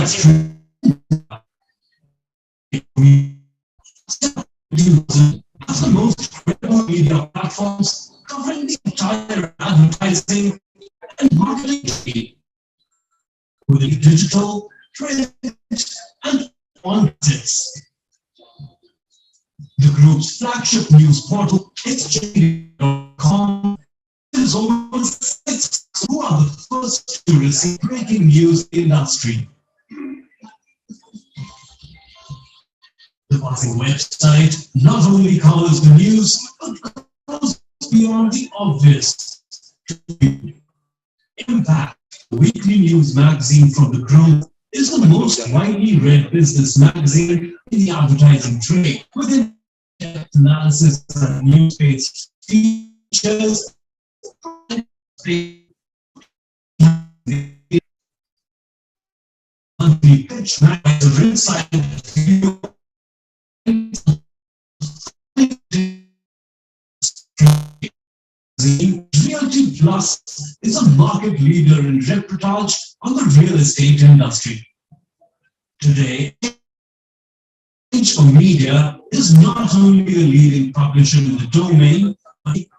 industry. As the most credible media platforms covering the entire advertising and marketing trade, with digital, print, and on-sets. The group's flagship news portal, exchange.com, is almost six who are the first to receive breaking news industry. The passing website not only covers the news, but goes beyond the obvious. Impact, the weekly news magazine from the group, is the most widely read business magazine in the advertising trade, with in-depth analysis and news-based features. Monthly pitch magazine inside view. Realty Plus is a market leader in reportage on the real estate industry. Today, e4m Media is not only the leading publisher in the domain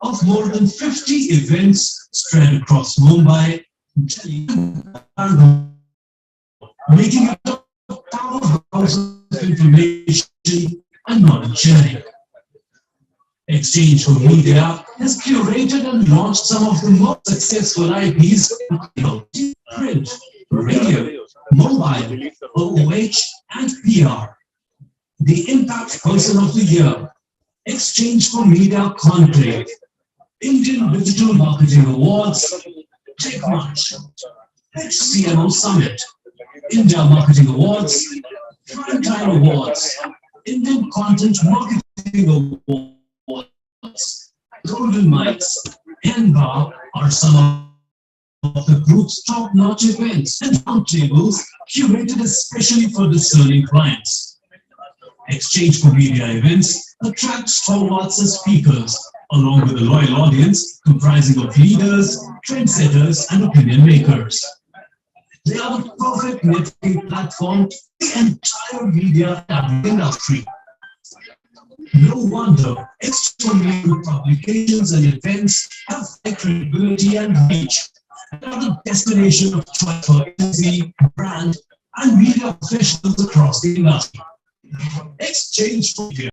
of more than 50 events spread across Mumbai, Delhi, and making it a powerhouse of information and knowledge sharing. e4m Media has curated and launched some of the most successful IPs in print, radio, mobile, OOH, and PR. The Impact Person of the Year, e4m Media Conclave, Indian Digital Marketing Awards, TechMarch, HCMO Summit, India Marketing Awards, Primetime Awards, Indian Content Marketing Awards, Golden Mics, and Bar are some of the group's top-notch events and roundtables curated especially for discerning clients. e4m Media events attract stalwarts as speakers, along with a loyal audience comprising of leaders, trendsetters, and opinion makers. They are the perfect networking platform for the entire media industry. No wonder e4m publications and events have high credibility and reach, and are the destination of choice for agency, brand, and media professionals across the industry. e4m Media.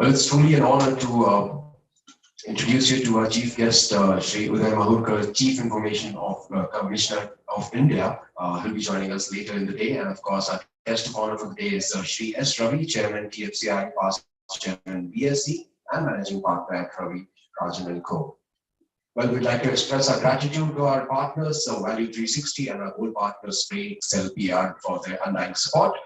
Well, it's truly an honor to introduce you to our chief guest, Shri Uday Mahurkar, Chief Information Commissioner of India. He'll be joining us later in the day. And of course, our guest of honor for the day is Shri S. Ravi, Chairman TFCI, past Chairman BSC, and Managing Partner at Ravi Rajan & Co. Well, we'd like to express our gratitude to our partners, Value 360 and our gold partners, Spray, Excel, PR, for their undying support.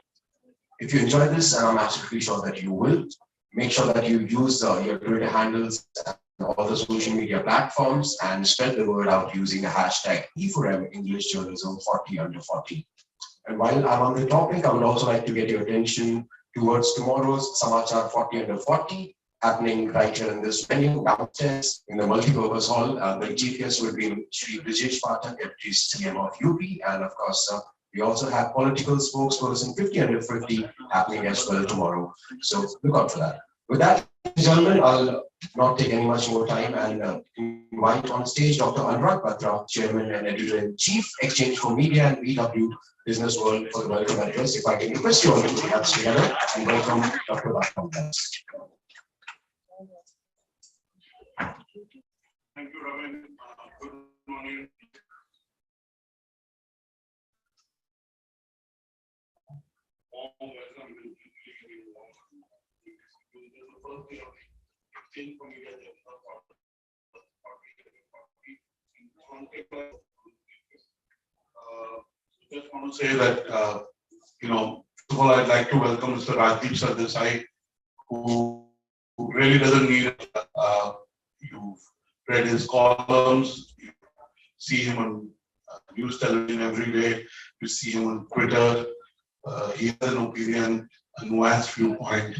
If you enjoy this, and I'm absolutely sure that you will, make sure that you use your Twitter handles and all the social media platforms and spread the word out using the hashtag e4m English Journalism 40 under 40. And while I'm on the topic, I would also like to get your attention towards tomorrow's Samachar 40 under 40, happening right here in this venue downstairs in the multipurpose hall. The chief guest will be Shri Brijesh Pathak, Deputy CM of UP, and of course, we also have political spokesperson 50 under 50 happening as well tomorrow. So look out for that. With that, gentlemen, I'll not take any much more time and invite on stage Dr. Anurag Batra, Chairman and Editor-in-Chief, Exchange for Media and BW Business World, for the welcome address. If I can request you all to put your hands together and welcome Dr. Batra. Thank you, Ravi. Good morning. Just want to say that, first of all, I'd like to welcome Mr. Rajdeep Sardesai, who really doesn't need you've read his columns, you see him on news television every day, you see him on Twitter. He has an opinion, a nuanced viewpoint,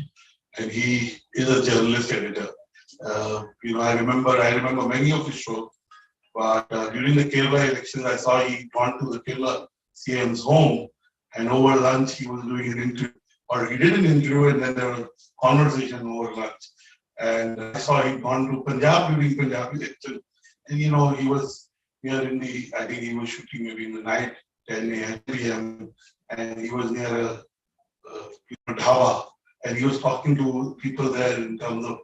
and he is a journalist editor. I remember many of his shows, but during the Kerala elections, I saw he gone to the Kerala CM's home, and over lunch he was doing an interview, or he did an interview, and then there was conversation over lunch. And I saw he'd gone to Punjab during Punjab election, and he was near I think he was shooting maybe in the night, 10 a.m. and he was near a dhaba, and he was talking to people there in terms of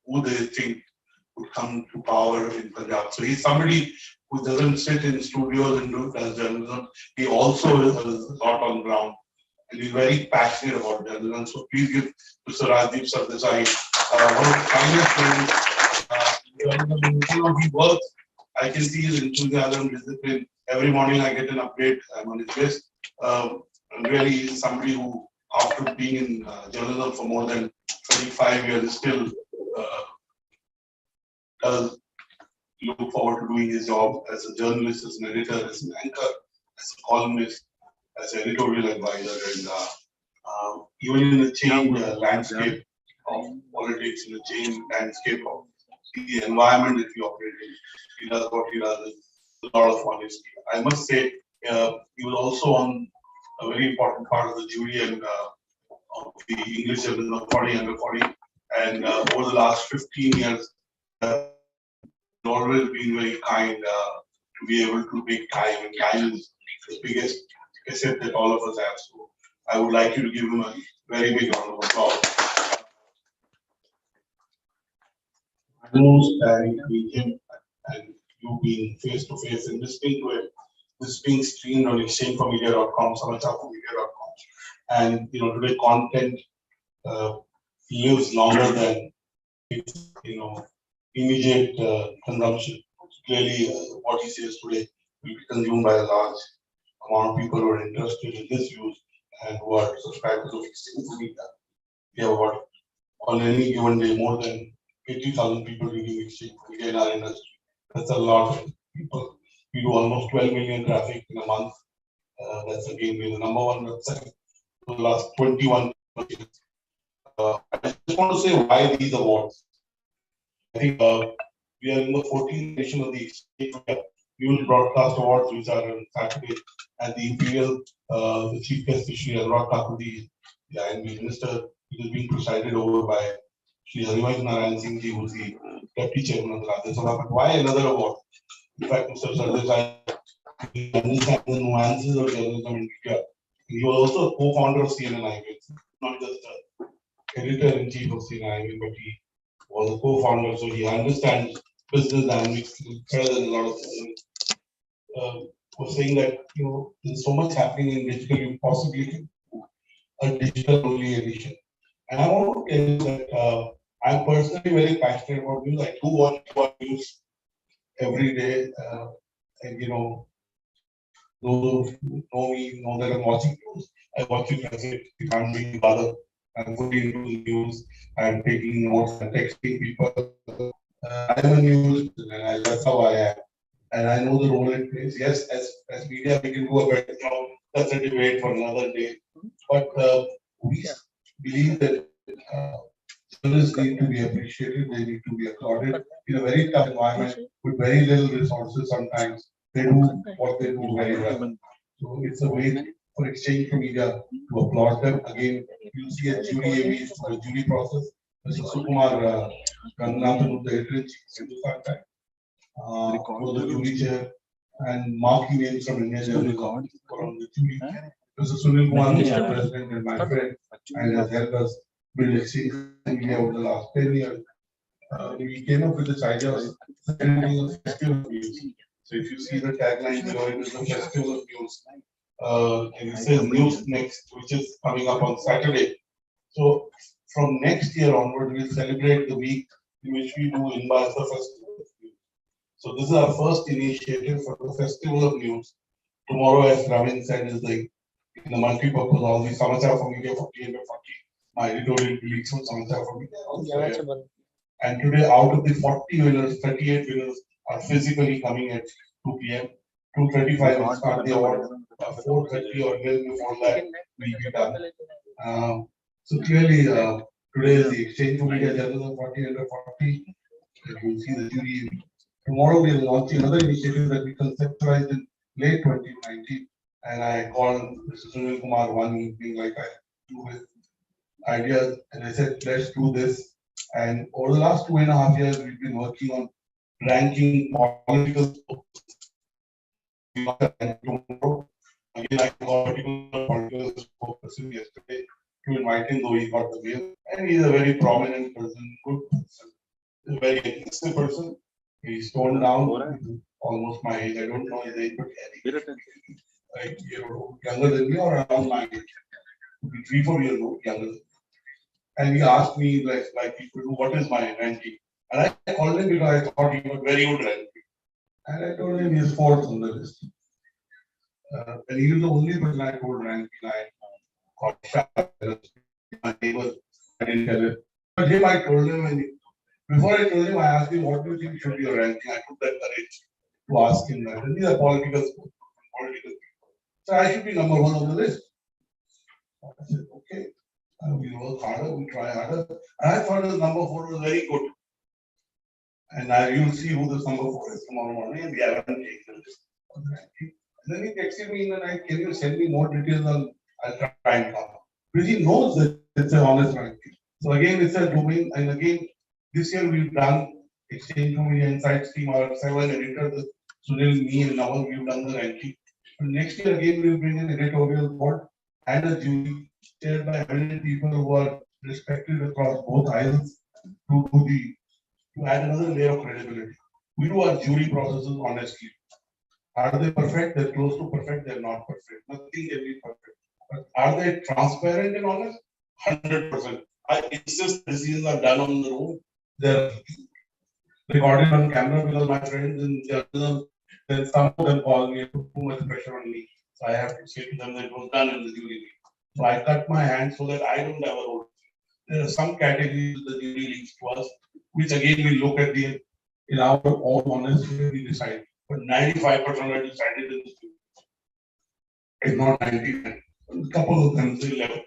who they think would come to power in Punjab. So he's somebody who doesn't sit in studios and do journalism. He also is a lot on ground, and he's very passionate about journalism. So please give Mr. Rajdeep Sardesai one of the finest things. He works. I can see his enthusiasm, discipline. Every morning I get an update. I'm on his list. And really somebody who, after being in journalism for more than 25 years, still does look forward to doing his job as a journalist, as an editor, as an anchor, as a columnist, as an editorial advisor, and even in the changed landscape of politics, in the changed landscape of the environment that we operate in, he does what he does with a lot of honesty. I must say, he was also on a very important part of the jury and of the English journalism 40 under 40, and over the last 15 years, always been very kind to be able to make time, and time is the biggest asset that all of us have. So I would like you to give him a very big round of applause. With him and you being face to face and listening to it, this is being streamed on exchangeformedia.com, samacharformedia.com, and today content lives longer than its immediate consumption. Clearly, what he says today will be consumed by a large amount of people who are interested in this views and who are subscribers of Exchange for Media. We have about, on any given day, more than 80,000 people reading Exchange for Media in our industry. That's a lot of people. We do almost 12 million traffic in a month. That's again, we're the number one website for the last 21 years. I just want to say why these awards. I think we are in the 14th edition of the Exchange News Broadcast Awards, which are on Saturday at the Imperial. The Chief Guest is Shri Anurag Thakur, the INB Minister. It is being presided over by Shri Harivansh Narayan Singh ji, who is the Deputy Chairman of the Rajya Sabha. But why another award? In fact, Mr. Sardesai understands the nuances of journalism in India. He was also a co-founder of CNN IBS, not just a editor-in-chief of CNI, but he was a co-founder, so he understands business dynamics better than a lot of was saying that there's so much happening in digital, you possibly can do a digital-only edition. And I want to tell you that I'm personally very passionate about news. I do watch news every day, and those who know me know that I'm watching news. I watch it as it. I'm being bothered. I'm putting into the news. I'm taking notes. I'm texting people. I'm a news, and that's how I am. And I know the role it plays. Yes, as media, we can do a better job. That's a debate for another day. But we believe that journalists need to be appreciated. They need to be applauded in a very tough environment with very little resources. Sometimes they do what they do very well. So it's a way for exchange for media to applaud them. Again, you'll see a jury AVs for the jury process. Mr. Sukumar Ranganathan, the editor-in-chief for the jury chair, and marquee names from Indian journalism for on the jury. Mr. Sunil Kumar, Mr. President, and my friend, and has helped us build exchange media over the last 10 years. We came up with this idea of celebrating a festival of news. So if you see the tagline below, it is the festival of news. And it says News Next, which is coming up on Saturday. So from next year onward, we'll celebrate the week in which we do embrace the festival of news. So this is our first initiative for the festival of news. Tomorrow, as Ravin said, is in the multi-purpose hall, the Samachar for Media 40 and 40. My editorial colleagues from Samachar for Media. And today, out of the 40 winners, 38 winners are physically coming at 2 p.m. 2:35 will start the award. 4:30 or well before that will be done. So clearly, today is the exchange for media journalism 40 under 40. You see the jury. Tomorrow we will launch another initiative that we conceptualized in late 2019, and I called Mr. Sunil Kumar one evening, like I do with ideas, and I said, let's do this. And over the last 2.5 years, we've been working on ranking political tomorrow. Again, I got a particular political spokesperson yesterday to invite him, though he got the mail. And he's a very prominent person, good person, a very aggressive person. He's toned down, almost my age. I don't know his age, but like younger than me or around my age. 3-4 years old, younger than me. And he asked me, like people do, what is my ranking? And I called him because I thought he was very good ranking. And I told him he's fourth on the list. And he was the only person I told ranking. I got shot. My neighbor, I didn't tell him. But him, I told him, and before I told him, I asked him, what do you think should be your ranking? I took that courage to ask him that. And these are political people. So I should be number one on the list. I said, okay. We work harder, we try harder. And I thought his number 4 was very good. And now you'll see who this number 4 is tomorrow morning, and we haven't changed the list. And then he texted me in the night, can you send me more details on, I'll try and come. Because he knows that it's an honest ranking. So again, it's a domain, and again, this year we've done Exchange for Media Insights team, our 7 editors, Sunil, me, and Naval, we've done the ranking. And next year again, we'll bring an editorial board and a jury chaired by 100 people who are respected across both aisles to add another layer of credibility. We do our jury processes honestly. Are they perfect? They're close to perfect. They're not perfect. Nothing can be perfect. But are they transparent and honest? 100%. I insist decisions are done on the room. They're recorded on camera because my friends in journalism, then some of them call me, put too much pressure on me. So I have to say to them that it was done in the jury. So I cut my hands so that I don't have a role. There are some categories the jury leaves to us, which again we look at in our own honesty we decide. But 95% are decided in the jury. It's not 99. A couple of them say level,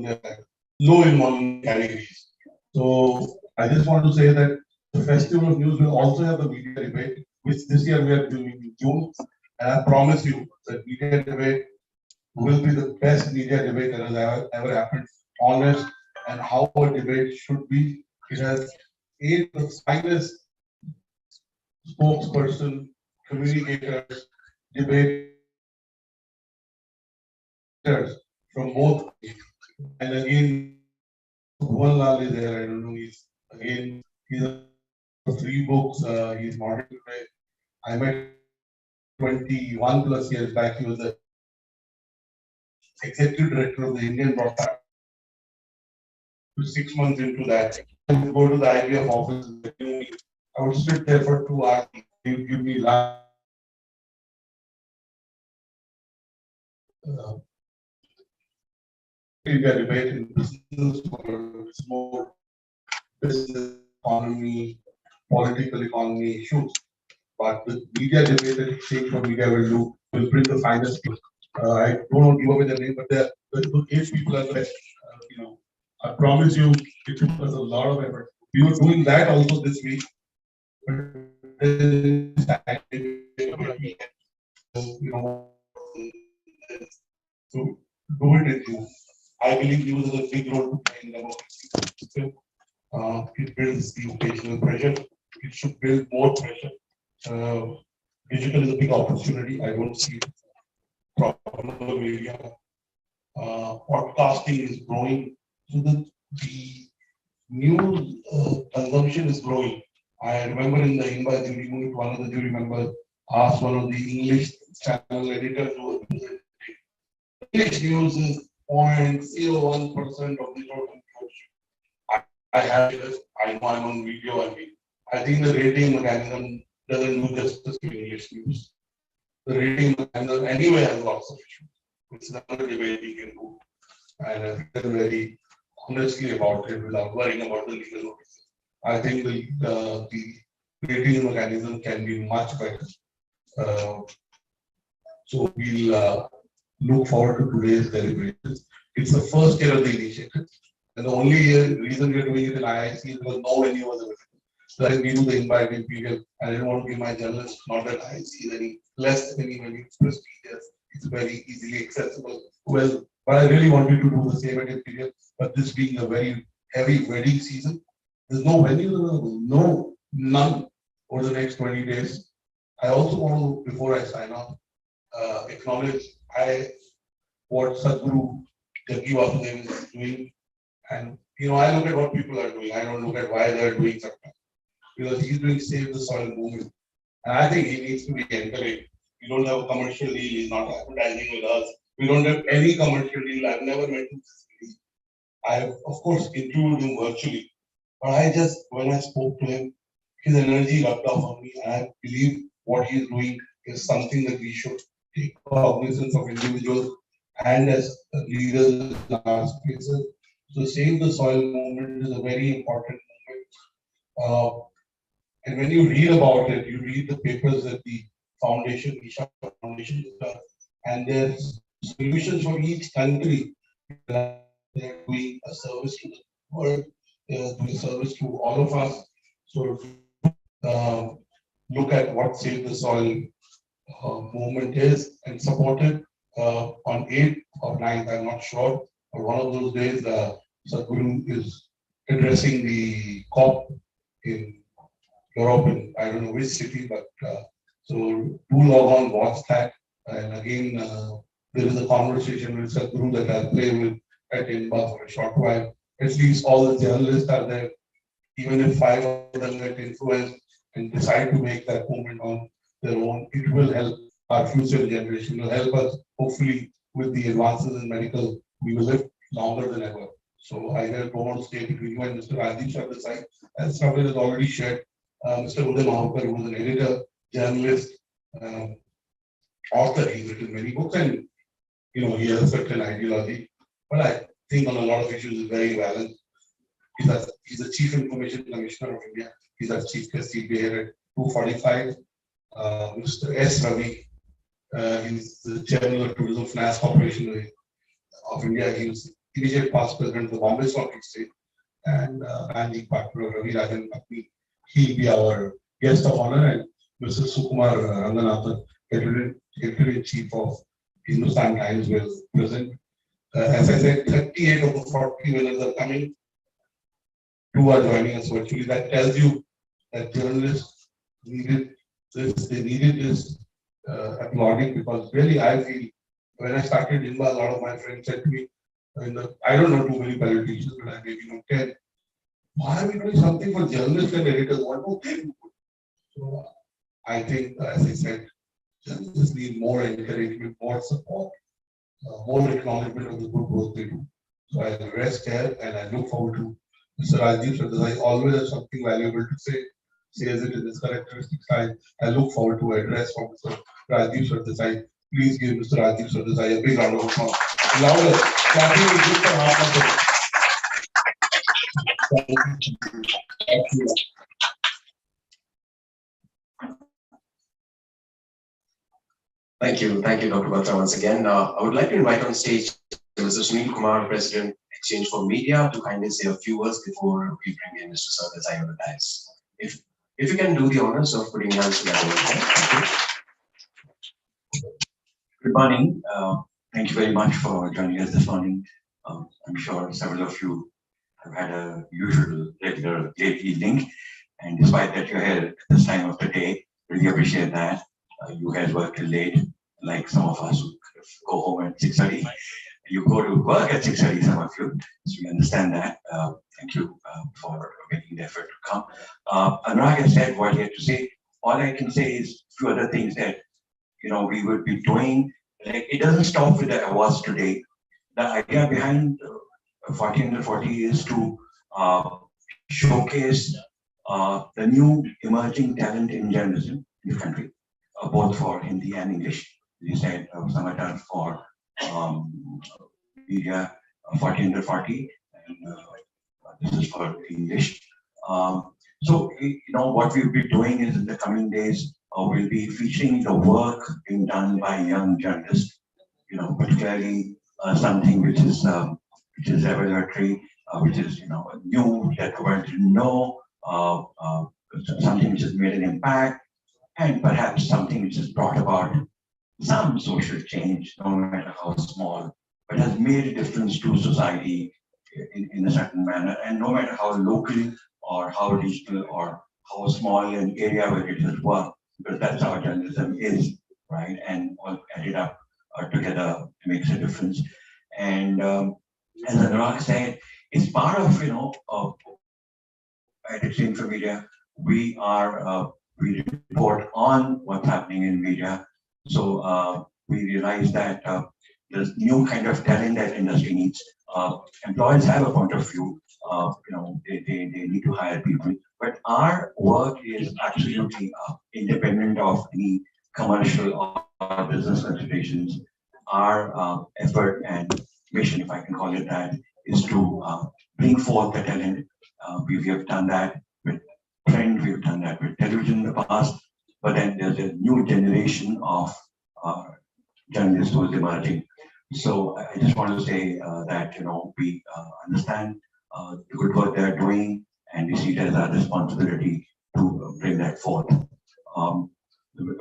they're low involvement categories. So I just want to say that the Festival of News will also have a media debate, which this year we are doing in June. And I promise you that media debate will be the best media debate that has ever happened. Honest and how a debate should be. It has 8 of the finest spokesperson, communicators, debaters from both. And again, Bhuvanlal is there. I don't know. He's a 3 books. He's modern today. I met 21 plus years back. He was the executive director of the Indian broadcast. 6 months into that, I would go to the IVF office. I would sit there for 2 hours. He would give me lunch. Media debate in business, it's more business economy, political economy issues. But the media debate that Exchange for Media will bring the finest people. I don't want to give away their name, but the 8 people are the best. I promise you, it took us a lot of effort. We were doing that also this week. You know, to do it with you. I believe you has a big role to play in democracy. It builds the occasional pressure. It should build more pressure. Digital is a big opportunity. I don't see problem area. Podcasting is growing. So the news consumption is growing. I remember in the invite jury unit, one of the jury members asked one of the English channel editors who was English news is 0.01% of the total viewership. I have this, I know I'm on video, I think the rating mechanism doesn't do justice to English news. The rating mechanism anyway has lots of issues. It's another debate we can do. And I feel very honestly about it without worrying about the legal notices. I think the rating mechanism can be much better. So we'll look forward to today's deliberations. It's the first year of the initiative. And the only reason we're doing it in IIC is because no venue was available. So I we do the invite imperial. I didn't want to give my journalists, not that IIC is any less than any venue. It's prestigious. It's very easily accessible. Well, but I really wanted to do the same at imperial. But this being a very heavy wedding season, there's no venue available. None over the next 20 days. I also want to, before I sign off, acknowledge what Sadhguru Jaggi Vasudev is doing. And I look at what people are doing. I don't look at why they're doing something. Because he's doing Save the Soil movement. And I think he needs to be encouraged. We don't have a commercial deal, he's not advertising with us. We don't have any commercial deal. I've never met him physically. I've of course interviewed him virtually. But when I spoke to him, his energy rubbed off on me. And I believe what he is doing is something that we should take cognizance of individuals and as leaders in our spaces. So Save the Soil movement is a very important movement. And when you read about it, you read the papers that the foundation, Isha Foundation, and there's solutions for each country. They're doing a service to the world, they're doing a service to all of us. So look at what Save the Soil movement is and support it on 8th or 9th, I'm not sure. But one of those days, Sadhguru is addressing the COP in Europe, in I don't know which city, but so do log on, watch that. And again, there is a conversation with Sadhguru that I'll play with at INBA for a short while. At least all the journalists are there. Even if 5 of them get influenced and decide to make that movement on their own, it will help our future generation. It will help us, hopefully, with the advances in medical, we will live longer than ever. So I don't want to stay between you and Mr. Rajiv Shardesai, as Shravan has already shared. Mr. Uday Mahokar, who was an editor, journalist, author, he's written many books, and he has a certain ideology. But I think on a lot of issues is very balanced. He's the Chief Information Commissioner of India. He's our chief guest. He'll be here at 2:45. Mr. S. Ravi, he's the Chairman of Tourism Finance Corporation of India. He was immediate past president of the Bombay Stock Exchange and managing partner of Ravi Rajan Company. He'll be our guest of honor, and Mr. Sukumar Ranganathan, editor-in-chief of Hindustan Times, will present. As I said, 38 of the 40 winners are coming. 2 are joining us virtually. That tells you that journalists needed this. They needed this applauding, because really I feel when I started INBA, a lot of my friends said to me, I mean, I don't know too many politicians, but I maybe know 10. Why are we doing something for journalists and editors? What do they do? So I think, as I said, journalists need more encouragement, more support, more acknowledgement of the good work they do. So I'll rest here and I look forward to Mr. Rajiv Sardesai. Always have something valuable to say. Says it in his characteristic style. I look forward to address from Mr. Rajiv Sardesai. Please give Mr. Rajiv Sardesai a big round of applause. Louder. Clapping is good for half of it. Thank you. Thank you, Dr. Batra, once again. I would like to invite on stage Mr. Sunil Kumar, President, Exchange for Media, to kindly say a few words before we bring in Mr. Sardesai on the dais. If you can do the honors of putting hands together. Thank you. Good morning. Thank you very much for joining us this morning. I'm sure several of you have had a usual, regular, late evening, and despite that you're here at this time of the day, really appreciate that. You guys work till late, like some of us who go home at 6:30. You go to work at 6:30, some of you, so we understand that. Thank you for making the effort to come. Anurag has said what he had to say. All I can say is a few other things that we would be doing. Like, it doesn't stop with the awards today. The idea behind 40 under 40 is to showcase the new emerging talent in journalism in the country, both for Hindi and English. You said some are done for media 40 under 40, and this is for English. So, what we'll be doing is in the coming days, we'll be featuring the work being done by young journalists, particularly something which is revelatory, which is, new that the world didn't know, something which has made an impact, and perhaps something which has brought about some social change, no matter how small, but has made a difference to society in a certain manner, and no matter how local or how regional or how small an area where it has worked, because that's how journalism is, right? And all added up together makes a difference. And as Anurag said, it's part of, at Exchange for Media, we report on what's happening in media. So we realize that there's new kind of talent that industry needs. Employers have a point of view. They need to hire people, but our work is absolutely independent of any commercial or business considerations. Our effort and mission, if I can call it that, is to bring forth the talent. We have done that with print, we've done that with television in the past, but then there's a new generation of journalists who is emerging. So I just want to say that we understand the good work they're doing, and we see it as our responsibility to bring that forth.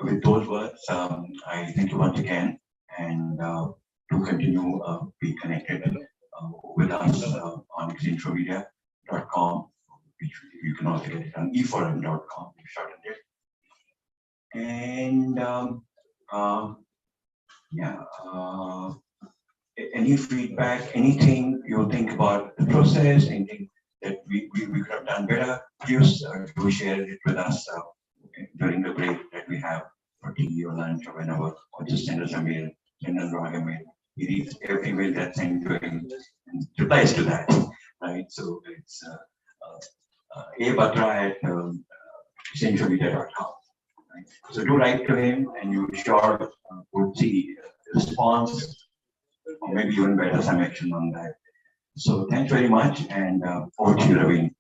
With those words, I thank you once again, and to continue be connected with us on exchangeformedia.com, which you can also get it on e4m.com, shortened it. And any feedback, anything you think about the process, anything that we could have done better, please do share it with us during the break that we have for tea or lunch or whenever, or just send us a mail, send us a mail. He reads every mail that's sent to him and replies to that, right? So it's abatra at exchangeformedia.com. Right? So do write to him, and you sure would see the response, or maybe even better, some action on that. So thanks very much, and over to you, Ravi.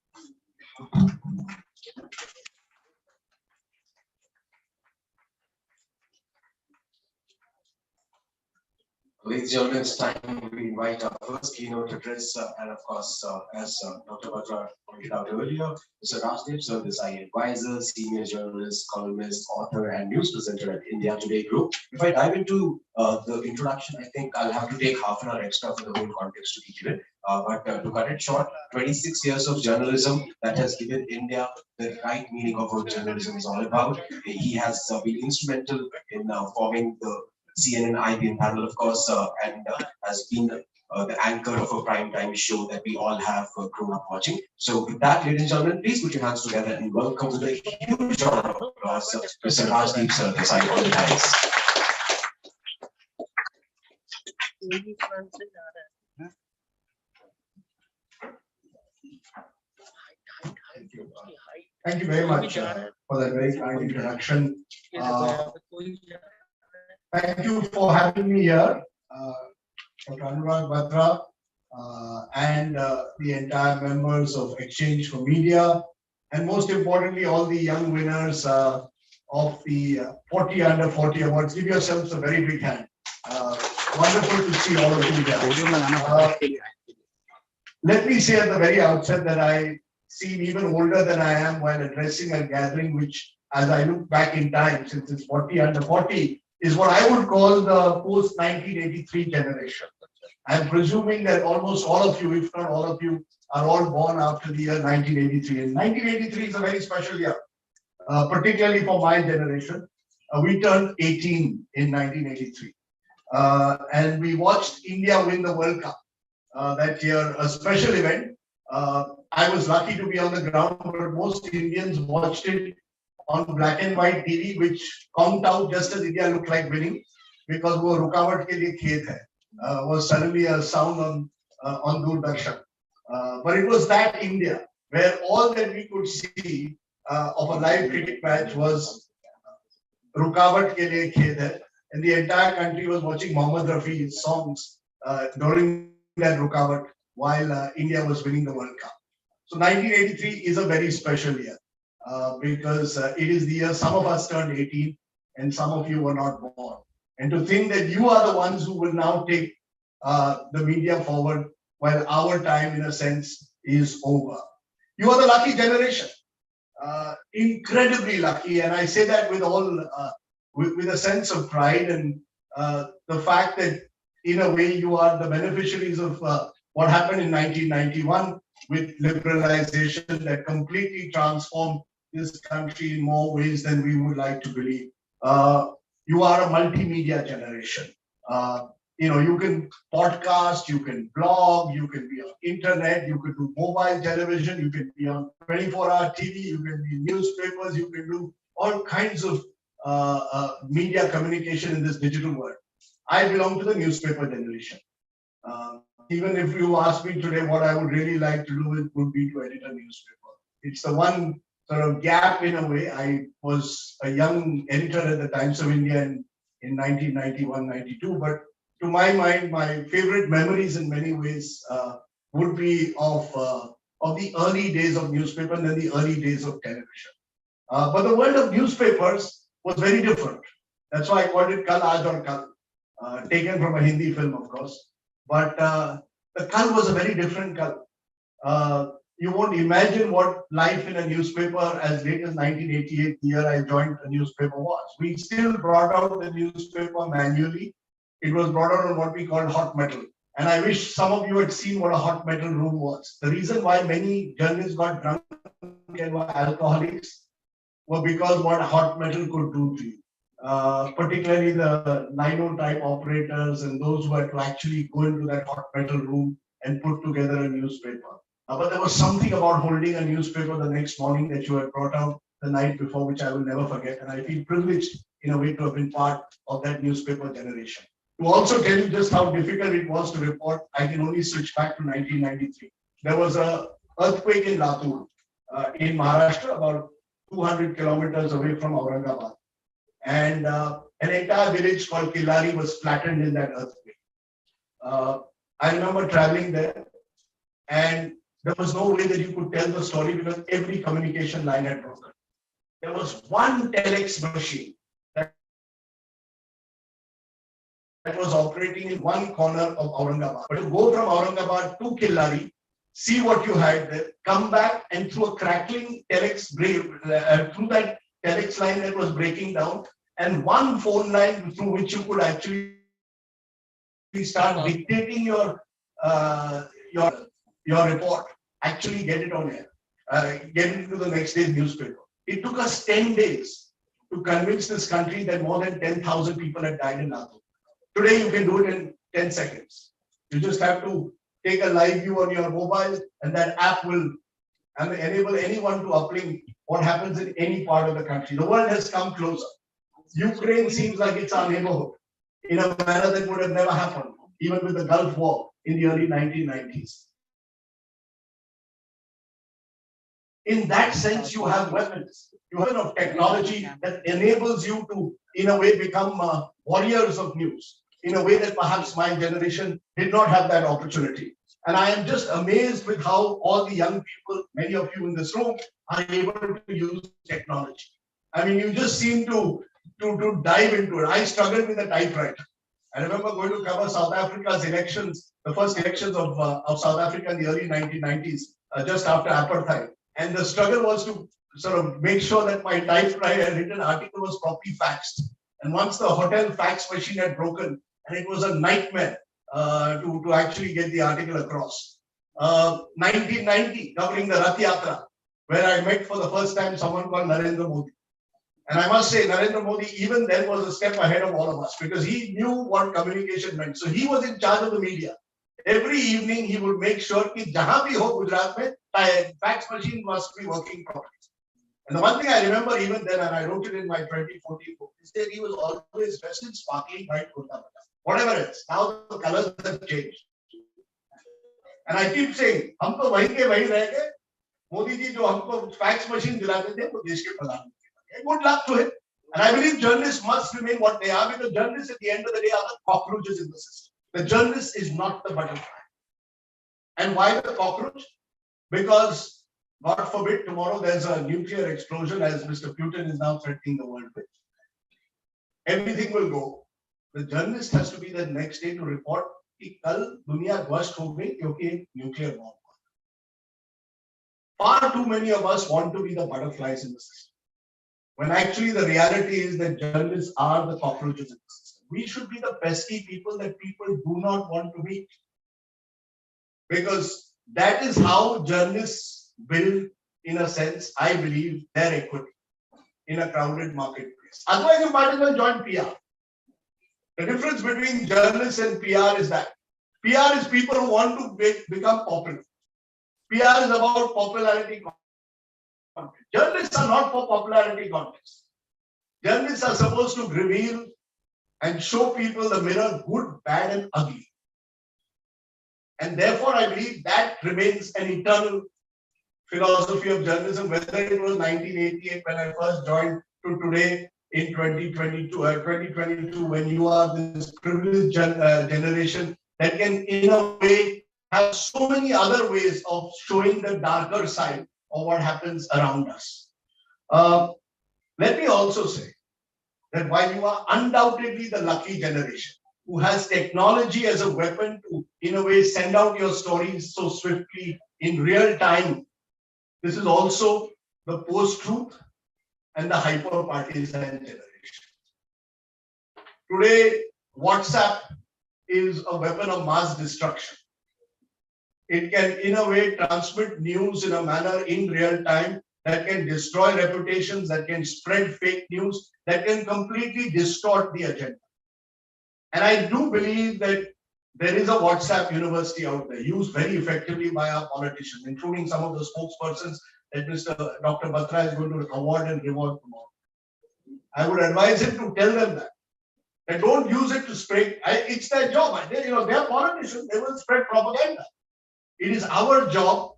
Ladies and gentlemen, it's time we invite our first keynote address, and of course, as Dr. Batra pointed out earlier, Mr. Rajdeep Sardesai, advisor, senior journalist, columnist, author, and news presenter at India Today Group. If I dive into the introduction, I think I'll have to take half an hour extra for the whole context to be given. But to cut it short, 26 years of journalism that has given India the right meaning of what journalism is all about. He has been instrumental in forming the CNN IBN panel, of course, and has been the anchor of a primetime show that we all have grown up watching. So with that, ladies and gentlemen, please put your hands together and welcome with a huge round of applause, Mr. Rajdeep Sardesai on the dais. Thank you very much for that very kind introduction. Thank you for having me here, Dr. Anurag Batra, and the entire members of Exchange for Media, and most importantly, all the young winners of the 40 Under 40 Awards. Give yourselves a very big hand. Wonderful to see all of you here. Let me say at the very outset that I seem even older than I am while addressing a gathering which, as I look back in time, since it's 40 Under 40, is what I would call the post-1983 generation. I'm presuming that almost all of you, if not all of you, are all born after the year 1983. And 1983 is a very special year, particularly for my generation. We turned 18 in 1983. And we watched India win the World Cup that year, a special event. I was lucky to be on the ground, but most Indians watched it on black and white TV, which conked out just as India looked like winning, because wo rukawat ke liye khet hai was suddenly a sound on Doordarshan. But it was that India where all that we could see of a live cricket match was rukawat ke liye khet hai, and the entire country was watching Mohammad Rafi's songs during that rukawat while India was winning the World Cup. So 1983 is a very special year because it is the year some of us turned 18 and some of you were not born. And to think that you are the ones who will now take the media forward while our time, in a sense, is over. You are the lucky generation, incredibly lucky, and I say that with all with a sense of pride and the fact that, in a way, you are the beneficiaries of what happened in 1991 with liberalization that completely transformed this country in more ways than we would like to believe. You are a multimedia generation. You can podcast, you can blog, you can be on internet, you can do mobile television, you can be on 24-hour TV, you can be newspapers, you can do all kinds of media communication in this digital world. I belong to the newspaper generation. Even if you ask me today what I would really like to do, it would be to edit a newspaper. It's the one sort of gap in a way. I was a young editor at the Times of India in 1991-92, but to my mind, my favorite memories in many ways would be of the early days of newspaper and then the early days of television. But the world of newspapers was very different. That's why I called it Kal, Aaj aur Kal, taken from a Hindi film, of course. But the Kal was a very different Kal. You won't imagine what life in a newspaper as late as 1988, the year I joined the newspaper, was. We still brought out the newspaper manually. It was brought out on what we called hot metal. And I wish some of you had seen what a hot metal room was. The reason why many journalists got drunk and were alcoholics were because what hot metal could do to you. Particularly the lino type operators and those who had to actually go into that hot metal room and put together a newspaper. But there was something about holding a newspaper the next morning that you had brought out the night before, which I will never forget. And I feel privileged in a way to have been part of that newspaper generation. To also tell you just how difficult it was to report, I can only switch back to 1993. There was an earthquake in Latur in Maharashtra, about 200 kilometers away from Aurangabad. And an entire village called Killari was flattened in that earthquake. I remember traveling there, and there was no way that you could tell the story because every communication line had broken. There was one telex machine that was operating in one corner of Aurangabad. But to go from Aurangabad to Killari, see what you had there, come back, and through a crackling telex through that telex line that was breaking down, and one phone line through which you could actually start dictating your report, actually get it on air, get it into the next day's newspaper. It took us 10 days to convince this country that more than 10,000 people had died in Latur. Today, you can do it in 10 seconds. You just have to take a live view on your mobile, and that app will enable anyone to uplink what happens in any part of the country. The world has come closer. Ukraine seems like it's our neighborhood in a manner that would have never happened, even with the Gulf War in the early 1990s. In that sense, you have weapons. You have of technology that enables you to, in a way, become warriors of news, in a way that perhaps my generation did not have that opportunity. And I am just amazed with how all the young people, many of you in this room, are able to use technology. I mean, you just seem to dive into it. I struggled with a typewriter. I remember going to cover South Africa's elections, the first elections of South Africa in the early 1990s, just after apartheid. And the struggle was to sort of make sure that my typewriter written article was properly faxed. And once the hotel fax machine had broken, and it was a nightmare to actually get the article across. 1990, covering the Rath Yatra, where I met for the first time someone called Narendra Modi. And I must say, Narendra Modi even then was a step ahead of all of us because he knew what communication meant. So he was in charge of the media. Every evening he would make sure that jahan bhi ho Gujarat mein, fax machine must be working properly. And the one thing I remember even then, and I wrote it in my 2014 book, is that he was always dressed in sparkling white kurta. Whatever it is, now the colors have changed. And I keep saying, hum to wahi ke wahi reh gaye. Modi ji jo humko fax machine dilate the, wo desh ke pradhan. Good luck to him. And I believe journalists must remain what they are because journalists at the end of the day are the cockroaches in the system. The journalist is not the butterfly. And why the cockroach? Because, God forbid, tomorrow there's a nuclear explosion as Mr. Putin is now threatening the world with. Everything will go. The journalist has to be the next day to report that kal dunia ध्वस्त हो गई क्योंकि एक nuclear bomb. Far too many of us want to be the butterflies in the system. When actually the reality is that journalists are the cockroaches in the system. We should be the pesky people that people do not want to meet. Because that is how journalists build, in a sense, I believe, their equity in a crowded marketplace. Otherwise, you might as well join PR. The difference between journalists and PR is that PR is people who want to become popular. PR is about popularity content. Journalists are not for popularity contests. Journalists are supposed to reveal and show people the mirror, good, bad, and ugly. And therefore, I believe that remains an eternal philosophy of journalism, whether it was 1988 when I first joined to today in 2022, when you are this privileged generation that can, in a way, have so many other ways of showing the darker side of what happens around us. Let me also say that while you are undoubtedly the lucky generation who has technology as a weapon to, in a way, send out your stories so swiftly in real time, this is also the post-truth and the hyper-partisan generation. Today, WhatsApp is a weapon of mass destruction. It can, in a way, transmit news in a manner in real time that can destroy reputations, that can spread fake news, that can completely distort the agenda. And I do believe that there is a WhatsApp university out there used very effectively by our politicians, including some of the spokespersons that Dr. Batra is going to award and reward tomorrow. I would advise him to tell them that don't use it to spread. It's their job. They're politicians. They will spread propaganda. It is our job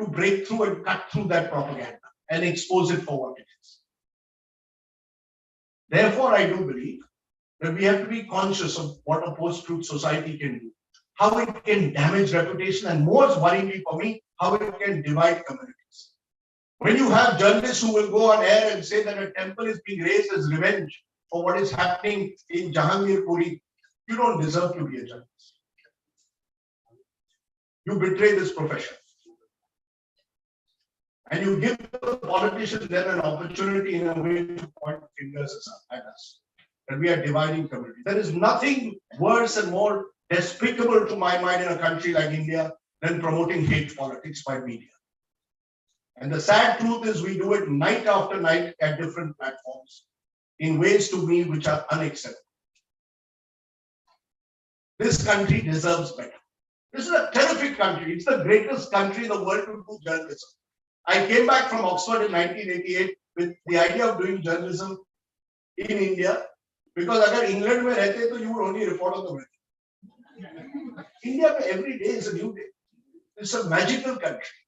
to break through and cut through that propaganda and expose it for what it is. Therefore, I do believe that we have to be conscious of what a post-truth society can do, how it can damage reputation, and most worryingly for me, how it can divide communities. When you have journalists who will go on air and say that a temple is being raised as revenge for what is happening in Jahangir Puri, you don't deserve to be a journalist. You betray this profession. And you give the politicians then an opportunity in a way to point fingers at us. And we are dividing communities. There is nothing worse and more despicable to my mind in a country like India than promoting hate politics by media. And the sad truth is we do it night after night at different platforms in ways to me which are unacceptable. this country deserves better. This is a terrific country. It's the greatest country in the world to do journalism. I came back from Oxford in 1988 with the idea of doing journalism in India, because agar England mein rehte, to you would only report on the weather. India every day is a new day. It's a magical country.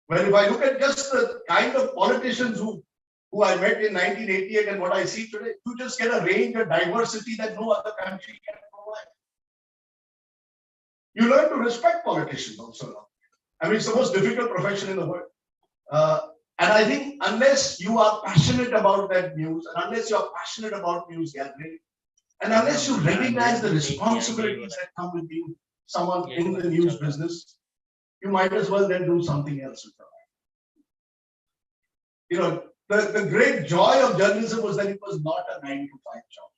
Well, if I look at just the kind of politicians who I met in 1988 and what I see today, you just get a range of diversity that no other country can provide. You learn to respect politicians also now. I mean, it's the most difficult profession in the world. And I think unless you are passionate about that news, and unless you are passionate about news gathering, and unless you recognize the responsibilities that come with being someone in the news business, you might as well then do something else with your life. The great joy of journalism was that it was not a 9 to 5 job.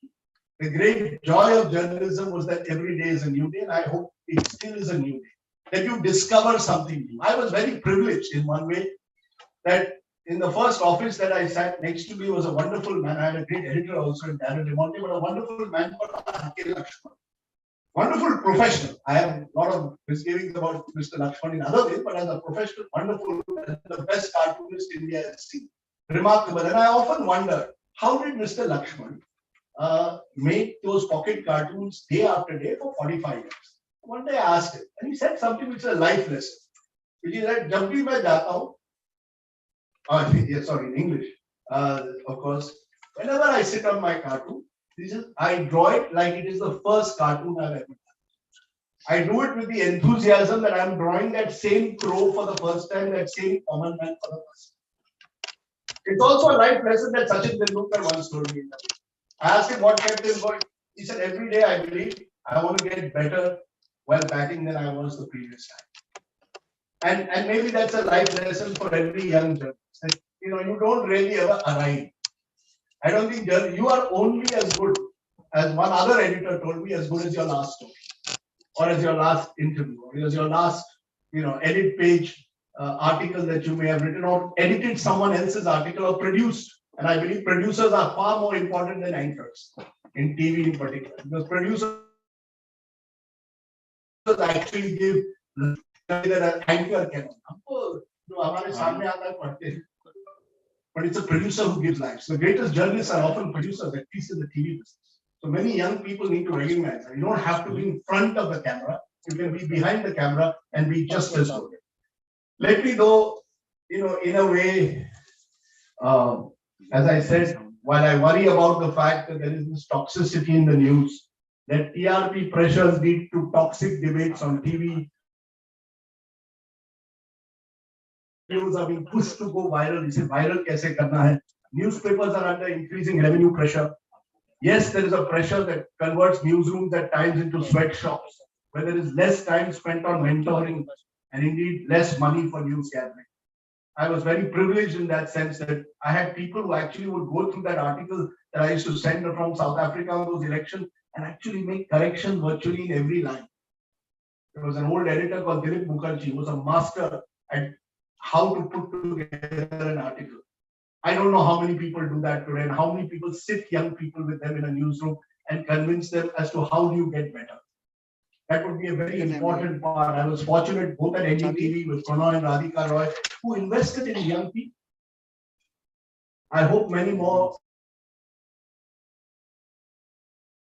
The great joy of journalism was that every day is a new day, and I hope it still is a new day. That you discover something new. I was very privileged in one way that in the first office that I sat next to me was a wonderful man. I had a great editor also in Darren Demonte, but a wonderful man called Andrea. Wonderful professional. I have a lot of misgivings about Mr. Lakshman in other ways, but as a professional, wonderful, the best cartoonist India has seen. Remarkable. And I often wonder, how did Mr. Lakshman make those pocket cartoons day after day for 45 years? One day I asked him, and he said something which is a life lesson, which is that जब भी मैं जाता हूँ, sorry, in English, of course, whenever I sit on my cartoon, I draw it like it is the first cartoon I've ever done. I do it with the enthusiasm that I'm drawing that same crow for the first time, that same common man for the first time. It's also a life lesson that Sachin Tendulkar once told me. I asked him what kept him going. He said, every day I believe I want to get better while batting than I was the previous time. And maybe that's a life lesson for every young journalist. That, you don't really ever arrive. I don't think you are only as good as one other editor told me, as good as your last story, or as your last interview, or as your last, edit page article that you may have written, or edited someone else's article, or produced. And I believe producers are far more important than anchors in TV in particular, because producers actually give that an anchor cannot. But it's a producer who gives life. So the greatest journalists are often producers, at least in the TV business. So many young people need to recognize that you don't have to be in front of the camera. You can be behind the camera and be just as good. Let me though, in a way, as I said, while I worry about the fact that there is this toxicity in the news, that TRP pressures lead to toxic debates on TV. News are being pushed to go viral. Is it viral? Kaise karna hai? Newspapers are under increasing revenue pressure. Yes, there is a pressure that converts newsrooms at times into sweatshops, where there is less time spent on mentoring and indeed less money for news gathering. I was very privileged in that sense that I had people who actually would go through that article that I used to send from South Africa on those elections and actually make corrections virtually in every line. There was an old editor called Dilip Mukherjee, who was a master at how to put together an article. I don't know how many people do that today, and how many people sit young people with them in a newsroom and convince them as to how do you get better. That would be a very important part. I was fortunate both at NDTV with Pranay and Radhika Roy, who invested in young people. I hope many more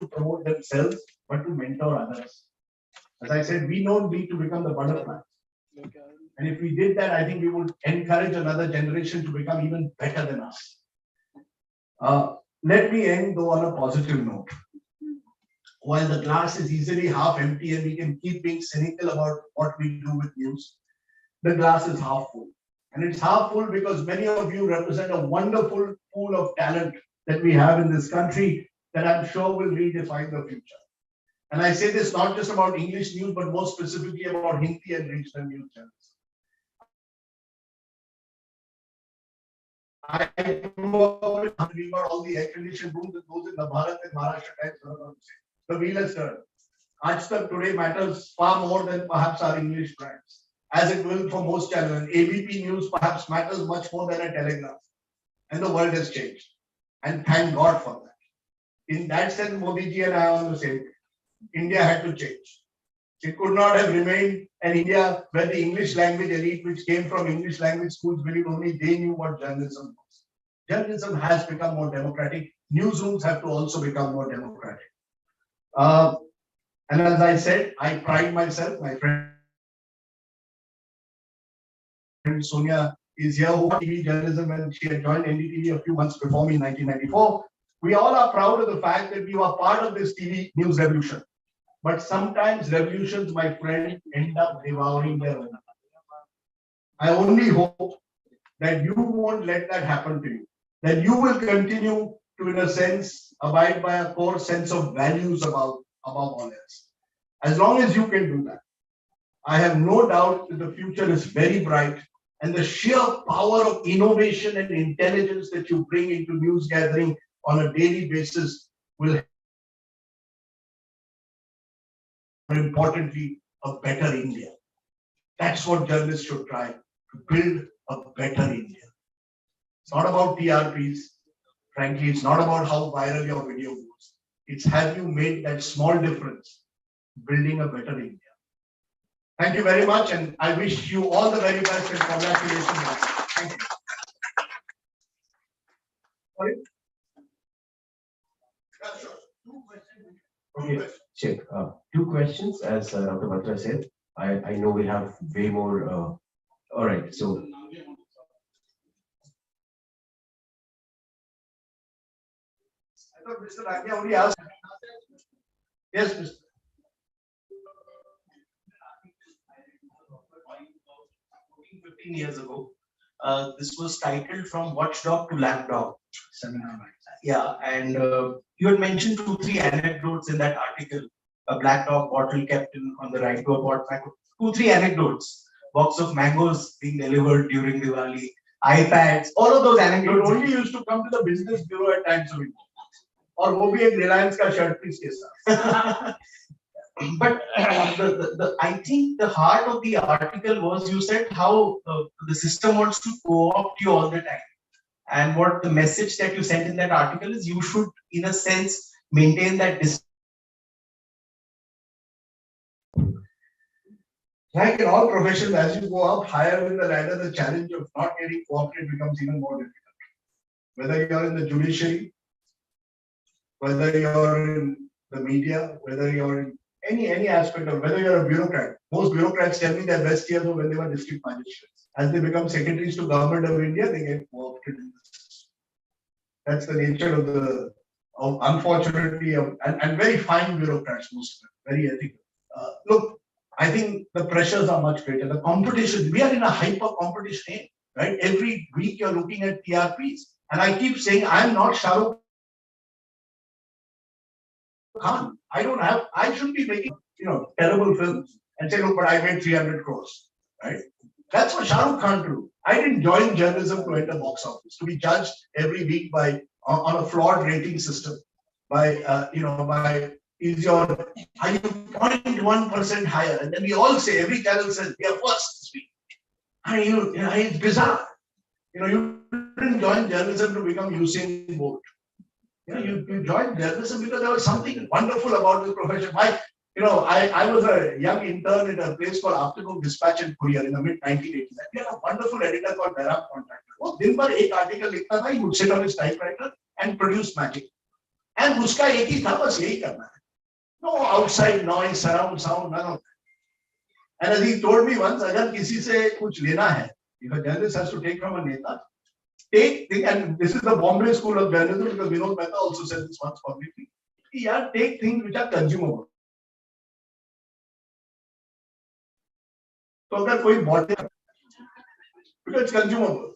to promote themselves, but to mentor others. As I said, we don't need to become the butterflies. And if we did that, I think we would encourage another generation to become even better than us. Let me end though on a positive note. While the glass is easily half empty and we can keep being cynical about what we do with news, the glass is half full. And it's half full because many of you represent a wonderful pool of talent that we have in this country that I'm sure will redefine the future. And I say this not just about English news, but more specifically about Hindi and regional news channels. We got all the air conditioned rooms that goes in the Bharat and Maharashtra Times. The wheel has turned. Aaj Tak today matters far more than perhaps our English brands, as it will for most channels. And ABP News perhaps matters much more than a Telegraph. And the world has changed. And thank God for that. In that sense, Modi ji and I are on the same page. India had to change. It could not have remained an India where the English language elite, which came from English language schools, believed only they knew what journalism was. Journalism has become more democratic. Newsrooms have to also become more democratic. And as I said, I pride myself, my friend Sonia is here, who TV journalism when she had joined NDTV a few months before me in 1994. We all are proud of the fact that we were part of this TV news revolution. But sometimes revolutions, my friend, end up devouring their own. I only hope that you won't let that happen to you. That you will continue to, in a sense, abide by a core sense of values above all else. As long as you can do that, I have no doubt that the future is very bright, and the sheer power of innovation and intelligence that you bring into news gathering on a daily basis will, more importantly, a better India. That's what journalists should try, to build a better India. It's not about TRPs. Frankly, it's not about how viral your video goes. It's have you made that small difference building a better India. Thank you very much, and I wish you all the very best and congratulations. Thank you. Sorry? Yeah, sure. Two questions. Okay, check. Two questions, as Dr. Batra said. I know we have way more. All right, so. I thought Mr. Andrea only asked. Yes, Mr. 15 years ago. This was titled From Watchdog to Lapdog. Yeah, and you had mentioned 2-3 anecdotes in that article. A black dog bottle kept on the right to a pot mango. 2-3 anecdotes. Box of mangoes being delivered during Diwali, iPads, all of those You anecdotes. only used to come to the business bureau at times of it. Or वो भी एक Reliance का shirt piece के साथ. But I think the heart of the article was, you said how the system wants to co-opt you all the time. And what the message that you sent in that article is, you should, in a sense, maintain that distance. Like in all professions, as you go up higher in the ladder, the challenge of not getting co-opted becomes even more difficult. Whether you're in the judiciary, whether you're in the media, whether you're in any aspect of, whether you're a bureaucrat. Most bureaucrats tell me their best years were when they were district magistrates. As they become secretaries to government of India, they get co-opted in this. That's the nature of unfortunately, and very fine bureaucrats, most of them, very ethical. Look, I think the pressures are much greater. The competition, we are in a hyper competition age, right? Every week you're looking at TRPs. And I keep saying, I'm not Shah Rukh Khan. I shouldn't be making, terrible films and say, look, but I made 300 crores, right? That's what Shah Rukh Khan do. I didn't join journalism to enter box office, to be judged every week on a flawed rating system. Are you 0.1% higher? And then we all say, every channel says, we are first this week. It's bizarre. You didn't join journalism to become Usain Bolt. You joined journalism because there was something wonderful about this profession. I was a young intern in a place called Afternoon Dispatch and Courier in the mid-1980s. We had a wonderful editor called Bhairab Contractor. वो दिन भर एक article लिखता था, he would sit on his typewriter and produce magic. And उसका एक ही था, बस यही करना है. No outside noise, surround sound, none of that. And as he told me once, अगर किसी से कुछ लेना है, if a journalist has to take from a neta, and this is the Bombay School of Journalism, because Vinod Mehta also said this once publicly. Take things which are consumable. So that कोई bought it, because it's consumable.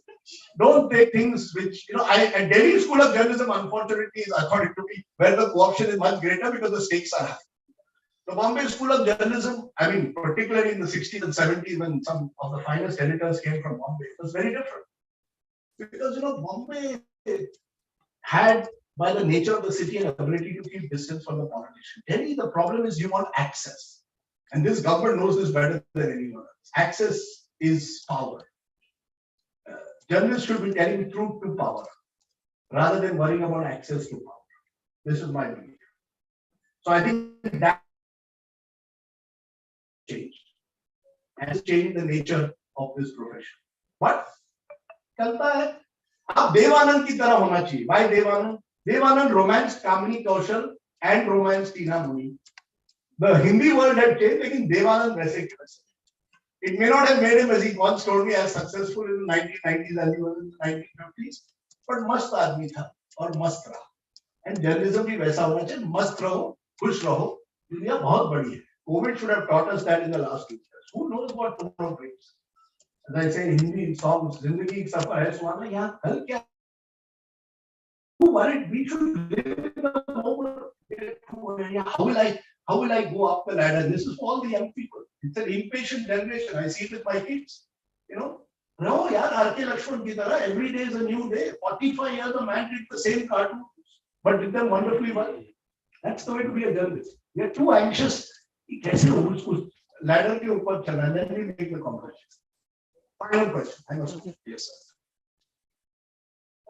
Don't take things which, a Delhi School of Journalism, unfortunately, is according to me, where the co-option is much greater because the stakes are high. The Bombay School of Journalism, particularly in the 60s and 70s, when some of the finest editors came from Bombay, it was very different. Because, Bombay had, by the nature of the city, an ability to keep distance from the politician. Delhi, the problem is you want access. And this government knows this better than anyone else. Access is power. Journalists should be telling truth to power, rather than worrying about access to power. This is my belief. So I think that has changed the nature of this profession. But चलता है. अब देवानंद की तरह होना चाहिए. Why Devanand? Devanand romanced Kamini Kaushal and romanced Tina Muni. The Hindi world had changed, लेकिन देवानंद वैसे के वैसे. It may not have made him, as he once told me, as successful in the 1990s as he was in the 1950s, but मस्त आदमी था और मस्त रहा. And journalism भी वैसा होना चाहिए, मस्त रहो, खुश रहो, दुनिया बहुत बड़ी है. COVID should have taught us that in the last 2 years. Who knows what tomorrow brings? As I say in Hindi songs, जिंदगी एक सफर है, सुहाना यहाँ कल क्या? Who worried? We should live in the moment. How will I go up the ladder? This is for all the young people. It's an impatient generation. I see it with my kids. You know, no, yaar, R.K. Lakshman ki tarah, every day is a new day. 45 years a man did the same cartoon, but did them wonderfully well. That's the way to be a journalist. We are too anxious. कैसे उसको ladder के ऊपर चला, then we make the competition. Final question. I must. Yes, sir.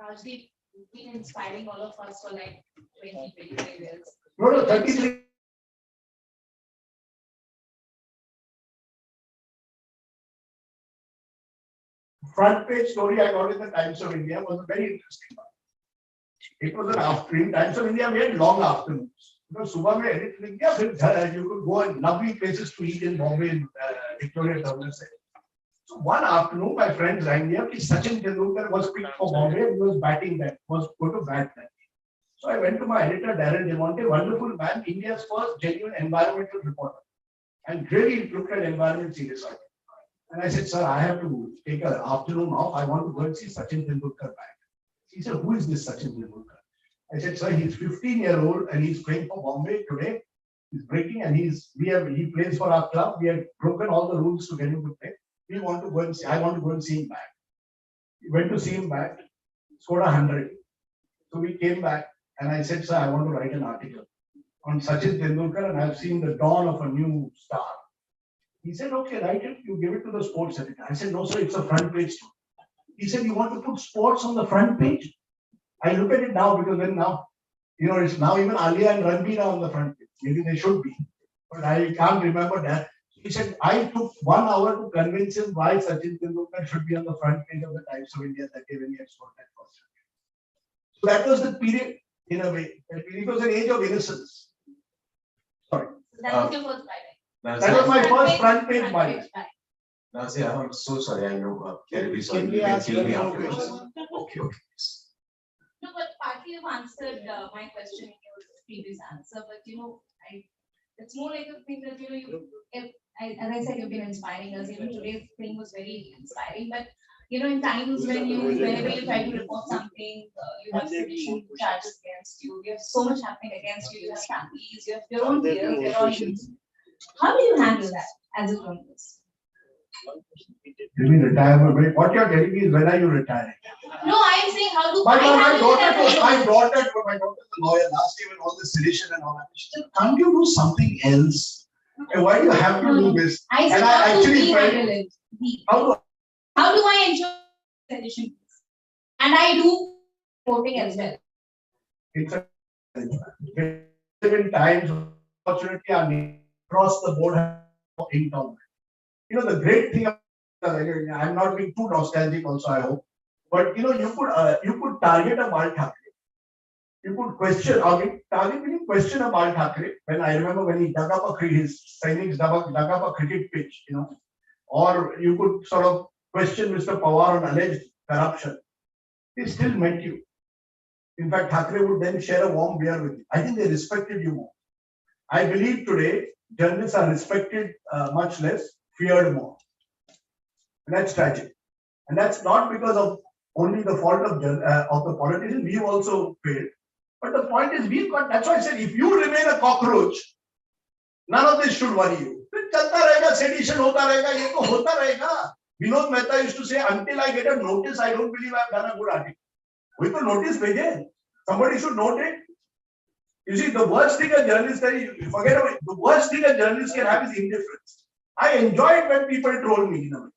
Rajdeep, you've been inspiring all of us for like 20, 25 years. No, 33. Front page story I got in the Times of India was a very interesting one. It was an afternoon. Times of India, we had long afternoons. Because सुबह में edit लिख दिया, फिर you could go and lovely places to eat in Bombay, in Victoria Terminus. So one afternoon, my friends rang me up. Sachin Tendulkar was picked for Bombay. He was batting that, was going to bat that. So I went to my editor, Darren Demonte, wonderful man, India's first genuine environmental reporter, and really looked at environment seriously. And I said, sir, I have to take an afternoon off. I want to go and see Sachin Tendulkar bat. He said, who is this Sachin Tendulkar? I said, sir, he's 15-year-old and he's playing for Bombay today. He's breaking and he plays for our club. We have broken all the rules to get him to play. We want to go and see. I want to go and see him back. We went to see him back, scored 100. So we came back and I said, sir, I want to write an article on Sachin Tendulkar and I've seen the dawn of a new star. He said, okay, write it. You give it to the sports editor. I said, no, sir, it's a front page story. He said, you want to put sports on the front page? I look at it now because then now, you know, it's now even Alia and Ranbir are on the front page. Maybe they should be, but I can't remember that. He said, I took 1 hour to convince him why Sachin Tendulkar should be on the front page of the Times of India that day when he had scored that first. So that was the period, in a way. It was an age of innocence. Sorry. That was your first writing. That was my first front page writing. Nancy, I'm so sorry. I know. Sorry. Can we You can ask kill me one more afterwards. question? Okay. No, but partly you've answered my question in your previous answer, but you know, it's more like a thing that, you know, as I said, you've been inspiring us. Even today's thing was very inspiring, but you know, in times when whenever you try to report something, you have sedition charges against you. You have so much happening against you. You have families, you have your own fears, your own issues. How do you handle that as a journalist? You mean retirement? What you're telling me is when are you retiring? No, I am saying how do My I daughter is a lawyer last year with all the sedition and all that. She said, can't you do something else? And why do you have to do this? I said, And how do actually we felt- handle it? How How do I ensure sedition? And I do voting as well. it's a in times opportunity are across the board in town. You know, the great thing, I'm not being too nostalgic also, I hope. But you know, you could target a Bal Thackeray. You could question, meaning question a Bal Thackeray. When I remember when he dug up his Sainiks dug up a cricket pitch, you know, or you could sort of question Mr. Pawar on alleged corruption. He still met you. In fact, Thackeray would then share a warm beer with you. I think they respected you more. I believe today journalists are respected much less, feared more. And that's tragic. And that's not because of only the fault of the politicians. We've also failed. But the point is, we've got, that's why I said, if you remain a cockroach, none of this should worry you. चलता रहेगा, sedition होता रहेगा, ये तो होता रहेगा. Vinod Mehta used to say, until I get a notice, I don't believe I've done a good article. We could notice भेजे. Somebody should note it. You see, the worst thing a journalist, forget about it, the worst thing a journalist can have is indifference. I enjoy it when people troll me, you know.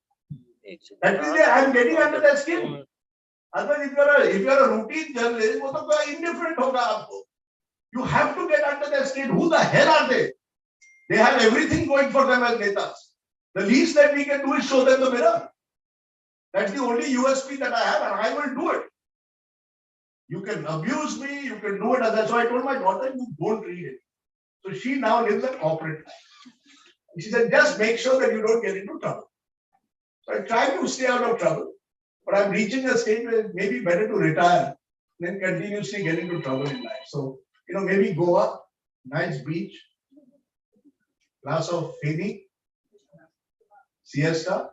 That means I'm getting under their skin. Otherwise, if you're a routine journalist, वो तो indifferent होगा आपको. You have to get under their skin. Who the hell are they? They have everything going for them as netas. The least that we can do is show them the mirror. That's the only USP that I have, and I will do it. You can abuse me, you can do it, and that's why I told my daughter, you don't read it. So she now lives a corporate life. She said, just make sure that you don't get into trouble. So I try to stay out of trouble, but I'm reaching a stage where it may be better to retire than continuously get into trouble in life. So, maybe Goa, nice beach, glass of Fini, siesta,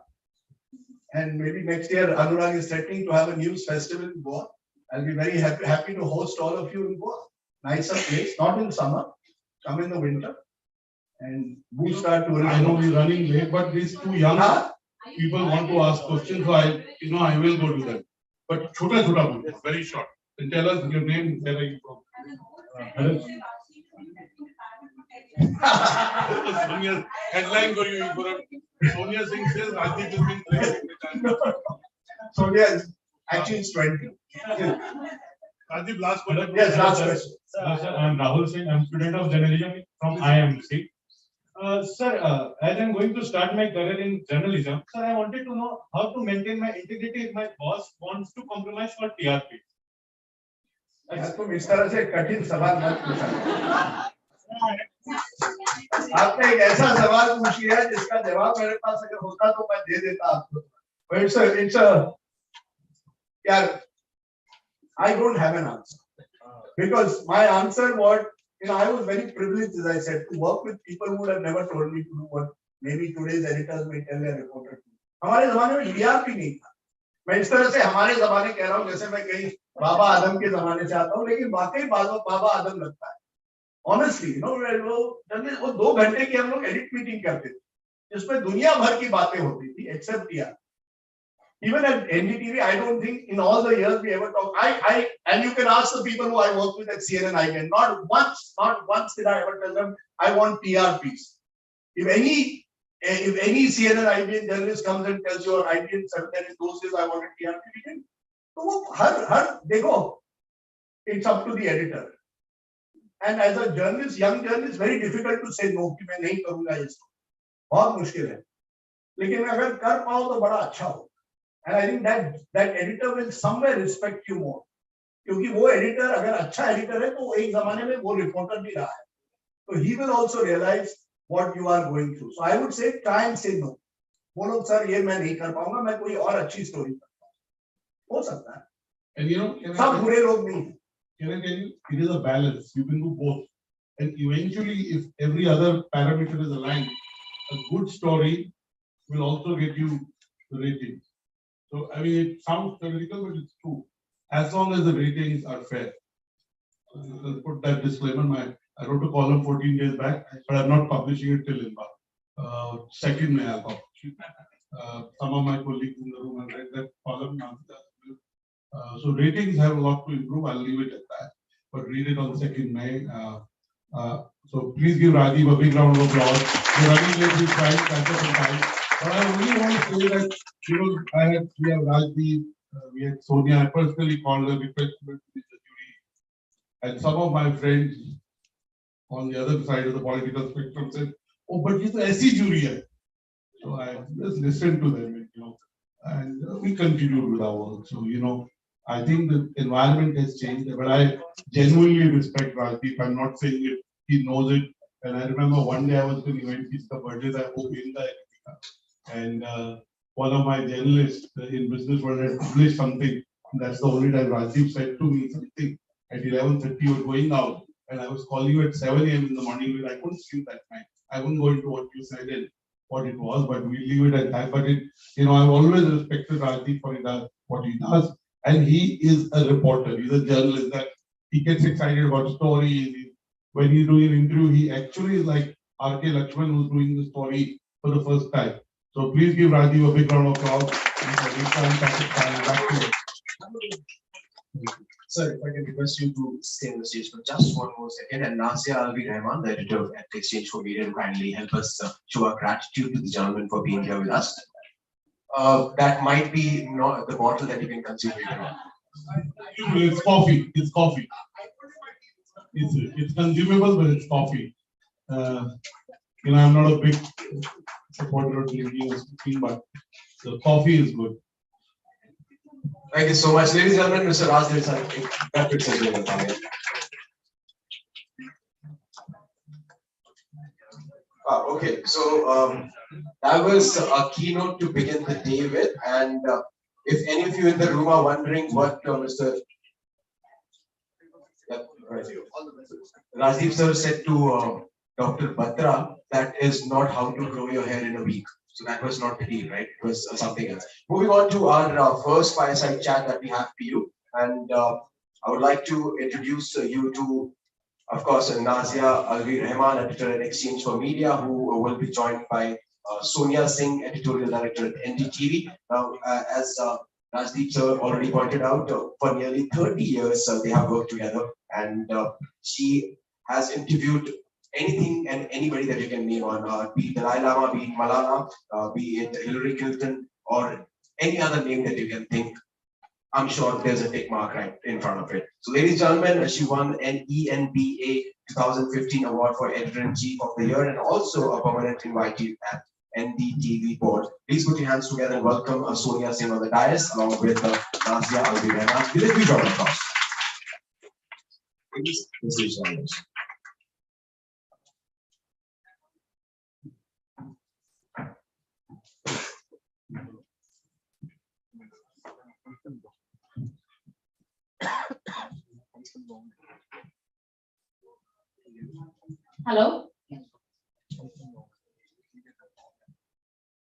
and maybe next year Anurag is threatening to have a news festival in Goa. I'll be very happy to host all of you in Goa. Nicer place, not in summer, come in the winter, and boost our tourism. I know we're running late, but these two young people want to ask questions, so I will go to them. But chota, very short. And tell us your name, where are you from? Sonia's headline for you. Sonia Singh says Rajdeep has been playing. Sonia is actually 20. Rajdeep, last question. Yes, last question. Sir, I'm Rahul Singh. I'm student of journalism from IMC. Sir, as I'm going to start my career in journalism, sir, I wanted to know how to maintain my integrity if my boss wants to compromise for TRP. तुम इस तरह से कठिन सवाल मत पूछा। आपने एक ऐसा सवाल पूछ लिया जिसका जवाब मेरे पास अगर होता तो मैं दे देता आपको। But it's a yeah, I don't have an answer because my answer was, I was very privileged, as I said, to work with people who would have never told me to do what maybe today's editors may tell their reporter to. हमारे जमाने में DRP नहीं था। मैं इस तरह से हमारे जमाने कह रहा हूँ जैसे मैं कहीं बाबा आदम के जमाने से आता हूँ, लेकिन वाकई बाबा आदम लगता है। Honestly, वो 2 घंटे की हम लोग एडिट मीटिंग करते थे, जिसमें दुनिया भर की बातें होती थी, except TRP. Even at NDTV, I don't think in all the years we ever talked. And you can ask the people who I worked with at CNN IBN. Not once did I ever tell them I want TRPs. If any CNN IBN journalist comes and tells you or IBN said that in those days I wanted TRP, we can. They go. It's up to the editor. And as a journalist, young journalist, very difficult to say no कि मैं नहीं करूँगा इसको. बहुत मुश्किल है. लेकिन अगर कर पाओ तो बड़ा अच्छा हो. And I think that editor will somewhere respect you more. क्योंकि वो editor अगर अच्छा editor है तो एक ज़माने में वो reporter भी रहा है. So he will also realize what you are going through. So I would say try and say no. बोलो सर ये मैं नहीं कर पाऊँगा, मैं कोई और अच्छी story करता हूँ. हो सकता है. And सब बुरे लोग नहीं हैं. Can I tell you, it is a balance. You can do both. And eventually, if every other parameter is aligned, a good story will also get you the ratings. So, I mean, it sounds theoretical, but it's true. As long as the ratings are fair. I'll put that disclaimer. I wrote a column 14 days back, but I'm not publishing it till Inba. Second May I'll publish it. Some of my colleagues in the room have read that column. So ratings have a lot to improve. I'll leave it at that. But read it on 2nd May. So please give Rajiv a big round of applause. We're running late. We're trying to catch up in time. But I really want to say that we have Rajiv, we had Sonia. I personally called her, requested her to be the jury, and some of my friends on the other side of the political spectrum said, "Oh, but he's the SC jury." So I just listened to them, and we continued with our work. So I think the environment has changed, but I genuinely respect Rajdeep. I'm not saying it; he knows it. And I remember one day I was doing event piece the birthday that and one of my journalists in business world had published something. That's the only time Rajdeep said to me something at 11:30 or going out, and I was calling you at 7 a.m. in the morning. I couldn't sleep that night. I wouldn't go into what you said and what it was, but we leave it at that. But I've always respected Rajdeep for what he does. And he is a reporter. He's a journalist that he gets excited about stories. When he's doing an interview, he actually is like R.K. Lakshman, who's doing the story for the first time. So please give Rajiv a big round of applause. Sir, if I can request you to stay on the stage for just one more second. And Nasir Alvi Rahman, the editor at Exchange for Media, will kindly help us show our gratitude to the gentleman for being here with us. That might be not the bottle that you can consume later on. It's coffee. It's coffee. It's consumable, but it's coffee. I'm not a big supporter or delivery was cooking, but the coffee is good. Thank you so much. Ladies and gentlemen, Mr. Rajdev, that fits as well. Okay, so that was a keynote to begin the day with. And if any of you in the room are wondering what Mr. Rajiv sir said to Dr. Batra, that is not how to grow your hair in a week. So that was not the deal, right? It was something else. Moving on to our first fireside chat that we have for you. And I would like to introduce you to, of course, Nazia Alvi Rahman, editor at Exchange for Media, who will be joined by Sonia Singh, editorial director at NDTV. Now, as Rajdeep sir already pointed out, for nearly 30 years they have worked together, and she has interviewed anything and anybody that you can name on, be it Dalai Lama, be it Malala, be it Hillary Clinton, or any other name that you can think. I'm sure there's a tick mark right in front of it. So, ladies and gentlemen, she won an ENBA 2015 award for Editor-in-Chief of the Year and also a permanent invitee at NDTV board. Please put your hands together and welcome Sonia Singh on the dais, along with Nazia Alvi Rahman. Will it be drawn across? Please, Hello?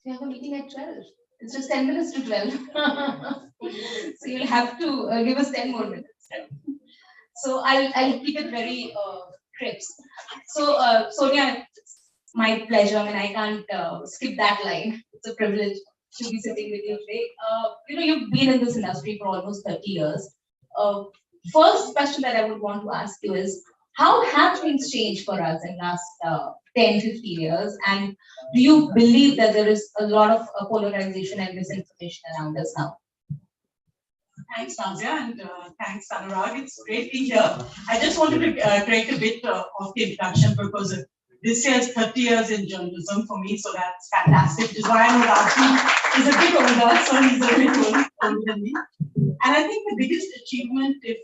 We have a meeting at 12. It's just 10 minutes to 12. So you'll have to give us 10 more minutes. So I'll keep it very crisp. So Sonia, it's my pleasure. I mean, I can't skip that line. It's a privilege to be sitting with you today. You've been in this industry for almost 30 years. First question that I would want to ask you is, how have things changed for us in the last 10, 15 years? And do you believe that there is a lot of polarization and misinformation around us now? Thanks, Nazia, and thanks, Anurag. It's great to be here. I just wanted to create a bit of the introduction because this year is 30 years in journalism for me, so that's fantastic. Which is why I know Raji is a bit older, so he's a bit older than me. And I think the biggest achievement, if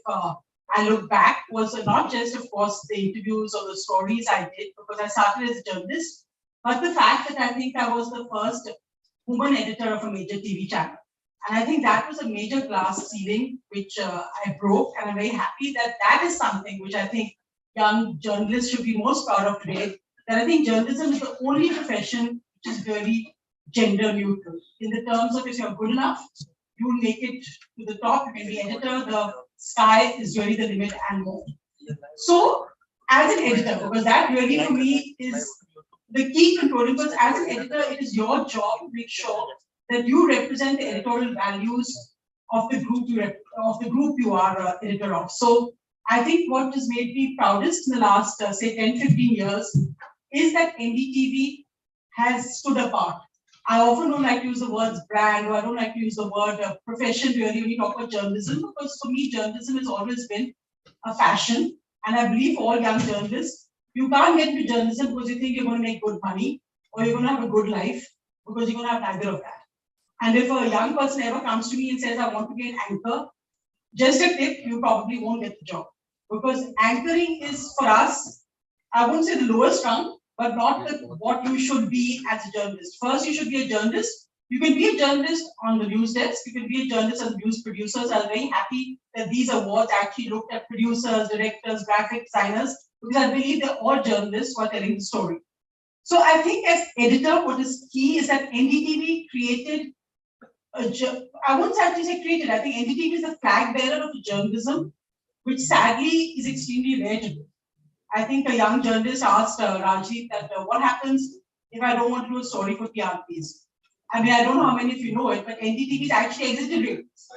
I look back, was not just, of course, the interviews or the stories I did, because I started as a journalist, but the fact that I think I was the first woman editor of a major TV channel. And I think that was a major glass ceiling, which I broke, and I'm very happy that that is something which I think young journalists should be most proud of today, that I think journalism is the only profession which is really gender neutral. In the terms of if you're good enough, you will make it to the top, you can be editor, the sky is really the limit and more. So, as an editor, because that really for me is the key controlling, because as an editor, it is your job to make sure that you represent the editorial values of the group you are editor of. So, I think what has made me proudest in the last, say, 10, 15 years is that NDTV has stood apart. I often don't like to use the words brand, or I don't like to use the word profession really when we talk about journalism, because for me, journalism has always been a fashion. And I believe all young journalists, you can't get into journalism because you think you're going to make good money or you're going to have a good life, because you're going to have neither of that. And if a young person ever comes to me and says, I want to be an anchor, just a tip, you probably won't get the job. Because anchoring is for us, I wouldn't say the lowest rung, but not what you should be as a journalist. First, you should be a journalist. You can be a journalist on the news desk. You can be a journalist as news producers. I'm very happy that these awards actually looked at producers, directors, graphic designers, because I believe they're all journalists who are telling the story. So I think as editor, what is key is that NDTV created, I wouldn't actually say created, I think NDTV is the flag bearer of journalism, which sadly is extremely rare to do. I think a young journalist asked Rajiv that what happens if I don't want to do a story for TRPs? I mean, I don't know how many of you know it, but NDTV is actually exited ratings.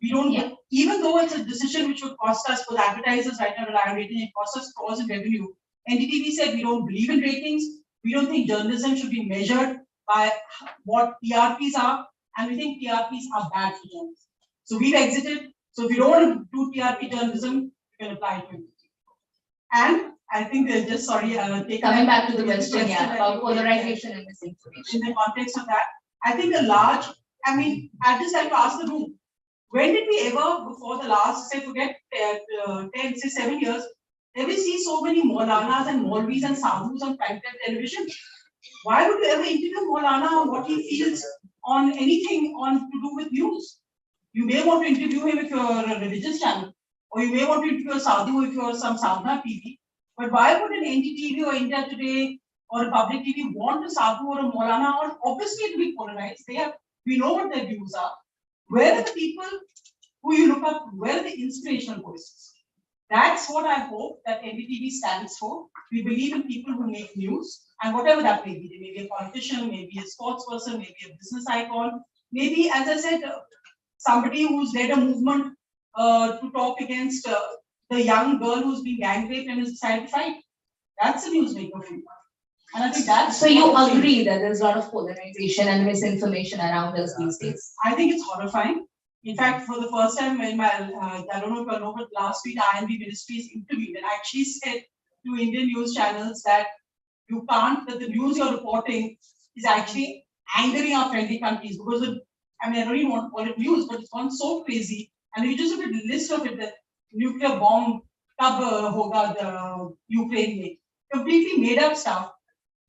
We don't, even though it's a decision which would cost us, for advertisers right now rely on rating, it costs us crores in revenue. NDTV said we don't believe in ratings. We don't think journalism should be measured by what TRPs are, and we think TRPs are bad for journalism. So we've exited. So if you don't want to do TRP journalism, you can apply to NDTV. And I think they're just sorry. Coming back to the question, that about you- polarization and misinformation. In the context of that, I think I'd just like to ask the room, when did we ever, before the last, say, forget 10, say 7 years, did we see so many Maulanas and Maulvis and Sadhus on primetime television? Why would you ever interview Maulana on what he feels on anything on to do with news? You may want to interview him if you're a religious channel, or you may want to interview a Sadhu if you're some Sadhana TV. But why would an NDTV or India Today or a public TV want a Sadhu or a Maulana? Or obviously it will be polarized. We know what their views are. Where are the people who you look up? Where are the inspirational voices? That's what I hope that NDTV stands for. We believe in people who make news, and whatever that may be. They may be a politician, maybe a sports person, maybe a business icon, maybe, as I said, somebody who's led a movement to talk against the young girl who's been gang raped and has decided to fight. That's a newsmaker for you. And I think that's. So you agree that there's a lot of polarization and misinformation around us these days? I think it's horrifying. In fact, for the first time in my, I don't know if you know, but last week INB Ministries intervened and actually said to Indian news channels that you can't, that the news you're reporting is actually angering our friendly countries because of, I don't even want to call it news, but it's gone so crazy. And if you just look at the list of it, the nuclear bomb, kab hoga, the Ukraine made, completely made up stuff.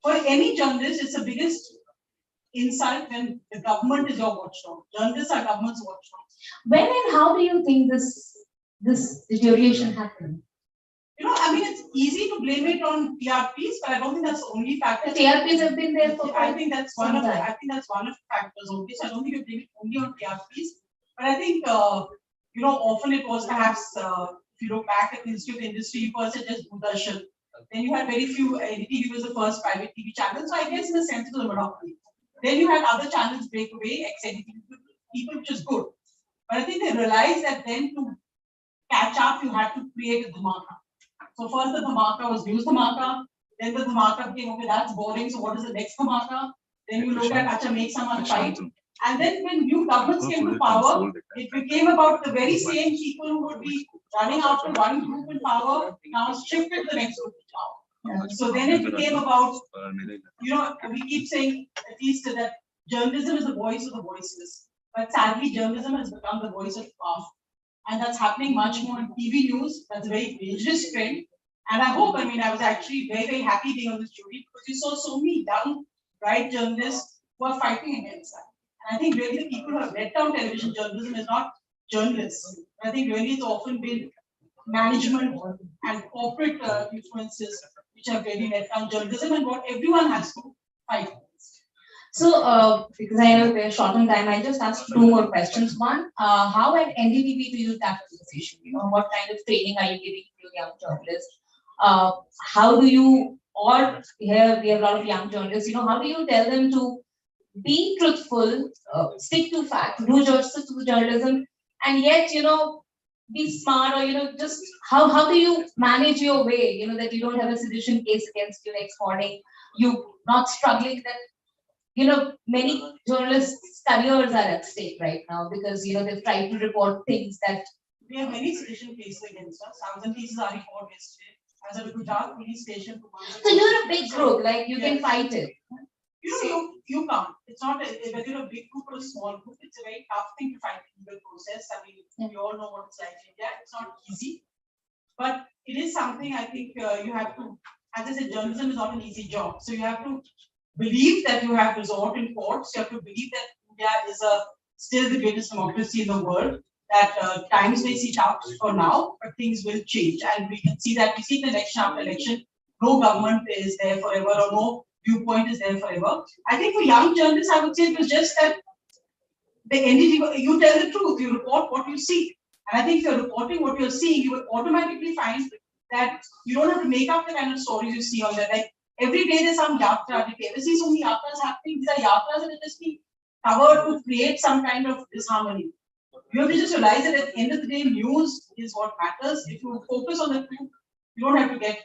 For any journalist, it's the biggest insult when the government is your watchdog. Journalists are government's watchdog. When and how do you think this deterioration happened? It's easy to blame it on TRPs, but I don't think that's the only factor. The TRPs have been there for. I think that's one of the factors only. So I don't think you blame it only on TRPs. But I think often it was perhaps if you look back at the history of the industry, first it just Doordarshan. Then you had very few. NDTV was the first private TV channel. So I guess in a sense it was a monopoly. Then you had other channels break away, ex-NDTV people, which is good. But I think they realized that then to catch up, you had to create a dhamaka. So first the dhamaka was news dhamaka. Then the dhamaka became, okay, that's boring. So what is the next dhamaka? Then you look at, acha, make someone fight. And then when new governments came to power, it became about the very same people who would be running after one group in power, now shifted to the next group in power. So then it became about, we keep saying at least that journalism is the voice of the voiceless. But sadly, journalism has become the voice of the powerful. And that's happening much more in TV news. That's a very dangerous trend. And I hope, I was actually very, very happy being on this jury because you saw so many young, bright journalists who are fighting against that. And I think really the people who have let down television journalism is not journalists. I think really it's often been management and corporate influences which have really let down journalism and what everyone has to fight against. So, because I know we're short on time, I just asked two more questions. One, how at NDTV do you tackle this issue? What kind of training are you giving to young journalists? How do you, or here we have a lot of young journalists, how do you tell them to be truthful, stick to facts, do justice to journalism, and yet, be smart, or, just how do you manage your way, that you don't have a sedition case against you next morning, you not struggling that, many journalists' careers are at stake right now because, they've tried to report things that. We have many sedition cases against us. 1,000 cases are reported yesterday. As a Gujarat police station. So you're a big group, like you can fight it. You can't. It's not whether you're a big group or a small group. It's a very tough thing to fight the legal process. We all know what it's like in India. It's not easy, but it is something I think you have to. As I said, journalism is not an easy job. So you have to believe that you have resort in courts. You have to believe that India is still the greatest democracy in the world. That times may see tough for now, but things will change, and we can see that. We see the election after election. No government is there forever, or no viewpoint is there forever. I think for young journalists, I would say it was just that the NDTV, you tell the truth, you report what you see. And I think if you're reporting what you're seeing, you will automatically find that you don't have to make up the kind of stories you see on there. Like every day there's some yatra. Did you ever see so many yatras happening? These are yatras that are just being covered to create some kind of disharmony. You have to just realize that at the end of the day, news is what matters. If you focus on the truth, you don't have to get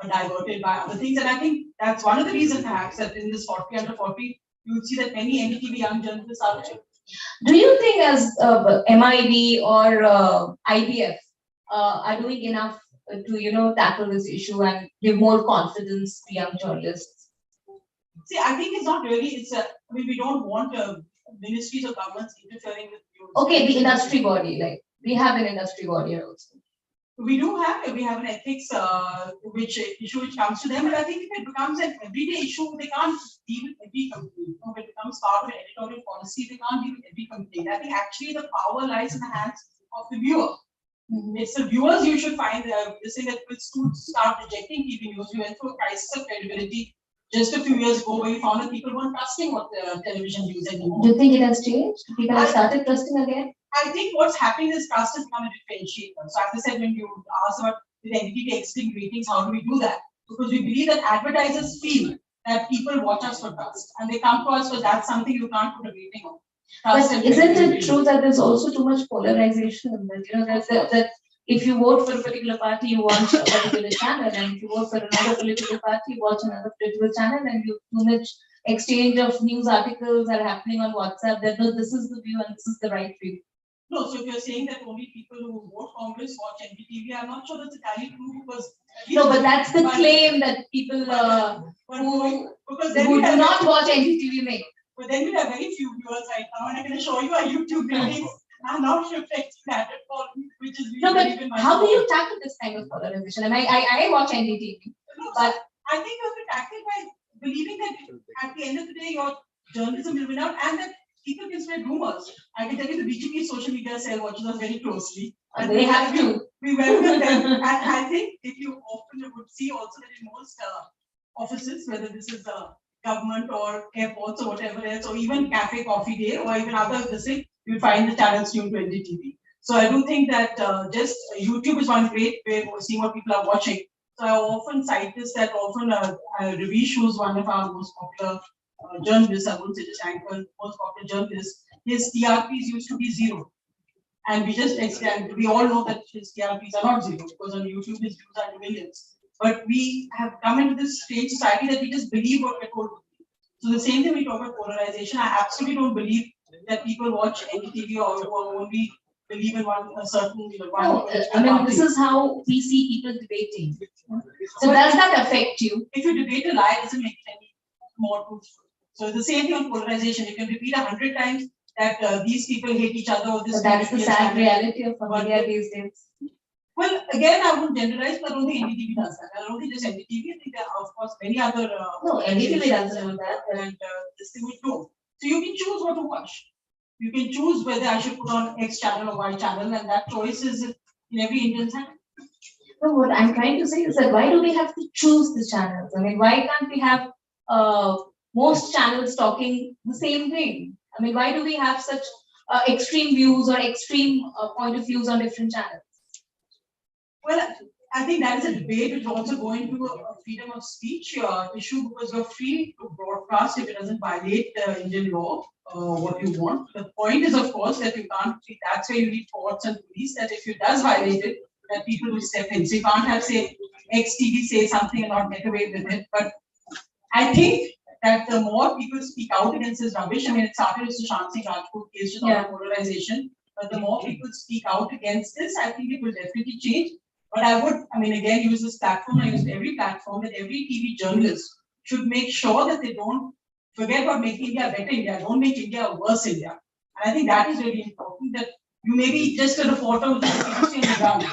diverted by other things. And I think that's one of the reasons perhaps that in this 40 under 40, you would see that many NDTV young journalists are there. Do you think as MIB or IBF are doing enough to tackle this issue and give more confidence to young journalists? See, I think it's not really, we don't want ministries or governments interfering with views. Okay, the industry body, like we have an industry body here also. We have an ethics issue which comes to them, but I think if it becomes an everyday issue, they can't deal with every complaint. If it becomes part of an editorial policy, they can't deal with every complaint. I think actually the power lies in the hands of the viewer. It's the viewers you should find this thing that will start rejecting TV news. We went through a crisis of credibility just a few years ago where we found that people weren't trusting what the television news anymore. Do you think it has changed? People have started trusting again? I think what's happening is trust has become a differentiator. So as I said, when you asked about the entity exiting ratings, how do we do that? Because we believe that advertisers feel that people watch us for trust and they come to us for that's something you can't put a rating on. But isn't it true that there's also too much polarization in that? That if you vote for a particular party, you watch a particular channel, and if you vote for another political party, you watch another political channel, and too much exchange of news articles are happening on WhatsApp that no, this is the view and this is the right view. No, so if you're saying that only people who vote Congress watch NDTV, I'm not sure that's entirely true because. No, but that's the claim that people who do not watch NDTV make. But then we have very few viewers right now, and I can assure you our YouTube ratings are not reflecting that at all, which is no. But how do you tackle this kind of polarization? And I watch NDTV, no, but I think you have to tackle by believing that at the end of the day, your journalism will win out, and that people can spread rumors. I can tell you the BJP social media cell watches us very closely, and they have to. We welcome them, and I think if you often would see also that in most offices, whether this is government or airports or whatever else, or even cafe coffee day, or even other thing, you find the channels tuned to NDTV. So I do think that just YouTube is one great way of seeing what people are watching. So I often cite this that often Ravish, who's one of our most popular journalists, I wouldn't say just anchor, most popular journalists, his TRPs used to be 0. And we just extend, we all know that his TRPs are not 0 because on YouTube his views are in millions. But we have come into this strange society that we just believe what we're told. So the same thing we talk about polarization. I absolutely don't believe that people watch NDTV or only believe in a certain one. No, I mean this is how we see people debating. So does that affect you? If you debate a lie, it doesn't make it any more truthful. So the same thing on polarization. You can repeat 100 times that these people hate each other. Or this. So that's the sad reality of media these days. Well, again, I wouldn't generalize, but I don't think NDTV does that. I don't think just NDTV. I think there are, of course, many other. No, NDTV doesn't do that. And this thing would go. So you can choose what to watch. You can choose whether I should put on X channel or Y channel, and that choice is in every Indian's hand. No, what I'm trying to say is that why do we have to choose the channels? I mean, why can't we have most channels talking the same thing? I mean, why do we have such extreme views or extreme point of views on different channels? Well, I think that is a debate which also go into a freedom of speech issue because you're free to broadcast if it doesn't violate Indian law, what you want. The point is, of course, that you can't, that's where you need courts and police, that if it does violate it, that people will step in. So you can't have, say, XTV say something and not get away with it. But I think that the more people speak out against this rubbish, I mean, it started as a Shant Singh Rajput case, just on polarization, but the more people speak out against this, I think it will definitely change. But I would, I mean, again, use this platform, I use every platform, that every TV journalist should make sure that they don't forget about making India better India, don't make India a worse India. And I think that is really important, that you may be just a reporter with P2C on the ground,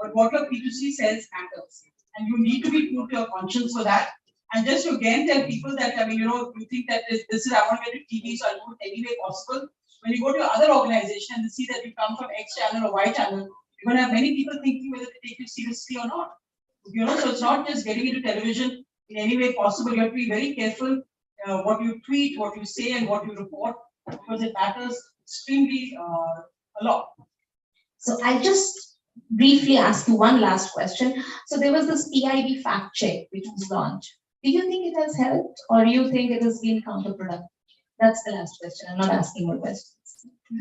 but what your P2C says matters. And you need to be true to your conscience for that. And just to again tell people that, I mean, you think that this is, I want to get to TV, so I'll do it any way possible. When you go to your other organization and see that you come from X channel or Y channel, you're going to have many people thinking whether they take you seriously or not. So it's not just getting into television in any way possible. You have to be very careful what you tweet, what you say, and what you report, because it matters extremely a lot. So I'll just briefly ask you one last question. So there was this PIB fact check which was launched. Do you think it has helped, or do you think it has been counterproductive? That's the last question. I'm not asking more questions.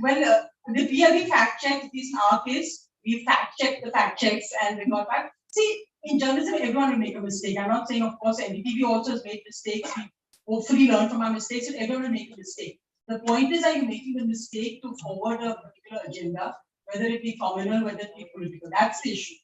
Well, the PIB fact check, at least in our case, we fact checked the fact checks and we got back. See, in journalism, everyone will make a mistake. I'm not saying, of course, NDTV also has made mistakes. We hopefully learn from our mistakes, and everyone will make a mistake. The point is, are you making the mistake to forward a particular agenda, whether it be communal, whether it be political? That's the issue.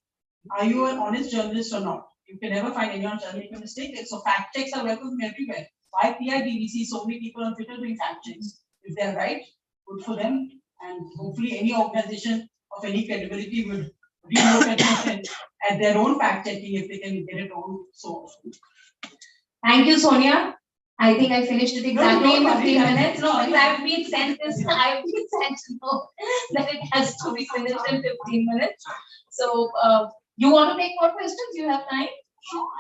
Are you an honest journalist or not? You can never find anyone making a mistake. So fact checks are welcome everywhere. Why PIB? We see so many people on Twitter doing fact checks. If they're right, good for them. And hopefully any organization of any credibility would relook at it and at their own fact checking if they can get it on so often. Thank you, Sonia. I think I finished it exactly in 15 minutes. No, Sorry. I've been sent this. I've been sent to know that it has to be finished in 15 minutes. So, you want to take more questions? You have time?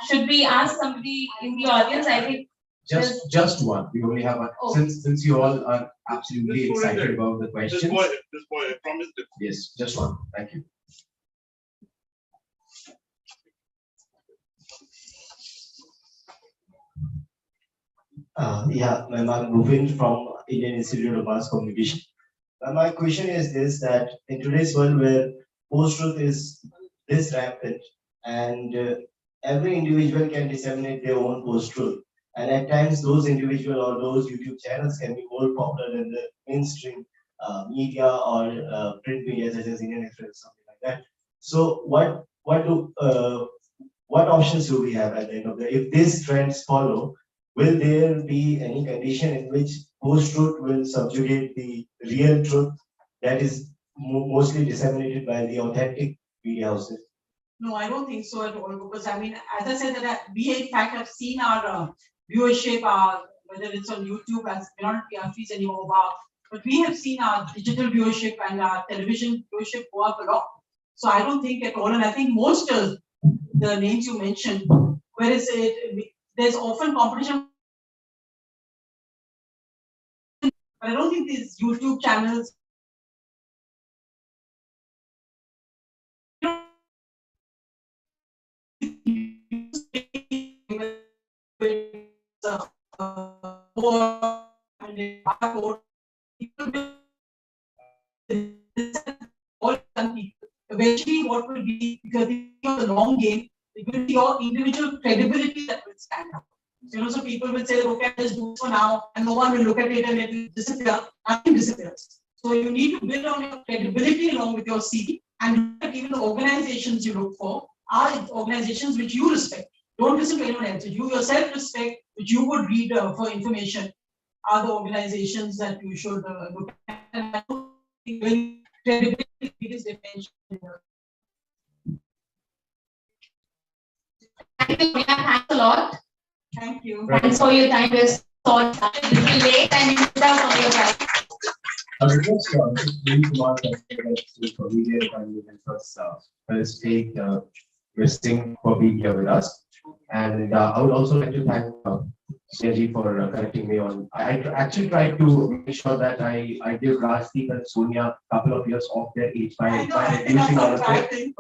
Should we ask somebody in the audience? I think Just one. We only have one. Oh. Since you all are absolutely excited about the questions. This boy, I promised it. Yes, just one. Thank you. Yeah, I'm Ruvin from Indian Institute of Mass Communication. My question is this, that in today's world where post-truth is this rampant and every individual can disseminate their own post-truth, and at times those individual or those YouTube channels can be more popular than the mainstream media or print media such as Indian Express, something like that. So what options do we have at the end of the day? If these trends follow, will there be any condition in which post-truth will subjugate the real truth that is mostly disseminated by the authentic media houses? No, I don't think so at all, because I mean, as I said, that we in fact have seen our viewership, whether it's on YouTube, as we're not fees anymore, but we have seen our digital viewership and our television viewership go up a lot. So I don't think at all, and I think most of the names you mentioned, where is it? There's often competition, but I don't think these YouTube channels. Eventually, what will be, because of the long game, it will be your individual credibility that will stand out. So people will say, okay, let's do this for now, and no one will look at it and it will disappear. Nothing disappears. So you need to build on your credibility along with your CV, and even the organizations you look for are organizations which you respect. Don't listen to anyone else. You yourself respect, which you would read for information, are the organizations that you should look at. And I don't think credibility is dimension. thank you, Sonia. Thanks a lot. Thank you. Thanks for your time. We're sorry a little late and you put out on your time. I would just really want to for media and first take listing for being here with us. And I would also like to thank Snehaji for correcting me on. I actually tried to make sure that I give Rajdeep and Sonia a couple of years off their age by reducing all of it.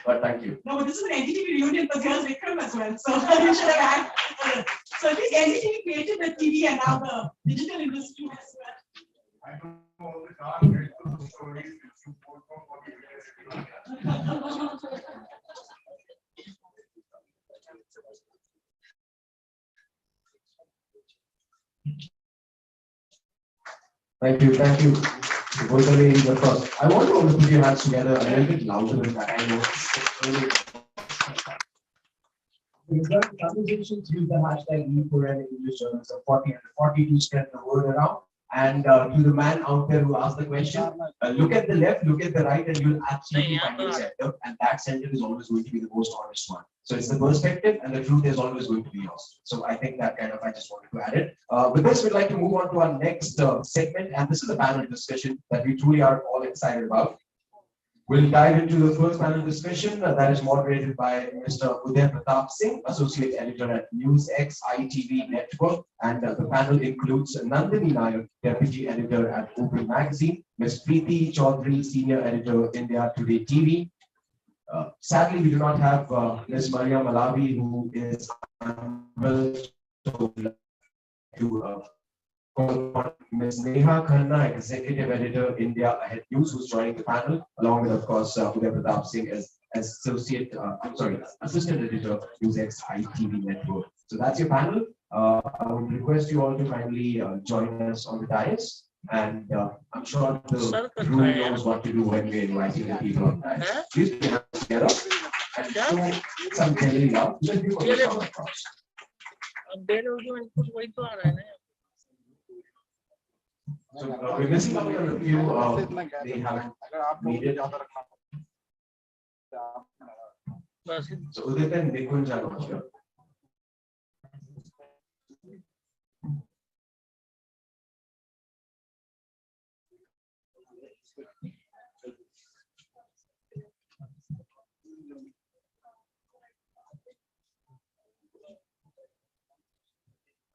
But thank you. No, but this is an NDTV reunion, but here's e4m as well. So you should have had. So at least NDTV created the TV and now the digital industry as well. I don't know all the cars, stories, Thank you. Both the ladies, of course. I want to also put your hands together a little bit louder than that. I know. Conversations use the hashtag e4m English journals of 40 and 40 to spread the word around. And to the man out there who asked the question, look at the left, look at the right, and you'll absolutely find the center. And that center is always going to be the most honest one. So it's the perspective, and the truth is always going to be yours. So I think that I just wanted to add it. With this, we'd like to move on to our next segment, and this is a panel discussion that we truly are all excited about. We'll dive into the first panel discussion that is moderated by Mr. Uday Pratap Singh, Associate Editor at NewsX ITV Network. And the panel includes Nandini Nayak, Deputy Editor at Open Magazine, Ms. Preeti Chaudhary, Senior Editor, India Today TV. Sadly, we do not have Ms. Maria Malavi, who is unable to Ms. Neha Khanna, Executive Editor, India Ahead News, who's joining the panel, along with, of course, Uday Pratap Singh as Assistant Editor, NewsX ITV Network. So that's your panel. I would request you all to kindly join us on the dais. And I'm sure the room knows what to do when we're inviting the people on the dais. Please put your hands together. and show some genuine love, then people will come across. So we're missing out on a few, they haven't made it. So Udit and Nikunj are not here.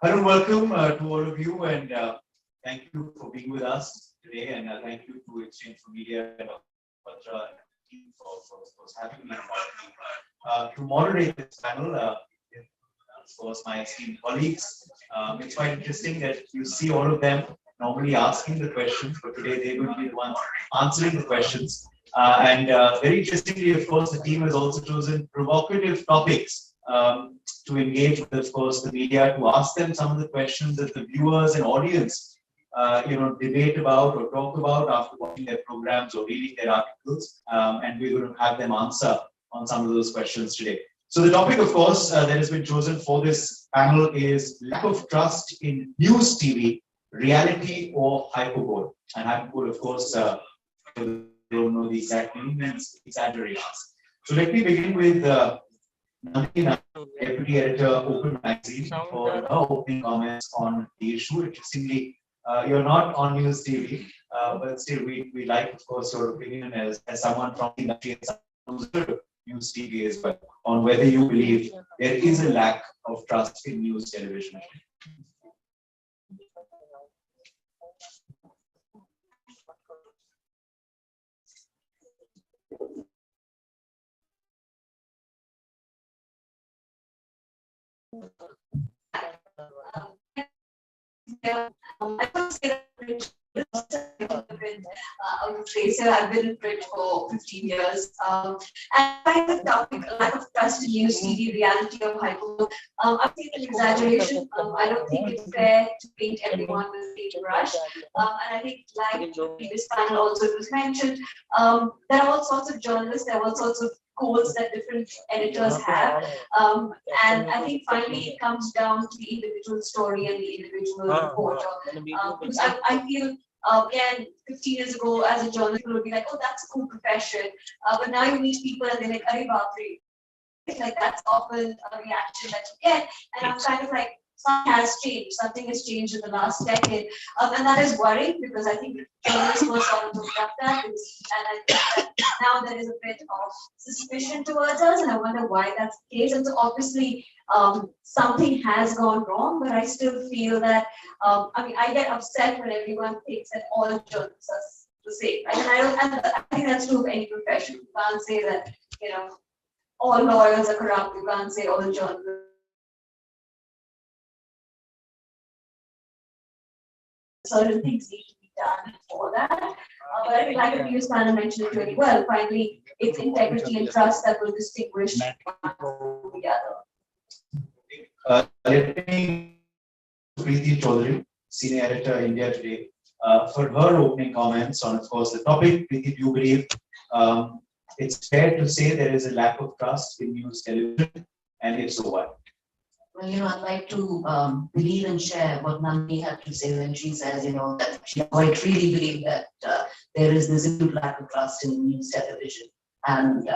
Hello, welcome to all of you, and thank you for being with us today, and thank you to Exchange for Media and Andrea team for having me. To moderate this panel, of course, my esteemed colleagues. It's quite interesting that you see all of them normally asking the questions, but today they will be the ones answering the questions. And very interestingly, of course, the team has also chosen provocative topics to engage with, of course, the media, to ask them some of the questions that the viewers and audience, debate about or talk about after watching their programs or reading their articles, and we're going to have them answer on some of those questions today. So the topic, of course, that has been chosen for this panel is lack of trust in news TV, reality or hyperbole. And hyperbole, of course, don't know the exact meaning, means exaggerations. So let me begin with Andrea, Deputy Editor, Open Magazine, for her opening comments on the issue. Interestingly, you're not on News TV, but still we like, of course, your opinion as someone from the industry and someone News TV as well, on whether you believe there is a lack of trust in news television. I would say that I would say so. I've been in print for 15 years. And I find the topic, lack of trust in news, TV, reality of hyperbole, I think it's an exaggeration. I don't think it's fair to paint everyone with a brush. And I think, like the previous panel also was mentioned, there are all sorts of journalists, there are all sorts of codes that different editors have. And I think finally it comes down to the individual story and the individual reporter. Because I feel, again, 15 years ago, as a journalist, people would be like, oh, that's a cool profession. But now you meet people and they're like, Arey Baapre. Like, that's often a reaction that you get. And I'm kind of like, something has changed in the last decade. And that is worrying because I think journalists were sort of looked up at. And I think that now there is a bit of suspicion towards us, and I wonder why that's the case. And so obviously, something has gone wrong, but I still feel that, I get upset when everyone thinks that all journalists are the same. Right? And I think that's true of any profession. You can't say that, all lawyers are corrupt. You can't say all journalists. Certain things need to be done for that. But I think, like the previous panel mentioned it really well, finally, it's integrity and trust that will distinguish one from the other. Let me Preeti Chaudhary, Senior Editor, India Today, for her opening comments on, of course, the topic. Preeti, do you believe it's fair to say there is a lack of trust in news television, and if so, why? Well, I'd like to believe and share what Nandini had to say when she says, that she quite really believe that there is this acute lack of trust in news television. And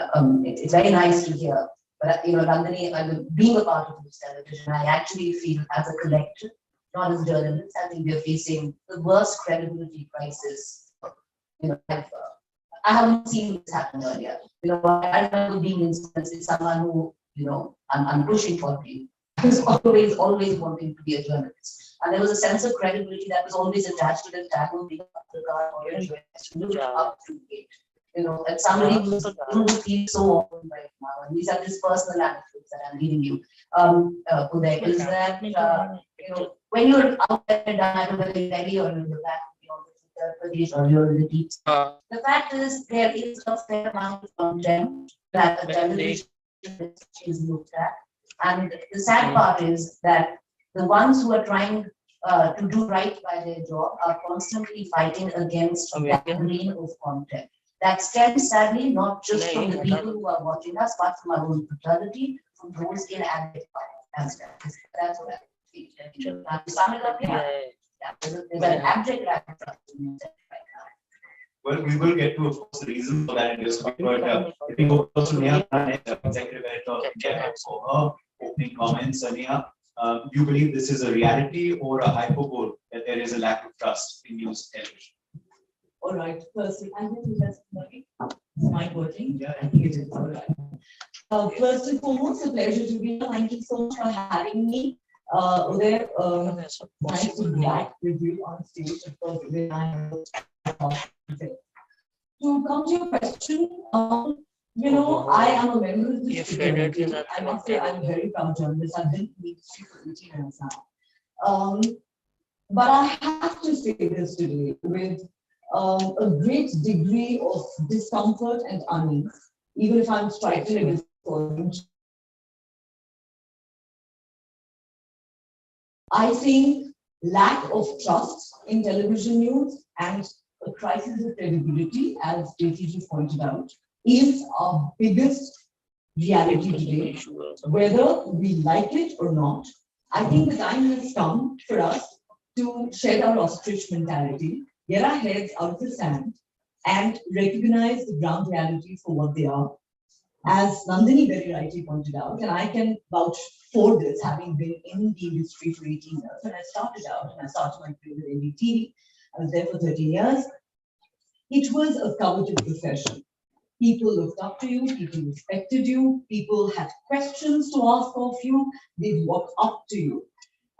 it's very nice to hear. But, Nandini, being a part of news television, I actually feel as a collective, not as journalists, I think we're facing the worst credibility crisis. I haven't seen this happen earlier. I remember being instance with someone who, I'm pushing for me. I was always wanting to be a journalist. And there was a sense of credibility that was always attached to the tag of being a photographer or a journalist who looked up to it. And somebody who's going to feel so often right now. And these are just personal anecdotes that I'm giving you. Uday, is that, when you're out there down at the Delhi or in the back, or you're in the deep. The fact is, there is a fair amount of content that a television is looked at. And the sad part is that the ones who are trying to do right by their job are constantly fighting against the green of content. That stems sadly not just from the people who are watching us, but from our own fraternity, from those in advocate as well. That's what I feel. To sum it up, there's an abject lack of trust in music right now. Well, we will get to, of course, the reason for that in this point, but I think over to Neha, Executive Editor of India, for her opening comments. Neha, you believe this is a reality or a hyperbole that there is a lack of trust in news television? All right, firstly, I hope you guys can hear me. Is my working? Yeah, I think it is. All right. First and foremost, a pleasure to be here. Thank you so much for having me. Uday, nice to be back with you on stage. Of course, Uday and I have to come to your question, I am a member of this fraternity. I must say I'm a very proud journalist. I've been in the industry for 18 years now. But I have to say this today with a great degree of discomfort and unease, even if I'm striking a discordant. I think lack of trust in television news and a crisis of credibility, as JT just pointed out, is our biggest reality today. Whether we like it or not, I think the time has come for us to shed our ostrich mentality, get our heads out of the sand, and recognize the ground realities for what they are. As Nandini very rightly pointed out, and I can vouch for this, having been in the industry for 18 years. When I started out, and I started my career with NDTV, I was there for 13 years. It was a coveted profession. People looked up to you, people respected you, people had questions to ask of you, they'd walk up to you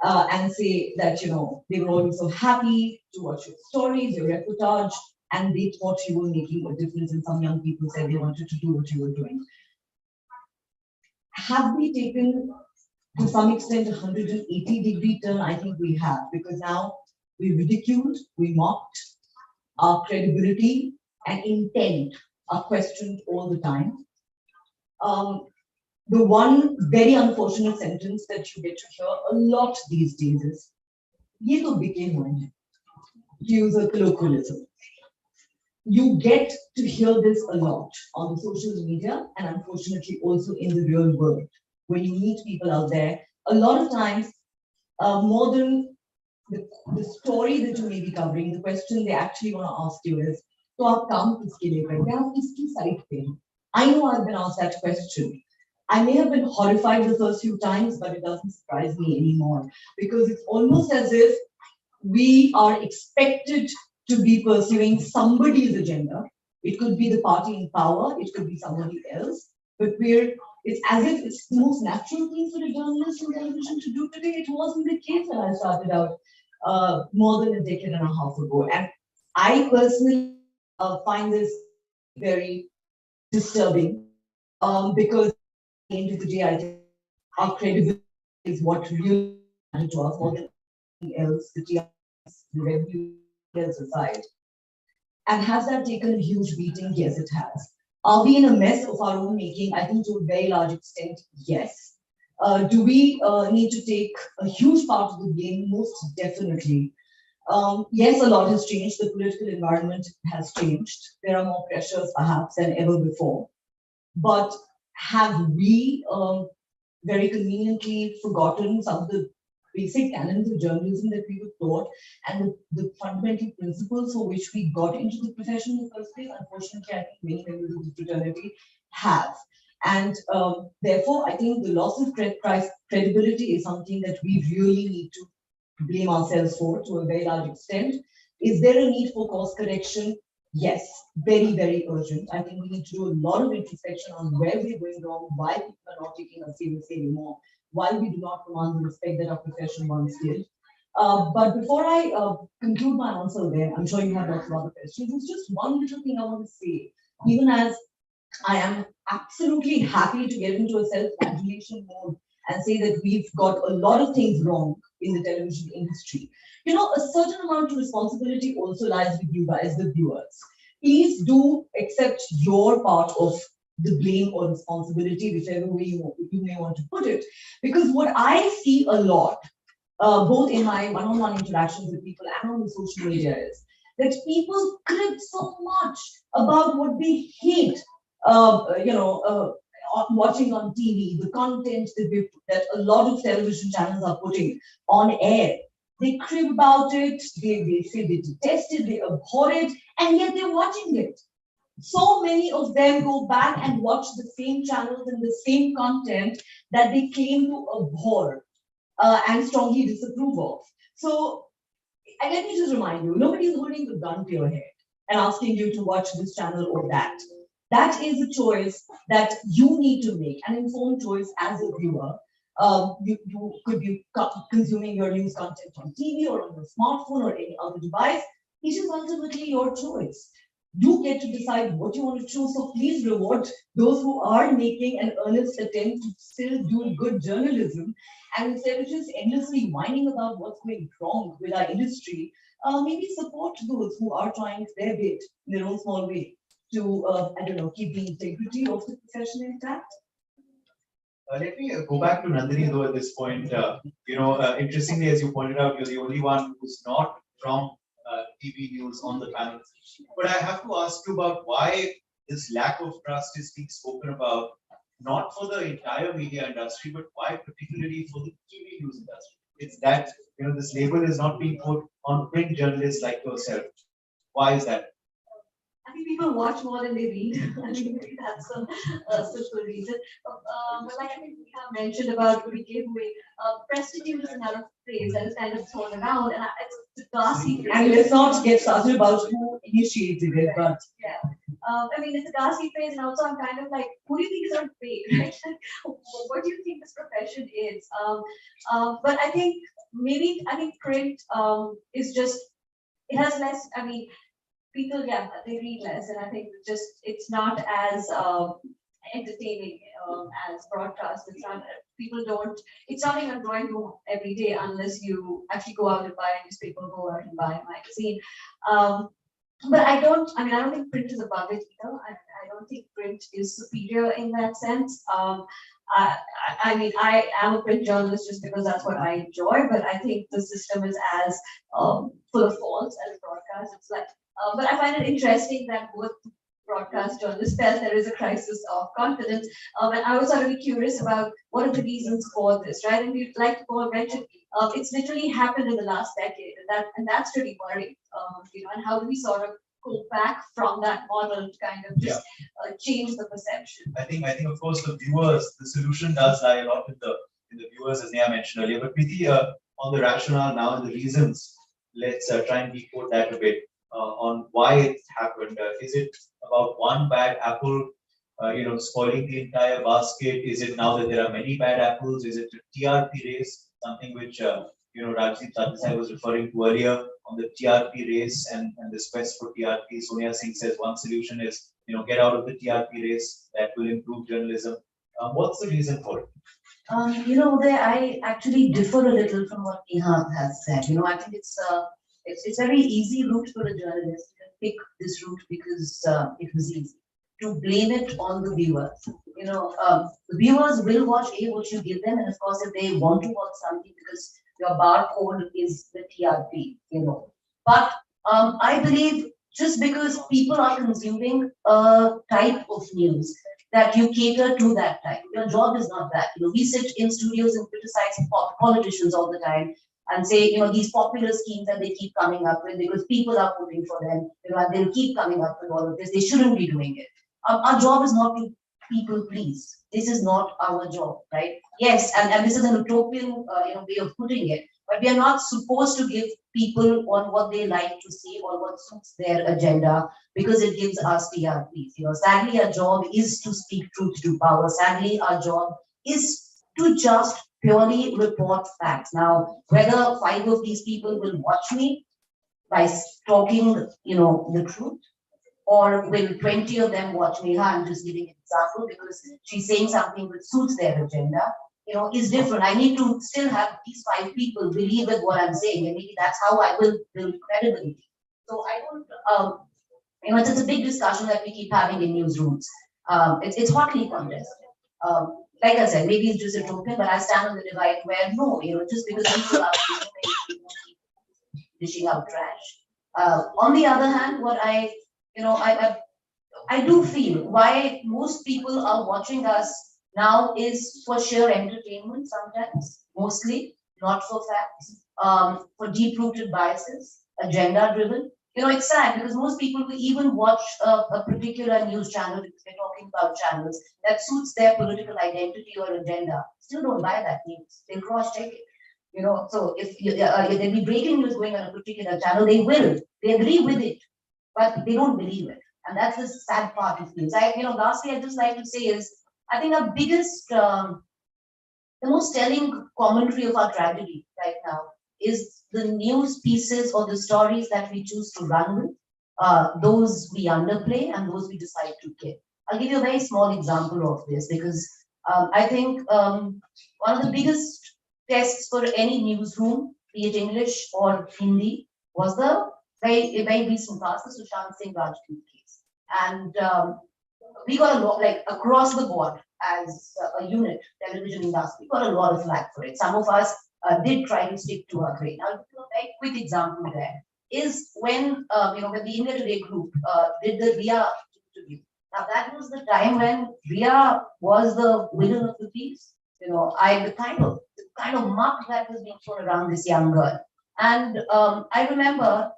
and say that, they were always so happy to watch your stories, your reportage, and they thought you were making a difference, and some young people said they wanted to do what you were doing. Have we taken, to some extent, a 180-degree turn? I think we have, because now we ridiculed, we mocked, our credibility and intent are questioned all the time. The one very unfortunate sentence that you get to hear a lot these days is, "Ye to bike hue hain," to use a colloquialism. You get to hear this a lot on the social media and unfortunately also in the real world. When you meet people out there, a lot of times, more than the story that you may be covering, the question they actually want to ask you is, "तो आप काम किसके लिए करते हैं? आप किसकी side पे हैं?" I know I've been asked that question. I may have been horrified the first few times, but it doesn't surprise me anymore, because it's almost as if we are expected to be pursuing somebody's agenda. It could be the party in power, it could be somebody else, but it's as if it's the most natural thing for a journalist in television to do today. It wasn't the case when I started out more than a decade and a half ago. And I personally find this very disturbing because at the end of the day, I think our credibility is what really matters to us more than anything else, the TRS, the revenue aside. And has that taken a huge beating? Yes, it has. Are we in a mess of our own making? I think to a very large extent, yes. Do we need to take a huge part of the blame? Most definitely. Yes, a lot has changed. The political environment has changed. There are more pressures perhaps than ever before. But have we very conveniently forgotten some of the basic canons of journalism that we were taught and the fundamental principles for which we got into the profession in the first place? Unfortunately, I think many members of the fraternity have. And therefore, I think the loss of credibility is something that we really need to blame ourselves for to a very large extent. Is there a need for course correction? Yes, very, very urgent. I think we need to do a lot of introspection on where we're going wrong, why people are not taking us seriously anymore, why we do not command the respect that our profession once did. But before I conclude my answer there, I'm sure you have lots of other questions. There's just one little thing I want to say, even as I am absolutely happy to get into a self-flagellation mode and say that we've got a lot of things wrong in the television industry. A certain amount of responsibility also lies with you guys, the viewers. Please do accept your part of the blame or responsibility, whichever way you may want to put it. Because what I see a lot, both in my one-on-one interactions with people and on the social media, is that people crib so much about what they hate, watching on TV, the content that a lot of television channels are putting on air. They crib about it, they say they detest it, they abhor it, and yet they're watching it. So many of them go back and watch the same channels and the same content that they claim to abhor and strongly disapprove of. So, and let me just remind you, nobody is holding a gun to your head and asking you to watch this channel or that. That is a choice that you need to make, an informed choice as a viewer. You could be consuming your news content on TV or on your smartphone or any other device. It is ultimately your choice. You get to decide what you want to choose. So please reward those who are making an earnest attempt to still do good journalism. And instead of just endlessly whining about what's going wrong with our industry, maybe support those who are trying their bit in their own small way to, keep the integrity of the profession intact. Let me go back to Nandini though at this point. Interestingly, as you pointed out, you're the only one who's not from TV news on the panel. But I have to ask you about why this lack of trust is being spoken about, not for the entire media industry, but why particularly for the TV news industry. It's that, this label is not being put on print journalists like yourself. Why is that? I think people watch more than they read. I think maybe that's a simple reason. But like I think we have mentioned about we gave away, prostitute is another phrase that is kind of thrown around, and it's a ghastly phrase. And let's not get started about who initiated it, but yeah. It's a ghastly phrase, and also I'm kind of like, who do you think is on paid, right? What do you think this profession is? But I think print is just, it has less, people, they read less, and I think it's not as entertaining as broadcast. It's not even drawing room every day unless you actually go out and buy a newspaper, go out and buy a magazine. But I don't think print is above it either. I don't think print is superior in that sense. I am a print journalist just because that's what I enjoy, but I think the system is as full of faults as broadcast. It's like, but I find it interesting that both broadcast journalists felt there is a crisis of confidence. And I was sort of curious about what are the reasons for this, right? And we'd like to go and mention, it's literally happened in the last decade, and that's really worrying. And how do we sort of go back from that model to kind of just change the perception? I think of course the solution does lie a lot in the viewers, as Neha mentioned earlier. But Preeti, on the rationale now and the reasons, let's try and decode that a bit. On why it happened. Is it about one bad apple, spoiling the entire basket? Is it now that there are many bad apples? Is it a TRP race? Something which, Rajdeep Sardesai was referring to earlier on the TRP race and this quest for TRP. Sonia Singh says one solution is, get out of the TRP race. That will improve journalism. What's the reason for it? I actually differ a little from what Neha has said. I think it's very easy route for a journalist to pick this route because it was easy. To blame it on the viewers. The viewers will watch what you give them, and of course, if they want to watch something because your barcode is the TRP, But I believe just because people are consuming a type of news that you cater to that type. Your job is not that. We sit in studios and criticize politicians all the time and say, these popular schemes that they keep coming up with because people are voting for them, and they'll keep coming up with all of this. They shouldn't be doing it. Our job is not to people please. This is not our job, right? Yes, and this is an utopian way of putting it, but we are not supposed to give people on what they like to see or what suits their agenda because it gives us TRPs. Sadly, our job is to speak truth to power. Sadly, our job is to just purely report facts. Now, whether 5 of these people will watch me by talking, the truth, or will 20 of them watch me? I'm just giving an example because she's saying something that suits their agenda, is different. I need to still have these 5 people believe in what I'm saying, and maybe that's how I will build credibility. So I don't, it's a big discussion that we keep having in newsrooms. It's hotly contested. Like I said, maybe it's just a token, but I stand on the divide where no, just because people are dishing out trash, On the other hand, what I do feel why most people are watching us now is for sheer entertainment sometimes, mostly, not for facts, for deep-rooted biases, agenda-driven. It's sad because most people who even watch a particular news channel, because we're talking about channels, that suits their political identity or agenda, still don't buy that news. They'll cross-check it. So if there'll be breaking news going on a particular channel, they will. They agree with it, but they don't believe it. And that's the sad part of things. Lastly, I'd just like to say is, I think our biggest, the most telling commentary of our tragedy right now is the news pieces or the stories that we choose to run with, those we underplay and those we decide to kill. I'll give you a very small example of this because I think one of the biggest tests for any newsroom, be it English or Hindi, was the very recent past, the Sushant Singh Rajput case. And we got a lot, like across the board as a unit, television industry, got a lot of flack for it. Some of us did try to stick to our grain. I'll give you a very quick example there is when, when the India Today group did the RIA interview. Now that was the time when RIA was the villain of the piece. The kind of muck that was being thrown around this young girl. And I remember,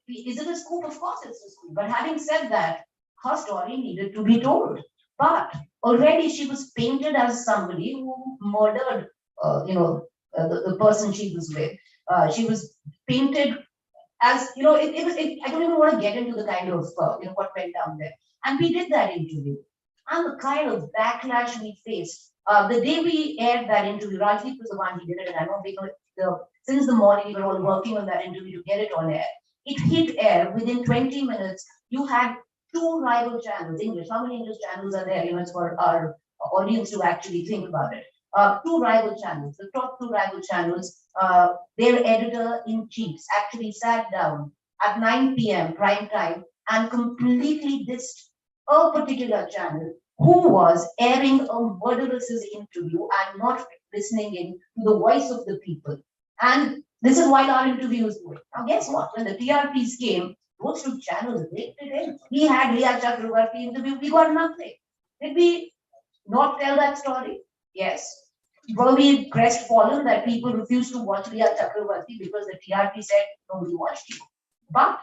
is it a scoop? Of course it's a scoop. But having said that, her story needed to be told. But already she was painted as somebody who murdered, the person she was with. She was painted as, I don't even want to get into the kind of, what went down there. And we did that interview. And the kind of backlash we faced. The day we aired that interview, Rajdeep was the one who did it, and I know because since the morning we were all working on that interview to get it on air. It hit air within 20 minutes. You had two rival channels, English. How many English channels are there? It's for our audience to actually think about it. Two rival channels, the top two rival channels, their editor-in-chiefs actually sat down at 9 p.m. prime time and completely dissed a particular channel who was airing a murderous interview and not listening in to the voice of the people. And this is why our interview is going. Now, guess what? When the TRPs came, those two channels raked it in. We had Riya Chakravarti interview, we got nothing. Did we not tell that story? Yes. Were we crestfallen that people refused to watch Riya Chakravarti because the TRP said, nobody watched you? But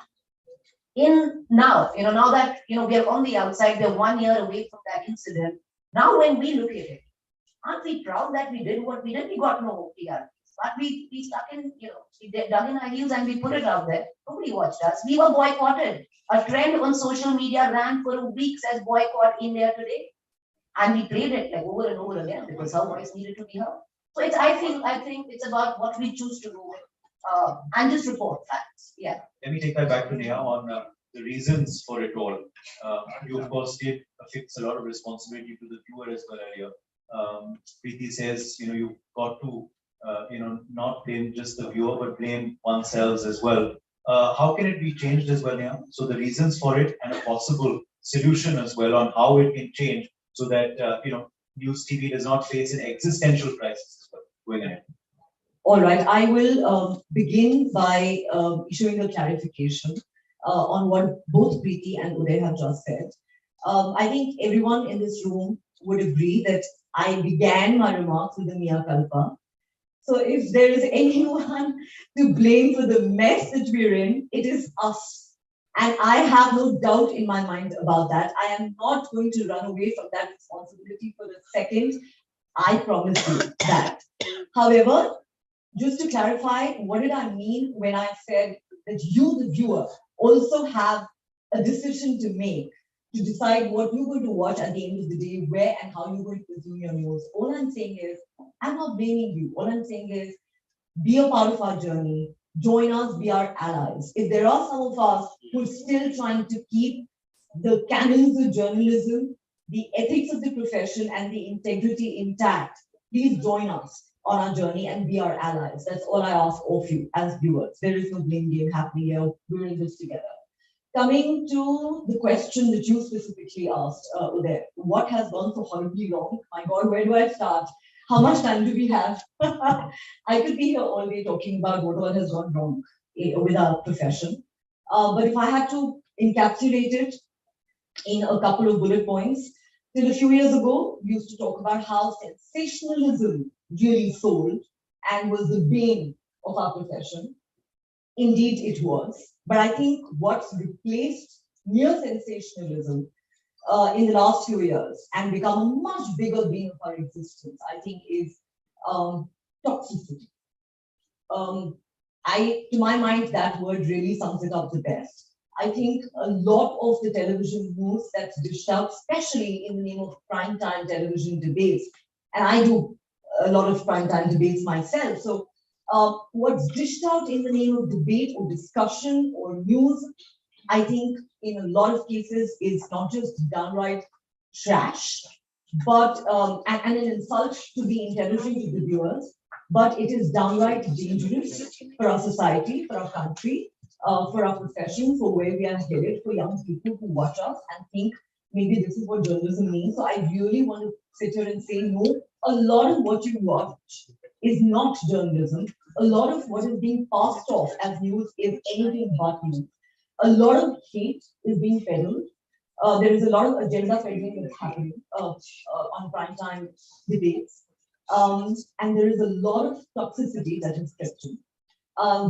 now that we are on the outside, we are 1 year away from that incident. Now when we look at it, aren't we proud that we did what we did? We got no TRPs. But we stuck in, we dug in our heels and we put it out there. Nobody watched us. We were boycotted. A trend on social media ran for a week, says boycott India Today. And we played it like over and over again because our voice needed to be heard. So I think it's about what we choose to do and just report facts. Yeah. Let me take that back to Neha on the reasons for it all. You of course did affix a lot of responsibility to the viewer as well earlier. Preeti says, you've got to not blame just the viewer, but blame oneself as well. How can it be changed as well, Neha? So the reasons for it and a possible solution as well on how it can change so that, News TV does not face an existential crisis as well going ahead. All right, I will begin by issuing a clarification on what both Preeti and Uday have just said. I think everyone in this room would agree that I began my remarks with the Mea Culpa. So if there is anyone to blame for the mess that we're in, it is us. And I have no doubt in my mind about that. I am not going to run away from that responsibility for a second. I promise you that. However, just to clarify, what did I mean when I said that you, the viewer, also have a decision to make to decide what you're going to watch at the end of the day, where and how you're going to consume your news. All I'm saying is, I'm not blaming you. All I'm saying is, be a part of our journey. Join us, be our allies. If there are some of us who are still trying to keep the canons of journalism, the ethics of the profession, and the integrity intact, please join us on our journey and be our allies. That's all I ask of you as viewers. There is no blame game happening here. We're in this together. Coming to the question that you specifically asked, Uday, what has gone so horribly wrong? My God, where do I start? How much time do we have? I could be here all day talking about what all has gone wrong with our profession. But if I had to encapsulate it in a couple of bullet points, till a few years ago, we used to talk about how sensationalism really sold and was the bane of our profession. Indeed, it was. But I think what's replaced mere sensationalism in the last few years and become a much bigger bane of our existence, I think, is toxicity. To my mind, that word really sums it up the best. I think a lot of the television news that's dished out, especially in the name of primetime television debates, and I do a lot of primetime debates myself. So, what's dished out in the name of debate or discussion or news, I think in a lot of cases is not just downright trash, but and an insult to the intelligence of the viewers, but it is downright dangerous for our society, for our country, for our profession, for where we are headed, for young people who watch us and think maybe this is what journalism means. So I really want to sit here and say, no, a lot of what you watch is not journalism. A lot of what is being passed off as news is anything but news. A lot of hate is being peddled. There is a lot of agenda peddling that's happening on primetime debates. And there is a lot of toxicity that is kept in.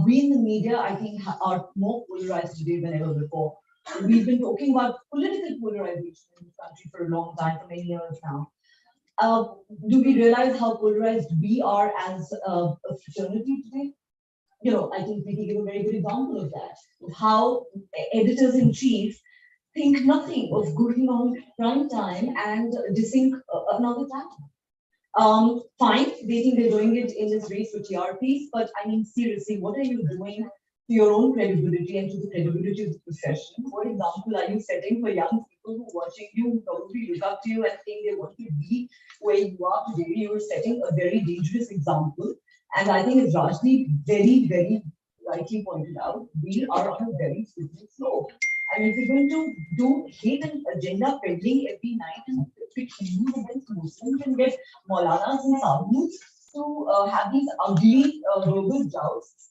We in the media, I think, are more polarized today than ever before. We've been talking about political polarization in this country for a long time, for many years now. Do we realize how polarized we are as a fraternity today? You know, I think we can give a very good example of that. How editors-in-chief think nothing of going on prime time and dissing another talent. Fine, they think they're doing it in this race for TRPs, but I mean, seriously, what are you doing to your own credibility and to the credibility of the profession? What example are you setting for young people who are watching you, who probably look up to you and think they want to be where you are today? You're setting a very dangerous example. And I think as Rajdeep very, very rightly pointed out, we are on a very slippery slope. I mean, if you're going to do hate and agenda peddling every night and pick news against Muslims and get Maulanas and Sadhus to have these ugly verbal jousts,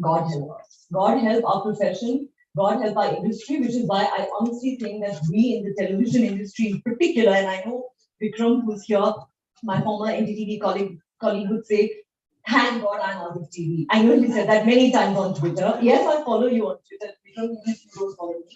God help us. God help our profession. God help our industry, which is why I honestly think that we in the television industry in particular, and I know Vikram, who's here, my former NDTV colleague would say, thank God I'm out of TV. I know he said that many times on Twitter. Yes, I follow you on Twitter. Vikram, you don't follow me.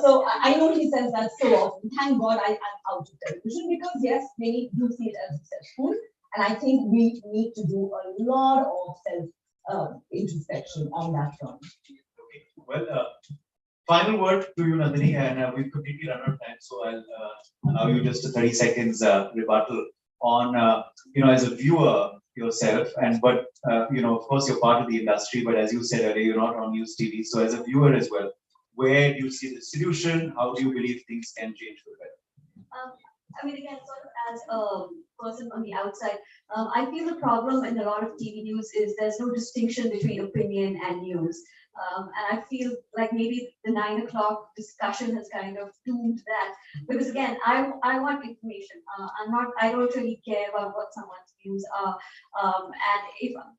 So I know he says that so often. Thank God I am out of television because yes, many do see it as successful. And I think we need to do a lot of self introspection on that front. Okay. Well, final word to you, Nandini, and we've completely run out of time, so I'll allow you just a 30 seconds rebuttal on, as a viewer yourself, but of course, you're part of the industry, but as you said earlier, you're not on news TV, so as a viewer as well, where do you see the solution? How do you believe things can change for the better? I mean, again, sort of as a person on the outside, I feel the problem in a lot of TV news is there's no distinction between opinion and news. And I feel like maybe the 9 o'clock discussion has kind of doomed that. Because again, I want information. I don't really care about what someone's views are.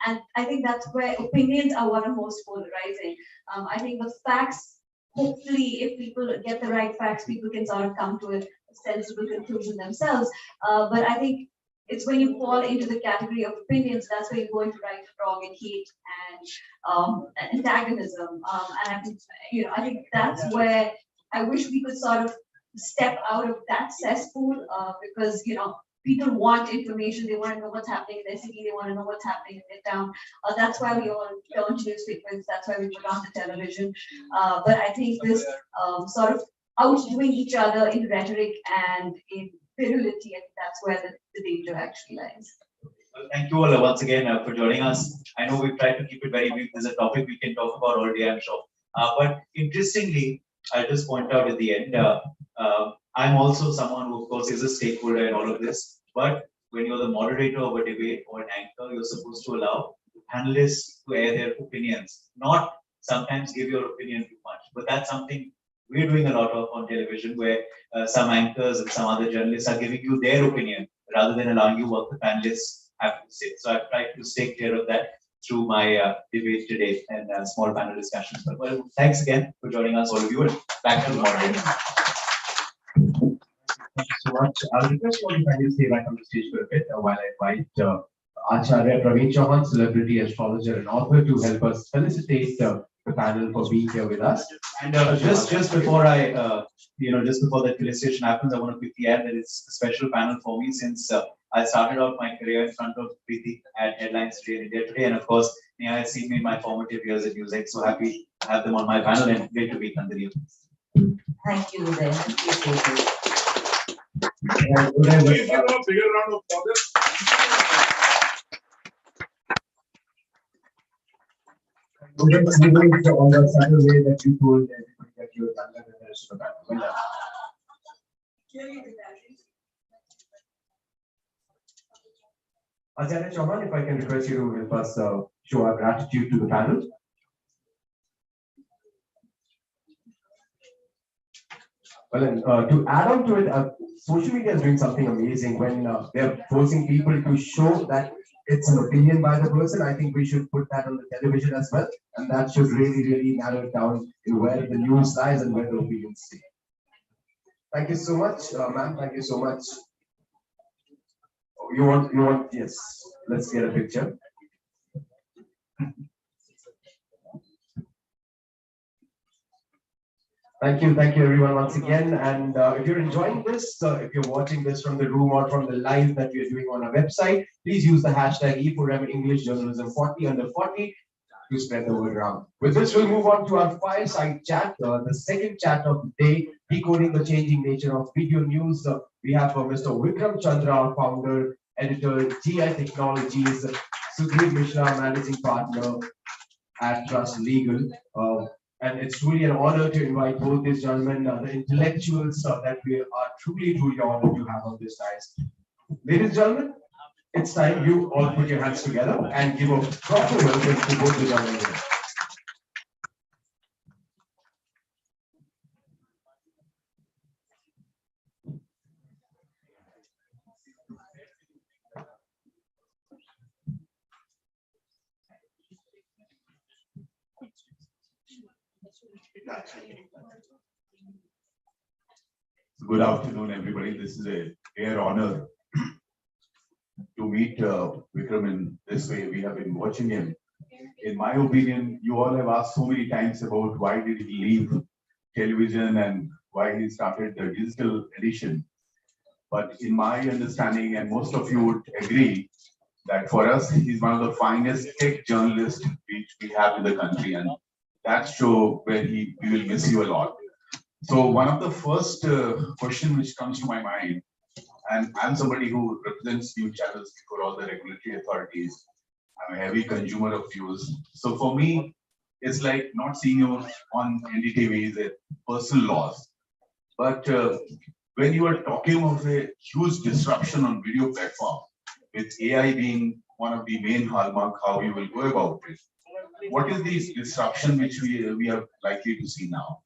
And I think that's where opinions are what are most polarizing. I think the facts, hopefully, if people get the right facts, people can sort of come to a sensible conclusion themselves. But I think it's when you fall into the category of opinions, that's where you go into right, wrong, and hate and antagonism. And I think that's where I wish we could sort of step out of that cesspool because people want information. They want to know what's happening in their city. They want to know what's happening in their town. That's why we all turn to newspapers. That's why we put on the television. But I think this sort of outdoing each other in rhetoric and in virility, and that's where the danger actually lies. Well, thank you all once again for joining us. I know we've tried to keep it very brief. There's a topic we can talk about all day, I'm sure. But interestingly, I'll just point out at the end, I'm also someone who, of course, is a stakeholder in all of this. But when you're the moderator of a debate or an anchor, you're supposed to allow panelists to air their opinions, not sometimes give your opinion too much. But that's something we're doing a lot of on television, where some anchors and some other journalists are giving you their opinion rather than allowing you what the panelists have to say. So I've tried to stay clear of that. through my debate today and small panel discussions. But well, thanks again for joining us, all of you, and back to the moderator. Thank you so much. I'll request you all to kindly stay back on the stage for a bit while I invite Acharya Praveen Chauhan, celebrity astrologer and author, to help us felicitate the panel for being here with us. And just before I, just before that felicitation happens, I want to quickly add that it's a special panel for me since I started out my career in front of Preeti at Headlines Today in India Today, and of course, Neha has seen me in my formative years in music. So happy to have them on my panel and great to be continued. Thank you, Uday. Appreciate it. Please give a bigger round of applause. On the subtle way that you told everybody that you're younger than the rest of the panel. Well done. Acharya Chauhan, if I can request you to help us show our gratitude to the panel. Well, and to add on to it, social media is doing something amazing when they're forcing people to show that it's an opinion by the person. I think we should put that on the television as well, and that should really narrow it down in where the news lies and where the opinions stay. Thank you so much, ma'am. Thank you so much. Oh, you want, yes. Let's get a picture. Thank you everyone once again. And if you're enjoying this, if you're watching this from the room or from the live that we're doing on our website, please use the hashtag e4m English Journalism 40 under 40 to spread the word around. With this, we'll move on to our fireside chat, the second chat of the day, decoding the changing nature of video news. We have Mr. Vikram Chandra, our founder, editor, GI Technologies, Sudhir Mishra, managing partner at Trust Legal. And it's truly an honor to invite both these gentlemen, the intellectuals that we are truly honored to have on this dais. Ladies and gentlemen, it's time you all put your hands together and give a proper welcome to both the gentlemen here. Good afternoon, everybody. This is a rare honor to meet Vikram in this way. We have been watching him. In my opinion, you all have asked so many times about why did he leave television and why he started the digital edition. But in my understanding, and most of you would agree, that for us, he's one of the finest tech journalists which we have in the country. And that show where we will miss you a lot. So one of the first question which comes to my mind, and I'm somebody who represents news channels before all the regulatory authorities. I'm a heavy consumer of news. So for me, it's like not seeing you on NDTV is a personal loss. But when you are talking of a huge disruption on video platform, with AI being one of the main hallmark how you will go about it, what is the disruption which we are likely to see now?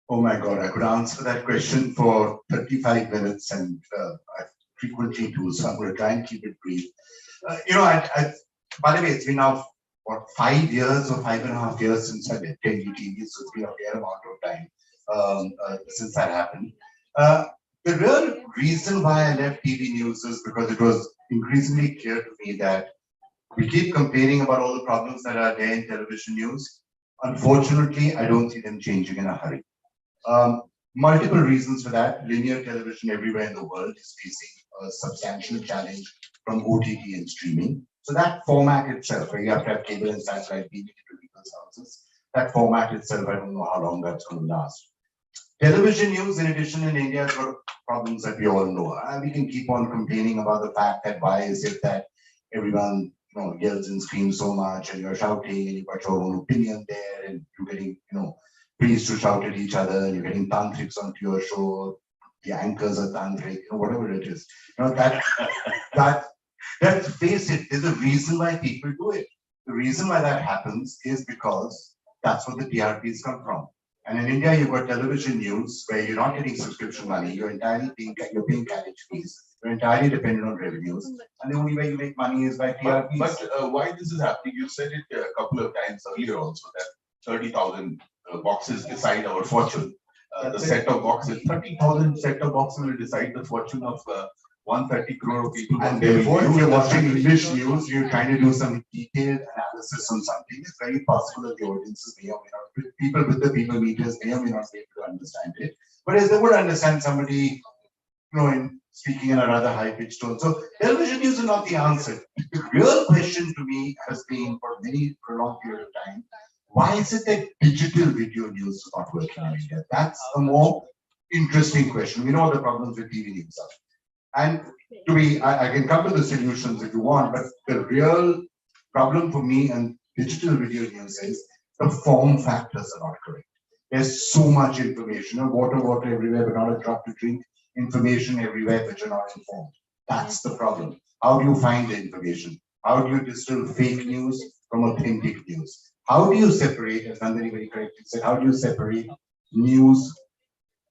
Oh my God, I could answer that question for 35 minutes and I frequently do, so I'm going to try and keep it brief. By the way, it's been now, what, 5 years or 5.5 years since I left NDTV, so it's been a fair amount of time since that happened. The real reason why I left TV news is because it was increasingly clear to me that we keep complaining about all the problems that are there in television news. Unfortunately, I don't see them changing in a hurry. Multiple reasons for that. Linear television everywhere in the world is facing a substantial challenge from OTT and streaming. So that format itself, where you have to have cable and satellite beaming into people's houses, that format itself, I don't know how long that's going to last. Television news, in addition, in India has got problems that we all know. We can keep on complaining about the fact that why is it that everyone yells and screams so much, and you're shouting, and you've got your own opinion there, and you're getting priests to shout at each other, and you're getting tantrics onto your show. The anchors are tantric, whatever it is. Let's face it, there's a reason why people do it. The reason why that happens is because that's where the TRPs come from. And in India, you've got television news where you're not getting subscription money, you're entirely paying carriage fees. You're entirely dependent on revenues, and the only way you make money is by TRPs. But why this is happening? You said it a couple of times earlier also that 30,000 boxes decide our fortune. The set of boxes, 30,000 set of boxes will decide the fortune of 130 crore of people. And therefore, if you're watching English news, you're trying to do some detailed analysis on something, it's very possible that the audiences may or may not, people with the people meters may or may not be able to understand it. Whereas they would understand somebody, speaking in a rather high-pitched tone. So television news is not the answer. The real question to me has been for a long period of time, why is it that digital video news is not working in India? That's a more interesting question. We know what the problems with TV news are. And I can come to the solutions if you want, but the real problem for me and digital video news is the form factors are not correct. There's so much information, water everywhere, but not a drop to drink, information everywhere, but you're not informed. That's the problem. How do you find the information? How do you distill fake news from authentic news? How do you separate, as Nandini very correctly said, how do you separate news,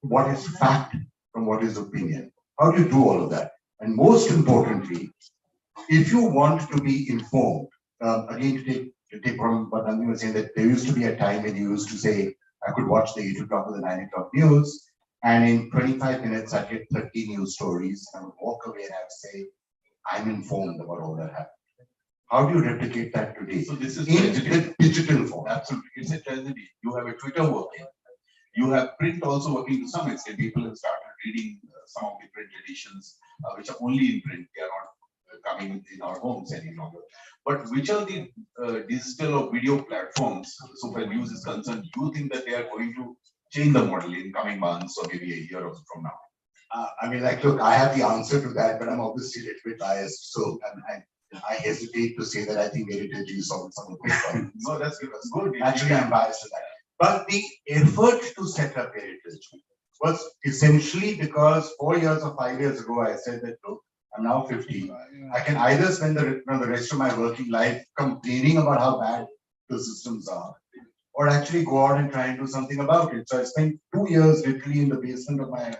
what is fact from what is opinion? How do you do all of that? And most importantly, if you want to be informed, again, to take from what Nandini was saying, that there used to be a time when you used to say, I could watch the 8 o'clock or the 9 o'clock news, and in 25 minutes, I'd get 30 news stories, and I would walk away and I'd say, I'm informed about all that happened. How do you replicate that today? So this is in the digital form. Absolutely, it's a tragedy. You have a Twitter working. You have print also working to some extent. People have started reading some of the print editions, which are only in print. They are not coming in our homes any longer. But which are the digital or video platforms, so far news is concerned, you think that they are going to change the model in coming months or maybe a year or so from now? Look, I have the answer to that, but I'm obviously a little bit biased. So I hesitate to say that I think heritage is solved some of the problems. No, that's good. Actually, I'm biased to that. But the effort to set up heritage was essentially because 4 years or 5 years ago, I said that, look, I'm now 50. I can either spend the rest of my working life complaining about how bad the systems are, or actually go out and try and do something about it. So I spent 2 years literally in the basement of my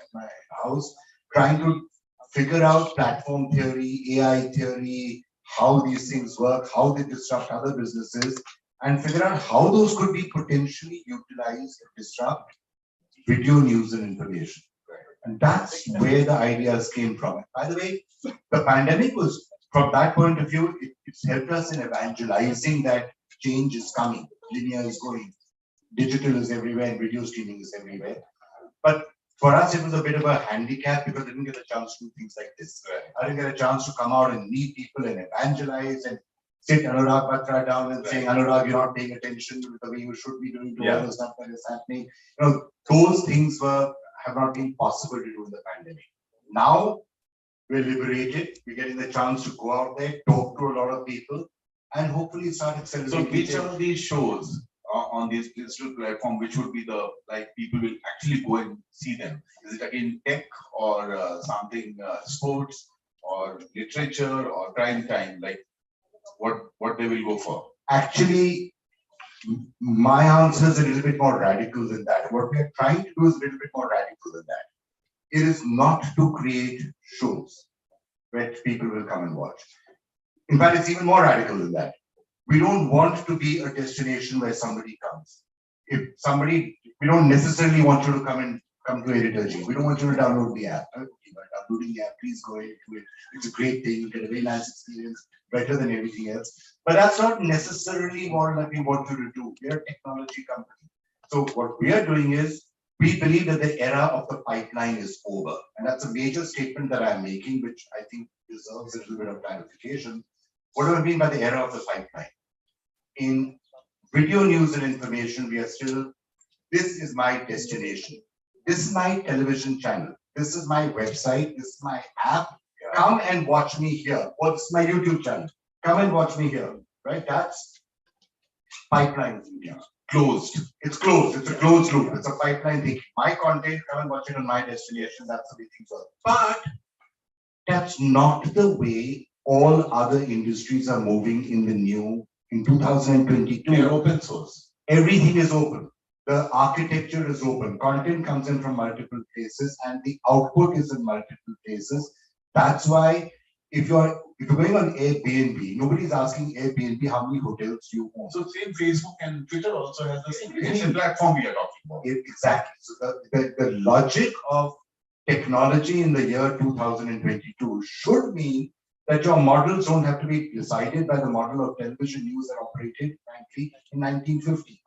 house trying to figure out platform theory, AI theory, how these things work, how they disrupt other businesses, and figure out how those could be potentially utilized to disrupt video news and information. And that's where the ideas came from. By the way, the pandemic was, from that point of view, it's helped us in evangelizing that change is coming, linear is going, digital is everywhere, and video streaming is everywhere. But for us, it was a bit of a handicap because I didn't get a chance to do things like this. I didn't get a chance to come out and meet people and evangelize and sit Anurag Batra down and saying, Anurag, you're not paying attention to the way you should be doing to all the stuff that is happening. Those things have not been possible to do in the pandemic. Now we're liberated. We're getting the chance to go out there, talk to a lot of people, and hopefully start accelerating. So which are these shows on this digital platform, which would be people will actually go and see them? Is it again tech or something sports or literature or prime time? Like what they will go for? Actually, my answer is a little bit more radical than that. What we are trying to do is a little bit more radical than that. It is not to create shows where people will come and watch. In fact, it's even more radical than that. We don't want to be a destination where somebody comes. We don't necessarily want you to come to Editorgy. We don't want you to download the app. By downloading the app, please go into it. It's a great thing. You get a very nice experience, better than everything else. But that's not necessarily what we want you to do. We're a technology company. So what we are doing is, we believe that the era of the pipeline is over. And that's a major statement that I'm making, which I think deserves a little bit of clarification. What do I mean by the era of the pipeline? In video news and information, we are still, this is my destination. This is my television channel. This is my website. This is my app. Come and watch me here. What's my YouTube channel? Come and watch me here. Right? That's pipeline India. Closed. It's closed. It's a closed loop. It's a pipeline thing. My content, come and watch it on my destination. That's the way things work. But that's not the way all other industries are moving in 2022. They're open source. Everything is open. The architecture is open. Content comes in from multiple places and the output is in multiple places. That's why if you're going on Airbnb, nobody's asking Airbnb how many hotels you own. So same Facebook and Twitter also has the same. It's a platform we are talking about. Exactly. So the logic of technology in the year 2022 should mean that your models don't have to be decided by the model of television news that operated, frankly, in 1950,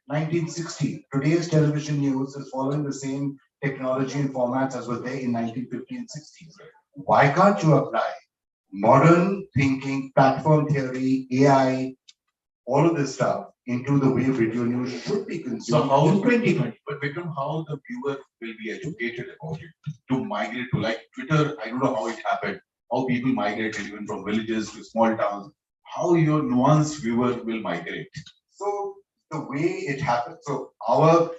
1960. Today's television news is following the same technology and formats as were there in 1950 and 60s. Why can't you apply modern thinking, platform theory, AI, all of this stuff into the way video news should be consumed So how in 2020? But Vikram, how the viewer will be educated about it to migrate to like Twitter? I don't know how it happened. How people migrated even from villages to small towns. How your nuanced viewer will migrate? So the way it happens. So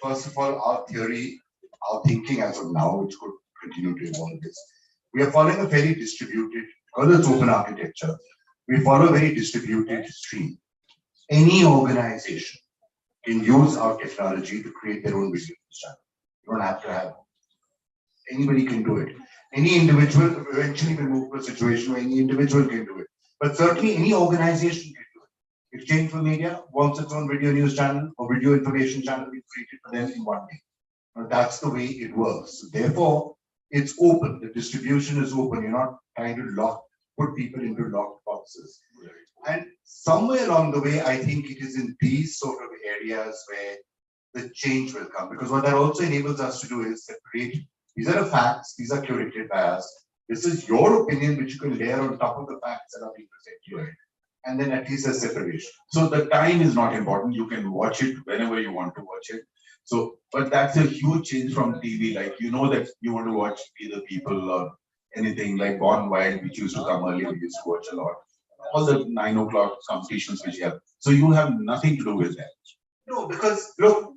first of all, our theory, our thinking as of now, which could continue to evolve, is we are following a very distributed, because it's open architecture. We follow a very distributed stream. Any organization can use our technology to create their own video channel. You don't have to have, anybody can do it. Any individual, eventually will move to a situation where any individual can do it. But certainly any organization can do it. Exchange for Media wants its own video news channel or video information channel be created for them in one day. Now, that's the way it works. So therefore, it's open. The distribution is open. You're not trying to put people into locked boxes. And somewhere along the way, I think it is in these sort of areas where the change will come. Because what that also enables us to do is separate. These are the facts. These are curated by us. This is your opinion, which you can layer on top of the facts that are being presented. Right. And then at least a separation. So the time is not important. You can watch it whenever you want to watch it. So, but that's a huge change from TV. Like, you know that you want to watch either people or anything like Gone Wild, which used to come earlier. We used to watch a lot. All the 9 o'clock competitions which you have. So you have nothing to do with that. No, because look,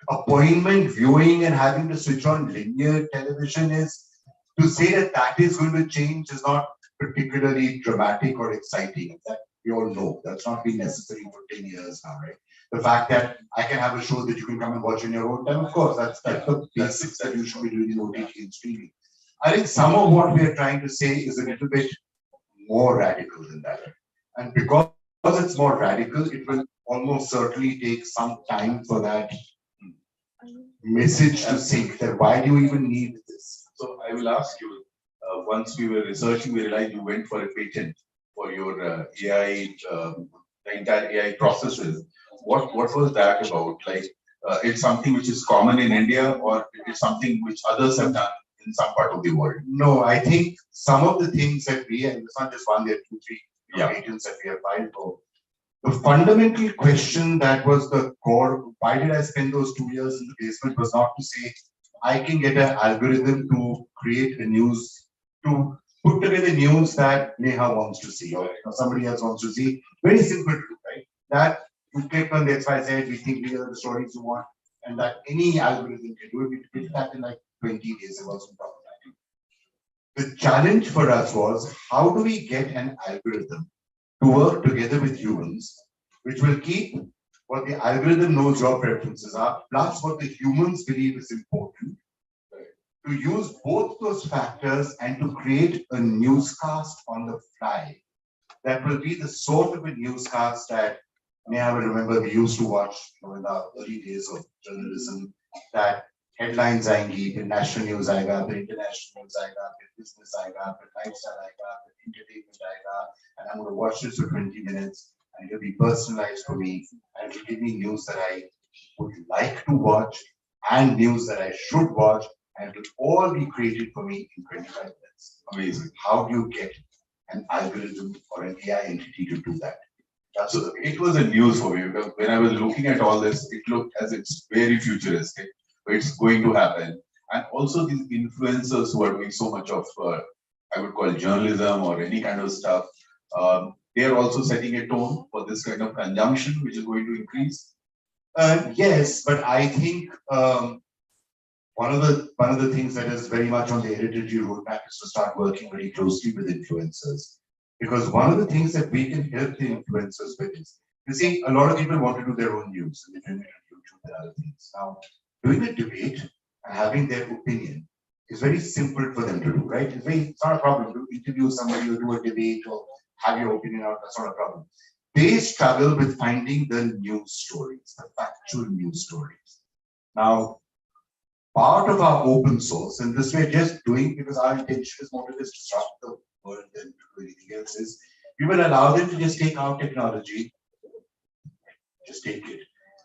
appointment viewing and having to switch on linear television is, to say that that is going to change is not particularly dramatic or exciting. That we all know that's not been necessary for 10 years now, right? The fact that I can have a show that you can come and watch in your own time, of course, that's the basics that you should be doing in OTT and streaming. I think some of what we are trying to say is a little bit more radical than that. And because it's more radical, it will almost certainly take some time for that message to sink. That why do you even need this? So I will ask you, once we were researching, we realized you went for a patent for your AI, the entire AI processes. What was that about? Like, it's something which is common in India, or it's something which others have done in some part of the world? No, I think some of the things that we, and it's not just one, there are 2, 3 patents that we have filed for. The fundamental question that was the core, why did I spend those 2 years in the basement, was not to say, I can get an algorithm to create a news, to put together news that Neha wants to see, or somebody else wants to see. Very simple to do, right? That you click on the XYZ, we think these are the stories you want, and that any algorithm can do it. We did that in like 20 days. It wasn't problematic. The challenge for us was, how do we get an algorithm to work together with humans, which will keep what the algorithm knows your preferences are, plus what the humans believe is important, to use both those factors and to create a newscast on the fly that will be the sort of a newscast that Neha will remember we used to watch in the early days of journalism, that headlines आएंगी, फिर national news आएगा, फिर international news आएगा, फिर business आएगा, फिर lifestyle आएगा, फिर entertainment आएगा, and I'm going to watch this for 20 minutes, and it'll be personalized for me, and it'll give me news that I would like to watch, and news that I should watch, and it'll all be created for me in 25 minutes. Amazing. How do you get an algorithm or an AI entity to do that? So it was a news for me, because when I was looking at all this, it looked as it's very futuristic, but it's going to happen. And also these influencers who are doing so much of, I would call journalism or any kind of stuff, they are also setting a tone for this kind of consumption, which is going to increase. Yes, but I think one of the things that is very much on the editorial roadmap is to start working very closely with influencers. Because one of the things that we can help the influencers with is, you see, a lot of people want to do their own news, and they're doing it on YouTube and other things. Now, doing a debate and having their opinion is very simple for them to do, right? It's not a problem to interview somebody or do a debate or have your opinion out. That's not a problem. They struggle with finding the news stories, the factual news stories. Now, part of our open source, and this we're just doing because our intention is more to disrupt the world than to do anything else, is we will allow them to just take our technology, just take it,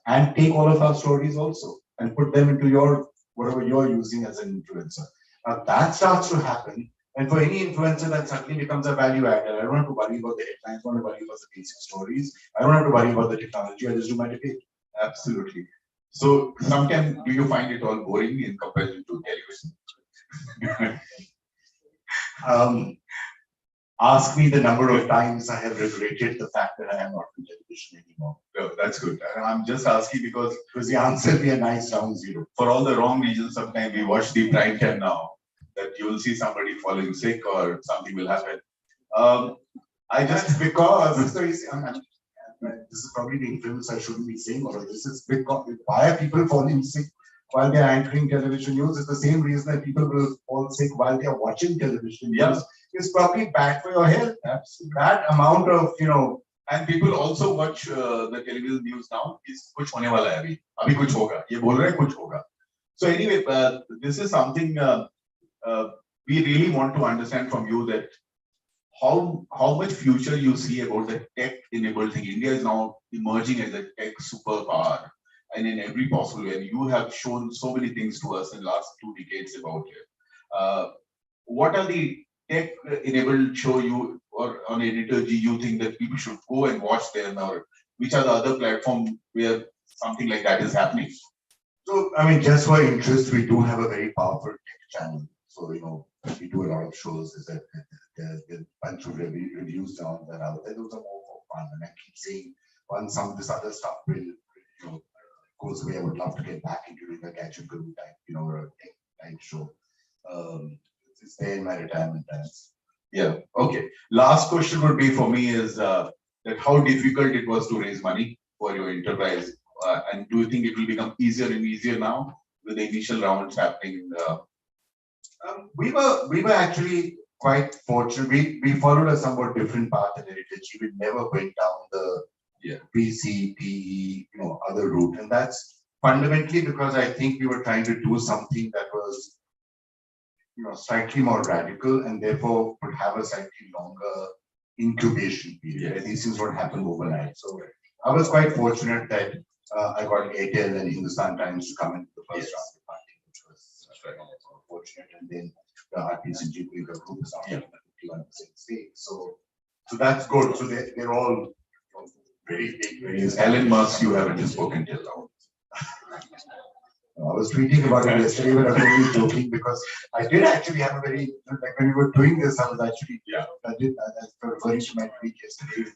and take all of our stories also and put them into your whatever you're using as an influencer. Now that starts to happen, and for any influencer that suddenly becomes a value add, I don't have to worry about the headlines, I don't have to worry about the basic stories, I don't have to worry about the technology, I just do my debate. Absolutely. So sometimes do you find it all boring in comparison to television? Ask me the number of times I have regretted the fact that I am not on television anymore. No, that's good. I'm just asking because the answer will be a nice round zero. For all the wrong reasons, sometimes we watch the prime time now that you will see somebody falling sick or something will happen. I just because this is probably the influence I shouldn't be saying all of this. Is because why are people falling sick while they're anchoring television news? It's the same reason that people will fall sick while they're watching television news. It's probably bad for your health. Absolutely. That amount of, and people also watch the television news now. Is kuch hone wala hai abhi kuch hoga. Ye bol rahe kuch hoga. So anyway, this is something we really want to understand from you, that how much future you see about the tech-enabled thing. India is now emerging as a tech superpower, and in every possible way. And you have shown so many things to us in the last 2 decades about it. What are the tech-enabled show you or on Editor G you think that people should go and watch them, or which are the other platforms where something like that is happening? So, I mean, just for interest, we do have a very powerful tech channel. So, we do a lot of shows. There's a bunch of reviews now that are out there. Those are more for fun. And I keep saying, once some of this other stuff will, goes away, I would love to get back into doing a gadget guru type, or a tech type show. It's there in my retirement plans. Yeah. Okay. Last question would be for me is that how difficult it was to raise money for your enterprise, and do you think it will become easier and easier now with the initial rounds happening? We were actually quite fortunate. We followed a somewhat different path in Heritage. We never went down the VC, PE, other route, and that's fundamentally because I think we were trying to do something that was slightly more radical and therefore would have a slightly longer incubation period. And these things would happen overnight. So I was quite fortunate that I got Airtel and Hindustan Times to come into the first round of funding, which was fortunate. And then the RPCG group is now 51% stake. So that's good. So they're all very big. Elon Musk, you haven't spoken till now. I was tweeting about it yesterday, but I was only joking because I did actually have a very, when we were doing this, I was actually, I did, referring to my tweet yesterday.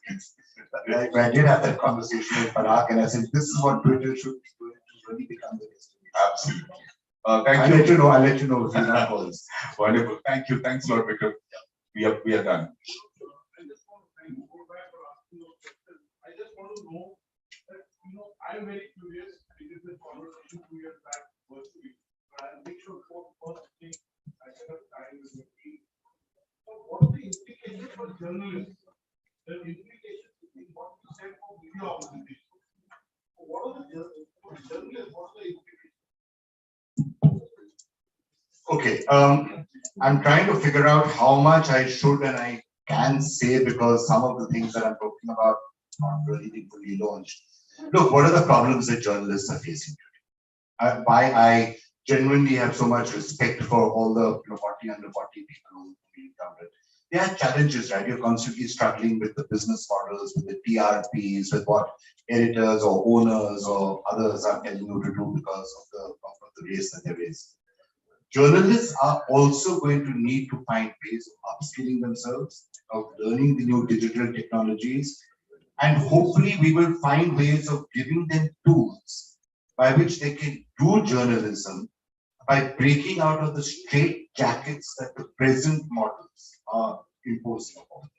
I did have that conversation with Parag, and I said, this is what Twitter should be doing to really become the destination. Absolutely. Thank you. I'll let you know if you not calls. Wonderful. Thank you. Thanks a lot, Vikram. We are done. I just want to know that, I'm very curious. I did this conversation 2 years back virtually. I'll make sure first thing I set up time with the team. So what are the implications for journalists? The implications in what you said for media organizations. What are the journalists? What are the implications? Okay, I'm trying to figure out how much I should and I can say, because some of the things that I'm talking about not really being fully launched. Look, what are the problems that journalists are facing today? Why I genuinely have so much respect for all the 40 under 40 people who we encountered. There are challenges, right? You're constantly struggling with the business models, with the TRPs, with what editors or owners or others are telling you to do because of the race that there is. Journalists are also going to need to find ways of upskilling themselves, of learning the new digital technologies, and hopefully we will find ways of giving them tools by which they can do journalism by breaking out of the straight jackets that the present models are imposing upon them.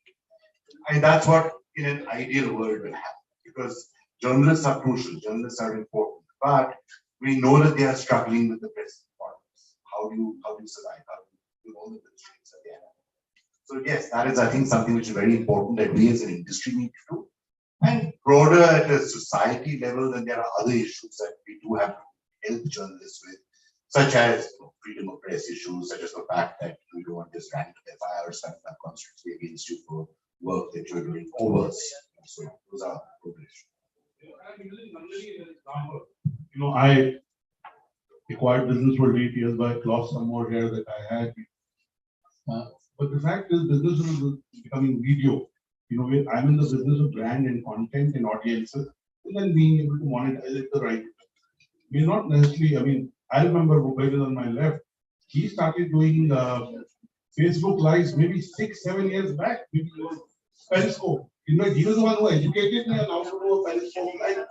And that's what in an ideal world will happen, because journalists are crucial, journalists are important, but we know that they are struggling with the present models. How how do you survive? How do you do all the constraints at the end? So yes, that is, I think, something which is very important that we as an industry need to do. And broader at a society level, then there are other issues that we do have to help journalists with, such as freedom of press issues, such as the fact that you don't want this random FIRs coming up constantly against you for work that you're doing over. So those are good issues. I acquired business for 8 years, but I lost some more hair that I had. But the fact is, business is becoming video. I'm in the business of brand and content and audiences, and then being able to monetize it the right way. We're not necessarily, I remember Bhupen on my left, he started doing Facebook Lives maybe 6-7 years back. Periscope. In fact, he was the one who educated me on how to do a Periscope Live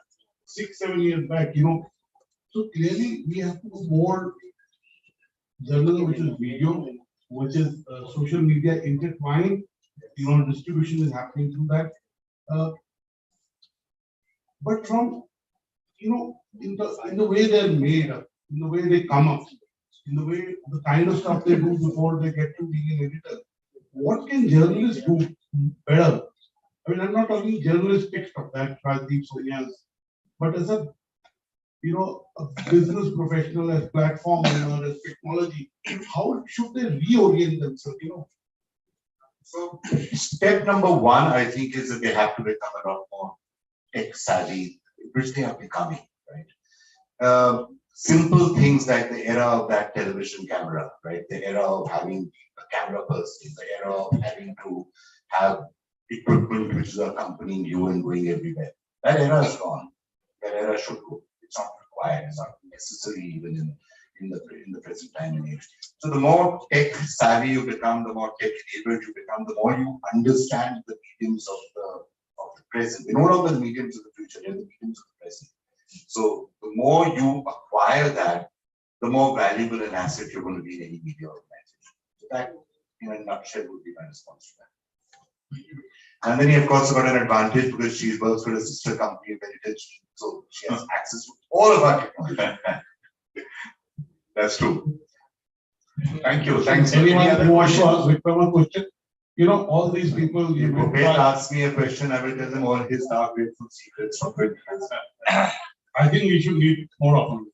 6-7 years back. So clearly, we have to do more journalism, which is video, which is social media intertwined. Distribution is happening through that. But from, in the way they're made, in the way they come up, in the way, the kind of stuff they do before they get to being an editor, what can journalists do better? I'm not talking journalistic stuff that Rajdeep Sonia's, but as a business professional, as platform owner, as technology, how should they reorient themselves? So step number one, I think, is that they have to become a lot more tech savvy, which they are becoming, right? Simple things like the era of that television camera, right? The era of having a camera person, the era of having to have equipment which is accompanying you and going everywhere. That era is gone. That era should go. It's not required. It's not necessary even in the present time and age. So the more tech savvy you become, the more tech enabled you become, the more you understand the mediums of the present. They're no longer the mediums of the future, they're the mediums of the present. So the more you acquire that, the more valuable an asset you're going to be in any media organization. So that, in a nutshell, would be my response to that. And then he, of course, got an advantage because she works for a sister company of Heritage, so she has access to all of our technology. That's true. Thank you. Thanks. Anyone who wants to ask Vikram a question? All these people. If Bhupen asks me a question, I will tell them all his dark grateful secrets from 20 years. I think we should meet more often.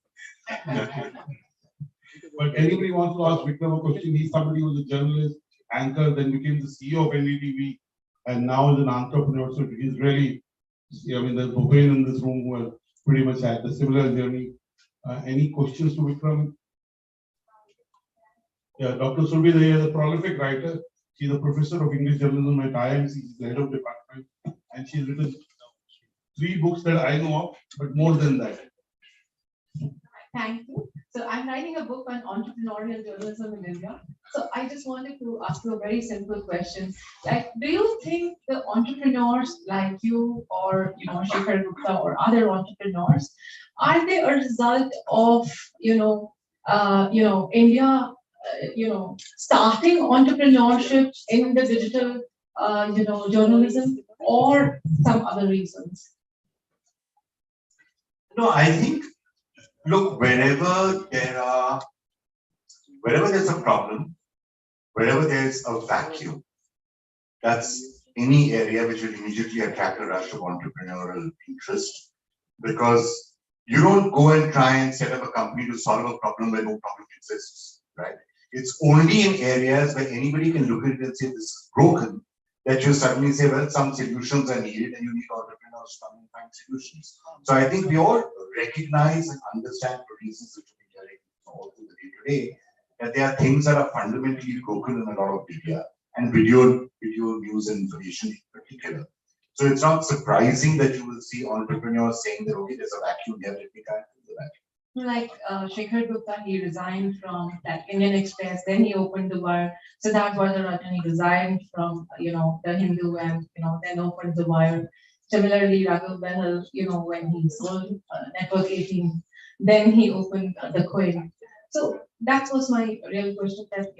But anybody wants to ask Vikram a question? He's somebody who's a journalist, anchor, then became the CEO of NDTV, and now is an entrepreneur. So he's really, there's Bhupen in this room who have pretty much had the similar journey. Any questions to Vikram? Yeah, Dr. Surbi is a prolific writer. She's a professor of English journalism at IMC. She's the head of department, and she's written 3 books that I know of, but more than that. Thank you. So I'm writing a book on entrepreneurial journalism in India. So I just wanted to ask you a very simple question. Like, do you think the entrepreneurs like you or, Shekhar Gupta or other entrepreneurs, are they a result of, India, starting entrepreneurship in the digital, journalism, or some other reasons? No, I think, look, wherever there's a problem, wherever there's a vacuum, that's any area which will immediately attract a rush of entrepreneurial interest, because you don't go and try and set up a company to solve a problem where no problem exists, right? It's only in areas where anybody can look at it and say this is broken that you suddenly say, well, some solutions are needed and you need entrepreneurs to come and find solutions. So I think we all recognize and understand for reasons which we are hearing all through the day-to-day, that there are things that are fundamentally broken in a lot of media and video news and information in particular. So it's not surprising that you will see entrepreneurs saying that, okay, there's a vacuum here, let me try and fill the vacuum. Like Shekhar Gupta, he resigned from that Indian Express, then he opened the Wire. Siddharth Vardhan, he resigned from, the Hindu and, then opened the Wire. Similarly, Raghav Behal, when he sold Network 18, then he opened the Queen. So that was my real question that,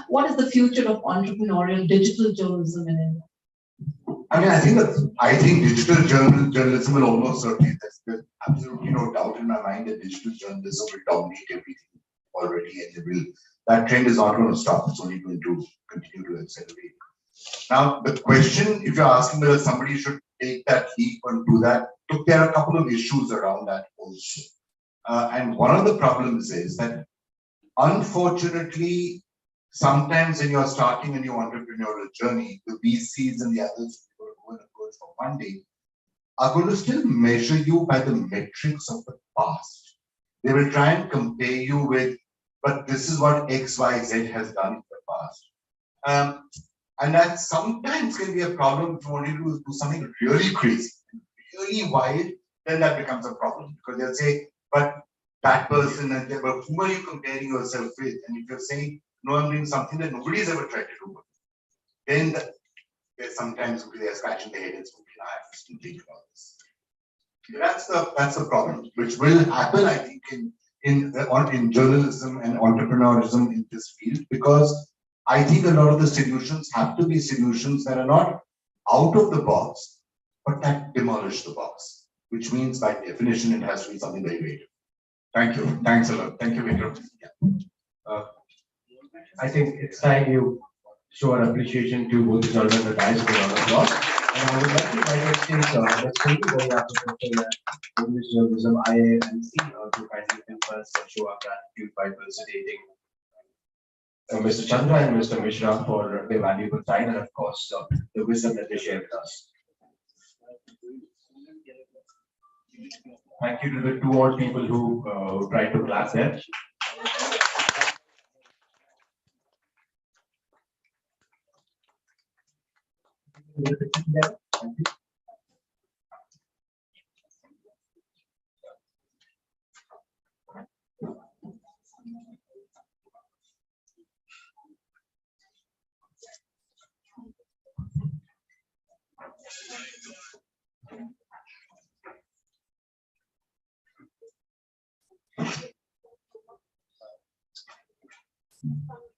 what is the future of entrepreneurial digital journalism in India? I think digital journalism will almost certainly, there's absolutely no doubt in my mind that digital journalism will dominate everything already, and that trend is not going to stop. It's only going to continue to accelerate. Now, the question, if you're asking whether somebody should take that leap and do that, look, there are a couple of issues around that also. And one of the problems is that, unfortunately, sometimes when you're starting a new entrepreneurial journey, the VCs and the others who are going to go for one day are going to still measure you by the metrics of the past. They will try and compare you with, but this is what XYZ has done in the past. And that sometimes can be a problem if you want to do something really crazy, really wild, then that becomes a problem because they'll say, but that person, and but who are you comparing yourself with? And if you're saying, no, I'm doing something that nobody's ever tried to do, then there's sometimes they're scratching their head and saying, I have to think about this. That's the problem, which will happen, I think, in journalism and entrepreneurism in this field, because I think a lot of the solutions have to be solutions that are not out of the box, but that demolish the box, which means by definition it has to be something very creative. Thank you. Thanks a lot. Thank you, Vikram. I think it's time you show our appreciation to both the gentlemen and the guys for the round of applause. And I would like to invite our stage, let's thank you very much for English Journalism IAMC to kindly help us show our gratitude by felicitating Mr. Chandra and Mr. Mishra for their valuable time and, of course, the wisdom that they share with us. Thank you to the two odd people who tried to clap there. Thank you.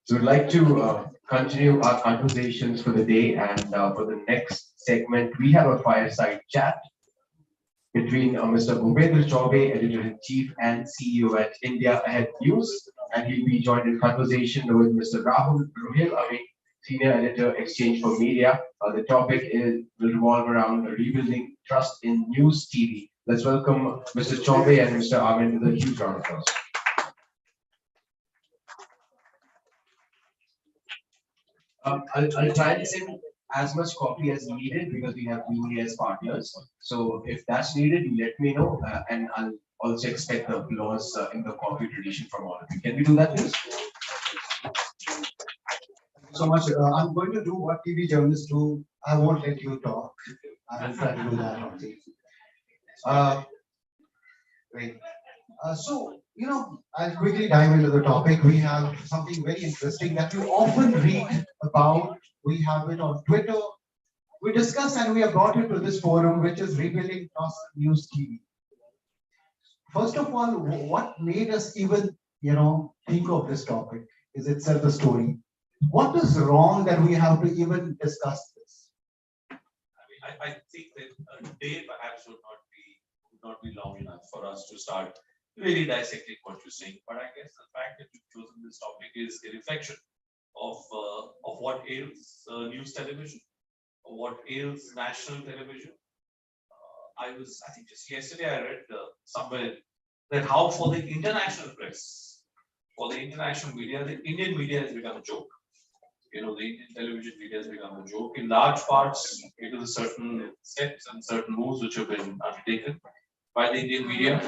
So we'd like to continue our conversations for the day, and for the next segment, we have a fireside chat between Mr. Bhupendra Chaubey, Editor-in-Chief and CEO at India Ahead News, and he'll be joined in conversation with Mr. Rahul Rohil, Senior Editor, Exchange for Media. The topic will revolve around rebuilding trust in news TV. Let's welcome Mr. Chaubey and Mr. Arvind with a huge round of applause. I'll try and send as much coffee as needed because we have media as partners. So if that's needed, you let me know, and I'll also expect the applause in the coffee tradition from all of you. Can we do that, please? So much. I'm going to do what TV journalists do. I won't let you talk. I'll try to do that. Great. So, I'll quickly dive into the topic. We have something very interesting that you often read about. We have it on Twitter. We discussed and we have brought it to this forum, which is rebuilding trust in news TV. First of all, what made us even, think of this topic is itself a story. What is wrong that we have to even discuss this? I think that a day perhaps would not be long enough for us to start really dissecting what you're saying. But I guess the fact that you've chosen this topic is a reflection of what ails news television, or what ails national television. I think just yesterday I read somewhere that how for the international press, for the international media, the Indian media has become a joke. The Indian television media has become a joke in large parts due to the certain steps and certain moves which have been undertaken by the Indian media.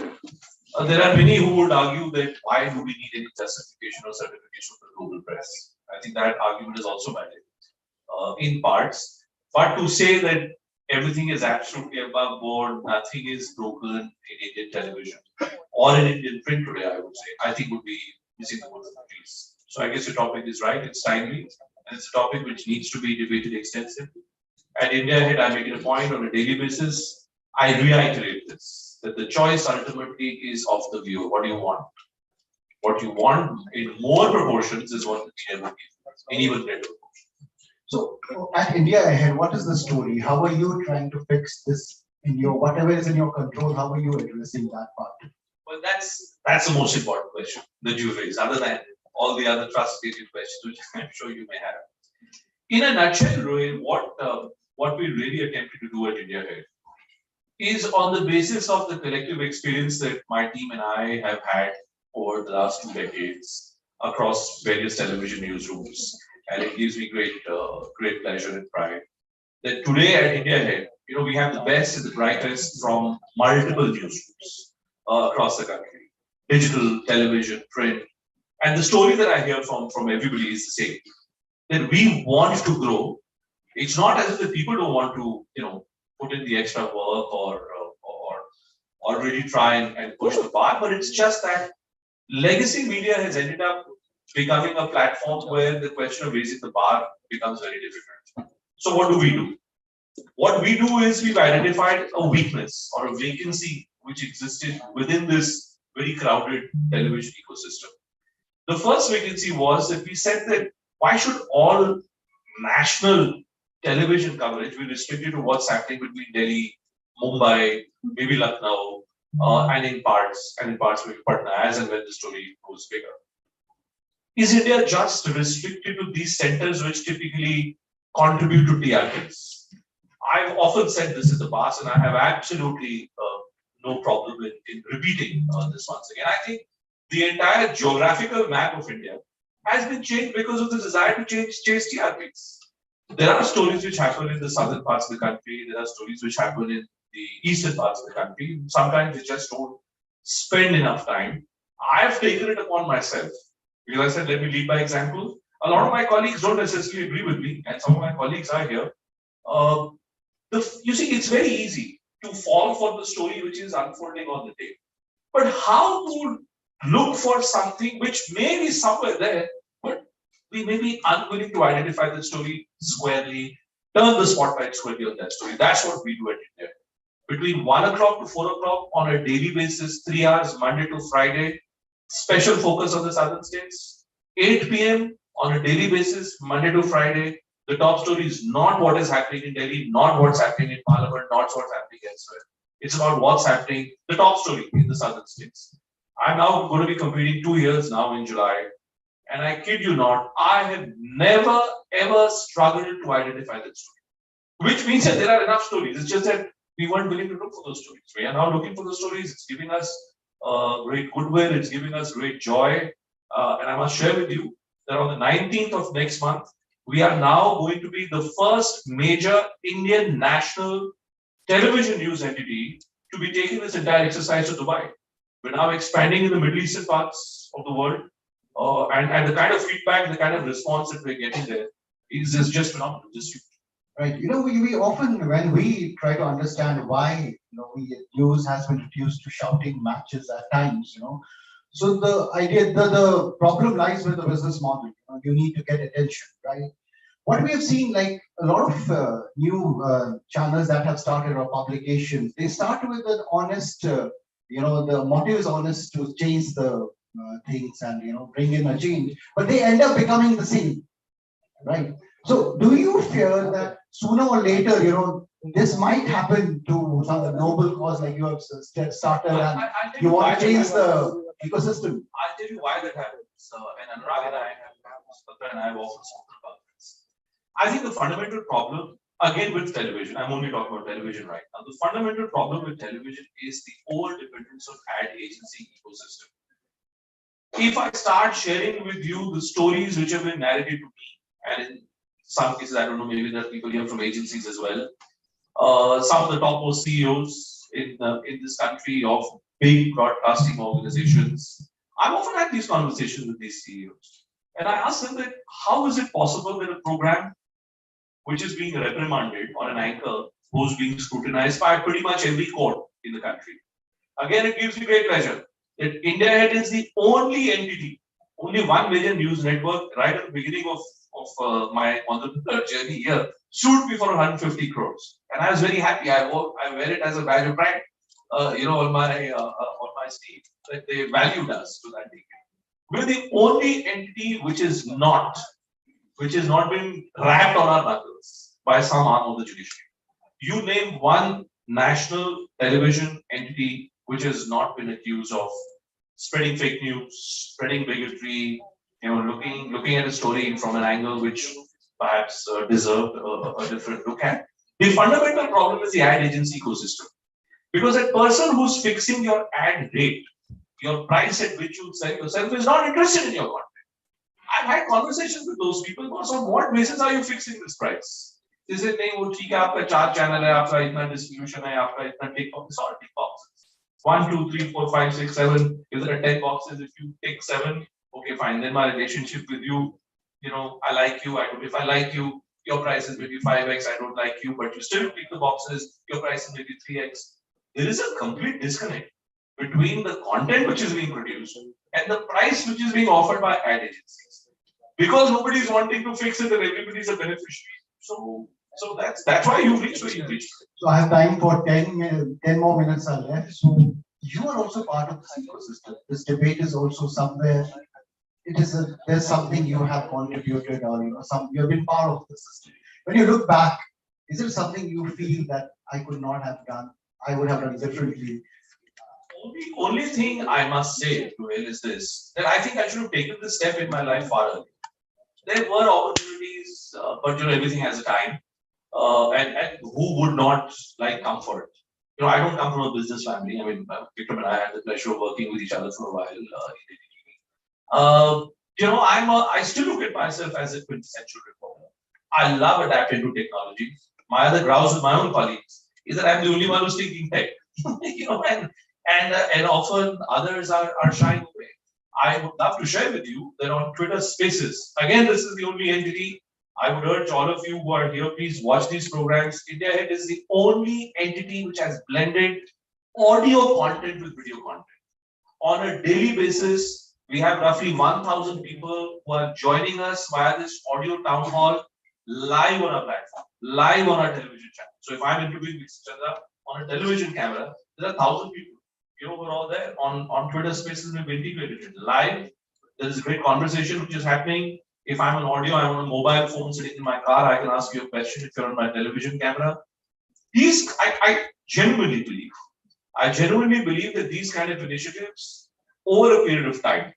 There are many who would argue that why do we need any justification or certification for the global press? I think that argument is also valid in parts. But to say that everything is absolutely above board, nothing is broken in Indian television or in Indian print today, I would say, I think would be missing the word of the piece. So I guess your topic is right, it's timely, and it's a topic which needs to be debated extensively. At India Ahead, I make it a point on a daily basis. I reiterate this, that the choice ultimately is of the viewer. What do you want? What you want in more proportions is what the media will give in even greater proportions. So at India Ahead, what is the story? How are you trying to fix this in your, whatever is in your control, how are you addressing that part? Well, that's the most important question that you raise, other than all the other trust-related questions, which I'm sure you may have. In a nutshell, Rohit, what we really attempted to do at India Head is on the basis of the collective experience that my team and I have had over the last 2 decades across various television newsrooms, and it gives me great pleasure and pride that today at India Head, we have the best and the brightest from multiple newsrooms across the country, digital, television, print, and the story that I hear from everybody is the same, that we want to grow. It's not as if the people don't want to, put in the extra work or really try and push the bar, but it's just that legacy media has ended up becoming a platform where the question of raising the bar becomes very difficult. So what do? What we do is we've identified a weakness or a vacancy which existed within this very crowded television ecosystem. The first vacancy was that we said that why should all national television coverage be restricted to what's happening between Delhi, Mumbai, maybe Lucknow, and in parts maybe Patna, as and when the story goes bigger. Is India just restricted to these centers which typically contribute to TRPs? I've often said this in the past, and I have absolutely no problem in repeating this once again. I think the entire geographical map of India has been changed because of the desire to chase TRPs. There are stories which happen in the southern parts of the country. There are stories which happen in the eastern parts of the country. Sometimes they just don't spend enough time. I've taken it upon myself because I said, let me lead by example. A lot of my colleagues don't necessarily agree with me, and some of my colleagues are here. You see, it's very easy to fall for the story which is unfolding on the tape. But how to look for something which may be somewhere there, but we may be unwilling to identify the story squarely, turn the spotlight squarely on that story. That's what we do at India. Between 1 o'clock to 4 o'clock on a daily basis, 3 hours, Monday to Friday, special focus on the southern states. 8 p.m. on a daily basis, Monday to Friday. The top story is not what is happening in Delhi, not what's happening in Parliament, not what's happening elsewhere. It's about what's happening, the top story in the southern states. I'm now going to be completing 2 years now in July. And I kid you not, I have never ever struggled to identify that story. Which means that there are enough stories. It's just that we weren't willing to look for those stories. We are now looking for those stories. It's giving us great goodwill. It's giving us great joy. And I must share with you that on the 19th of next month, we are now going to be the first major Indian national television news entity to be taking this entire exercise to Dubai. We're now expanding in the Middle Eastern parts of the world. And the kind of feedback, the kind of response that we're getting there is just phenomenal. Right. We often, when we try to understand why, news has been reduced to shouting matches at times, So the idea, the problem lies with the business model. You need to get attention, right? What we have seen, like a lot of new channels that have started or publications, they start with an honest, the motive is honest to change the things and bring in a change, but they end up becoming the same, right? So do you fear that sooner or later, this might happen to some noble cause like you have started and you want to change the ecosystem? I'll tell you why that happens. And Anurag and I have often spoken about this. I think the fundamental problem, again with television, I'm only talking about television right now. The fundamental problem with television is the over-dependence of ad agency ecosystem. If I start sharing with you the stories which have been narrated to me, and in some cases, I don't know, maybe there are people here from agencies as well, some of the topmost CEOs in this country of big broadcasting organizations, I've often had these conversations with these CEOs. And I ask them that how is it possible that a program which is being reprimanded on an anchor who's being scrutinized by pretty much every court in the country. Again, it gives me great pleasure that India Head is the only entity, only 1 million news network right at the beginning of my entrepreneur journey here, sued me for 150 crores. And I was very happy. I wear it as a badge of pride, on my sleeve, that they valued us to that degree. We're the only entity which is not been wrapped on our knuckles by some arm of the judiciary. You name one national television entity which has not been accused of spreading fake news, spreading bigotry, looking at a story from an angle which perhaps deserved a different look at. The fundamental problem is the ad agency ecosystem. Because that person who's fixing your ad rate, your price at which you sell yourself, is not interested in your content. I've had conversations with those people, but on what basis are you fixing this price? They say, नहीं वो ठीक है, आपका 4 channel है, आपका इतना distribution है, आपका इतना tick box, all tick boxes. 1, 2, 3, 4, 5, 6, 7. If there are 10 boxes, if you tick 7, okay, fine. Then my relationship with you, I like you. If I like you, your price is maybe 5x. I don't like you, but you still tick the boxes. Your price is maybe 3x. There is a complete disconnect between the content which is being produced and the price which is being offered by ad agencies. Because nobody is wanting to fix it and everybody is a beneficiary. So that's why you reach where you reach. So I have time for 10 more minutes are left. So you are also part of this ecosystem. This debate is also somewhere. There's something you have contributed, or you have been part of the system. When you look back, is there something you feel that I could not have done? I would have done differently. Only thing I must say, Joel, is this: that I think I should have taken this step in my life far earlier. There were opportunities, but everything has a time. And who would not like comfort? I don't come from a business family. I mean, Vikram and I had the pleasure of working with each other for a while. I still look at myself as a quintessential reporter. I love adapting to technology. My other grouse with my own colleagues is that I'm the only one who's thinking tech. And often others are shying away. I would love to share with you that on Twitter Spaces, again, this is the only entity. I would urge all of you who are here, please watch these programs. India Head is the only entity which has blended audio content with video content. On a daily basis, we have roughly 1,000 people who are joining us via this audio town hall live on our platform, live on our television channel. So if I'm interviewing Mr. Chandra on a television camera, there are 1,000 people. We're all there on Twitter Spaces. We've integrated it live. There is a great conversation which is happening. If I'm on audio, I'm on a mobile phone sitting in my car, I can ask you a question. If you're on my television camera, I genuinely believe that these kind of initiatives over a period of time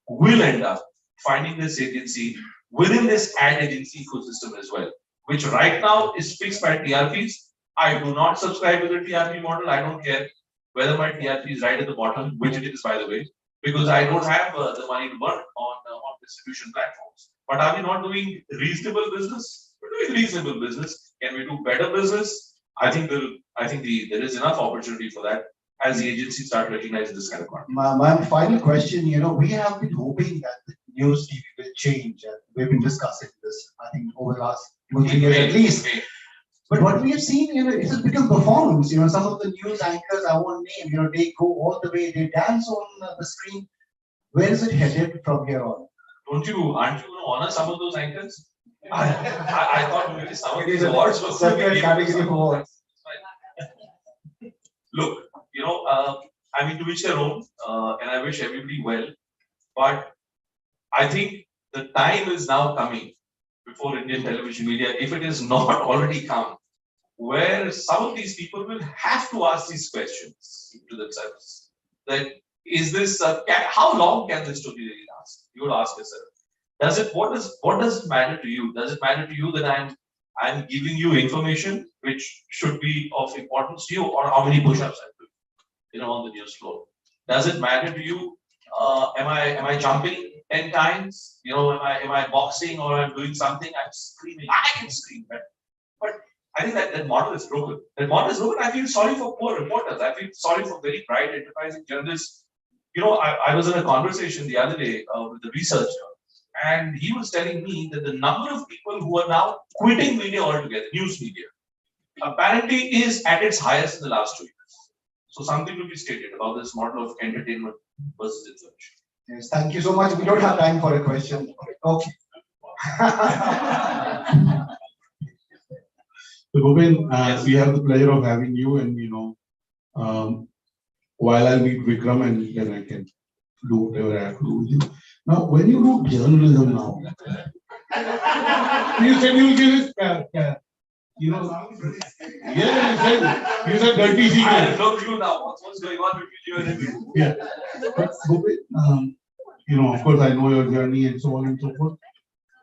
will end up finding this agency within this ad agency ecosystem as well, which right now is fixed by TRPs. I do not subscribe to the TRP model. I don't care whether my TRP is right at the bottom, which it is, by the way, because I don't have the money to burn on distribution platforms. But are we not doing reasonable business? We're doing reasonable business. Can we do better business? I think there is enough opportunity for that as the agencies start recognizing this kind of content. My final question, we have been hoping that the news TV will change. We've been discussing this, I think, over the last 2-3 years at least. But what we have seen, it has become performance. Some of the news anchors, I won't name, they go all the way, they dance on the screen. Where is it headed from here on? Aren't you going to honor some of those anchors? I thought maybe some of these awards were separate category of awards. Look, I mean, to each their own, and I wish everybody well. But I think the time is now coming before Indian television media, if it is not already come, where some of these people will have to ask these questions to themselves. That is this? How long can this story really last? You would ask yourself. What does it matter to you? Does it matter to you that I'm giving you information which should be of importance to you, or how many push-ups I do, on the news floor? Does it matter to you? Am I jumping 10 times? Am I boxing, or I'm doing something? I'm screaming. I can scream, but I think that model is broken. That model is broken. I feel sorry for poor reporters. I feel sorry for very bright, enterprising journalists. I was in a conversation the other day with the researcher, and he was telling me that the number of people who are now quitting media altogether, news media, apparently is at its highest in the last 2 years. So something to be stated about this model of entertainment versus information. Yes, thank you so much. We don't have time for a question. Okay. So, Bhupen, we have the pleasure of having you, and while I meet Vikram, and then I can do whatever I have to do with you. Now, when you do journalism now, you said you'll give it, Yeah, you said dirty secret. I know you now. What's going on between you and him? Yeah. But, you know, of course, I know your journey and so on and so forth.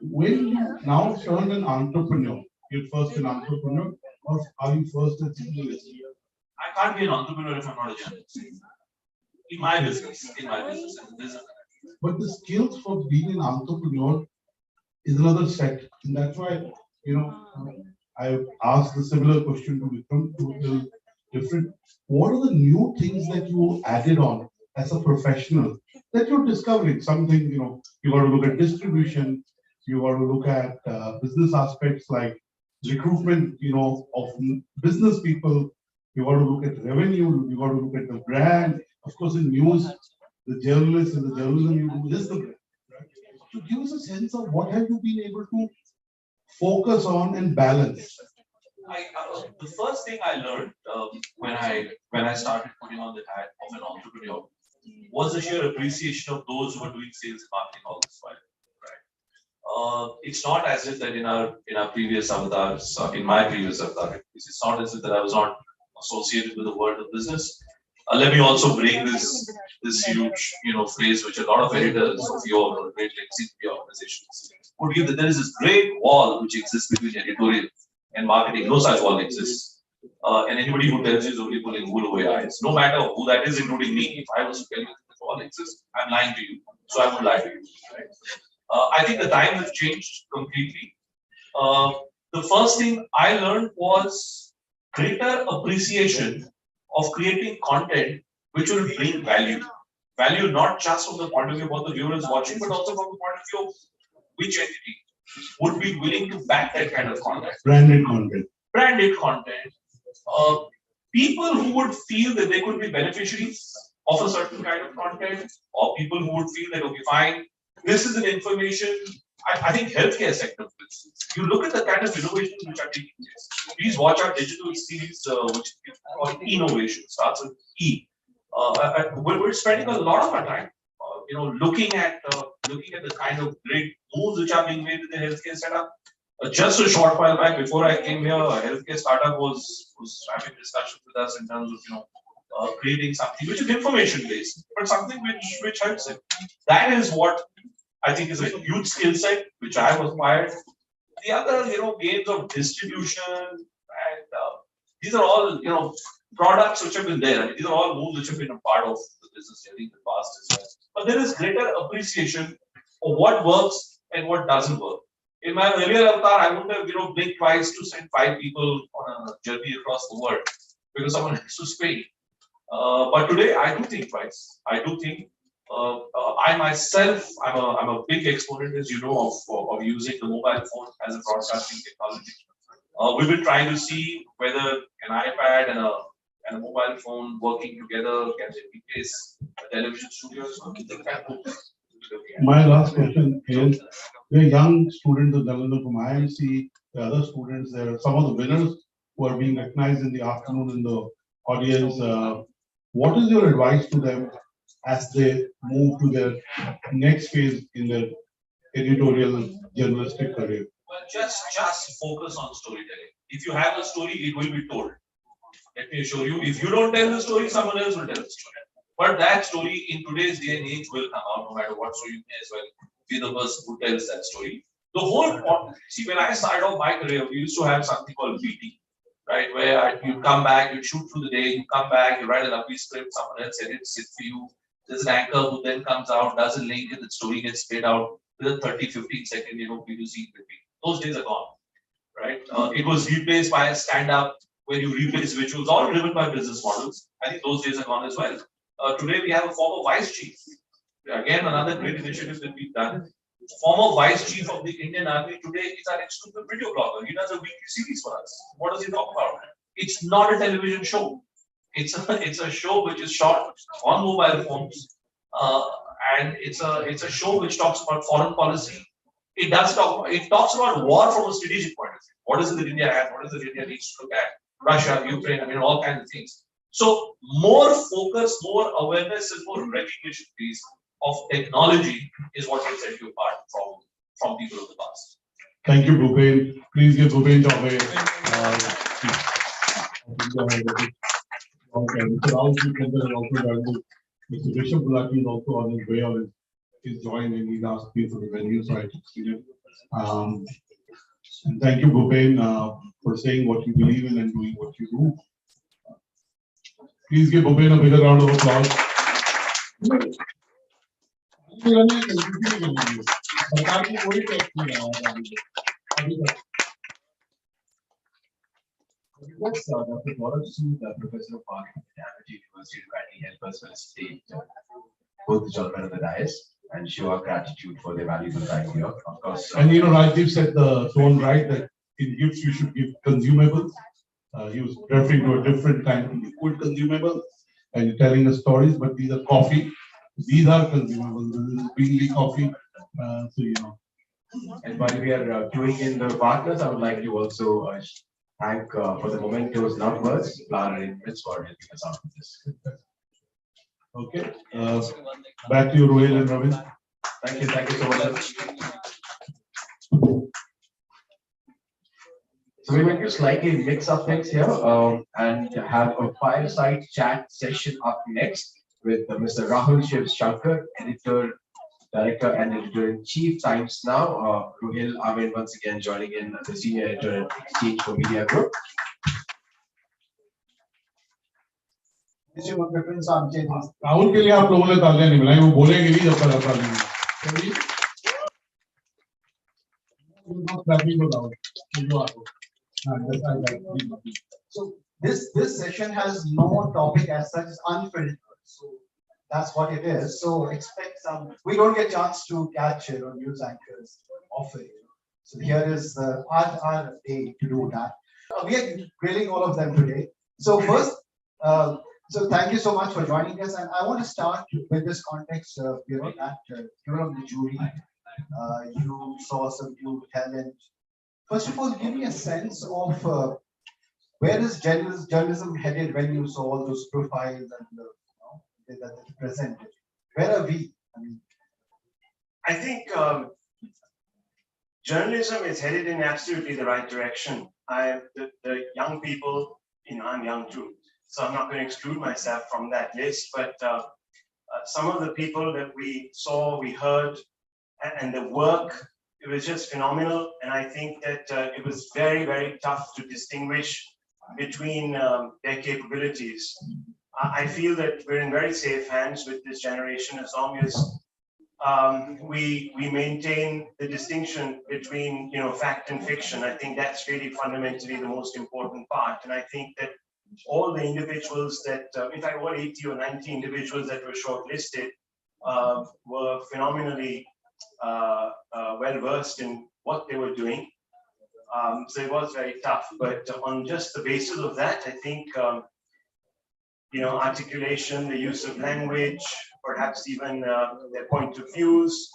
When you now turned an entrepreneur, you're first an entrepreneur, or are you first a journalist? I can't be an entrepreneur if I'm not a journalist. In my business, But the skills for being an entrepreneur is another set. And that's why, you know, I asked the similar question to Vikram, to the different. What are the new things that you added on as a professional that you're discovering? Something, you know, you got to look at distribution, you got to look at business aspects like recruitment, you know, of business people. You got to look at revenue, you got to look at the brand. Of course, in news, the journalists and the journalism you do is the brand. Right? So give us a sense of what have you been able to focus on and balance. The first thing I learned when I started putting on the hat of an entrepreneur was the sheer appreciation of those who are doing sales and marketing all this while. Right? It's not as if that in our previous avatars, in my previous avatar, it's not as if that I was not associated with the world of business. Let me also bring this huge phrase which a lot of editors of your great legacy organizations would give, that there is this great wall which exists between editorial and marketing. No such wall exists. And anybody who tells you is only pulling wool over your eyes. No matter who that is, including me, if I was to tell you that this wall exists, I'm lying to you. So I would lie to you. Right? I think the time has changed completely. The first thing I learned was greater appreciation of creating content which will bring value. Value not just from the point of view of what the viewer is watching, but also from the point of view of which entity would be willing to back that kind of content. Branded content. Branded content. People who would feel that they could be beneficiaries of a certain kind of content, or people who would feel that, okay, fine, this is an information. I think healthcare sector, you look at the kind of innovations which are taking place. Please watch our digital series, which is called Innovation, starts with E. We're spending a lot of our time, looking at the kind of great moves which are being made in the healthcare setup. Just a short while back, before I came here, a healthcare startup was having discussions with us in terms of creating something which is information based, but something which helps it. That is what I think is a huge skill set which I have acquired. The other, gains of distribution, and these are all, products which have been there. I mean, these are all moves which have been a part of the business journey in the past as well. But there is greater appreciation of what works and what doesn't work. In my earlier avatar, I wouldn't have, blinked twice to send 5 people on a journey across the world because someone has to Spain. But today, I do think twice. I do think. I myself, I'm a big exponent, as you know, of using the mobile phone as a broadcasting technology. We've been trying to see whether an iPad and a mobile phone working together can replace a television studio. My last question is, the young students of journalism from IMC, the other students, there are some of the winners who are being recognized in the afternoon in the audience. What is your advice to them as they move to their next phase in their editorial journalistic career? Well, just focus on storytelling. If you have a story, it will be told. Let me assure you, if you don't tell the story, someone else will tell the story. But that story in today's day and age will come out no matter what, so you may as well be the person who tells that story. The whole point, see, when I started off my career, we used to have something called BT, right? Where you come back, you shoot through the day, you come back, you write a lovely script, someone else edits it for you. There's an anchor who then comes out, does a link, and the story gets played out with a 30-15 second, BBC repeat. Those days are gone, right? It was replaced by a stand-up where you replace visuals, all driven by business models. I think those days are gone as well. Today we have a former vice chief. Again, another great initiative that we've done. Former vice chief of the Indian Army today is an exclusive video blogger. He does a weekly series for us. What does he talk about? It's not a television show. It's a show which is shot on mobile phones, and it's a show which talks about foreign policy. It talks about war from a strategic point of view. What is it that India has? What is it that India needs to look at? Russia, Ukraine, all kinds of things. So more focus, more awareness, and more recognition, please, of technology is what will set you apart from people of the past. Thank you, Bhupen. Please give Bhupen Chaubey. go ahead of it. Okay, Mr. Rahul Center has also done this. Mr. Rishabh Gulati is also on his way on his join and he's asked me for the venue, so I took it. And thank you, Bhupen, for saying what you believe in and doing what you do. Please give Bhupen a bigger round of applause. Yes, Dr. Gaurav Sood, Professor of Art at Amity University, to kindly help us facilitate both the gentlemen of the dais and show our gratitude for their valuable time here. Of course. And Rajdeep said the tone right that in gifts you should give consumables. He was referring to a different kind of liquid consumables and telling us stories, but these are coffee. These are consumables. This is Beanley coffee. And while we are queuing in the partners, I would like to also thank for the mementos, not words, Clara and Fritz for helping us out with this. Okay. Back to you, Rohil and Ravi. Thank you so much. So we're going to slightly mix up things here and have a fireside chat session up next with Mr. Rahul Shiv Shankar, editor, director, and editor-in-chief, Times Now. Rohil Amin once again joining in the senior editor at Exchange for Media Group. Rahul के लिए आप लोगों ने तालियां नहीं मिलाई, वो बोलेंगे नहीं जब तक आप तालियां नहीं। So this session has no topic as such, it's unfiltered. So that's what it is. So expect some. We don't get a chance to catch news anchors often. So here is our day to do that. We are grilling all of them today. So first, so thank you so much for joining us, and I want to start with this context. That you're on the jury. You saw some new talent. First of all, give me a sense of where is journalism headed when you saw all those profiles and that it's presented. Where are we? I think journalism is headed in absolutely the right direction. The young people, I'm young too, so I'm not going to exclude myself from that list. But some of the people that we saw, we heard, and the work, it was just phenomenal. And I think that it was very, very tough to distinguish between their capabilities. I feel that we're in very safe hands with this generation as long as we maintain the distinction between fact and fiction. I think that's really fundamentally the most important part. And I think that all the individuals that, in fact, all 80 or 90 individuals that were shortlisted were phenomenally well versed in what they were doing. So it was very tough. But on just the basis of that, I think articulation, the use of language, perhaps even their point of views,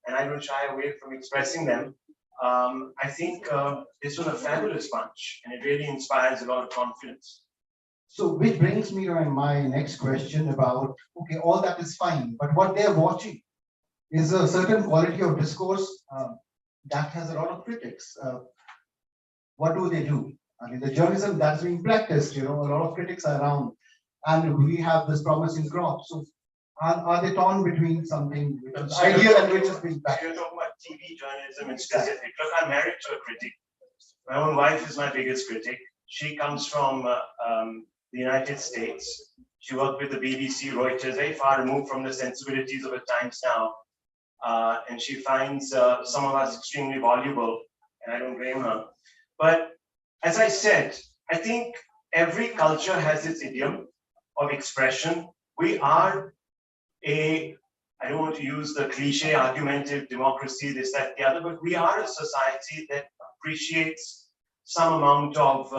and I don't shy away from expressing them. I think this was a fabulous bunch, and it really inspires a lot of confidence. So, which brings me to my next question about, okay, all that is fine, but what they're watching is a certain quality of discourse that has a lot of critics. What do they do? I mean, the journalism that's being practiced, a lot of critics are around, and we have this promising crop. So, are they torn between something which is ideal and which is being practiced? You're talking about TV journalism in specific. Look, I'm married to a critic. My own wife is my biggest critic. She comes from the United States. She worked with the BBC, Reuters, very far removed from the sensibilities of the Times Now. And she finds some of us extremely valuable, and I don't blame her. But as I said, I think every culture has its idiom of expression. We are I don't want to use the cliche argumentative democracy, this, that, the other, but we are a society that appreciates some amount of,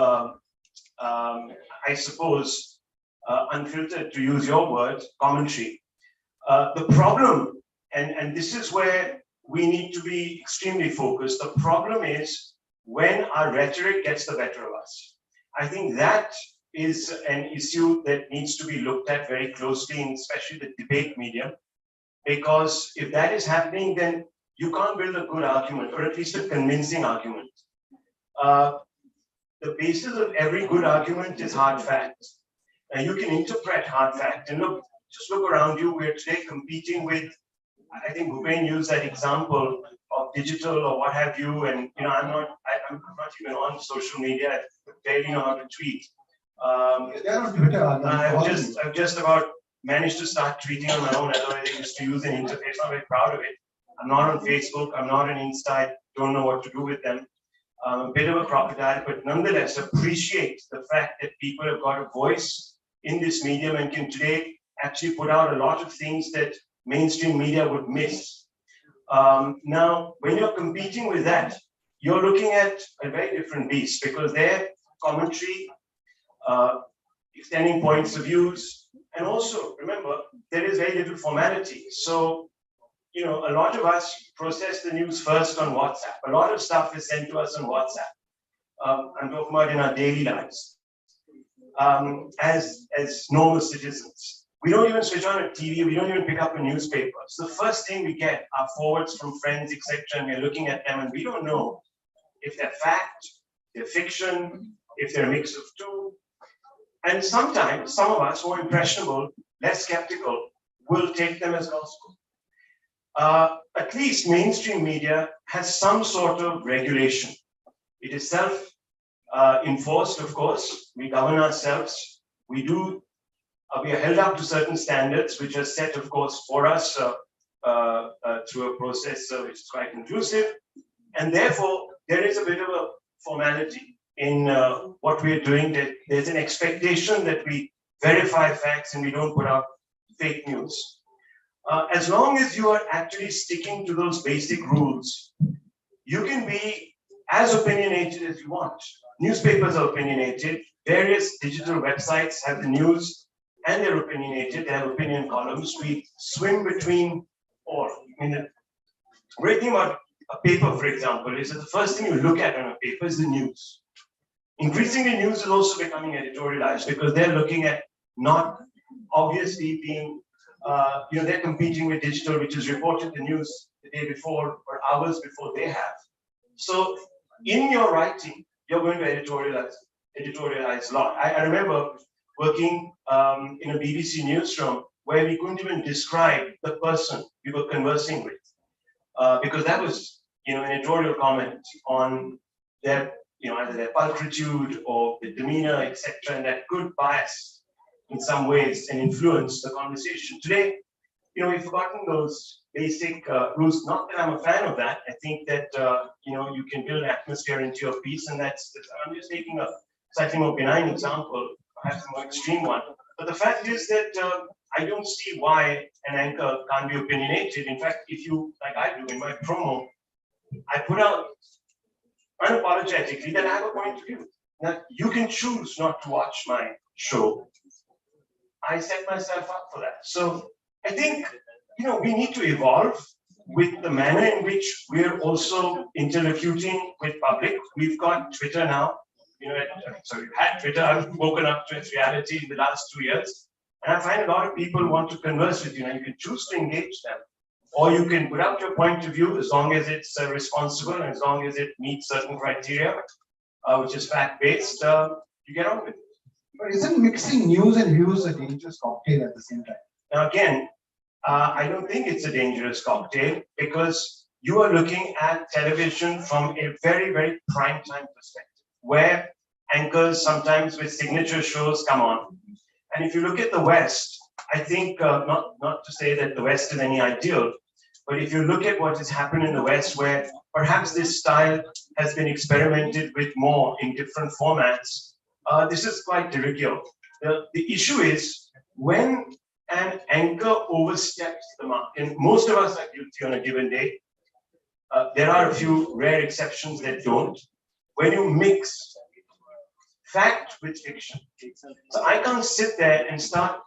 I suppose, unfiltered, to use your word, commentary. The problem, and this is where we need to be extremely focused, the problem is when our rhetoric gets the better of us. I think that is an issue that needs to be looked at very closely, in especially the debate medium, because if that is happening, then you can't build a good argument, or at least a convincing argument. the basis of every good argument is hard facts. And you can interpret hard fact. And look, just look around you. We're today competing with, I think Bhupen used that example of digital or what have you. And I'm not even on social media. I barely know how to tweet. They're on Twitter. I've just about managed to start tweeting on my own. Otherwise, I used to use an interface. I'm very proud of it. I'm not on Facebook. I'm not on Insta. I don't know what to do with them. I'm a bit of a crocodile, but nonetheless appreciate the fact that people have got a voice in this medium and can today actually put out a lot of things that mainstream media would miss. Now, when you're competing with that, you're looking at a very different beast because their commentary, extending points of views, and also remember, there is very little formality. So, a lot of us process the news first on WhatsApp. A lot of stuff is sent to us on WhatsApp. I'm talking about in our daily lives. As normal citizens. We don't even switch on a TV, we don't even pick up a newspaper. So the first thing we get are forwards from friends, etc., and we're looking at them and we don't know if they're fact, they're fiction, if they're a mix of two. And sometimes some of us, more impressionable, less skeptical, will take them as gospel. At least mainstream media has some sort of regulation. It is self-enforced, of course. We govern ourselves. We are held up to certain standards, which are set, of course, for us through a process which is quite inclusive. And therefore, there is a bit of a formality in what we are doing. There's an expectation that we verify facts and we don't put out fake news. As long as you are actually sticking to those basic rules, you can be as opinionated as you want. Newspapers are opinionated. Various digital websites have the news and they're opinionated. They have opinion columns. We swim between all. The great thing about a paper, for example, is that the first thing you look at on a paper is the news. Increasingly, news is also becoming editorialized because they're looking at not obviously being they're competing with digital, which is reported the news the day before or hours before they have. So in your writing, you're going to editorialize a lot. I remember working in a BBC newsroom where we couldn't even describe the person we were conversing with because that was an editorial comment on their either their pulchritude or the demeanor, etc., and that could bias in some ways and influence the conversation. Today, we've forgotten those basic rules. Not that I'm a fan of that. I think that you can build an atmosphere into your piece, and I'm just taking a slightly more benign example, perhaps a more extreme one. But the fact is that I don't see why an anchor can't be opinionated. In fact, if you, like I do in my promo, I put out unapologetically that I have a point of view. Now, you can choose not to watch my show. I set myself up for that. So I think, we need to evolve with the manner in which we're also interlocuting with public. We've got Twitter now. So we've had Twitter. I've woken up to its reality in the last 2 years. And I find a lot of people want to converse with you. Now, you can choose to engage them. Or you can put out your point of view as long as it's responsible and as long as it meets certain criteria, which is fact-based, you get on with it. But isn't mixing news and views a dangerous cocktail at the same time? Now again, I don't think it's a dangerous cocktail because you are looking at television from a very, very prime time perspective, where anchors sometimes with signature shows come on. And if you look at the West, I think, not to say that the West is any ideal, but if you look at what has happened in the West, where perhaps this style has been experimented with more in different formats, this is quite de rigueur. The issue is when an anchor oversteps the mark, and most of us are guilty on a given day. There are a few rare exceptions that don't. When you mix fact with fiction, so I can't sit there and start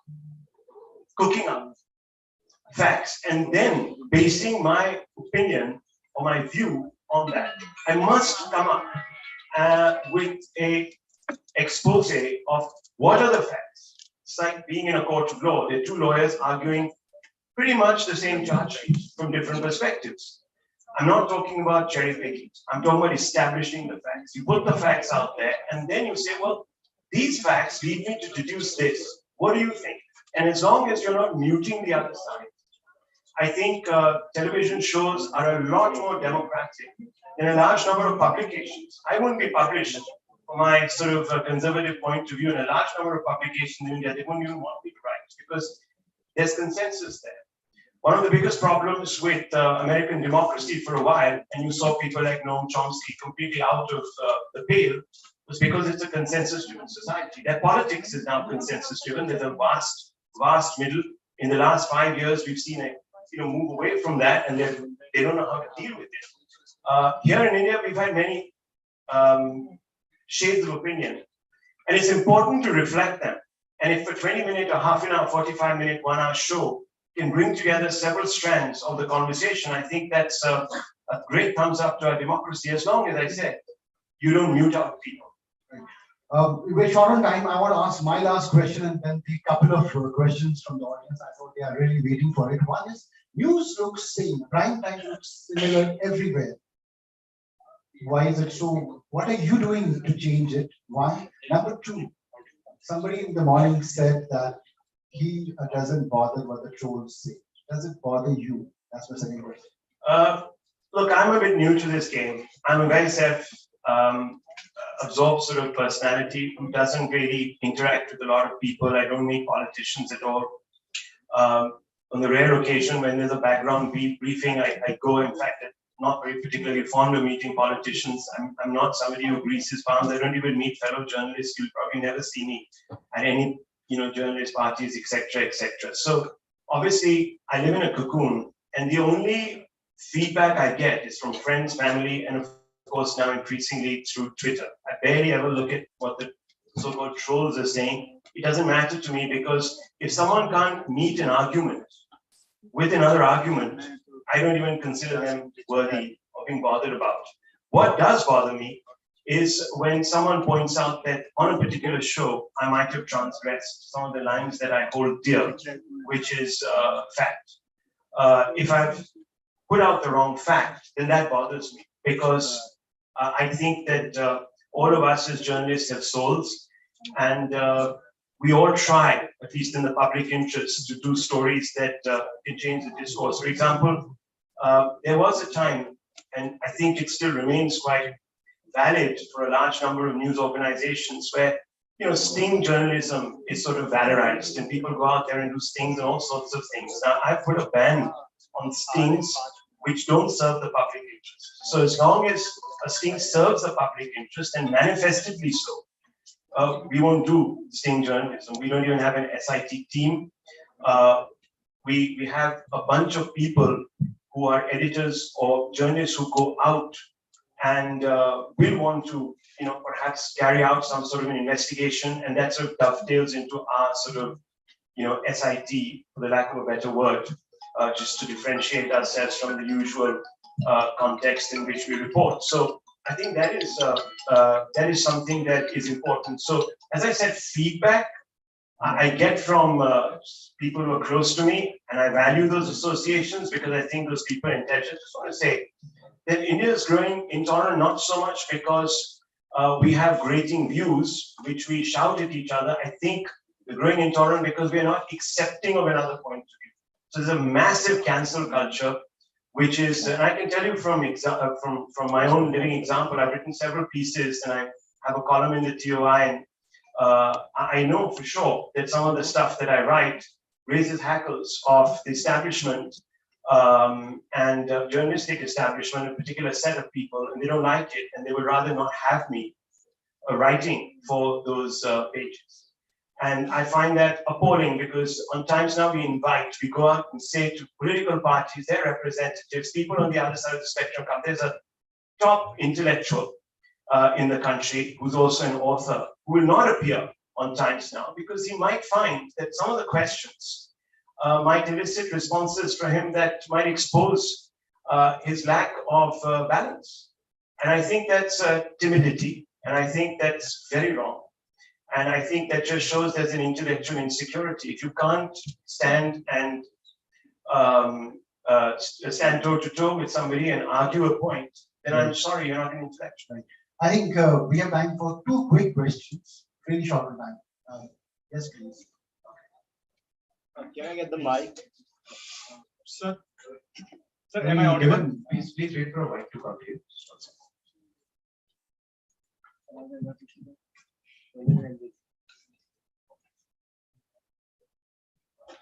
cooking up facts and then basing my opinion or my view on that. I must come up with a expose of what are the facts. It's like being in a court of law. There are two lawyers arguing pretty much the same charge sheet from different perspectives. I'm not talking about cherry picking. I'm talking about establishing the facts. You put the facts out there and then you say, well, these facts lead me to deduce this. What do you think? And as long as you're not muting the other side, I think television shows are a lot more democratic than a large number of publications. I wouldn't be published from my sort of conservative point of view in a large number of publications in India. They wouldn't even want me to write because there's consensus there. One of the biggest problems with American democracy for a while, and you saw people like Noam Chomsky completely out of the pale, was because it's a consensus-driven society. Their politics is now consensus-driven. There's a vast middle. In the last 5 years, we've seen a move away from that, and they don't know how to deal with it. Here in India, we've had many shades of opinion, and it's important to reflect them. And if a 20-minute or half an hour, 45-minute, 1 hour show can bring together several strands of the conversation, I think that's a great thumbs up to our democracy, as long as I said, you don't mute out people. We're short on time. I want to ask my last question and then the couple of questions from the audience. I thought they are really waiting for it. One is, news looks same, prime time looks similar everywhere. Why is it so? What are you doing to change it? One. Number two, somebody in the morning said that he doesn't bother what the trolls say. Does it bother you? That's my second question. Look, I'm a bit new to this game. I'm a very absorbed sort of personality who doesn't really interact with a lot of people. I don't meet politicians at all. On the rare occasion when there's a background briefing, I go. In fact, I'm not very particularly fond of meeting politicians. I'm not somebody who greases palms. I don't even meet fellow journalists. You'll probably never see me at any journalist parties, etc., etc. So obviously, I live in a cocoon, and the only feedback I get is from friends, family, and of course now increasingly through Twitter. I barely ever look at what the so-called trolls are saying. It doesn't matter to me, because if someone can't meet an argument with another argument, I don't even consider them worthy of being bothered about. What does bother me is when someone points out that on a particular show, I might have transgressed some of the lines that I hold dear, which is fact. If I've put out the wrong fact, then that bothers me, because I think that all of us as journalists have souls, and we all try, at least in the public interest, to do stories that can change the discourse. For example, there was a time, and I think it still remains quite valid for a large number of news organizations, where sting journalism is sort of valorized, and people go out there and do stings and all sorts of things. Now, I've put a ban on stings which don't serve the public interest. So as long as a sting serves the public interest, and manifestedly so, we won't do sting journalism. We don't even have an SIT team. We have a bunch of people who are editors or journalists who go out and will want to, perhaps carry out some sort of an investigation, and that sort of dovetails into our sort of, SIT, for the lack of a better word, just to differentiate ourselves from the usual context in which we report. So I think that is something that is important. So as I said, feedback I get from people who are close to me, and I value those associations because I think those people are intelligent. I just want to say that India is growing intolerant, not so much because we have grating views which we shout at each other. I think we're growing intolerant because we are not accepting of another point of view. So there's a massive cancel culture, which is, and I can tell you from my own living example, I've written several pieces, and I have a column in the TOI, and I know for sure that some of the stuff that I write raises hackles of the establishment and journalistic establishment, a particular set of people, and they don't like it, and they would rather not have me writing for those pages. And I find that appalling, because on Times Now we go out and say to political parties, their representatives, people on the other side of the spectrum, there's a top intellectual in the country who's also an author who will not appear on Times Now, because he might find that some of the questions might elicit responses from him that might expose his lack of balance. And I think that's timidity, and I think that's very wrong. And I think that just shows there's an intellectual insecurity. If you can't stand and stand toe to toe with somebody and argue a point, then I'm sorry, you're not an intellectual. I think we have time for two quick questions, really short on time. Yes, please. Can I get the mic? Sir, sir, am I audible? Please wait for a mic to come to you.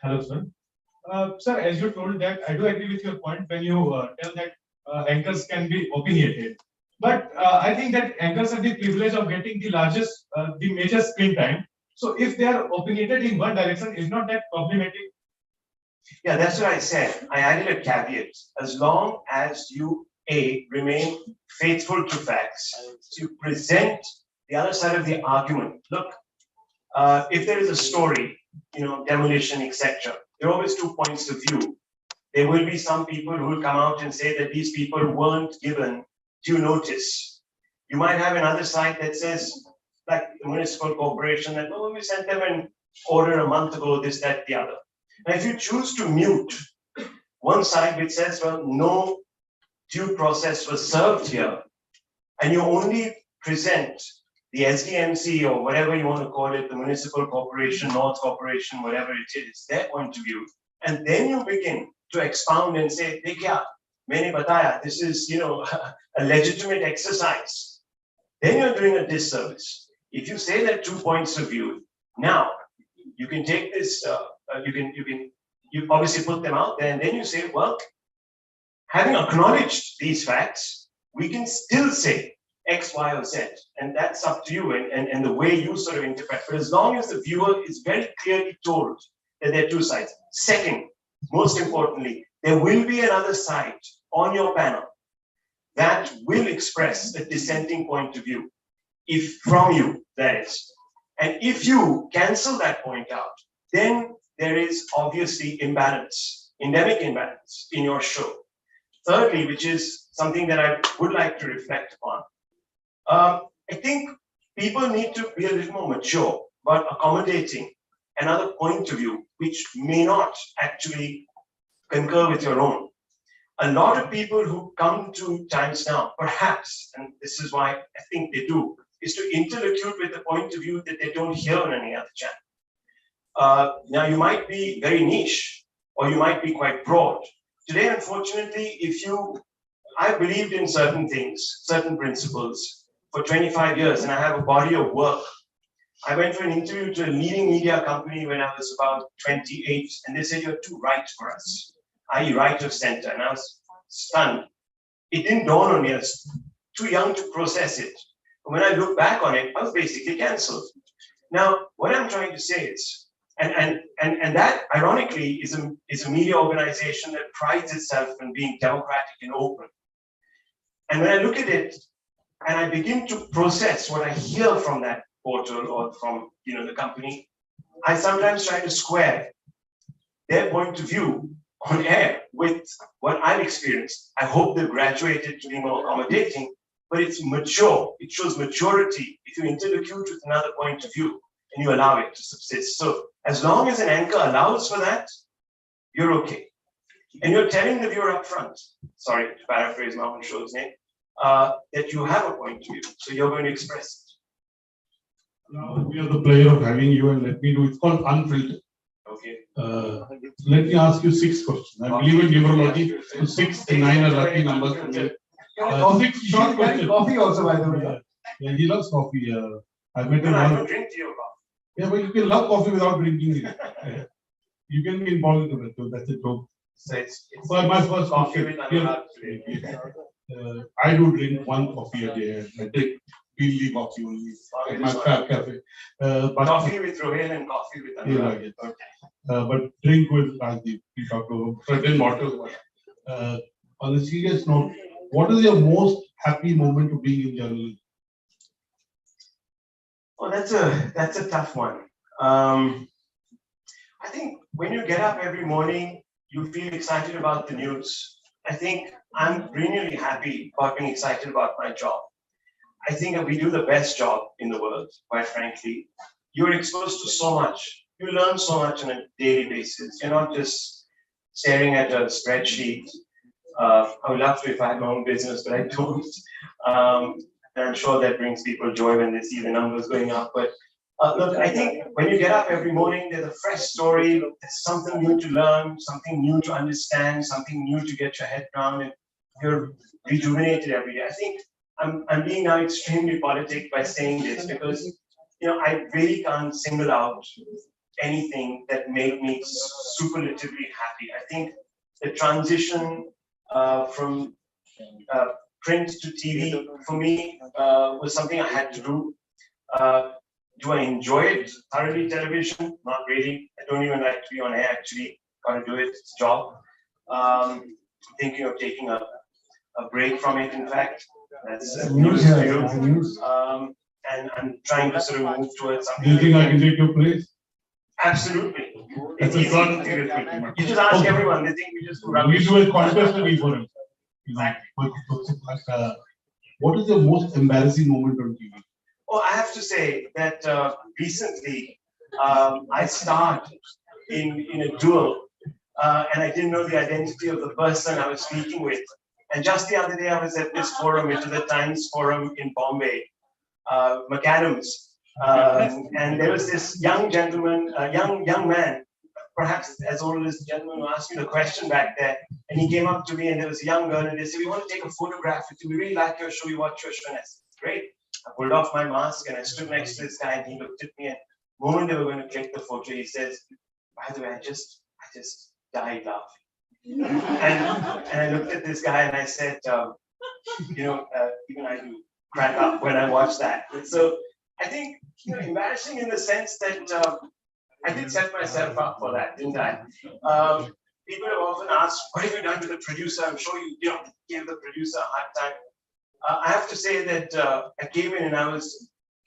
Hello, sir. Sir, as you told that, I do agree with your point when you tell that anchors can be opinionated. But I think that anchors have the privilege of getting the largest, the major screen time. So if they are opinionated in one direction, is not that problematic? Yeah, that's what I said. I added a caveat. As long as you, A, remain faithful to facts, to present the other side of the argument. Look, if there is a story, demolition, etc., there are always 2 points of view. There will be some people who will come out and say that these people weren't given due notice. You might have another side that says, like the municipal corporation, that, oh, we sent them an order a month ago, this, that, the other. Now, if you choose to mute one side which says, well, no due process was served here, and you only present the SDMC or whatever you want to call it, the municipal corporation, North Corporation, whatever it is, their point of view, and then you begin to expound and say, "Dekha, maine bataya, this is, a legitimate exercise," then you're doing a disservice. If you say that 2 points of view, now you can take this, you obviously put them out there, and then you say, well, having acknowledged these facts, we can still say X, Y, or Z, and that's up to you and the way you sort of interpret. But as long as the viewer is very clearly told that there are 2 sides. Second, most importantly, there will be another side on your panel that will express a dissenting point of view, if from you, that is. And if you cancel that point out, then there is obviously imbalance, endemic imbalance in your show. Thirdly, which is something that I would like to reflect upon, I think people need to be a little more mature about accommodating another point of view, which may not actually concur with your own. A lot of people who come to Times Now, perhaps, and this is why I think they do, is to interlocute with a point of view that they don't hear on any other channel. Now, you might be very niche, or you might be quite broad. Today, unfortunately, I believed in certain things, certain principles for 25 years, and I have a body of work. I went for an interview to a leading media company when I was about 28, and they said, "You're too right for us," i.e. right of center, and I was stunned. It didn't dawn on me, I was too young to process it. But when I look back on it, I was basically cancelled. Now, what I'm trying to say is, and that ironically is a media organization that prides itself in being democratic and open. And when I look at it and I begin to process what I hear from that portal or from the company, I sometimes try to square their point of view on air with what I've experienced. I hope they've graduated to be more accommodating, but it's mature. It shows maturity if you interlocute with another point of view and you allow it to subsist. So as long as an anchor allows for that, you're okay. And you're telling the viewer up front, sorry to paraphrase Mohan Show's name, that you have a point of view. So you're going to express it. Now we have the pleasure of having you, and let me do, it's called Unfiltered. Okay. Let me ask you 6 questions. I believe in numerology, so 6 and 9 are lucky numbers for me. 6 short questions. Coffee also, by the way. Yeah, he loves coffee. I met him. No, I don't drink tea or coffee. Yeah, but you can love coffee without drinking it. You can be involved in it, so that's a joke. So it's my first coffee question. with Anurag today. I do drink 1 coffee a day. I drink Billy coffee only at my cafe. But coffee with Rohel and coffee with Anurag. Yeah, okay. But drink with Rajdeep. We talked about certain bottles. On a serious note, what is your most happy moment of being in journalism? Oh, that's a tough one. I think when you get up every morning, you feel excited about the news. I think I'm really happy about being excited about my job. I think that we do the best job in the world, quite frankly. You're exposed to so much. You learn so much on a daily basis. You're not just staring at a spreadsheet. I would love to if I had my own business, but I don't. And I'm sure that brings people joy when they see the numbers going up. But look, I think when you get up every morning, there's a fresh story, there's something new to learn, something new to understand, something new to get your head around, and you're rejuvenated every day. I think I'm being now extremely politic by saying this because I really can't single out anything that made me superlatively happy. I think the transition from print to TV for me was something I had to do. Do I enjoy it thoroughly? Television? Not really. I don't even like to be on air actually. Gotta do it. It's a job. Thinking of taking a break from it. In fact, that's news to you. And I'm trying to sort of move towards something. Do you think I can take your place? Absolutely. It's easy. a You just ask everyone. They think we just do rubbish. We do a contest with e4m. Exactly. What is your most embarrassing moment on TV? Oh, I have to say that recently I starred in a duel and I didn't know the identity of the person I was speaking with. And just the other day I was at this forum, into the Times Forum in Bombay, McAdams, and there was this young gentleman, young man, perhaps as old as the gentleman who asked me the question back there, and he came up to me and there was a young girl and they said, "We want to take a photograph with you. We really like your show. We watch your show." And I said, "Great." I pulled off my mask and I stood next to this guy and he looked at me, and the moment they were going to click the photo, he says, "By the way, I just died laughing." And I looked at this guy and I said, even I do crack up when I watch that. So I think embarrassing in the sense that I did set myself up for that, didn't I? People have often asked, "What have you done to the producer?" I'm sure you gave the producer a hard time. I have to say that I came in and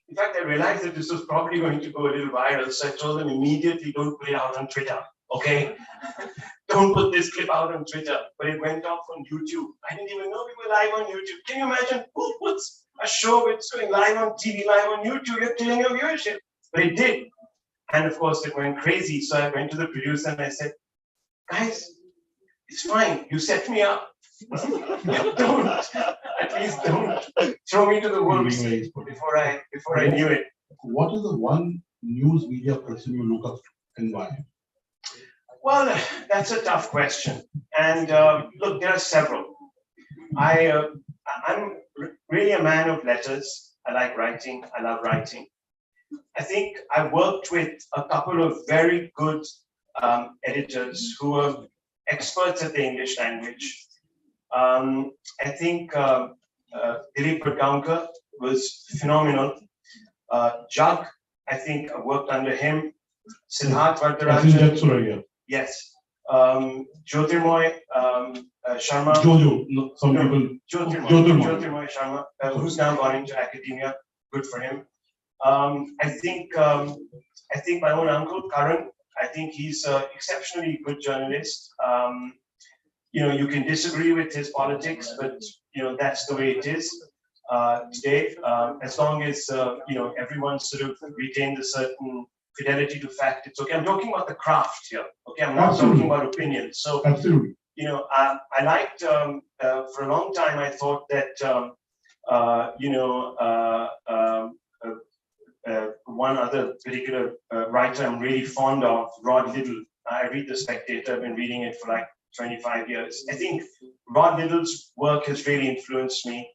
in fact, I realized that this was probably going to go a little viral. So I told them immediately, "Don't put it out on Twitter, okay? Don't put this clip out on Twitter." But it went off on YouTube. I didn't even know we were live on YouTube. Can you imagine who puts a show that's going live on TV, live on YouTube? You're killing your viewership. But it did. And of course, it went crazy. So I went to the producer and I said, "Guys, it's fine. You set me up. Don't, at least don't throw me to the wolves before I knew it." What is the one news media person you look up to and why? Well, that's a tough question. And look, there are several. I'm really a man of letters. I like writing. I love writing. I think I worked with a couple of very good editors who were experts at the English language. I think Dilip Bhatgaonkar was phenomenal. Jug, I think I worked under him. Siddharth Vardarajan. Yes. Jyotirmoy Sharma. Jyotirmoy Sharma, who's now gone into academia. Good for him. I think my own uncle Karan. I think he's an exceptionally good journalist. You can disagree with his politics, but that's the way it is today. As long as everyone sort of retains a certain fidelity to fact, it's okay. I'm talking about the craft here. Okay, I'm not talking about opinions. So absolutely. I liked for a long time. I thought that one other particular writer I'm really fond of, Rod Liddell. I read The Spectator. I've been reading it for like 25 years. I think Rod Liddell's work has really influenced me.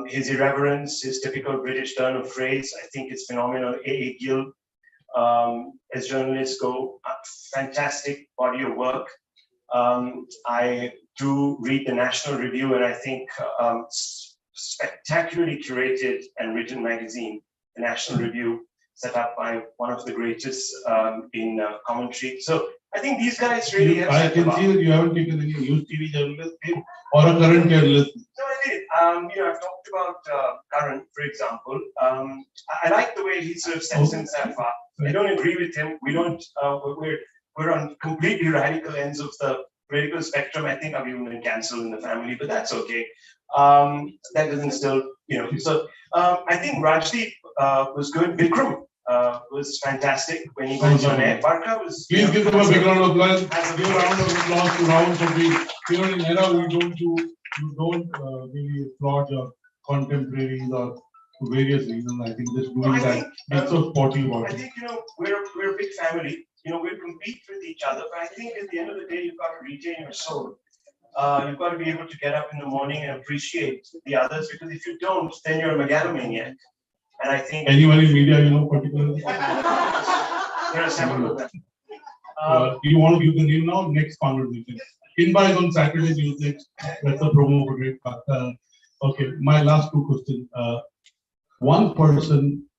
His irreverence, his typical British turn of phrase, I think it's phenomenal. A. Gill, as journalists go, fantastic body of work. I do read the National Review, and I think spectacularly curated and written magazine, the National Review, set up by one of the greatest in commentary. So I think these guys really have. I can see that you haven't taken any news TV journalist or a current journalist. No, I did. I've talked about Karan, for example. I like the way he sort of sets himself up. I don't agree with him. We don't. We're on completely radical ends of the political spectrum. I think I've even been cancelled in the family, but that's okay. That doesn't still, So I think Rajdeep was good. Vikram was fantastic when he goes on air. Barka was. Please give them a big round of applause. Give a round of applause to Rahul for being, in an era we don't really applaud your contemporaries or for various reasons. I think just doing that makes so sporty about I it. think, we're a big family. We'll compete with each other, but I think at the end of the day, you've got to retain your soul. You've got to be able to get up in the morning and appreciate the others, because if you don't, then you're a megalomaniac. And I think anyone in media, particularly. There are several of them. You want to give the name now? Next conversation. Inba is on Saturday news next. That's a promo for it. Okay, my last two questions. One person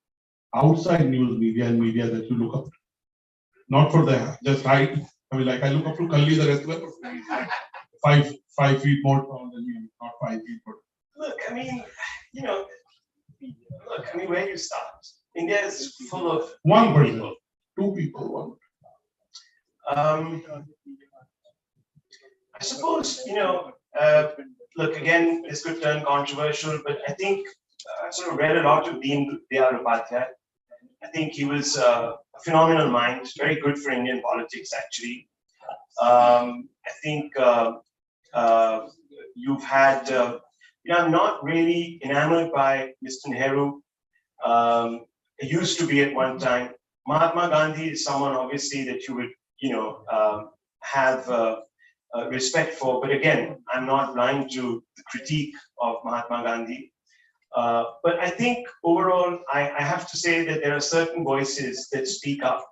outside news media and media that you look up to, not for the just height. I mean, like I look up to Kalli, the rest of them. 5 feet more tall than me, not 5 feet more. Look, I mean, where do you start? India is full of one person, people. 2 people, one. I suppose, look, again, this could turn controversial, but I think I sort of read a lot of Deen Dayal Upadhyay. I think he was a phenomenal mind, very good for Indian politics, actually. I think you've had, I'm not really enamored by Mr. Nehru. I used to be at one time. Mahatma Gandhi is someone, obviously, that you would, have respect for. But again, I'm not blind to the critique of Mahatma Gandhi. But I think overall, I have to say that there are certain voices that speak up,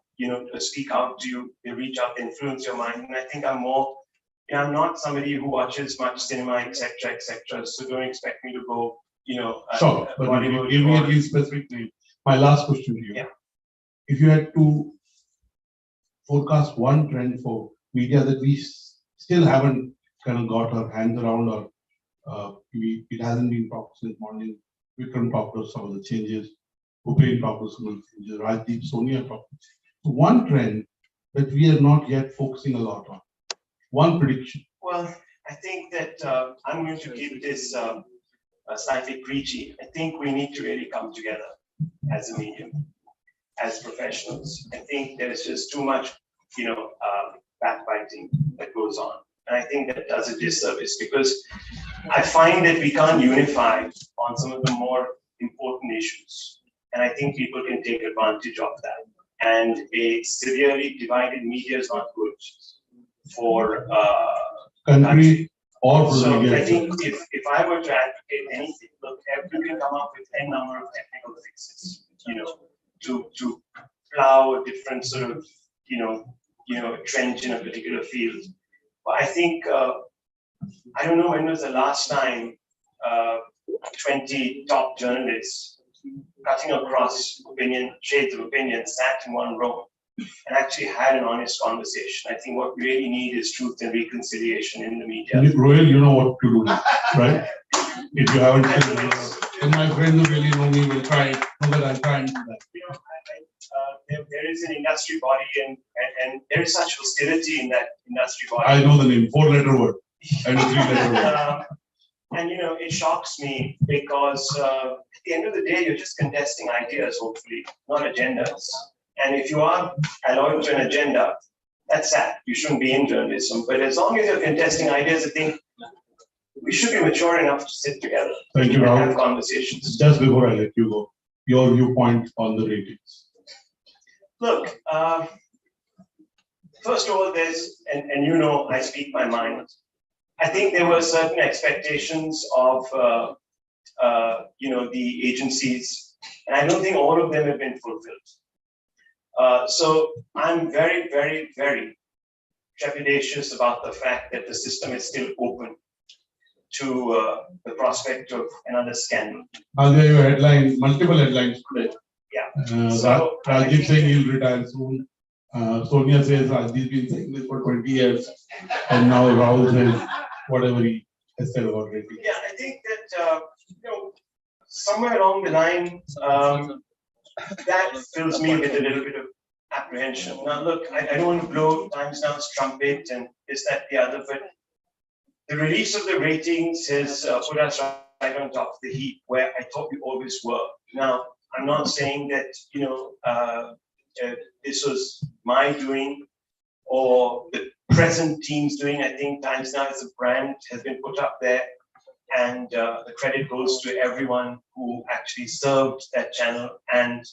speak out to you, they reach out, they influence your mind. And I think I'm not somebody who watches much cinema, etc., etc. So don't expect me to go, Sure, but give me a real specific name. My last question to you. Yeah. If you had to forecast one trend for media that we still haven't kind of got our hands around, or it hasn't been talked since morning. Vikram talked about some of the changes. Upain talked about some of the changes. Rajdeep, Sonia talked. So one trend that we are not yet focusing a lot on. One prediction. Well, I think that I'm going to keep this slightly preachy. I think we need to really come together as a medium, as professionals. I think there is just too much, backbiting that goes on. And I think that does a disservice, because I find that we can't unify on some of the more important issues. And I think people can take advantage of that. And a severely divided media is not good for country or for so media. I think if I were to advocate anything, look, you can come up with any number of technical fixes, to plow a different sort of, trench in a particular field. But I think, I don't know when was the last time 20 top journalists cutting across shades of opinion sat in one room and actually had an honest conversation. I think what we really need is truth and reconciliation in the media. Royal, you know what to do, right? If you haven't, and my friends who really know me will try, know that I'm trying to do that. There is an industry body, and there is such hostility in that industry body. I know the name, 4-letter word and a 3-letter word. And it shocks me because at the end of the day, you're just contesting ideas, hopefully, not agendas. And if you are alloyed to an agenda, that's sad. You shouldn't be in journalism. But as long as you're contesting ideas, I think we should be mature enough to sit together Thank you, and Rahul. have conversations. Just before I let you go, your viewpoint on the ratings. Look, first of all, there's, and I speak my mind. I think there were certain expectations of, the agencies, and I don't think all of them have been fulfilled. So I'm very, very, very trepidatious about the fact that the system is still open to the prospect of another scandal. Andrea, your headline, multiple headlines today. Yeah. So Rajdeep saying he'll retire soon. Sonia says Rajdeep's been saying this for 20 years, and now Rahul says whatever he has said about it. Yeah, I think that somewhere along the line, that fills me with a little bit of apprehension. Now, look, I don't want to blow Times Now's trumpet and this, that, the other, but the release of the ratings has put us right on top of the heap where I thought we always were. Now, I'm not saying that, this was my doing or the present team's doing. I think Times Now as a brand has been put up there, and the credit goes to everyone who actually served that channel and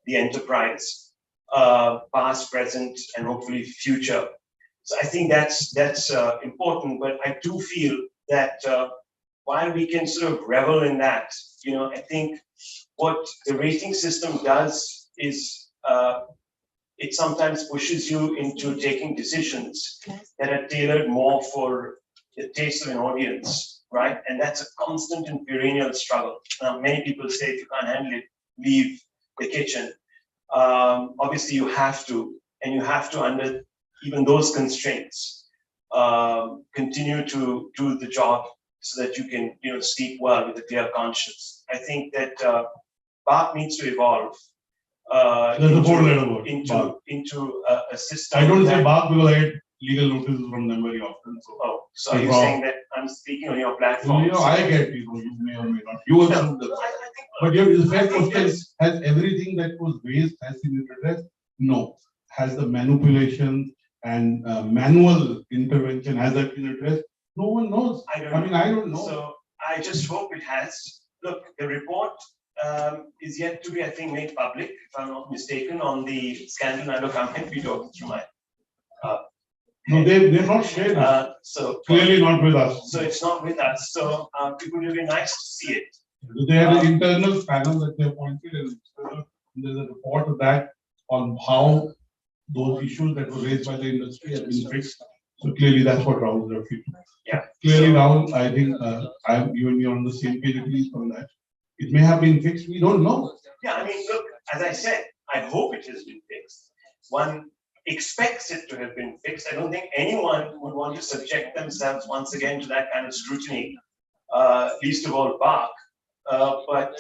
the enterprise, past, present, and hopefully future. So I think that's important, but I do feel that while we can sort of revel in that, I think what the rating system does is it sometimes pushes you into taking decisions that are tailored more for the taste of an audience, right? And that's a constant and perennial struggle. Now, many people say if you can't handle it, leave the kitchen. Obviously, you have to, and you have to, under even those constraints, continue to do the job so that you can, sleep well with a clear conscience. I think that BARC needs to evolve. There's a four-letter word. Into a system. I don't say BARC because I get legal notices from them very often. So are you saying that I'm speaking on your platform? I get you may or may not. You also do that. But the fair question is, has everything that was raised has been addressed? No. Has the manipulation and manual intervention, has that been addressed? No one knows. I don't know. So I just hope it has. Look, the report is yet to be, I think, made public, if I'm not mistaken, on the scandal. I look, I might be talking through my. No, they're not shared. So clearly not with us. So it's not with us. So it would be nice to see it. They have an internal panel that they appointed, and there's a report of that on how those issues that were raised by the industry have been fixed. So clearly that's what Rahul is referring to. Yeah. Clearly, Rahul, I think you and me are on the same page at least on that. It may have been fixed, we don't know. Yeah, I mean, look, as I said, I hope it has been fixed. One expects it to have been fixed. I don't think anyone would want to subject themselves once again to that kind of scrutiny, least of all BARC. But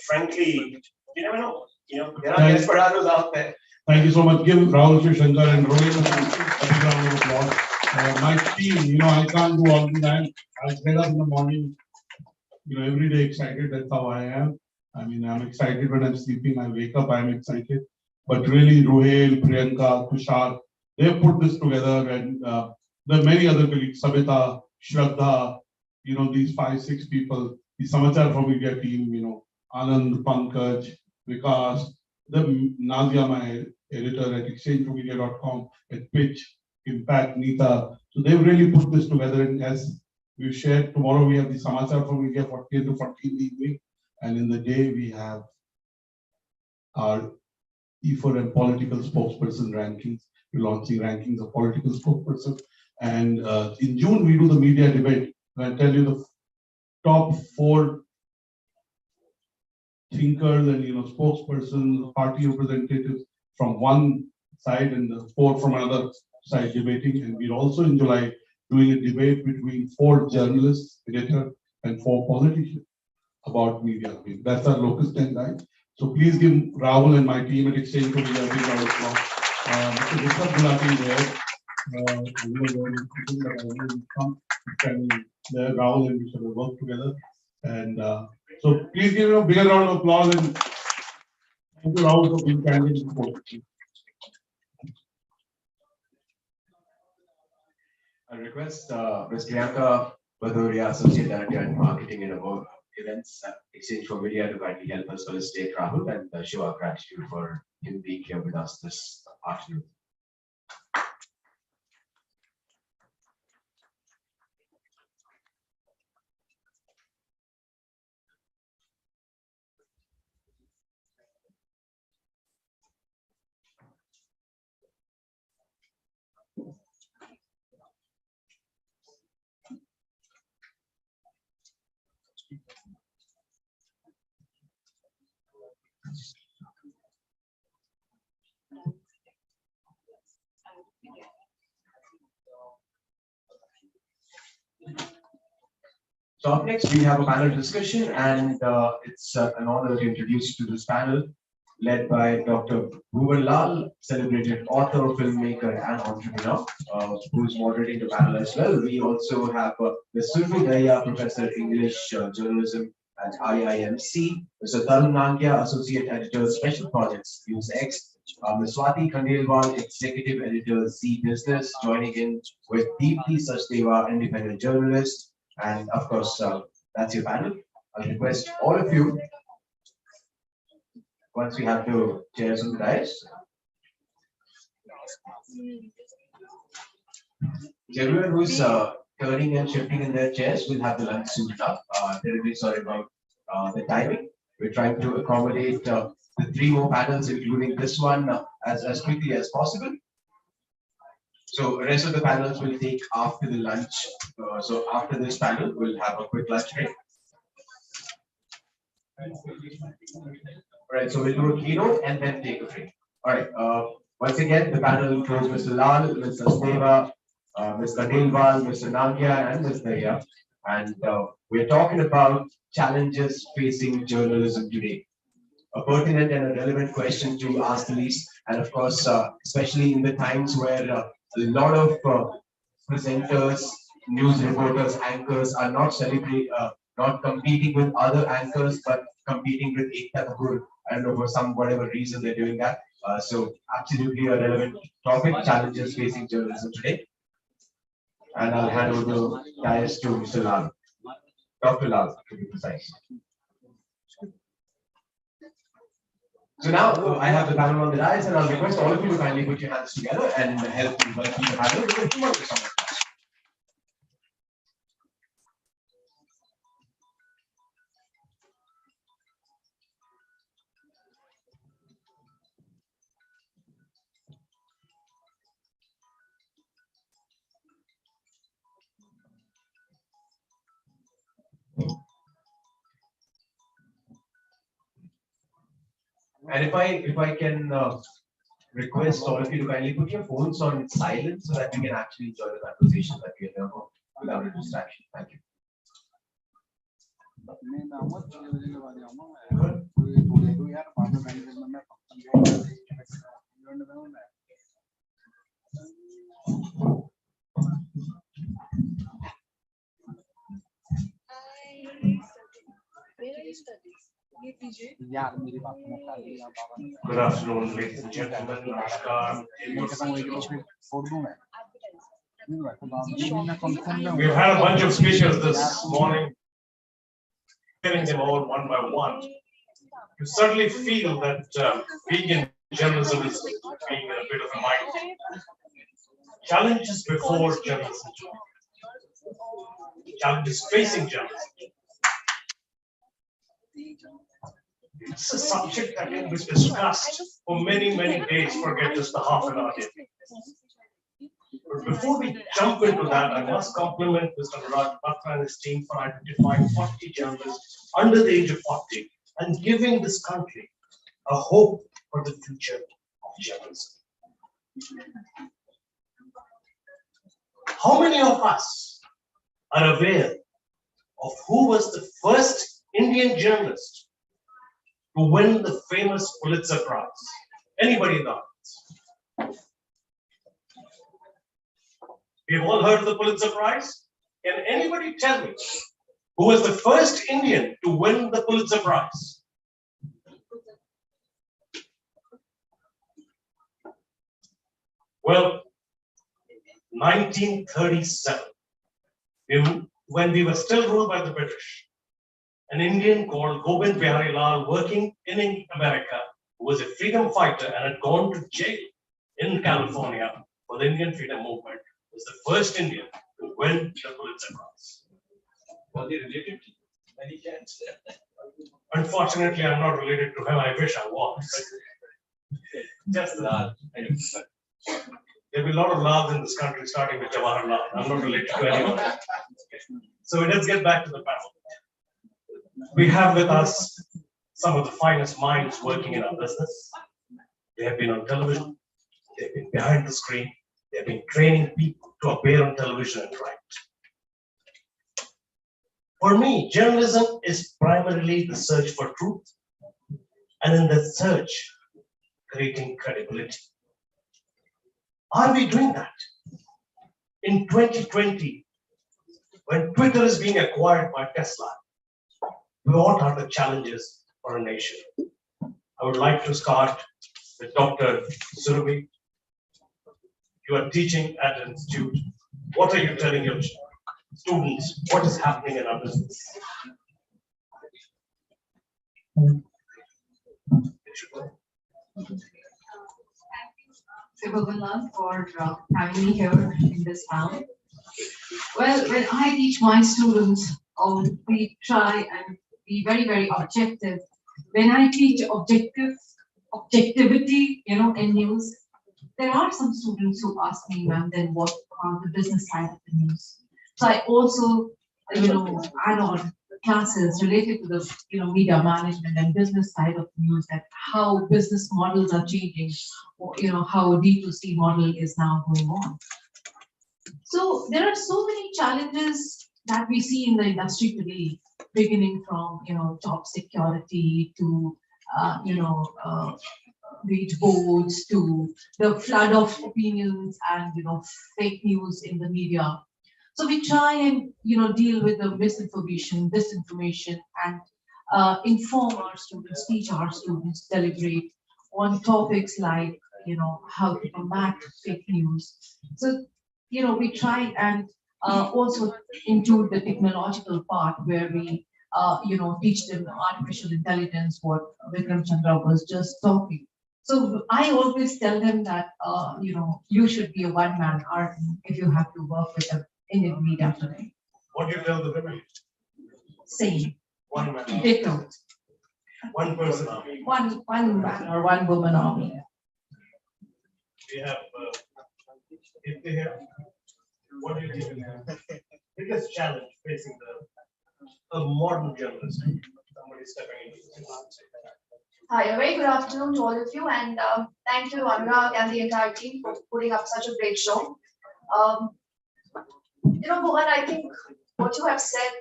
frankly, you never know. There are desperados out there. Thank you so much. Give Rahul Shankar and Rohit a big round of applause. My team, I can't do all the time. I get up in the morning, every day excited. That's how I am. I mean, I'm excited when I'm sleeping. I wake up, I'm excited. But really, Rohel, Priyanka, Tushar, they put this together, and there are many other colleagues, Sabita, Shraddha, these 5-6 people, the Samachar from India team, Anand, Pankaj, Vikas, the Nazia, my editor at exchangeformedia.com, at Pitch, Impact, Neeta. So they've really put this together, and as we've shared, tomorrow we have the Samachar from India 40 to 14 in the evening, and in the day we have our e4m political spokesperson rankings. We're launching rankings of political spokesperson, and in June we do the media debate. And I'll tell you the top 4 thinkers and spokespersons, party representatives from one side and the 4 from another side debating. And we're also in July doing a debate between 4 journalists, editor, and 4 politicians about media. That's our locus standi. So please give Rahul and my team at Exchange for Media a big round of applause. Mr. Vishal Gulati there. Rahul and Vishal will work together. And so please give him a bigger round of applause, and thank you, Rahul, for being candid in support. I request Ms. Priyanka Badoria, Associate Director in Marketing and Events at Exchange for Media, to kindly help us felicitate Rahul and show our gratitude for him being here with us this afternoon. So up next, we have a panel discussion, and it's an honor to introduce you to this panel, led by Dr. Bhuvan Lal, celebrated author, filmmaker, and entrepreneur, who is moderating the panel as well. We also have Ms. Survi Daya, Professor English Journalism at IIMC, Mr. Tarun Nankia, Associate Editor, Special Projects, NewsX, Ms. Swati Khandelwal, Executive Editor, Z Business, joining in with Deepthi Sachdeva, Independent Journalist, and of course, that's your panel. I'll request all of you, once we have the chairs on the dais. Everyone who's turning and shifting in their chairs will have the lunch soon enough. Terribly sorry about the timing. We're trying to accommodate the 3 more panels, including this one, as quickly as possible. So the rest of the panels will take after the lunch. So after this panel, we'll have a quick lunch break. All right, so we'll do a keynote and then take a break. All right, once again, the panel includes Mr. Lal, Ms. Sachdeva, Ms. Khandelwal, Mr. Nankia, and Ms. Daya. And we're talking about challenges facing journalism today. A pertinent and a relevant question to ask the least. And of course, especially in the times where a lot of presenters, news reporters, anchors are not competing with other anchors, but competing with Ekta Kapoor. I don't know, for some whatever reason they're doing that. So absolutely a relevant topic, challenges facing journalism today. And I'll hand over the dais to Mr. Lal, Dr. Lal, to be precise. So now I have the panel on the dais, and I'll request all of you to kindly put your hands together and help me welcome the panel with a humongous round of applause. And if I can request all of you to kindly put your phones on silent so that we can actually enjoy the conversation that we are here for without a distraction. Thank you. Good afternoon, ladies and gentlemen. Namaskar. We've had a bunch of speakers this morning, hearing them all one by one. You certainly feel that being in journalism is being in a bit of a mind. Challenges before journalism. Challenges facing journalism. It's a subject that can be discussed for many, many days, forget just the half an hour. But before we jump into that, I must compliment Mr. Raj Batra and his team for identifying 40 journalists under the age of 40 and giving this country a hope for the future of journalism. How many of us are aware of who was the first Indian journalist to win the famous Pulitzer Prize? Anybody in the audience? We've all heard of the Pulitzer Prize. Can anybody tell me who was the first Indian to win the Pulitzer Prize? Well, 1937, when we were still ruled by the British, an Indian called Gobind Bihari Lal, working in America, who was a freedom fighter and had gone to jail in California for the Indian freedom movement, was the first Indian to win the Pulitzer Prize. Was he related to you? Any chance? Unfortunately, I'm not related to him. I wish I was. Just Lal. There'll be a lot of Lals in this country, starting with Jawaharlal. I'm not related to anyone. So let's get back to the panel. We have with us some of the finest minds working in our business. They have been on television. They've been behind the screen. They've been training people to appear on television and write. For me, journalism is primarily the search for truth, and in that search, creating credibility. Are we doing that? In 2020, when Twitter is being acquired by Tesla, what are the challenges for a nation? I would like to start with Dr. Surabhi. You are teaching at an institute. What are you telling your students? What is happening in our business? Sibabalal for having me here in this town. Well, when I teach my students, we try and be very, very objective. When I teach objectivity, in news, there are some students who ask me, ma'am, then what are the business side of the news? So I also, add on classes related to the, media management and business side of the news, that how business models are changing, or, how a D2C model is now going on. So there are so many challenges that we see in the industry today, beginning from, job security to, wage boards to the flood of opinions and, fake news in the media. So we try and, deal with the misinformation, disinformation, and inform our students, teach our students, deliberate on topics like, how to combat fake news. So, we try and also include the technological part where we, teach them artificial intelligence, what Vikram Chandra was just talking. So I always tell them that, you should be a one-man army if you have to work with the Indian media today. What do you tell the women? Same. One man. Ditto. One person army. One man or one woman army. We have Inti here. What do you think? Biggest challenge facing a modern journalist? Somebody stepping into. Hi, a very good afternoon to all of you, and thank you, Anurag and the entire team for putting up such a great show. Mohan, I think what you have said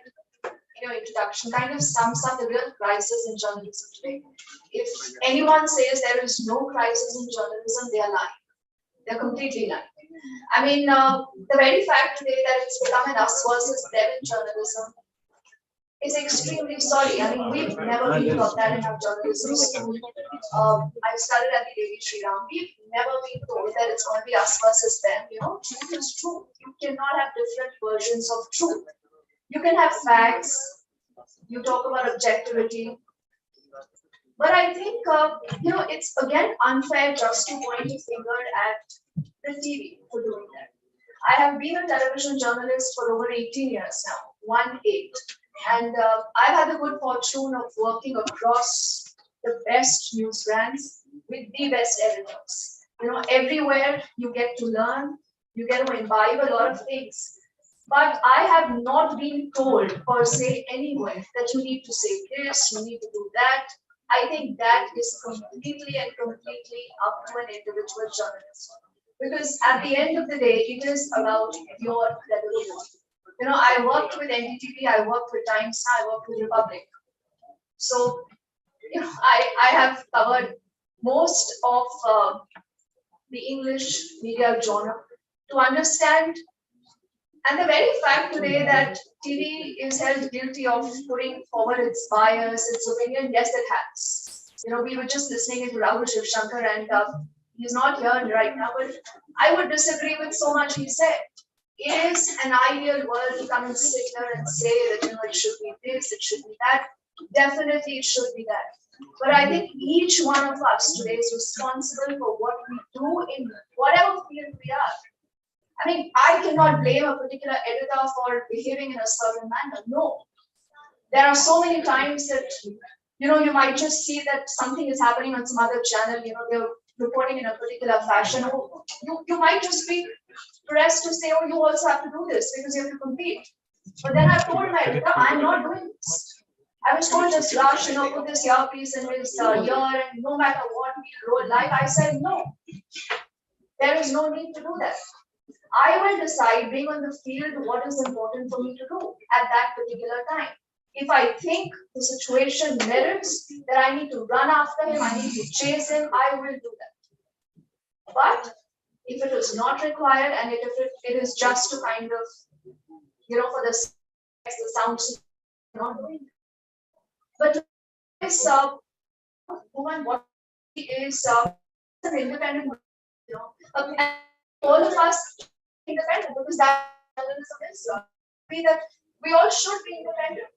in your introduction kind of sums up the real crisis in journalism today. If anyone says there is no crisis in journalism, they are lying. They're completely lying. I mean, the very fact today that it's become an us versus them in journalism is extremely sorry. I mean, we've never been taught that in our journalism school. I studied at the Devi Sri Ram. We've never been told that it's going to be us versus them. Truth is truth. You cannot have different versions of truth. You can have facts. You talk about objectivity. But I think, it's again unfair just to point a finger at the TV for doing that. I have been a television journalist for over 18 years now, 18. And I've had the good fortune of working across the best news brands with the best editors. Everywhere you get to learn, you get to imbibe a lot of things. But I have not been told per se anywhere that you need to say this, you need to do that. I think that is completely up to an individual journalist. Because at the end of the day, it is about your credibility. I worked with NDTV, I worked with Times, I worked with Republic. So, I have covered most of the English media genre to understand. And the very fact today that TV is held guilty of putting forward its bias, its opinion, yes, it has. We were just listening to Rahul Shivshankar, and he's not here right now, but I would disagree with so much he said. It is an ideal world to come and sit here and say that, it should be this, it should be that. Definitely it should be that. But I think each one of us today is responsible for what we do in whatever field we are. I mean, I cannot blame a particular editor for behaving in a certain manner. No. There are so many times that, you might just see that something is happening on some other channel, they're reporting in a particular fashion. Or you might just be pressed to say, oh, you also have to do this because you have to compete. But then I've told my editor, I'm not doing this. I was told just rush, put this earpiece in his ear, and no matter what, we'll roll live. I said, no. There is no need to do that. I will decide, being on the field, what is important for me to do at that particular time. If I think the situation merits that I need to run after him, I need to chase him, I will do that. But if it is not required and if it is just to kind of, for the sounds, not doing it. But is woman what is an independent, and all of us independent because that journalism is be that we all should be independent.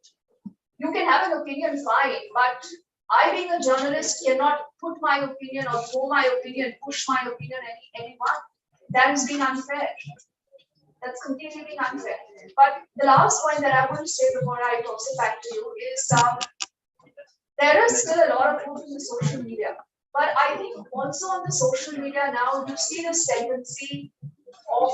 You can have an opinion, fine, but I, being a journalist, cannot put my opinion or throw my opinion, push my opinion anyone. That has been unfair. That's completely been unfair. But the last point that I want to say before I toss it back to you is there is still a lot of truth in the social media. But I think also on the social media now, you see this tendency of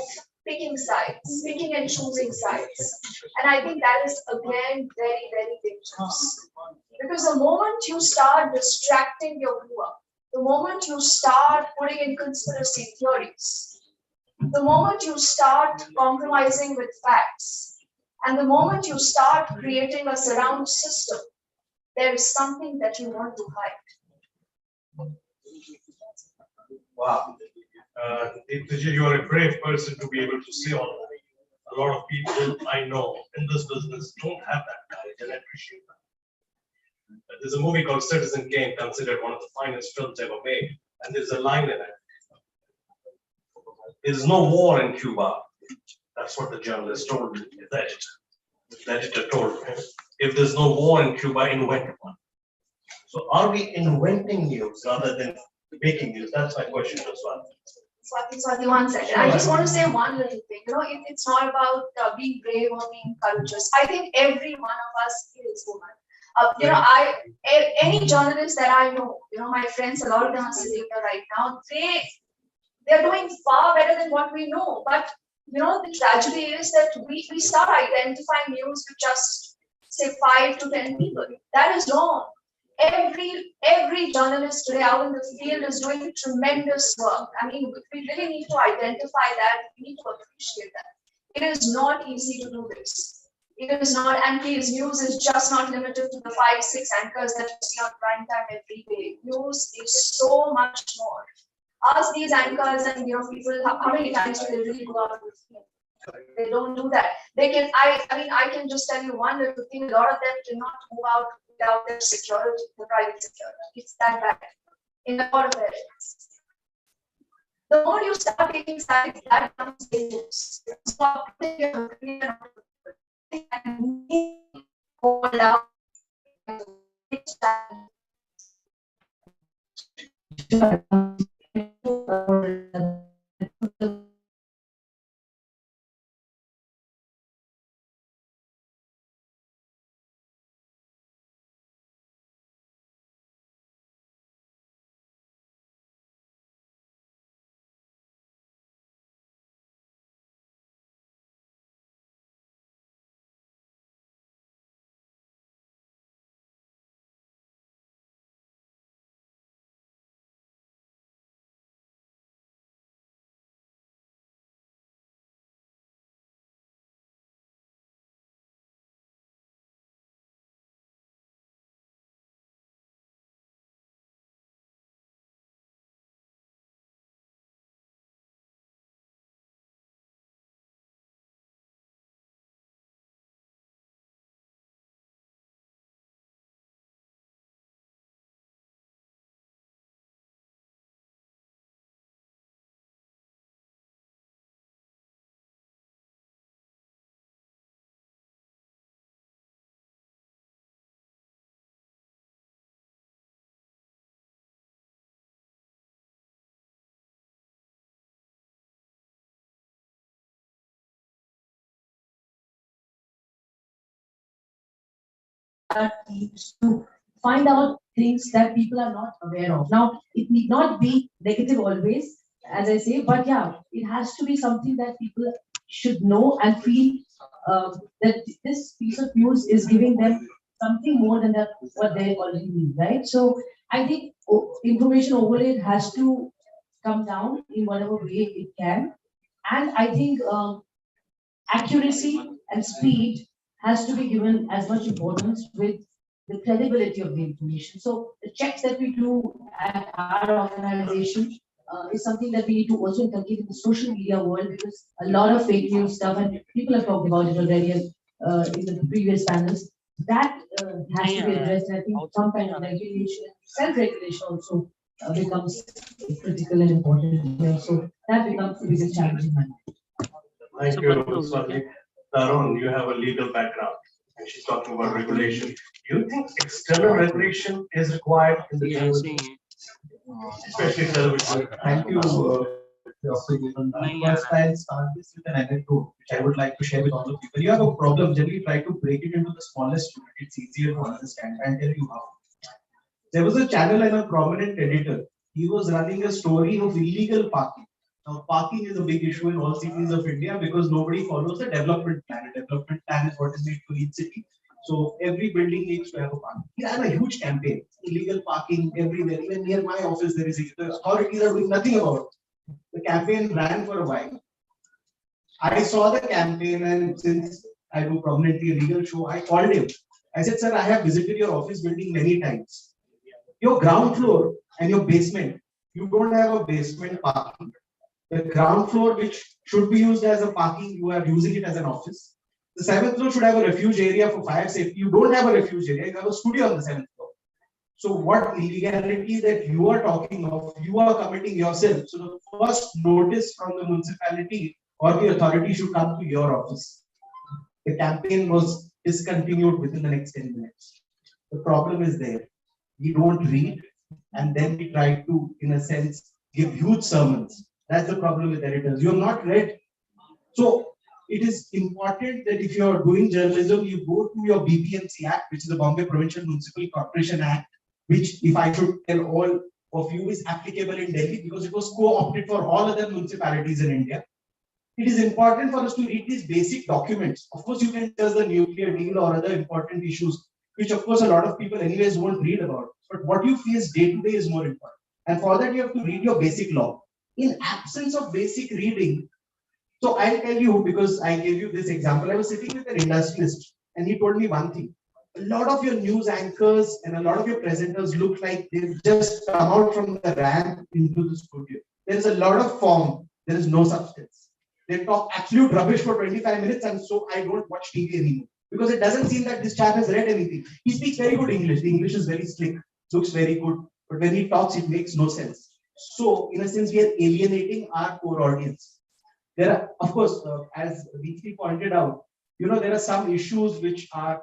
picking sides, picking and choosing sides. And I think that is again very, very dangerous. Because the moment you start distracting your viewer, the moment you start putting in conspiracy theories, the moment you start compromising with facts, and the moment you start creating a surround system, there is something that you want to hide. Wow. Deeptiji, you are a brave person to be able to say all that. A lot of people I know in this business don't have that courage, and I appreciate that. There's a movie called Citizen Kane, considered one of the finest films ever made, and there's a line in it. There's no war in Cuba. That's what the journalist told me, the editor told me. If there's no war in Cuba, invent one. So are we inventing news rather than making news? That's my question as well. Swati, 1 second. I just want to say one little thing. It's not about being brave or being courageous. I think every one of us is woman. Any journalist that I know, my friends, a lot of them are sitting here right now. They're doing far better than what we know. But the tragedy is that we start identifying news with just say 5 to 10 people. That is wrong. Every journalist today out in the field is doing tremendous work. I mean, we really need to identify that. We need to appreciate that. It is not easy to do this. It is not, and please, news is just not limited to the 5, 6 anchors that you see on prime time every day. News is so much more. Ask these anchors and people how many times do they really go out with me? They don't do that. They can. I can just tell you one little thing. A lot of them cannot move out without their security, the private security. It's that bad in a lot of areas. The more you start taking sides, that becomes dangerous. Stop putting your opinion on and hold out. To find out things that people are not aware of. Now, it need not be negative always, as I say, but yeah, it has to be something that people should know and feel that this piece of news is giving them something more than what they already need, right? So I think information overload has to come down in whatever way it can. And I think accuracy and speed has to be given as much importance with the credibility of the information. So the checks that we do at our organization is something that we need to also inculcate in the social media world, because a lot of fake news stuff, and people have talked about it already in the previous panels. that has to be addressed. I think some kind of regulation, self-regulation also becomes critical and important here. So that becomes the biggest challenge in my mind. Thank you, Swati. Tarun, you have a legal background, and she's talking about regulation. Do you think external regulation is required in the journalism, especially television? Thank you, Dr. Gupta. First, I'll start this with an anecdote, which I would like to share with all of you. When you have a problem, generally try to break it into the smallest unit. It's easier to understand. I'll tell you how. There was a channel and a prominent editor. He was running a story of illegal parking. Now, parking is a big issue in all cities of India because nobody follows the development plan. A development plan is what is made for each city. So every building needs to have a parking. He ran a huge campaign. Illegal parking everywhere. Even near my office, there is the authorities are doing nothing about it. The campaign ran for a while. I saw the campaign, and since I do prominently a legal show, I called him. I said, "Sir, I have visited your office building many times. Your ground floor and your basement, you don't have a basement parking. The ground floor, which should be used as a parking, you are using it as an office. The seventh floor should have a refuge area for fire safety. You don't have a refuge area, you have a studio on the seventh floor. So what illegality that you are talking of, you are committing yourself. So the first notice from the municipality or the authority should come to your office." The campaign was discontinued within the next 10 minutes. The problem is there. We don't read, and then we try to, in a sense, give huge sermons. That's the problem with editors. You have not read. So it is important that if you are doing journalism, you go to your BPMC Act, which is the Bombay Provincial Municipal Corporation Act, which, if I should tell all of you, is applicable in Delhi because it was co-opted for all other municipalities in India. It is important for us to read these basic documents. Of course, you can discuss the nuclear deal or other important issues, which of course a lot of people anyways won't read about. But what you face day to day is more important. And for that, you have to read your basic law. In absence of basic reading, so I'll tell you, because I gave you this example. I was sitting with an industrialist and he told me one thing. A lot of your news anchors and a lot of your presenters look like they've just come out from the ramp into the studio. There's a lot of form, there is no substance. They talk absolute rubbish for 25 minutes, and so I don't watch TV anymore. Because it doesn't seem that this chap has read anything. He speaks very good English. The English is very slick, looks very good. But when he talks, it makes no sense. So, in a sense, we are alienating our core audience. There are, of course, as Deepthi pointed out, there are some issues which are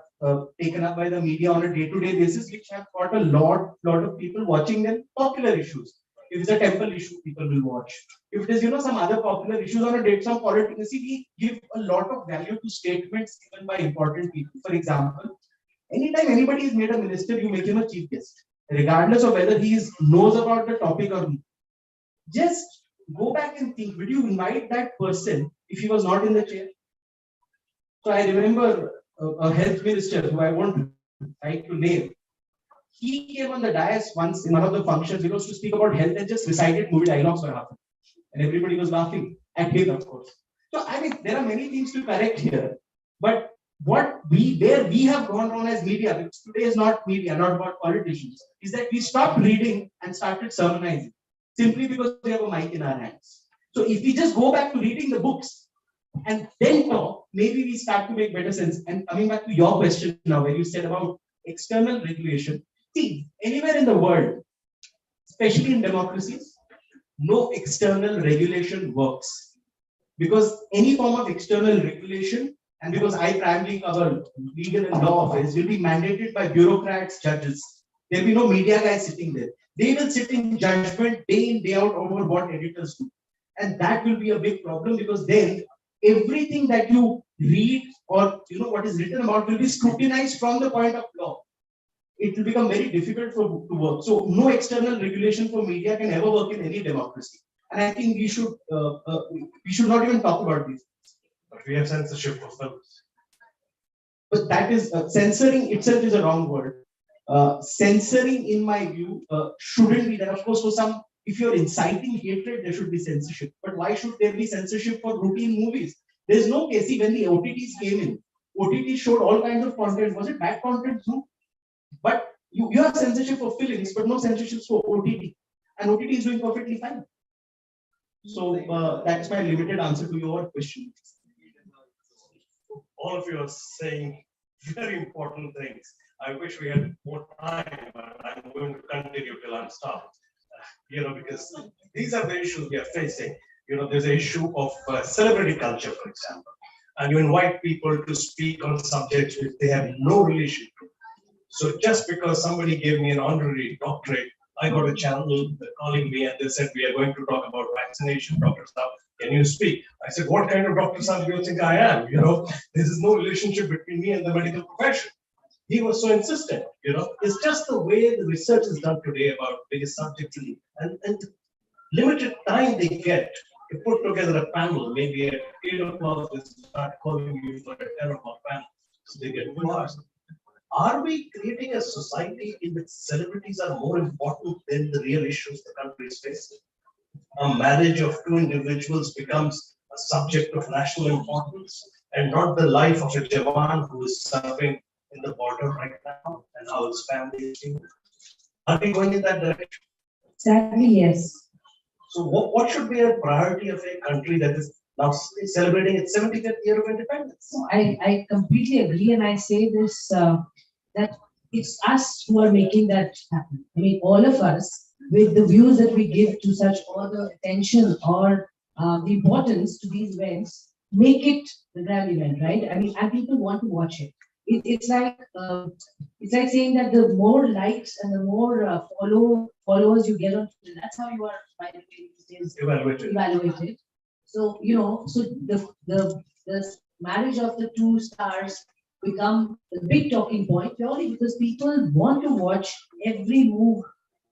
taken up by the media on a day-to-day basis, which have got a lot of people watching them. Popular issues. If it's a temple issue, people will watch. If it is, some other popular issues on a date, some politics, we give a lot of value to statements given by important people. For example, anytime anybody is made a minister, you make him a chief guest, regardless of whether he knows about the topic or not. Just go back and think, would you invite that person if he was not in the chair? So I remember a health minister who I won't like to name. He came on the dais once in one of the functions, to speak about health and just recited movie dialogues for half an hour. And everybody was laughing at him, of course. So, there are many things to correct here. But where we have gone wrong as media, because today is not media, not about politicians, is that we stopped reading and started sermonizing simply because we have a mic in our hands. So if we just go back to reading the books and then talk, maybe we start to make better sense. And coming back to your question now, where you said about external regulation, see, anywhere in the world, especially in democracies, no external regulation works. Because any form of external regulation, and because I primarily cover legal and law affairs, will be mandated by bureaucrats, judges. There will be no media guys sitting there. They will sit in judgment day in, day out over what editors do. And that will be a big problem because then everything that you read or what is written about will be scrutinized from the point of law. It will become very difficult to work. So no external regulation for media can ever work in any democracy. And I think we should not even talk about these. But we have censorship for films. But that is censoring itself is a wrong word. Censoring, in my view, shouldn't be there. Of course, for some, if you're inciting hatred, there should be censorship. But why should there be censorship for routine movies? There's no case. See, when the OTTs came in, OTTs showed all kinds of content. Was it bad content too? But you have censorship for films, but no censorship for OTT. And OTT is doing perfectly fine. So that's my limited answer to your question. All of you are saying very important things. I wish we had more time, but I'm going to continue till I'm stopped. Because these are the issues we are facing. There's an issue of celebrity culture, for example, and you invite people to speak on subjects which they have no relation to. So just because somebody gave me an honorary doctorate, I got a channel calling me and they said, we are going to talk about vaccination. Dr. Saab, can you speak? I said, what kind of Dr. Saab do you think I am? There is no relationship between me and the medical profession. He was so insistent, It's just the way the research is done today about various subjects and limited time they get to put together a panel. Maybe at 8 o'clock, they start calling you for a 10 o'clock panel. So they get 2 hours. Are we creating a society in which celebrities are more important than the real issues the country is facing? A marriage of two individuals becomes a subject of national importance and not the life of a Jawan who is serving in the border right now and how his family is doing. Are we going in that direction? Sadly, yes. So what should be a priority of a country that is now celebrating its 75th year of independence? So I completely agree, and I say this that it's us who are making that happen. I mean, all of us, with the views that we give to such or the attention or the importance to these events, make it the grand event, right? I mean, and people want to watch it. It's like saying that the more likes and the more followers you get on Twitter, that's how you are, by the way, these days evaluated. So so the marriage of the two stars become the big talking point purely because people want to watch every move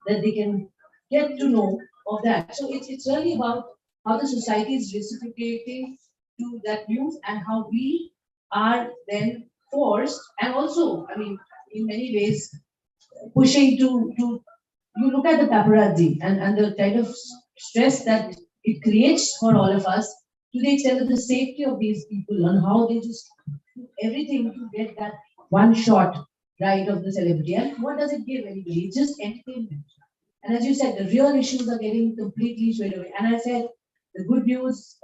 that they can get to know of that. So it's really about how the society is reciprocating to that news and how we are then forced, and also, I mean, in many ways, pushing to you look at the paparazzi and the kind of stress that it creates for all of us, to the extent of the safety of these people and how they just do everything to get that one shot right of the celebrity. And what does it give anybody? It's just entertainment. And as you said, the real issues are getting completely swayed away. And I said, the good news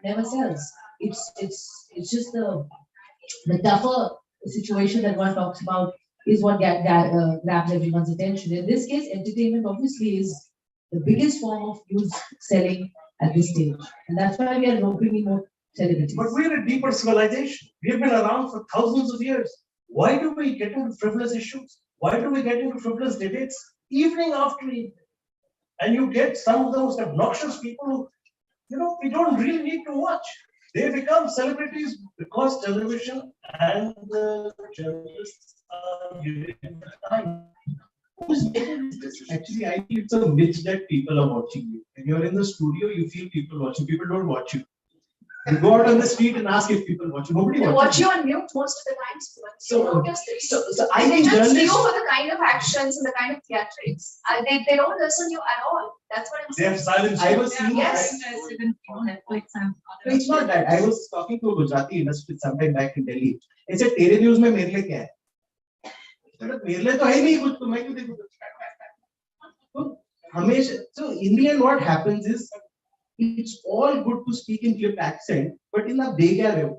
never sells. It's just the tougher situation that one talks about is what grabs everyone's attention. In this case, entertainment obviously is the biggest form of news selling at this stage. And that's why we are bringing more celebrities. But we're a deeper civilization. We have been around for thousands of years. Why do we get into frivolous issues? Why do we get into frivolous debates evening after evening? And you get some of the most obnoxious people who, we don't really need to watch. They become celebrities because television and the journalists are giving time. Who's getting this? Actually, I think it's a myth that people are watching you. When you're in the studio, you feel people watching. People don't watch you. You go out on the street and ask if people watch you. Nobody They watches watch you. you on mute most of the time. So- You notice this. so I They think just journalists- you for the kind of actions and the kind of theatrics. They don't listen to you at all. That's what I'm They saying. have silence. I was seeing Yes. Netflix and No, it's not that. I was talking to a Gujarati industry sometime back in Delhi. He said, "तेरे news में मेरे लिए क्या है?" मतलब मेरे लिए तो है नहीं कुछ, तो मैं क्यों देखूं? तो हमेशा, so in the end, what happens is, it's all good to speak in clipped accent, but in a big area.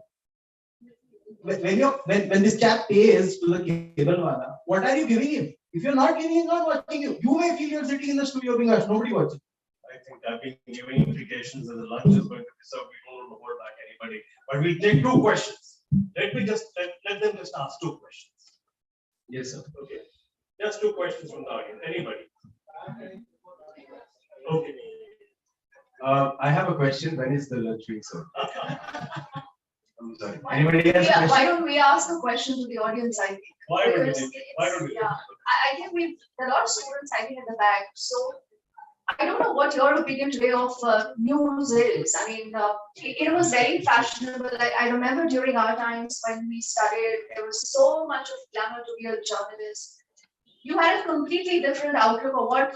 When this chap pays to the cable wala, what are you giving him? If you're not giving, he's not watching you. You may feel you're sitting in the studio being watched. Nobody watches. I think I've been giving implications and the lunch is going to be served. We don't want to hold back anybody. But we'll take 2 questions. Let them just ask 2 questions. Yes, sir. Okay. Just 2 questions from the audience. Anybody? Okay. I have a question. When is the lunch being served? I'm sorry. Anybody has a Why question? don't we ask the question to the audience, I think. Why don't we Because do- it's- why don't we do Yeah, I think there are a lot of students I think at the back, so I don't know what your opinion today of news is. I mean, it was very fashionable. I remember during our times when we studied, there was so much of glamour to be a journalist. You had a completely different outlook of what,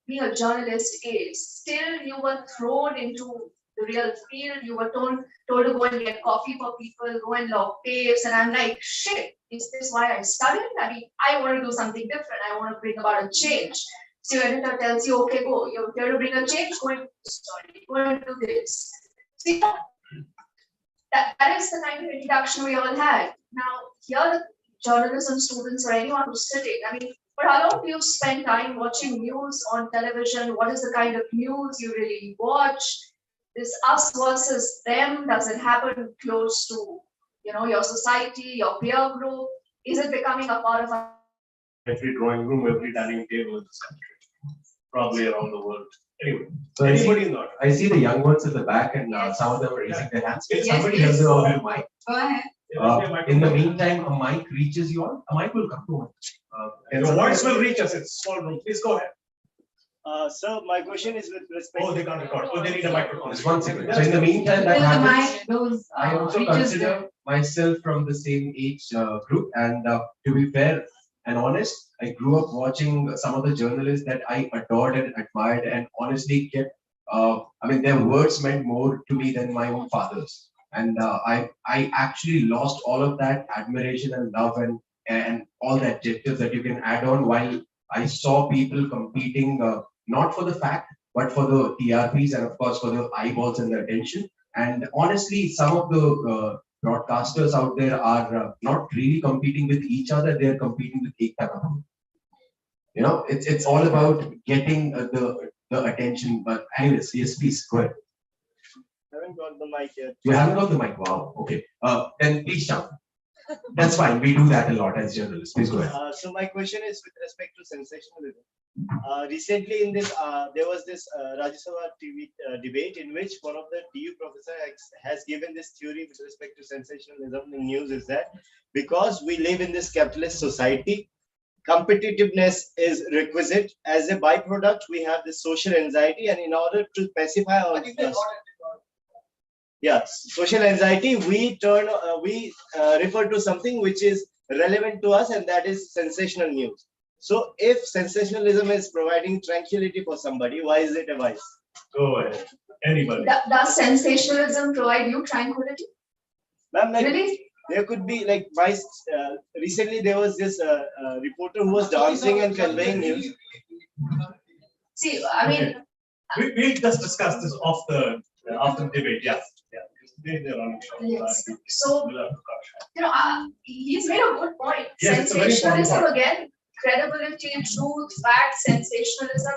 being a journalist is. Still, you were thrown into the real field. You were told to go and get coffee for people, go and log tapes. And I'm like, shit, is this why I studied? I mean, I want to do something different. I want to bring about a change. So your editor tells you, okay, go. You're here to bring a change, go and do this story, go and do this. See, that is the kind of introduction we all had. Now, here the journalism students or anyone who's sitting, I mean, but how long do you spend time watching news on television? What is the kind of news you really watch? This us versus them, does it happen close to, your society, your peer group? Is it becoming a part of every drawing room, every dining table in this country, probably around the world. Anyway, So anybody not? I see the young ones at the back and some of them are raising their hands. Can Yes, somebody please. help them out with a mic? Go ahead. In the meantime, a mic reaches you all. A mic will come to us. Your voice will reach us. It's a small room. Please go ahead. Sir, my question is with respect. Oh, they can't record. Oh, they need a microphone. Just 1 second. So in the meantime, that Till the happens. mic goes, I also reaches consider there. myself from the same age group, and to be fair and honest, I grew up watching some of the journalists that I adored and admired, and honestly kept. I mean, their words meant more to me than my own father's, and I actually lost all of that admiration and love and all the adjectives that you can add on while I saw people competing not for the fact but for the TRPs and of course for the eyeballs and the attention. And honestly, some of the broadcasters out there are not really competing with each other; they're competing with each other. It's all about getting the attention. But anyways, yes, please go ahead. Haven't got the mic yet. You haven't got the mic. Wow. Okay. Then please jump. That's fine. We do that a lot as journalists. Please go ahead. So my question is with respect to sensationalism. Recently in this, there was this Rajya Sabha TV debate in which one of the TU professor has given this theory with respect to sensationalism in news is that because we live in this capitalist society, competitiveness is requisite. As a byproduct, we have this social anxiety, and in order to pacify our social anxiety, we refer to something which is relevant to us, and that is sensational news. So if sensationalism is providing tranquility for somebody, why is it a vice? Go ahead. Anybody. Does sensationalism provide you tranquility? Ma'am, like, Really? there could be like vice. Recently, there was this reporter who was dancing and conveying news. See, I mean, We'll just discuss this off after the debate. Yeah. yes. So, he's made a good point. Yes, it's a very important Sensationalism point. again, credibility, truth, fact, sensationalism.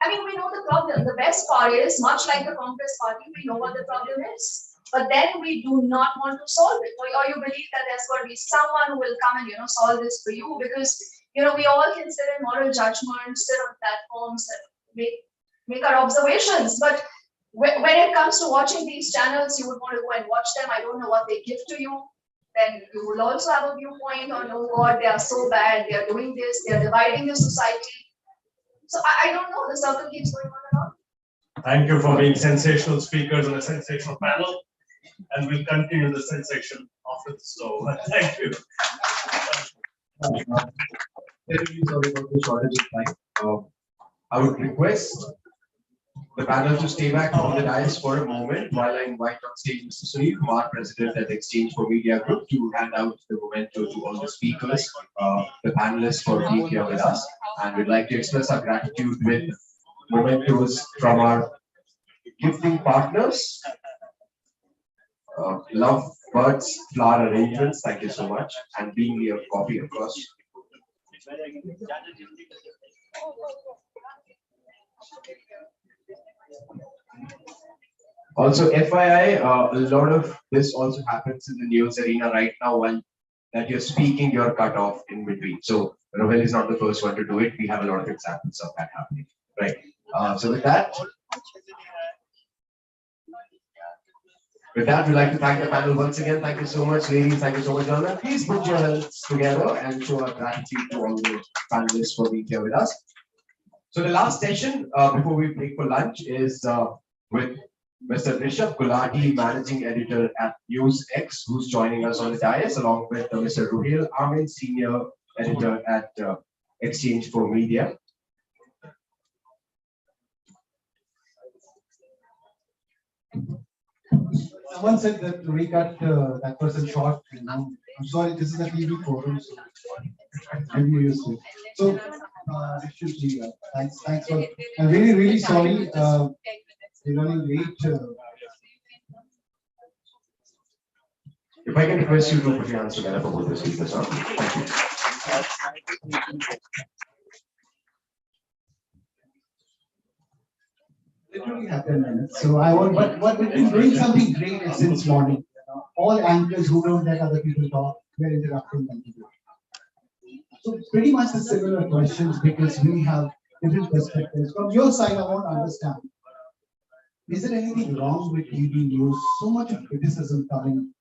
I mean, we know the problem. The best part is, much like the Congress party, we know what the problem is. But then we do not want to solve it. Or you believe that there's going to be someone who will come and, solve this for you because, we all can sit in moral judgment, sit on platforms and make our observations. But when it comes to watching these channels, you would want to go and watch them. I don't know what they give to you. Then you will also have a viewpoint on, oh God, they are so bad. They are doing this. They are dividing the society. So I don't know. The circle keeps going on and on. Thank you for being sensational speakers on a sensational panel. And we'll continue the sensation after the show. Thank you. Terribly sorry about the shortage of time. I would request the panel to stay back on the dais for a moment while I invite on stage Mr. Sunil Kumar, President at Exchange for Media Group, to hand out the memento to all the speakers, the panelists for being here with us. And we'd like to express our gratitude with mementos from our gifting partners. Love Birds Flower Arrangements, thank you so much. And Being Me of Coffee, of course. Also, FYI, a lot of this also happens in the news arena right now. While that you're speaking, you're cut off in between. So Ravel is not the first one to do it. We have a lot of examples of that happening. Right. So with that, we'd like to thank the panel once again. Thank you so much, ladies. Thank you so much, gentlemen. Please put your hands together and show our gratitude to all the panelists for being here with us. So the last session before we break for lunch is with Mr. Rishabh Gulati, Managing Editor at NewsX, who's joining us on the dais, along with Mr. Ruhail Amin, Senior Editor at Exchange for Media. Someone said that we cut that person short. I'm sorry, this is a TV forum, so I'm used to it. So, thanks for. I'm really sorry. We're running late. If I can request you to put your hands together for both the speakers. Thank you. Literally have 10 minutes. So I want, but we've been doing something great since morning. All anchors who don't let other people talk, we're interrupting them to do it. So pretty much the similar questions because we have different perspectives. From your side, I want to understand. Is there anything wrong with TV news? So much of criticism coming,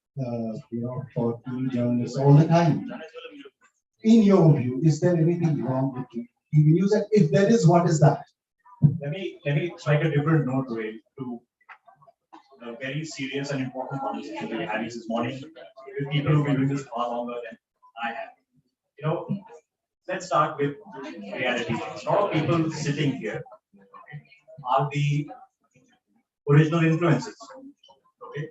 for TV journalists all the time. In your view, is there anything wrong with TV news? And if there is, what is that? Let me strike a different note to the very serious and important conversation we had this morning with people who've been doing this far longer than I have. Let's start with reality. A lot of people sitting here are the original influences. Okay,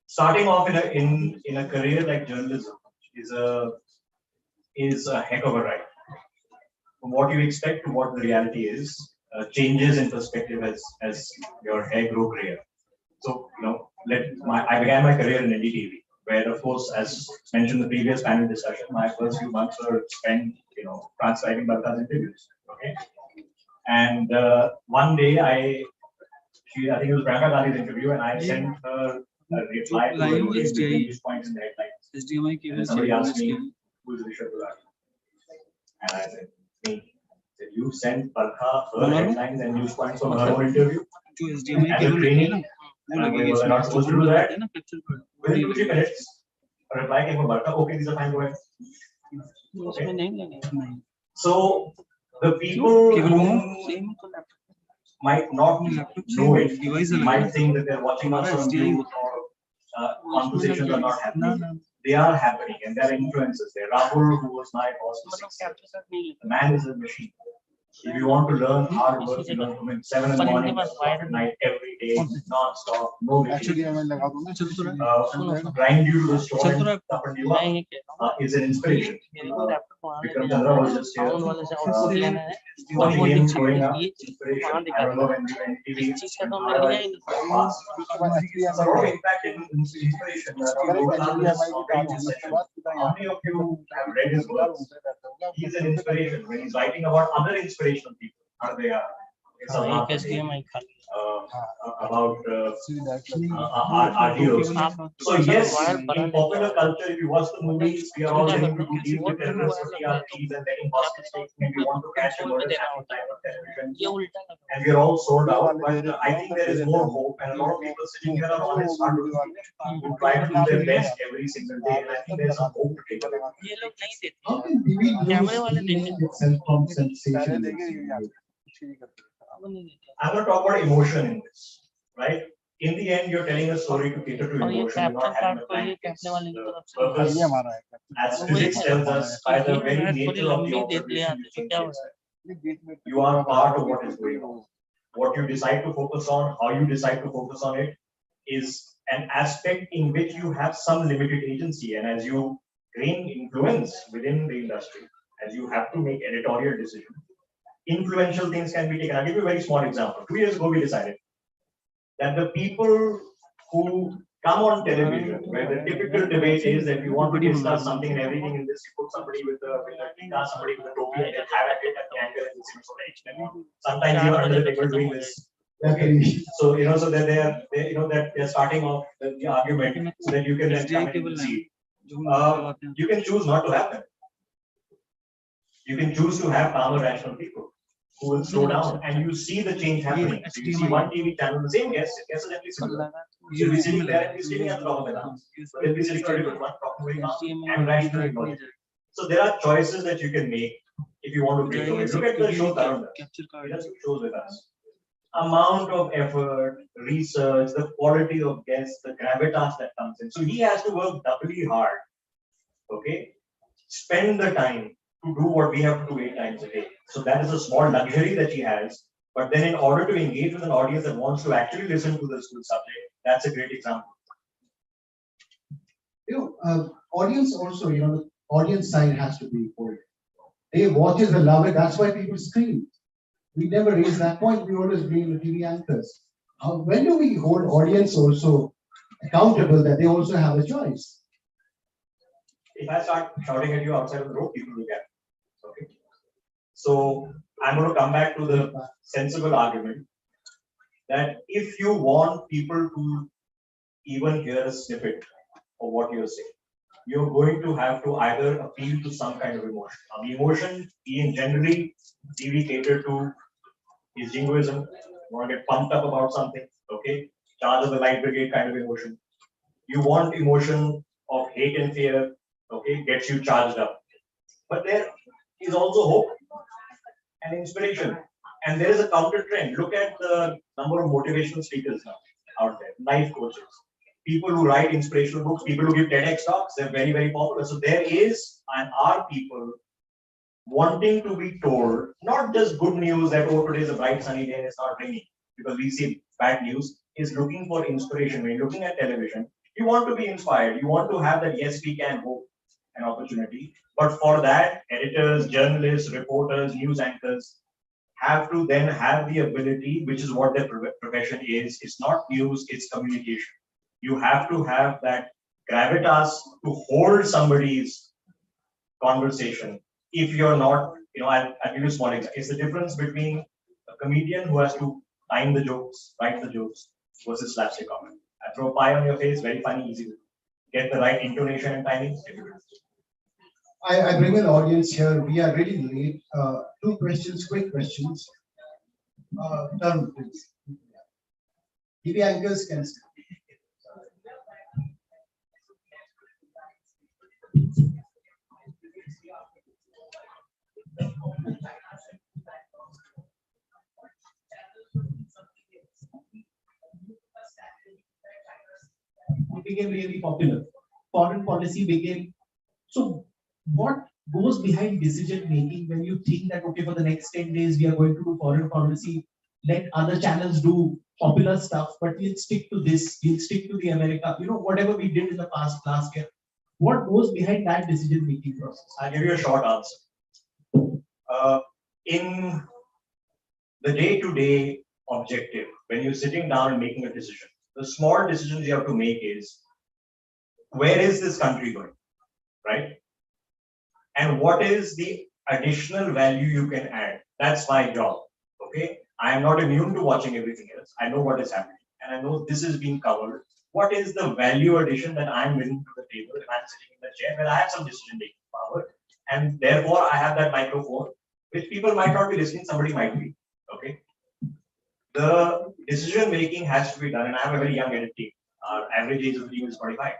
starting off in a career like journalism is a heck of a ride. From what you expect to what the reality is, changes in perspective as your hair grow grayer. So I began my career in NDTV, where of course, as mentioned in the previous panel discussion, my first few months were spent transcribing Barka's interviews. Okay, and one day I think it was Priyanka Gandhi's interview, and I sent her a reply to her with the news points in the headlines. And somebody asked me, who is Rishabh Gulati? And I said, me. You sent Barka her headlines and news points from her own interview as a trainee. And I'm going, was I not supposed to do that? Within 2-3 minutes, a reply came from Barka, okay, these are fine, go ahead. Okay. So the people who might not know it, might think that they're watching us on news or conversations are not happening. They are happening and there are influences there. Rahul, who was my boss for 6 years, the man is a machine. If you want to learn hard work, you learn from him 7 in the morning, at night, every day, non-stop, no vacation. Grind you to the store is an inspiration. Vikram Chandra was just here. Watching him growing up, inspiration. I remember when we went to TV, so a lot of impact in inspiration. How many of you have read his works? He's an inspiration. When he's writing about other inspirational people, Andrea, about our heroes. So yes, in popular culture, if you watch the movies, we are all getting to deal with terrorists or TRPs and letting hostages and we want to catch a murder happening live on television. And we are all sold out. But I think there is more hope, and a lot of people sitting here are honest, hardworking people who try to do their best every single day. And I think there's some hope to take away. How can TV news itself from sensation? I'm going to talk about emotion in this, right? In the end, you're telling a story to cater to emotion. You're not having a blank text. The purpose, as physics tells us, by the very nature of the observation, you change it. You are part of what is going on. What you decide to focus on, how you decide to focus on it, is an aspect in which you have some limited agency. And as you gain influence within the industry, as you have to make editorial decisions, influential things can be taken. I'll give you a very small example. 2 years ago, we decided that the people who come on television, where the typical debate is that you want to discuss something and everything in this, you put somebody with a tika, somebody with a topi, and then have a bit at the angle and the sometimes even under the table doing this. Okay. So so that they're starting off the argument so that you can then come in and see. You can choose not to have them. You can choose to have calmer, rational people who will slow down, and you see the change happening. So you see one TV channel, the same guest are definitely similar. You'll be sitting there and be sitting at the top of the house. But they'll be sitting on a different one, talking very calm and rationally logical. So there are choices that you can make if you want to break away. Look at the show Tarun. He does shows with us. Amount of effort, research, the quality of guests, the gravitas that comes in. So he has to work doubly hard. Okay? Spend the time to do what we have to do 8 times a day. So that is a small luxury that he has. But then in order to engage with an audience that wants to actually listen to this good subject, that's a great example. Audience also, the audience side has to be important. They watch it, they love it. That's why people scream. We never raise that point. We always blame the TV anchors. When do we hold audience also accountable, that they also have a choice. If I start shouting at you outside of the road, people will get it. Okay. So I'm going to come back to the sensible argument that if you want people to even hear a snippet of what you're saying, you're going to have to either appeal to some kind of emotion. Now, the emotion being generally TV catered to is jingoism. You want to get pumped up about something, okay? Charge of the light brigade kind of emotion. You want emotion of hate and fear, okay? Gets you charged up. But there is also hope and inspiration. And there is a counter trend. Look at the number of motivational speakers now out there, life coaches, people who write inspirational books, people who give TEDx talks, they're very, very popular. So there is and are people wanting to be told not just good news that oh today is a bright sunny day and it's not raining, because we see bad news, is looking for inspiration. When you're looking at television, you want to be inspired, you want to have that yes we can hope and opportunity. But for that, editors, journalists, reporters, news anchors have to then have the ability, which is what their profession is. It's not news, it's communication. You have to have that gravitas to hold somebody's conversation. If you're not, I'll give you a small example. It's the difference between a comedian who has to time the jokes, write the jokes, versus slapstick comedy. I throw a pie on your face, very funny, easy to do. Get the right intonation and timing, difficult. I bring an audience here. We are really late. Two questions, quick questions. Turn, please. TV anchors can start. It became really popular. Foreign policy became. So, what goes behind decision making when you think that okay, for the next 10 days we are going to do foreign policy, let other channels do popular stuff, but we'll stick to this, we'll stick to the America, whatever we did in the past last year. What goes behind that decision making process? I'll give you a short answer. In the day-to-day objective, when you're sitting down and making a decision, the small decisions you have to make is, where is this country going, right? And what is the additional value you can add? That's my job, okay? I am not immune to watching everything else. I know what is happening, and I know this is being covered. What is the value addition that I'm bringing to the table if I'm sitting in the chair where I have some decision-making power, and therefore I have that microphone, which people might not be listening, somebody might be, okay? The decision-making has to be done, and I have a very young edit team. Our average age of the team is 45.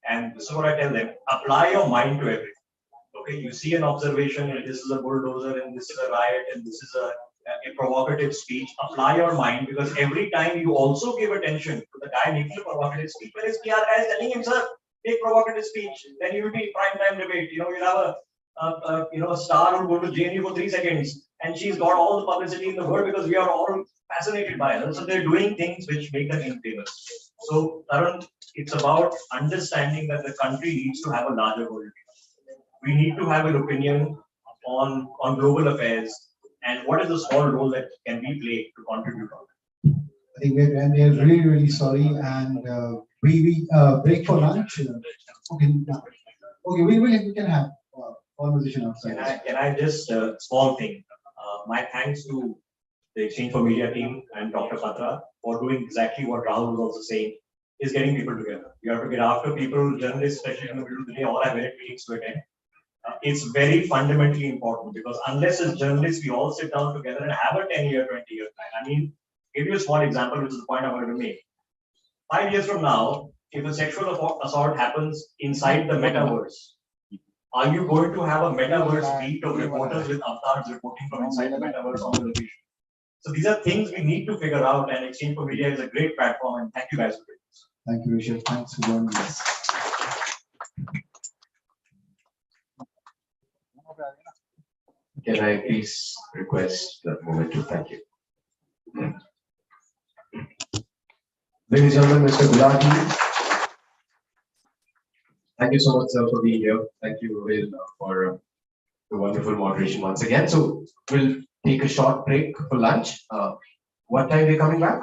And this is what I tell them, apply your mind to everything. Okay, you see an observation, and this is a bulldozer, and this is a riot, and this is a provocative speech. Apply your mind, because every time you also give attention to the guy making a provocative speech, where his PR guy is telling him, sir, take provocative speech, then you will be prime time debate. You'll have a star who will go to JNU for 3 seconds, and she's got all the publicity in the world because we are all fascinated by her. So they're doing things which make them infamous. So Tarun, it's about understanding that the country needs to have a larger world. We need to have an opinion on global affairs and what is the small role that can be played to contribute on it. I think we're really, really sorry, and we break for lunch. Okay, we can have conversation outside. Can I just small thing? My thanks to the Exchange for Media team and Dr. Patra for doing exactly what Rahul was also saying, is getting people together. You have to get after people, journalists, especially in the middle of the day, all have minute meetings to attend. It's very fundamentally important, because unless as journalists we all sit down together and have a 10-year, 20-year plan. I mean, give you a small example, which is the point I wanted to make. 5 years from now, if a sexual assault happens inside the metaverse, are you going to have a metaverse beat of reporters with avatars reporting from inside the metaverse on the location? So these are things we need to figure out, and Exchange for Media is a great platform, and thank you guys for doing this. Thank you, Rishabh. Thanks for joining us. Can I please request that moment to thank you? Ladies and gentlemen, Mr. Gulati. Thank you so much, sir, for being here. Thank you, Will, for the wonderful moderation once again. So we'll take a short break for lunch. What time are we coming back?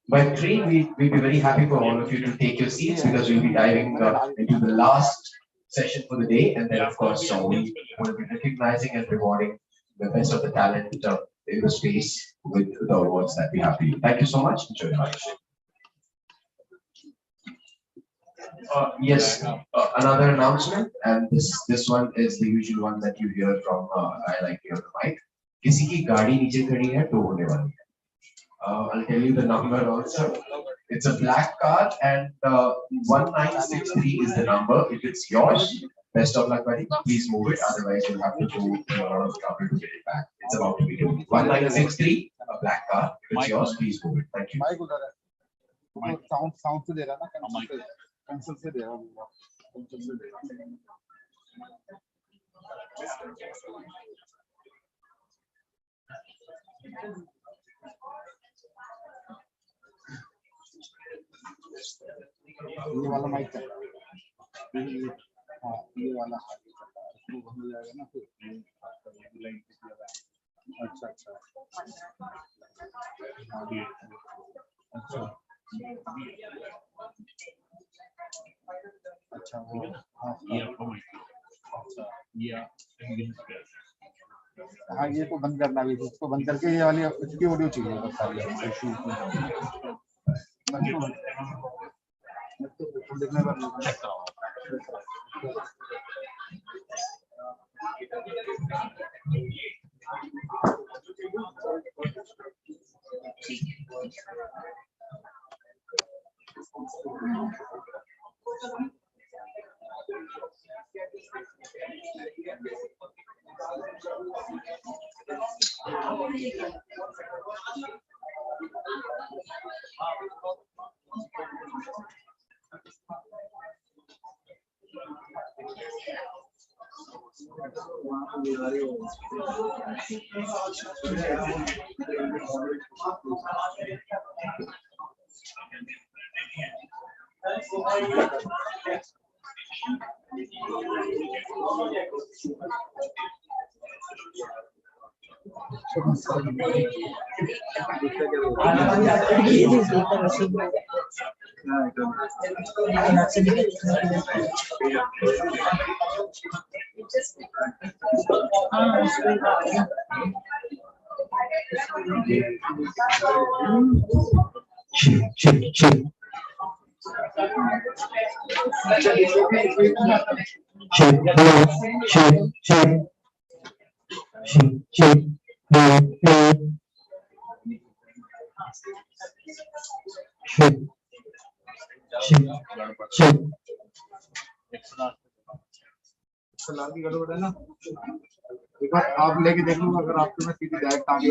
By 3, we'd be very happy for all of you to take your seats because we'll be diving into the last session for the day. And then, of course, we will be recognizing and rewarding the best of the talent in the space with the awards that we have for you. Thank you so much. Enjoy your lunch. Yes, another announcement, and this one is the usual one that you hear from I like to hear the mic. किसी की गाड़ी नीचे खड़ी है तो होने वाली है. I'll tell you the number also. It's a black car and 1963 is the number. If it's yours, best of luck, buddy. Please move it. Otherwise, you'll have to go to a lot of trouble to get it back. It's about to be done. 1963, a black car. If it's yours, please move it. Thank you. Sound से दे रहा ना, cancel से दे रहा हूँ. ये वाला mic चल रहा है. हाँ, ये वाला आगे चल रहा है. इसको बंद हो जाएगा ना फिर. अच्छा अच्छा. अच्छा अच्छा वो हाँ अच्छा हाँ ये तो बंद करना भी, इसको बंद करके ये वाली इसकी ऑडियो चाहिए बस सारी देखने पर की गड़बड़ है ना. एक बार आप लेके देख लो, अगर आपके में सीधी डायरेक्ट आगे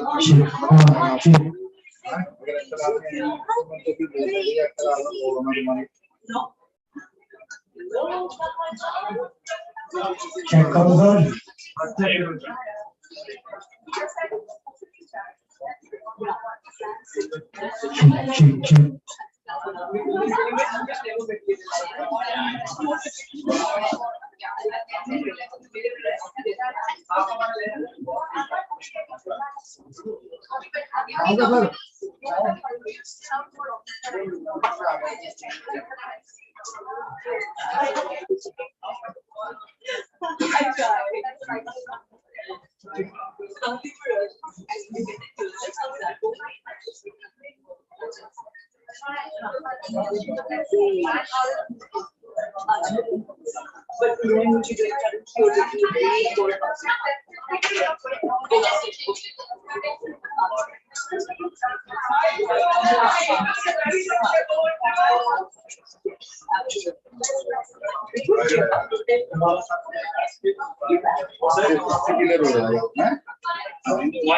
चेक करो सर.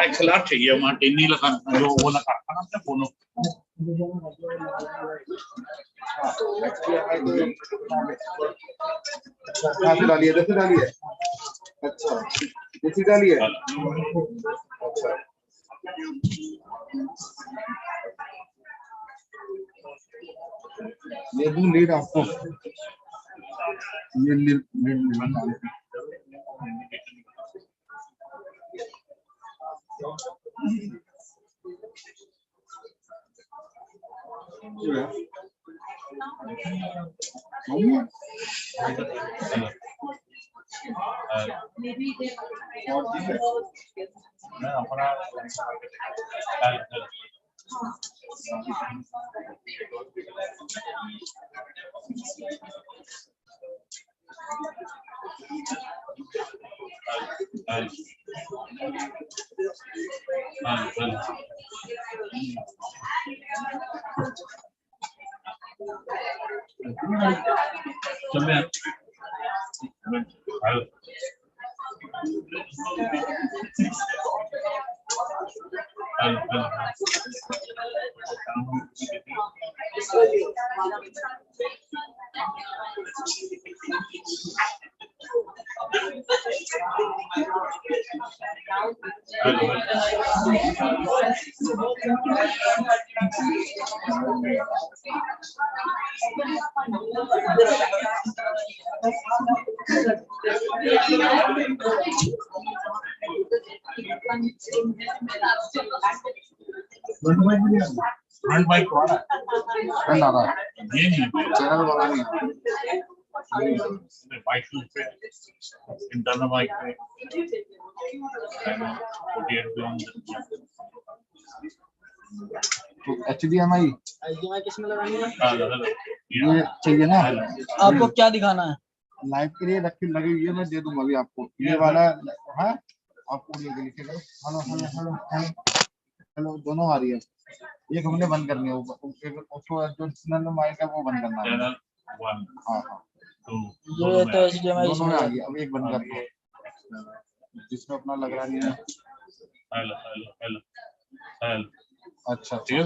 XLR चाहिए, वहाँ टिन्नी लगा जो वो लगा था ना अपने फोनों. अच्छा डालिए, जैसे डालिए. अच्छा जैसे डालिए. अच्छा ये दूँ लीड आपको. ये लीड HDMI किस में लगानी है? ये चाहिए ना? आपको क्या दिखाना है? लाइव के लिए रखी लगी हुई है, मैं दे दूंगा अभी आपको। ये वाला है आपको लिखे करो। Hello hello hello hello hello दोनों आ रही है। एक हमने बंद करनी है, उसको जो चैनल माइक है वो बंद करना है। हाँ हाँ ये तो HDMI दोनों में आ गई। अब एक बंद कर दो जिसमें अपना लग रहा नहीं है। हेलो हेलो हेलो हेलो अच्छा ठीक है।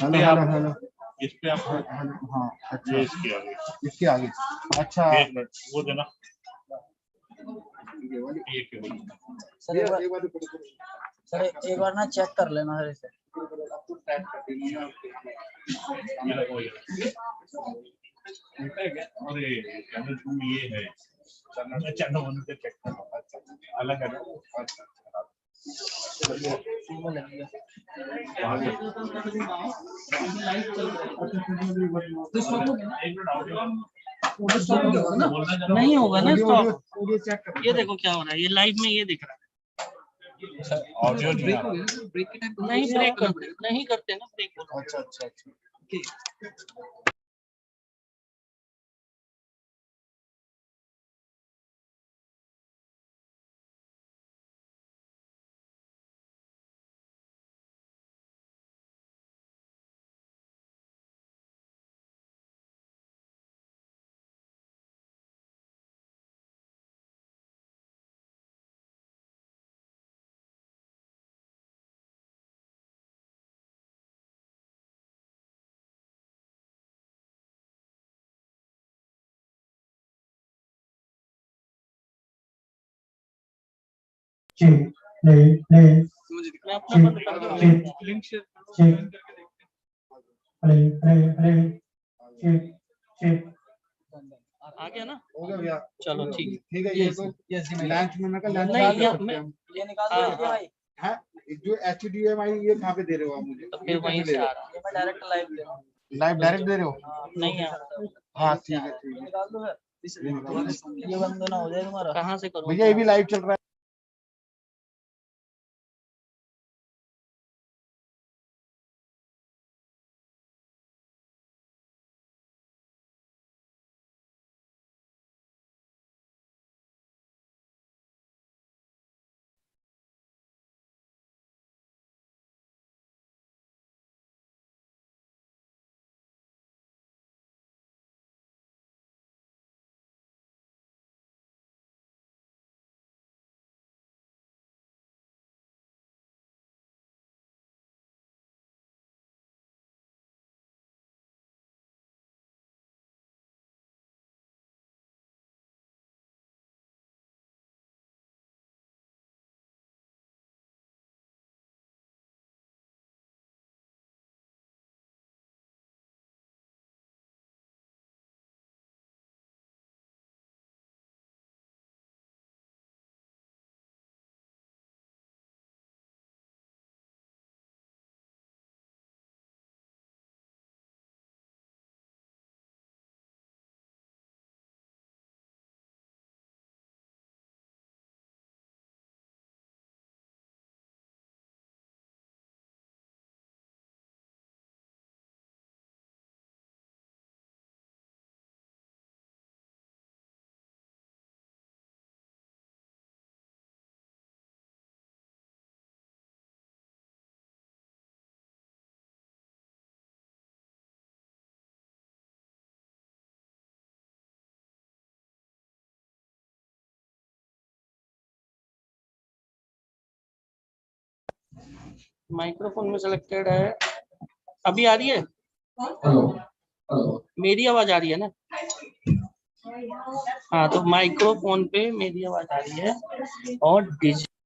हेलो हेलो हेलो इस पे आप हाँ अच्छा इसके आगे अच्छा वो देना सर एक बार ना चेक कर लेना सर इसे। अरे चैनल 2 ये है चैनल 1 से चेक करना अलग है ना। नहीं होगा ना स्टॉप। ये देखो क्या हो रहा है, ये लाइव में ये दिख रहा है। ऑडियो नहीं ब्रेक नहीं करते ना ब्रेक। अच्छा अच्छा अच्छा आ गया ना? हो गया भैया चलो ठीक ठीक है। ये तो लैंच में मैं लैंच ये निकाल दो भाई। हाँ जो HDMI ये कहाँ पे दे रहे हो आप मुझे? तो फिर वहीं से आ रहा है। मैं डायरेक्ट लाइव दे रहा हूँ। लाइव डायरेक्ट दे रहे हो? नहीं है हाँ ठीक है ठीक है। निकाल दो फिर। ये बंद ना हो जाए तुम्हारा। कहाँ से करो भैया ये भी लाइव चल रहा है। माइक्रोफोन में सिलेक्टेड है। अभी आ रही है? हेलो हेलो मेरी आवाज आ रही है ना? हाँ, तो माइक्रोफोन पे मेरी आवाज आ रही है और डिजिटल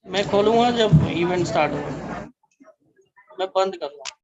मैं खोलूंगा जब इवेंट स्टार्ट होगा। मैं बंद करूंगा।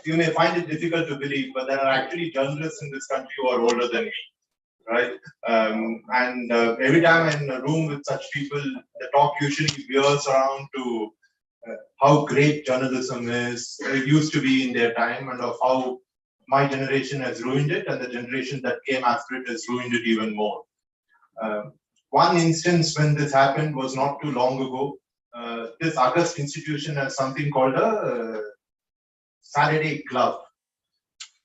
You may find it difficult to believe, but there are actually journalists in this country who are older than me, right? Every time I'm in a room with such people, the talk usually veers around to how great journalism is, it used to be in their time, and of how my generation has ruined it, and the generation that came after it has ruined it even more. One instance when this happened was not too long ago. This August institution has something called a Saturday club,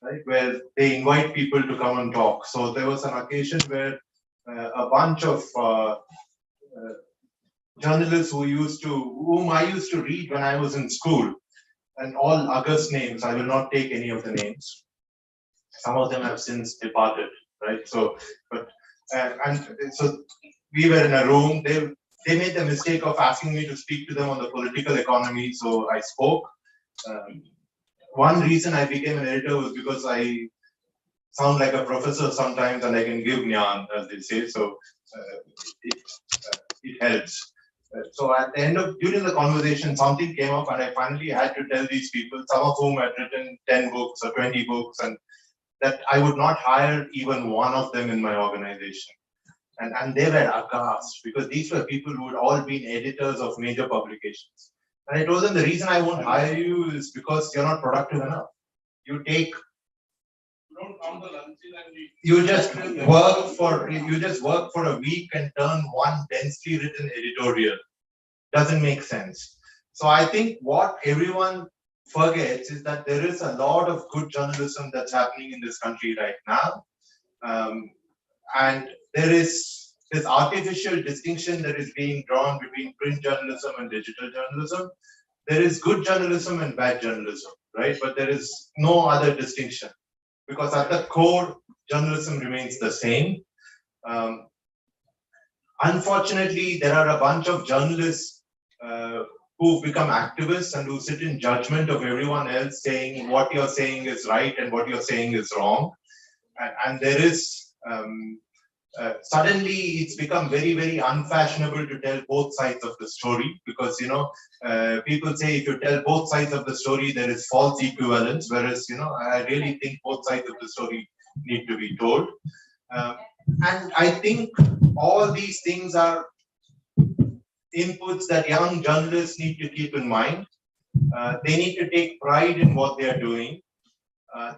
right, where they invite people to come and talk. So there was an occasion where a bunch of journalists whom I used to read when I was in school, and all August names, I will not take any of the names. Some of them have since departed, right? So, so we were in a room. They made the mistake of asking me to speak to them on the political economy, so I spoke. One reason I became an editor was because I sound like a professor sometimes, and I can give jnana, as they say. So it helps. So at the end of during the conversation, something came up, and I finally had to tell these people, some of whom had written 10 books or 20 books, and that I would not hire even one of them in my organization. And they were aghast, because these were people who had all been editors of major publications. And I told them the reason I won't hire you is because you're not productive enough. You just work for a week and turn one densely written editorial. Doesn't make sense. So I think what everyone forgets is that there is a lot of good journalism that's happening in this country right now. And there is this artificial distinction that is being drawn between print journalism and digital journalism. There is good journalism and bad journalism, right? But there is no other distinction, because at the core, journalism remains the same. Unfortunately, there are a bunch of journalists who've become activists and who sit in judgment of everyone else, saying what you're saying is right and what you're saying is wrong. And there is suddenly it's become very, very unfashionable to tell both sides of the story, because people say if you tell both sides of the story, there is false equivalence, whereas I really think both sides of the story need to be told. And I think all these things are inputs that young journalists need to keep in mind. They need to take pride in what they are doing.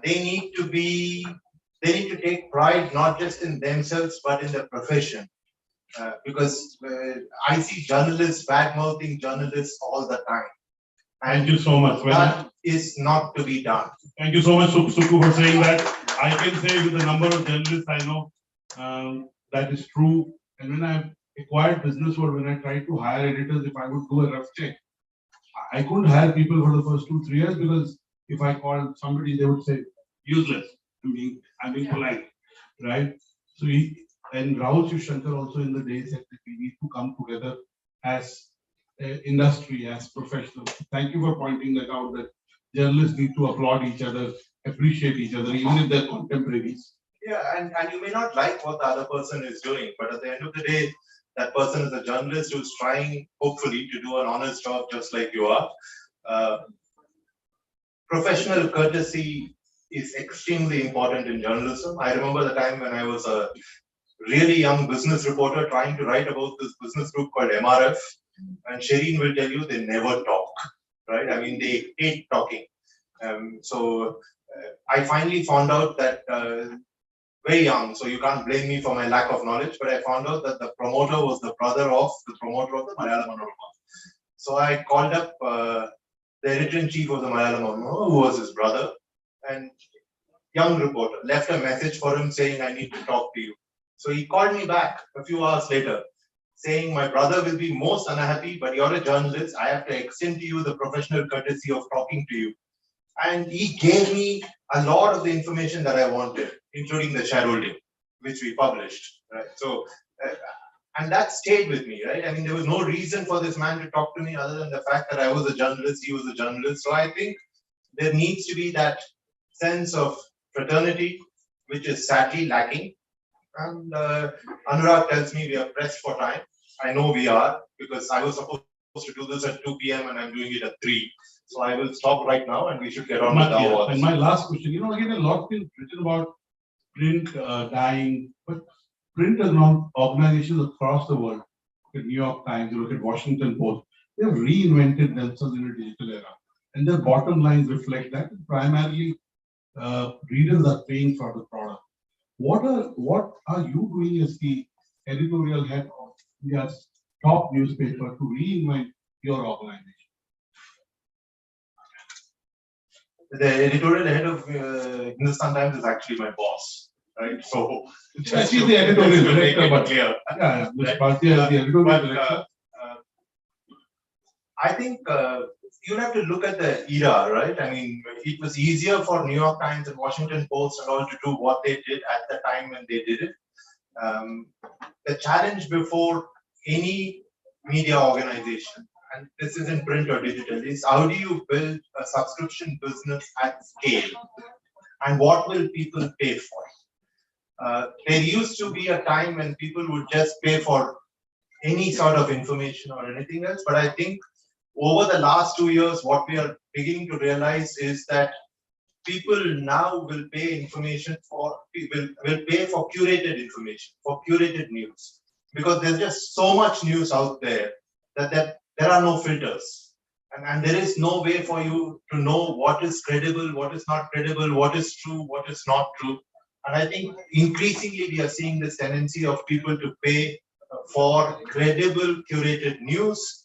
They need to take pride not just in themselves but in the profession. Because I see journalists bad-mouthing journalists all the time. Thank you so much. That is not to be done. Thank you so much, Suku, for saying that. I can say with the number of journalists I know, that is true. And when I acquired Business World, when I tried to hire editors, if I would do a rough check, I couldn't hire people for the first 2-3 years, because if I called somebody, they would say, useless. I'm being polite, right? So and Rahul Shankar also in the day said that we need to come together as industry, as professionals. Thank you for pointing that out, that journalists need to applaud each other, appreciate each other, even if they're contemporaries. Yeah, and you may not like what the other person is doing, but at the end of the day, that person is a journalist who's trying, hopefully, to do an honest job just like you are. Professional courtesy is extremely important in journalism. I remember the time when I was a really young business reporter trying to write about this business group called MRF, and Shireen will tell you they never talk, right? I mean, they hate talking. I finally found out that very young, so you can't blame me for my lack of knowledge, but I found out that the promoter was the brother of the promoter of the Malayalam Manorama. So I called up the editor-in-chief of the Malayalam Manorama, who was his brother, and young reporter, left a message for him saying, I need to talk to you. So he called me back a few hours later, saying, my brother will be most unhappy, but you're a journalist. I have to extend to you the professional courtesy of talking to you. And he gave me a lot of the information that I wanted, including the shareholding, which we published. Right? So, and that stayed with me, right? I mean, there was no reason for this man to talk to me other than the fact that I was a journalist, he was a journalist. So I think there needs to be that sense of fraternity, which is sadly lacking. And Anurag tells me we are pressed for time. I know we are, because I was supposed to do this at 2 p.m. and I'm doing it at 3. So I will stop right now and we should get on with our And awards. my last question, again, a lot been written about print dying, but print is not organizations across the world. Look at New York Times, look at Washington Post. They have reinvented themselves in a digital era, and their bottom lines reflect that. Primarily, readers are paying for the product. What are you doing as the editorial head of India's top newspaper to reinvent your organization? The editorial head of Hindustan Times is actually my boss, right? So Yeah, she's the editorial to make director, it but clear. yeah, Ms. Bharti is the editorial But, director. I think you have to look at the era, right? I mean, it was easier for New York Times and Washington Post and all to do what they did at the time when they did it. The challenge before any media organization, and this isn't print or digital, is how do you build a subscription business at scale? And what will people pay for? There used to be a time when people would just pay for any sort of information or anything else, but I think over the last 2 years, what we are beginning to realize is that people now will pay information for, will pay for curated information, for curated news, because there's just so much news out there that there are no filters. And there is no way for you to know what is credible, what is not credible, what is true, what is not true. And I think increasingly we are seeing this tendency of people to pay for credible curated news.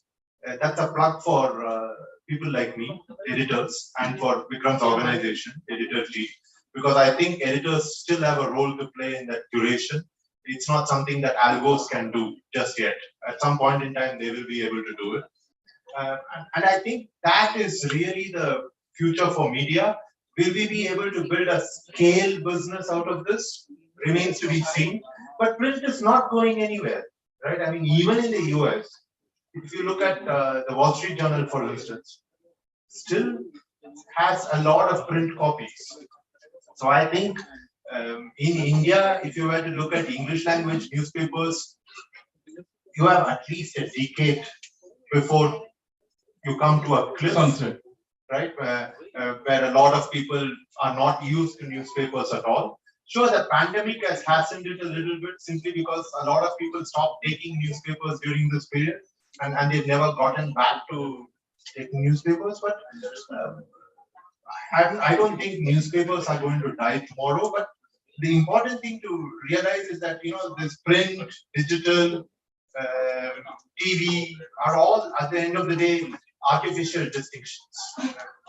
That's a plug for people like me, editors, and for Vikram's organization, Editor-G, because I think editors still have a role to play in that curation. It's not something that algos can do just yet. At some point in time, they will be able to do it. And I think that is really the future for media. Will we be able to build a scale business out of this? Remains to be seen. But print is not going anywhere, right? I mean, even in the US, if you look at the Wall Street Journal, for instance, still has a lot of print copies. So I think in India, if you were to look at English language newspapers, you have at least a decade before you come to a cliff, Sunset, right? Where a lot of people are not used to newspapers at all. Sure, the pandemic has hastened it a little bit simply because a lot of people stopped taking newspapers during this period. And they've never gotten back to taking newspapers, but I don't think newspapers are going to die tomorrow. But the important thing to realize is that this print, digital, TV are all at the end of the day artificial distinctions.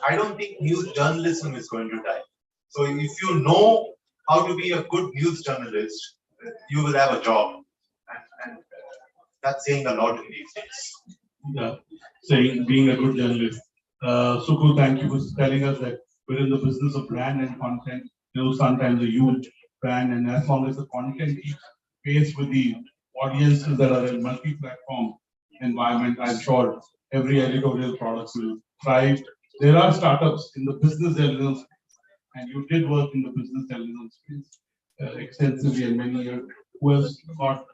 I don't think news journalism is going to die. So if you know how to be a good news journalist, you will have a job. And that's saying a lot in these days. Yeah, saying being a good journalist. Sukhu, thank you for telling us that we're in the business of brand and content. Sometimes a huge brand, and as long as the content keeps pace with the audiences that are in multi-platform environment, I'm sure every editorial product will thrive. There are startups in the business journalism space, and you did work in the business journalism space extensively and many years, who has got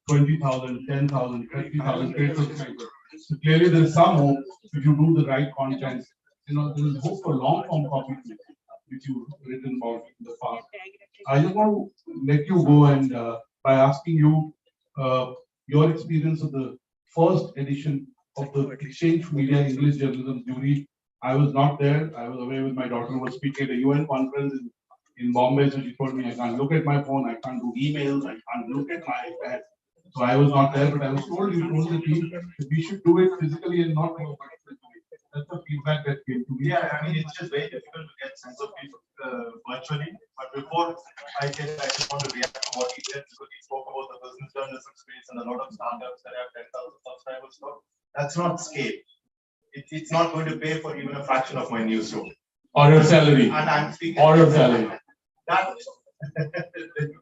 20,000, 10,000, 30,000 paid subscribers. So clearly there is some hope if you do the right content. There is hope for long form copy, which you've written about in the past. I just want to let you go and by asking you your experience of the first edition of the Exchange Media English Journalism Jury. I was not there. I was away with my daughter who was speaking at a UN conference in Bombay. So she told me I can't look at my phone, I can't do emails, I can't look at my iPad. So I was not there, but I was told you told the team that we should do it physically and not virtually. That's the feedback that came to me. Yeah, I mean, it's just very difficult to get sense of people virtually. But before I just want to react to what he said, because he spoke about the business journalism space and a lot of startups that have 10,000 subscribers. So that's not scale. It's not going to pay for even a fraction of my newsroom. Or your salary. And I'm speaking. Or your salary. That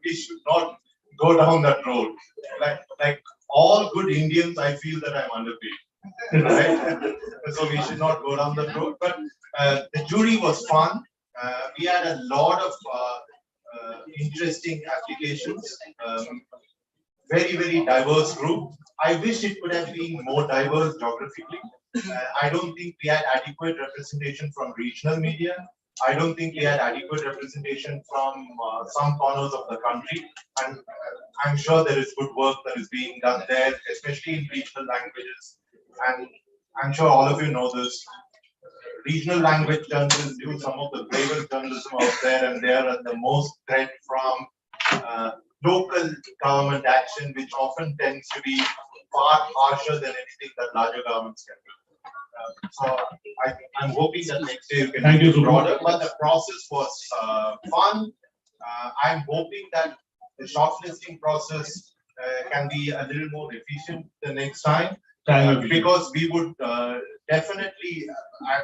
we should not go down that road. Like all good Indians, I feel that I'm underpaid. Right? So we should not go down that road. But the jury was fun. We had a lot of interesting applications. Very, very diverse group. I wish it could have been more diverse geographically. I don't think we had adequate representation from regional media. I don't think we had adequate representation from some corners of the country. And I'm sure there is good work that is being done there, especially in regional languages. And I'm sure all of you know this. Regional language journalists do some of the bravest journalism out there, and they are at the most threat from local government action, which often tends to be far harsher than anything that larger governments can do. So I'm hoping that next year you can Thank make you, it broader, but the process was fun. I'm hoping that the shortlisting process can be a little more efficient the next time. Because we would definitely,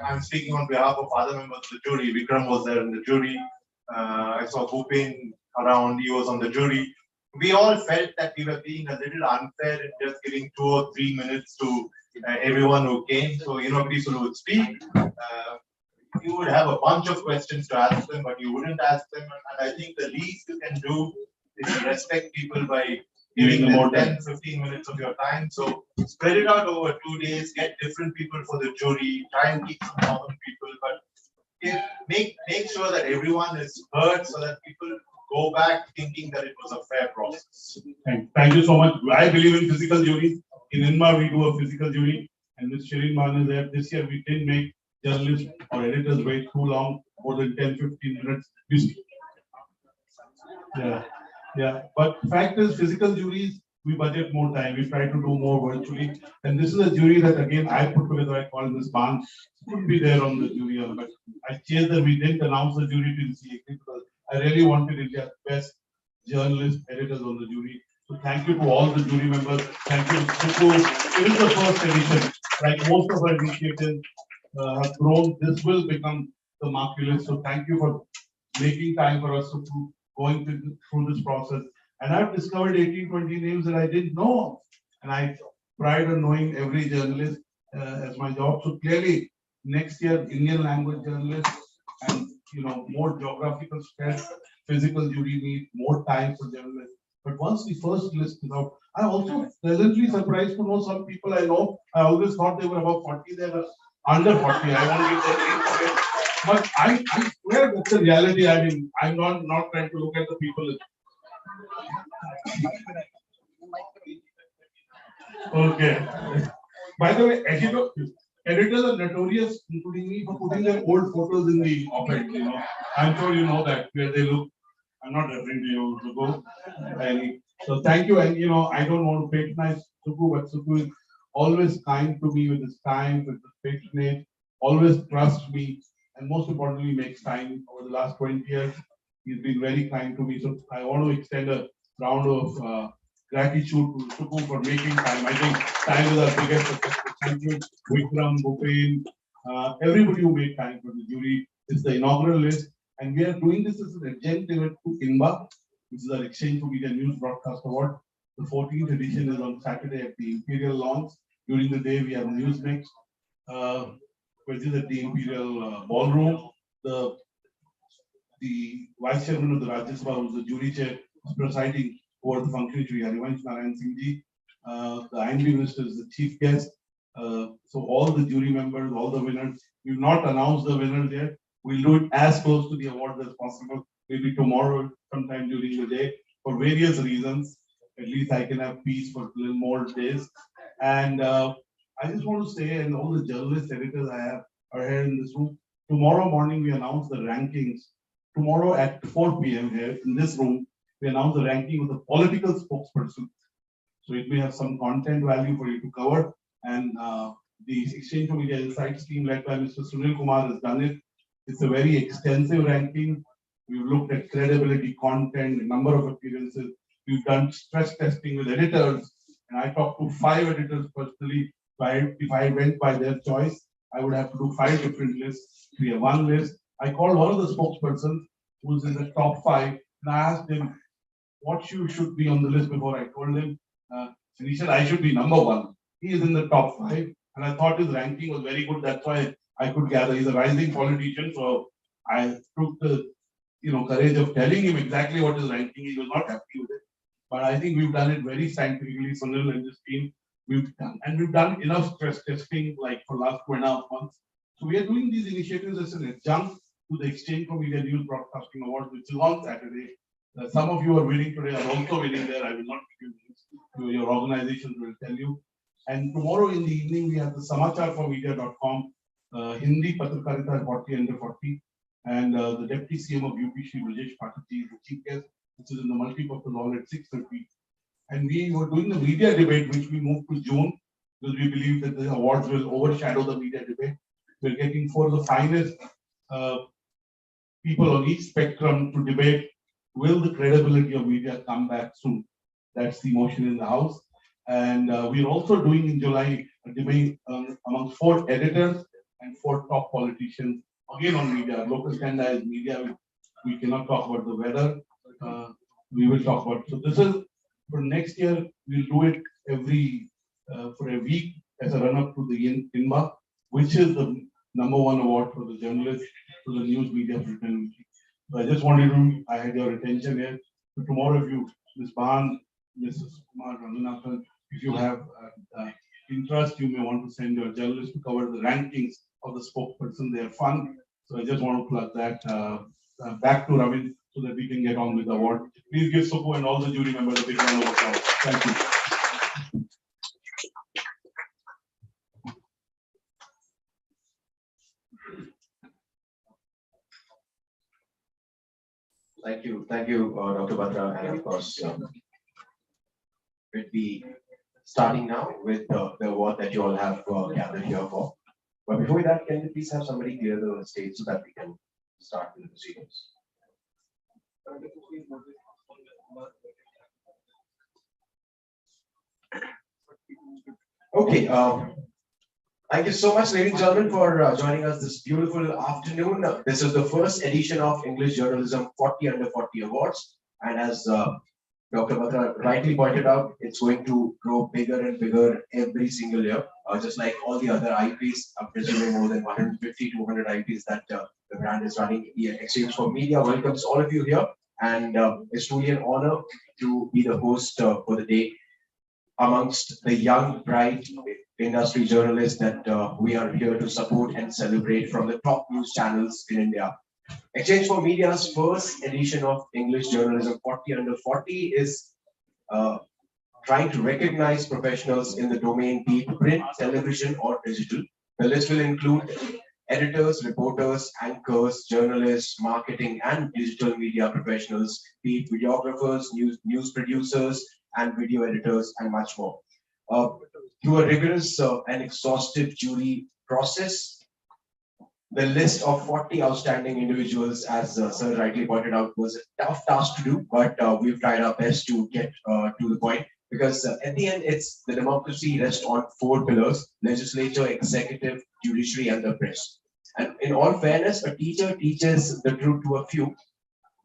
I'm speaking on behalf of other members of the jury. Vikram was there in the jury. I saw Bhupin around, he was on the jury. We all felt that we were being a little unfair in just giving 2 or 3 minutes to everyone who came. So, people who would speak, you would have a bunch of questions to ask them, but you wouldn't ask them. And I think the least you can do is to respect people by giving them more 10, 15 minutes of your time. So spread it out over 2 days, get different people for the jury, try and keep some common people, but make sure that everyone is heard so that people go back thinking that it was a fair process. Thank you so much. I believe in physical juries. In INMA, we do a physical jury, and Ms. Shirin Bhan is there. This year, we didn't make journalists or editors wait too long, more than 10, 15 minutes. Yeah. But fact is, physical juries, we budget more time. We try to do more virtually. And this is a jury that, again, I put together. I called Ms. Bhan. She couldn't be there on the jury, but I changed that we didn't announce the jury to NCA because I really wanted India's best journalists, editors on the jury. So thank you to all the jury members. Thank you, Suku. It is the first edition. Like most of our initiatives have grown, this will become the marquee list. So thank you for making time for us, Suku, going through this process. And I've discovered 18, 20 names that I didn't know. And I pride on knowing every journalist as my job. So clearly, next year, Indian language journalists and more geographical spread, physical jury need more time for journalists. But once the first list is out, I'm also pleasantly surprised to know some people I know. I always thought they were about 40, they were under 40. I won't give their name away. But I swear that's the reality. I mean, I'm not trying to look at the people. Okay. By the way, editors are notorious, including me, for putting their old photos in the op-ed. I'm sure you know that where they look. I'm not referring to you, Suku. So thank you. And I don't want to patronize Suku, but Suku is always kind to me with his time, with his patronage, always trusts me, and most importantly makes time. Over the last 20 years, he's been very kind to me. So I want to extend a round of gratitude to Suku for making time. I think time is our biggest success. Thank you, Vikram, Bhupin, everybody who made time for the jury. It's the inaugural list. And we are doing this as an adjunct event to INBA, which is our Exchange for Media News Broadcast Award. The 14th edition is on Saturday at the Imperial Lawns. During the day, we have Newsmix, which is at the Imperial Ballroom. The Vice Chairman of the Rajya Sabha, who's the jury chair, is presiding over the function, Shri Harivansh Narayan Singh Ji. The INB Minister is the chief guest. So all the jury members, all the winners, we've not announced the winners yet. We'll do it as close to the award as possible. Maybe tomorrow, sometime during the day, for various reasons. At least I can have peace for a little more days. And I just want to say, and all the journalists, editors I have are here in this room. Tomorrow morning, we announce the rankings. Tomorrow at 4 p.m. here in this room, we announce the ranking of the political spokesperson. So it may have some content value for you to cover. And the Exchange for Media Insights team led by Mr. Sunil Kumar has done it. It's a very extensive ranking. We've looked at credibility, content, number of appearances. We've done stress testing with editors. And I talked to 5 editors personally. If I went by their choice, I would have to do 5 different lists. We have one list. I called one of the spokespersons who's in the top 5. And I asked him what should be on the list before I told him. And he said, I should be number 1. He is in the top 5. And I thought his ranking was very good. That's why I could gather. He's a rising politician. So I took the courage of telling him exactly what his ranking. He was not happy with it. But I think we've done it very scientifically, Sunil and his team. we've done enough stress testing like for last 2.5 months. So we are doing these initiatives as an adjunct to the Exchange for Media News Broadcasting Awards, which is on Saturday. Some of you are winning today, are also winning there. I will not give you names. Your organizations will tell you. And tomorrow in the evening, we have the samacharformedia.com, Hindi Patrakarita 40 under 40. And the Deputy CM of UP, Shri Rajesh Pataki, is the chief guest, which is in the multi-purpose hall at 6:30. And we were doing the media debate, which we moved to June, because we believe that the awards will overshadow the media debate. We're getting for the finest people on each spectrum to debate, will the credibility of media come back soon? That's the motion in the House. And we're also doing in July a debate among 4 editors and 4 top politicians, again on media. Local agenda is media. We cannot talk about the weather. We will talk about. So this is for next year. We'll do it every for a week as a run-up to the INBA, which is the #1 award for the journalists, for the news media fraternity. So I just wanted to, I had your attention here. So tomorrow, if you, Ms. Ban, Mrs. Kumar, Ramanathan, if you have interest, you may want to send your journalists to cover the rankings of the spokesperson. They are fun. So I just want to plug that back to Ravin so that we can get on with the award. Please give Supu and all the jury members a big round of applause. Thank you. Thank you, Dr. Batra, and of course, we'll be starting now with the award that you all have gathered here for. But before that, can you please have somebody clear the stage so that we can start with the proceedings? Okay. Thank you so much, ladies and gentlemen, for joining us this beautiful afternoon. This is the first edition of English Journalism 40 under 40 Awards. And as Dr. Batra rightly pointed out, it's going to grow bigger and bigger every single year. Just like all the other IPs, I'm presuming more than 150, 200 IPs that the brand is running. The Exchange for Media welcomes all of you here. And it's truly an honor to be the host for the day amongst the young, bright industry journalists that we are here to support and celebrate from the top news channels in India. Exchange for Media's first edition of English Journalism 40 under 40 is trying to recognize professionals in the domain, be it print, television, or digital. The list will include editors, reporters, anchors, journalists, marketing, and digital media professionals, be it videographers, news producers, and video editors, and much more. Through a rigorous and exhaustive jury process, the list of 40 outstanding individuals, as Sir rightly pointed out, was a tough task to do, but we've tried our best to get to the point, because at the end, it's the democracy rests on 4 pillars: legislature, executive, judiciary, and the press. And in all fairness, a teacher teaches the truth to a few,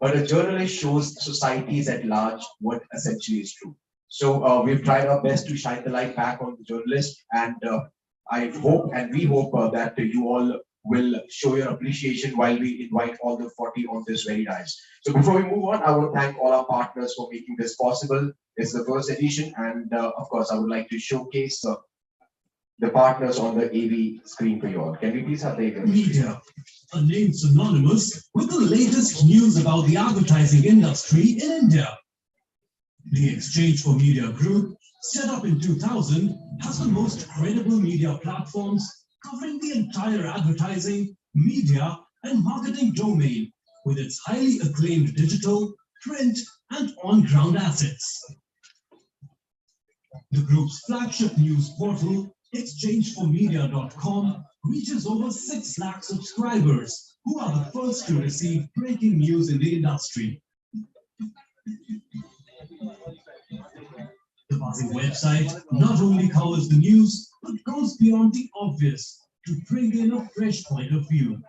but a journalist shows societies at large what essentially is true. So we've tried our best to shine the light back on the journalist, and I hope and we hope that you all will show your appreciation while we invite all the 40 on this very dais. So before we move on, I want to thank all our partners for making this possible. It's the first edition, and of course, I would like to showcase the partners on the AV screen for you all. Can we please have the AV? Media, a name synonymous with the latest news about the advertising industry in India. The Exchange for Media Group, set up in 2000, has the most credible media platforms covering the entire advertising, media, and marketing domain with its highly acclaimed digital, print, and on-ground assets. The group's flagship news portal, exchangeformedia.com, reaches over 6 lakh subscribers who are the first to receive breaking news in the industry. The buzzing website not only covers the news, but goes beyond the obvious to bring in a fresh point of view.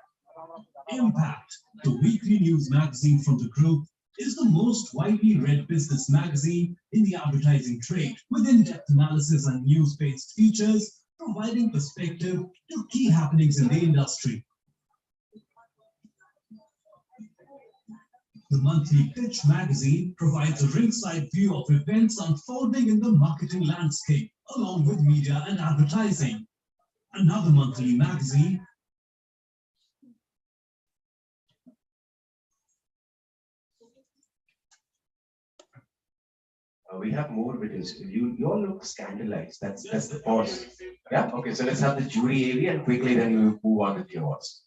Impact, the weekly news magazine from the group, is the most widely read business magazine in the advertising trade, with in-depth analysis and news-based features, providing perspective to key happenings in the industry. The monthly Pitch magazine provides a ringside view of events unfolding in the marketing landscape, along with media and advertising. Another monthly magazine. We have more videos. You all look scandalized. That's the pause. Yeah. Okay. So let's have the jury AV and quickly then we'll move on with the awards.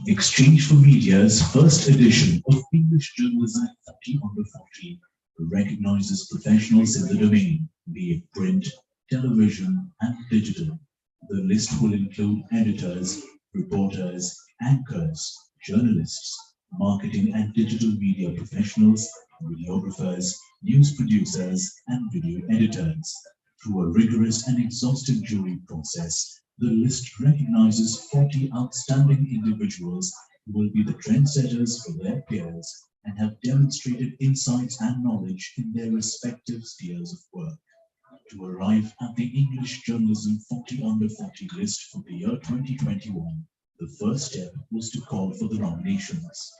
Exchange for Media's first edition of English Journalism 40 under 40 recognizes professionals in the domain, be it print, television, and digital. The list will include editors, reporters, anchors, journalists, marketing and digital media professionals, videographers, news producers, and video editors. Through a rigorous and exhaustive jury process, the list recognizes 40 outstanding individuals who will be the trendsetters for their peers and have demonstrated insights and knowledge in their respective spheres of work. To arrive at the English Journalism 40 under 40 list for the year 2021, the first step was to call for the nominations.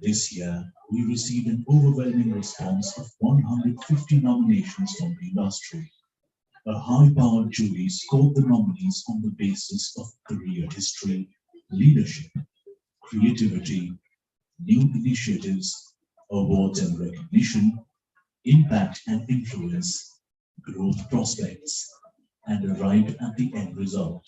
This year, we received an overwhelming response of 150 nominations from the industry. A high-powered jury scored the nominees on the basis of career history, leadership, creativity, new initiatives, awards and recognition, impact and influence, growth prospects, and arrived at the end result.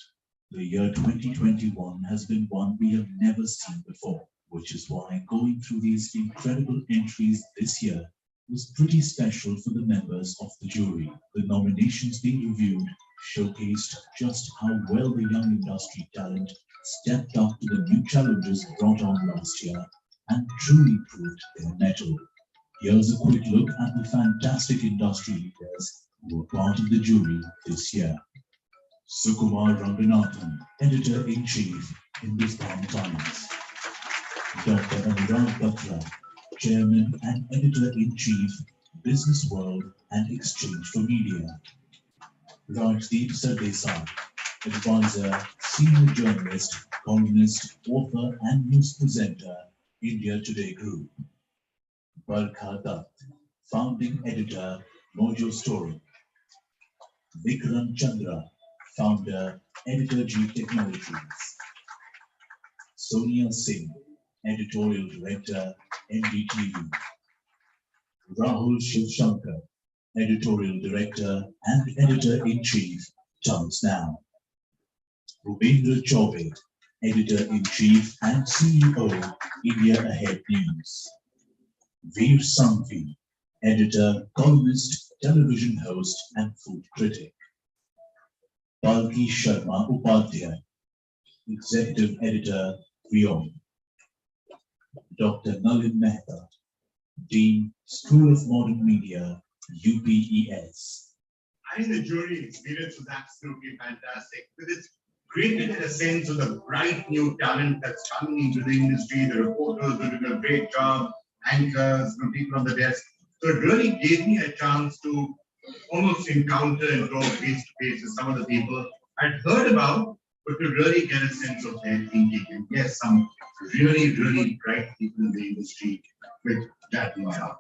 The year 2021 has been one we have never seen before, which is why going through these incredible entries this year was pretty special for the members of the jury. The nominations being reviewed showcased just how well the young industry talent stepped up to the new challenges brought on last year and truly proved their mettle. Here's a quick look at the fantastic industry leaders who were part of the jury this year. Sukumar Ranganathan, Editor-in-Chief, Hindustan Times. Dr. Anurag Batra, Chairman and Editor-in-Chief, Business World and Exchange for Media. Rajdeep Sardesai, Advisor, Senior Journalist, Columnist, Author and News Presenter, India Today Group. Barkha Dutt, Founding Editor, Mojo Story. Vikram Chandra, Founder, Editor-G Technologies. Sonia Singh, Editorial Director, NDTV. Rahul Shivshankar, Editorial Director and Editor-in-Chief, Times Now. Bhupendra Chaubey, Editor-in-Chief and CEO, India Ahead News. Veer Sanghvi, Editor, Columnist, Television Host and Food Critic. Palki Sharma Upadhyay, Executive Editor, Vyom. Dr. Nalin Mehta, Dean, School of Modern Media, UPES. I think the jury experience was absolutely fantastic because it's created a sense of the bright new talent that's coming into the industry. The reporters are doing a great job, anchors, people on the desk. So it really gave me a chance to almost encounter and talk face to face with some of the people I'd heard about, but to really get a sense of their thinking. And yes, some really bright people in the industry with that in my heart.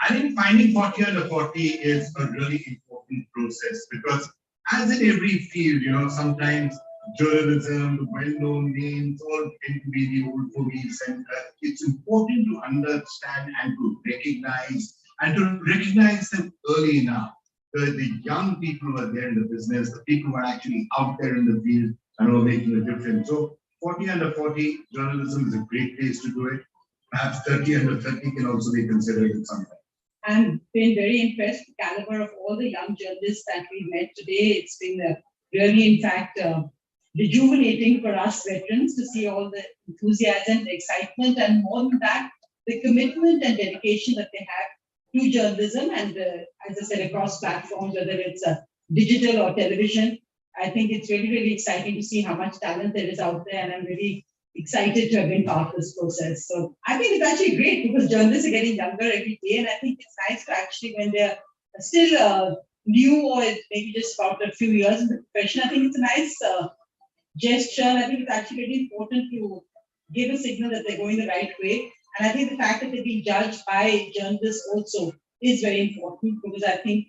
I think finding 40 under 40 is a really important process because as in every field, sometimes journalism, the well-known names, all tend to be the old fogies, and it's important to understand and to recognize them early enough. The young people who are there in the business, the people who are actually out there in the field and who are making a difference. So 40 under 40 journalism is a great place to do it. Perhaps 30 under 30 can also be considered in some way. I've been very impressed with the caliber of all the young journalists that we met today. It's been really, in fact, rejuvenating for us veterans to see all the enthusiasm, the excitement, and more than that, the commitment and dedication that they have to journalism and, as I said, across platforms, whether it's digital or television. I think it's really exciting to see how much talent there is out there, and I'm really excited to have been part of this process. So I think it's actually great because journalists are getting younger every day, and I think it's nice to actually, when they're still new or maybe just about a few years in the profession, I think it's a nice gesture. And I think it's actually really important to give a signal that they're going the right way. And I think the fact that they're being judged by journalists also is very important, because I think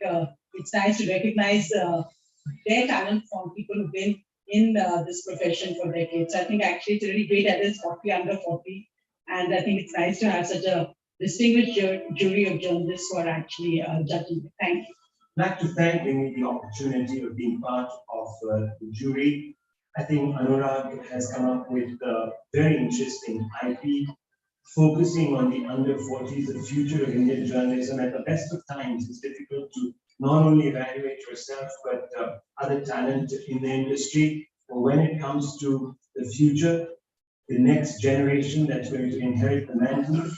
it's nice to recognize their talent from people who've been in this profession for decades. I think actually it's really great that it's 40 under 40. And I think it's nice to have such a distinguished jury of journalists who are actually judging. Thank you. I'd like to thank you for the opportunity of being part of the jury. I think Anurag has come up with a very interesting IP, focusing on the under 40s, the future of Indian journalism. At the best of times, it's difficult to not only evaluate yourself, but other talent in the industry. But when it comes to the future, the next generation that's going to inherit the mantle,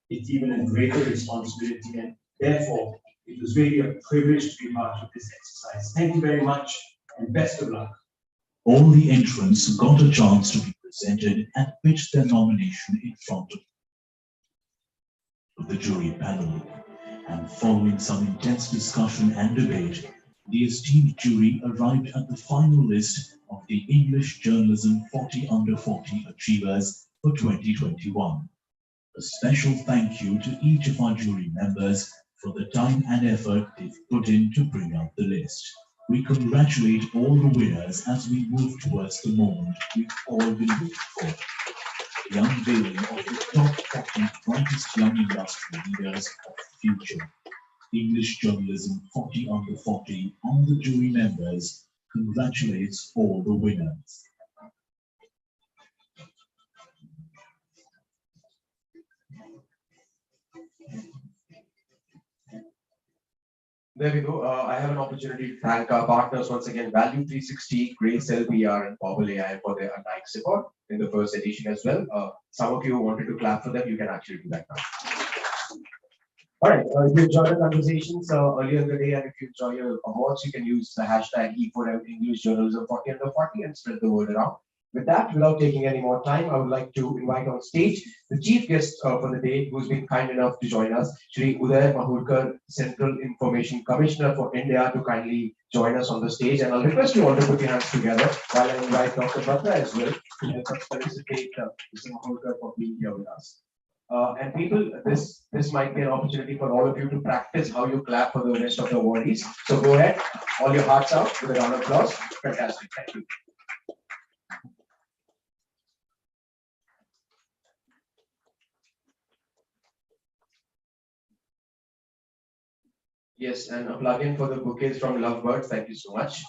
it's even a greater responsibility. And therefore, it was really a privilege to be part of this exercise. Thank you very much and best of luck. All the entrants got a chance to be presented and pitch their nomination in front of the jury panel. And following some intense discussion and debate, the esteemed jury arrived at the final list of the English Journalism 40 under 40 achievers for 2021. A special thank you to each of our jury members for the time and effort they've put in to bring out the list. We congratulate all the winners as we move towards the moment we've all been waiting for. The unveiling of the top 40 brightest young industry leaders of the future. English Journalism 40 under 40 and the jury members congratulates all the winners. There we go. I have an opportunity to thank our partners once again, Value 360, Grace LPR, and Pobble AI for their unlike support in the first edition as well. Some of you wanted to clap for them, you can actually do that now. All right, if you enjoyed the conversations earlier in the day, and if you enjoy your awards, you can use the hashtag e4m English Journalism 40 under 40 and spread the word around. With that, without taking any more time, I would like to invite on stage the chief guest for the day, who's been kind enough to join us, Shri Uday Mahurkar, Central Information Commissioner for India, to kindly join us on the stage. And I'll request you all to put your hands together while I invite Dr. Batra as well to help us felicitate Mr. Mahurkar for being here with us. And people, this might be an opportunity for all of you to practice how you clap for the rest of the awardees. So go ahead, all your hearts out with a round of applause. Fantastic, thank you. Yes, and a plug-in for the bouquets from Lovebird. Thank you so much.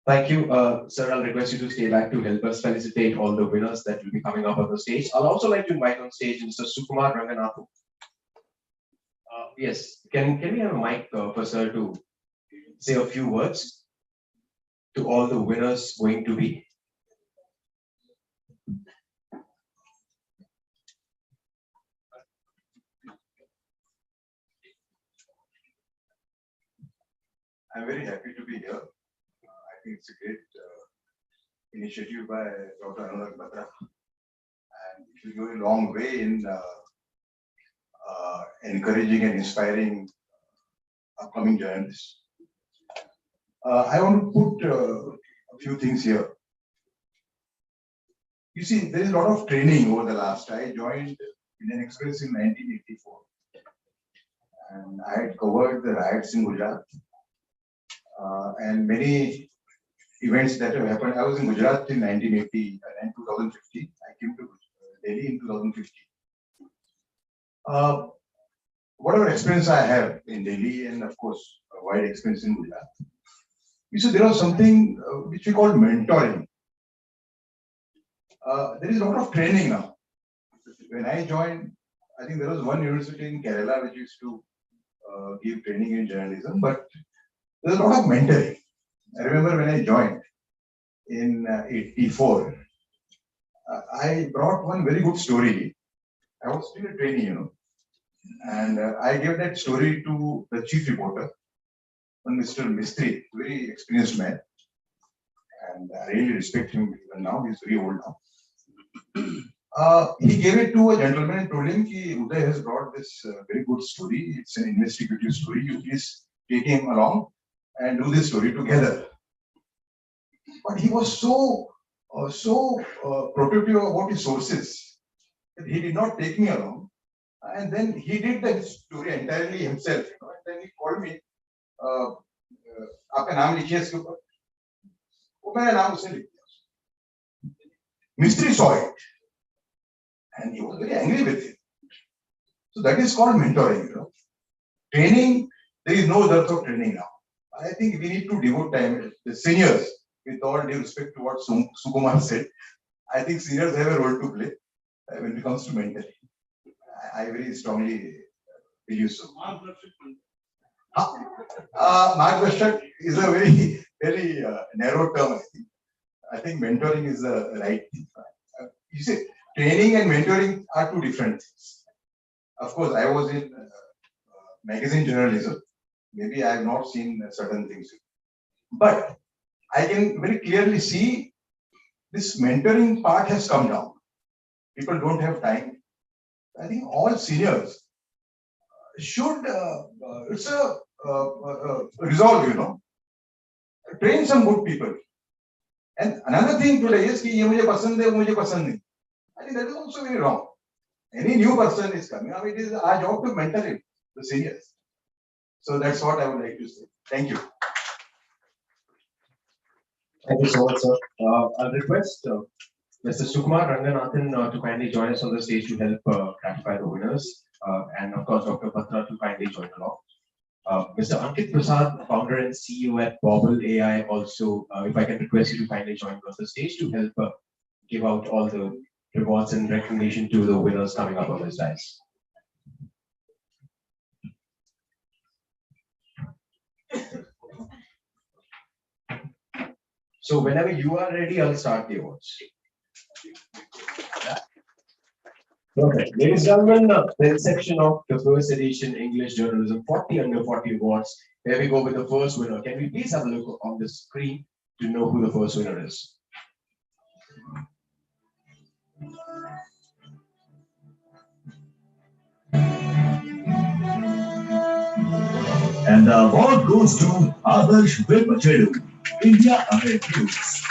Thank you, sir. I'll request you to stay back to help us felicitate all the winners that will be coming up on the stage. I'll also like to invite on stage Mr. Sukumar Ranganathu. Yes, can we have a mic for sir to say a few words to all the winners going to be? I'm very happy to be here. I think it's a great initiative by Dr. Anurag Batra, and it will go a long way in encouraging and inspiring upcoming journalists. I want to put a few things here. You see, there is a lot of training over the last. I joined Indian Express in 1984, and I had covered the riots in Gujarat. And many events that have happened. I was in Gujarat in 1980 and 2050. I came to Delhi in 2050. Whatever experience I have in Delhi, and of course, a wide experience in Gujarat, you see, there was something which we call mentoring. There is a lot of training now. When I joined, I think there was one university in Kerala which used to give training in journalism, but there's a lot of mentoring. I remember when I joined in 84, I brought one very good story. I was still a trainee, and I gave that story to the chief reporter, one Mr. Mistry, very experienced man, and I really respect him even now. He's very old now. He gave it to a gentleman and told him, Uday has brought this very good story. It's an investigative story. You please take him along and do this story together. But he was so protective about his sources that he did not take me along. And then he did the story entirely himself. And then he called me, आपका नाम लिखिए इसके ऊपर. वो मेरा नाम उसने लिख दिया. Mystery saw it, and he was very angry with him. So that is called mentoring. Training, there is no dearth of training now. I think we need to devote time. The seniors, with all due respect to what Sukumar said, I think seniors have a role to play when it comes to mentoring. I very strongly believe so. Margdarshak is a very narrow term. I think mentoring is the right thing. You see, training and mentoring are two different things. Of course, I was in magazine journalism. Maybe I have not seen certain things, but I can very clearly see this mentoring part has come down. People don't have time. I think all seniors should, it's a resolve, train some good people. And another thing today is कि ये मुझे पसंद है, मुझे पसंद नहीं. I think that is also very wrong. Any new person is coming. I mean, it is our job to mentor him, the seniors. So that's what I would like to say. Thank you. Thank you so much, sir. I'll request Mr. Sukumar Ranganathan to kindly join us on the stage to help gratify the winners. And of course, Dr. Patra to kindly join along. Mr. Ankit Prasad, founder and CEO at Bobble AI, also, if I can request you to kindly join on the stage to help give out all the rewards and recognition to the winners coming up on this dais. So whenever you are ready, I'll start the awards. Okay, ladies and gentlemen, the section of the first edition English Journalism 40 under 40 awards. Here we go with the first winner. Can we please have a look on the screen to know who the first winner is? And the award goes to Adarsh Vepachelu, India Ahead News.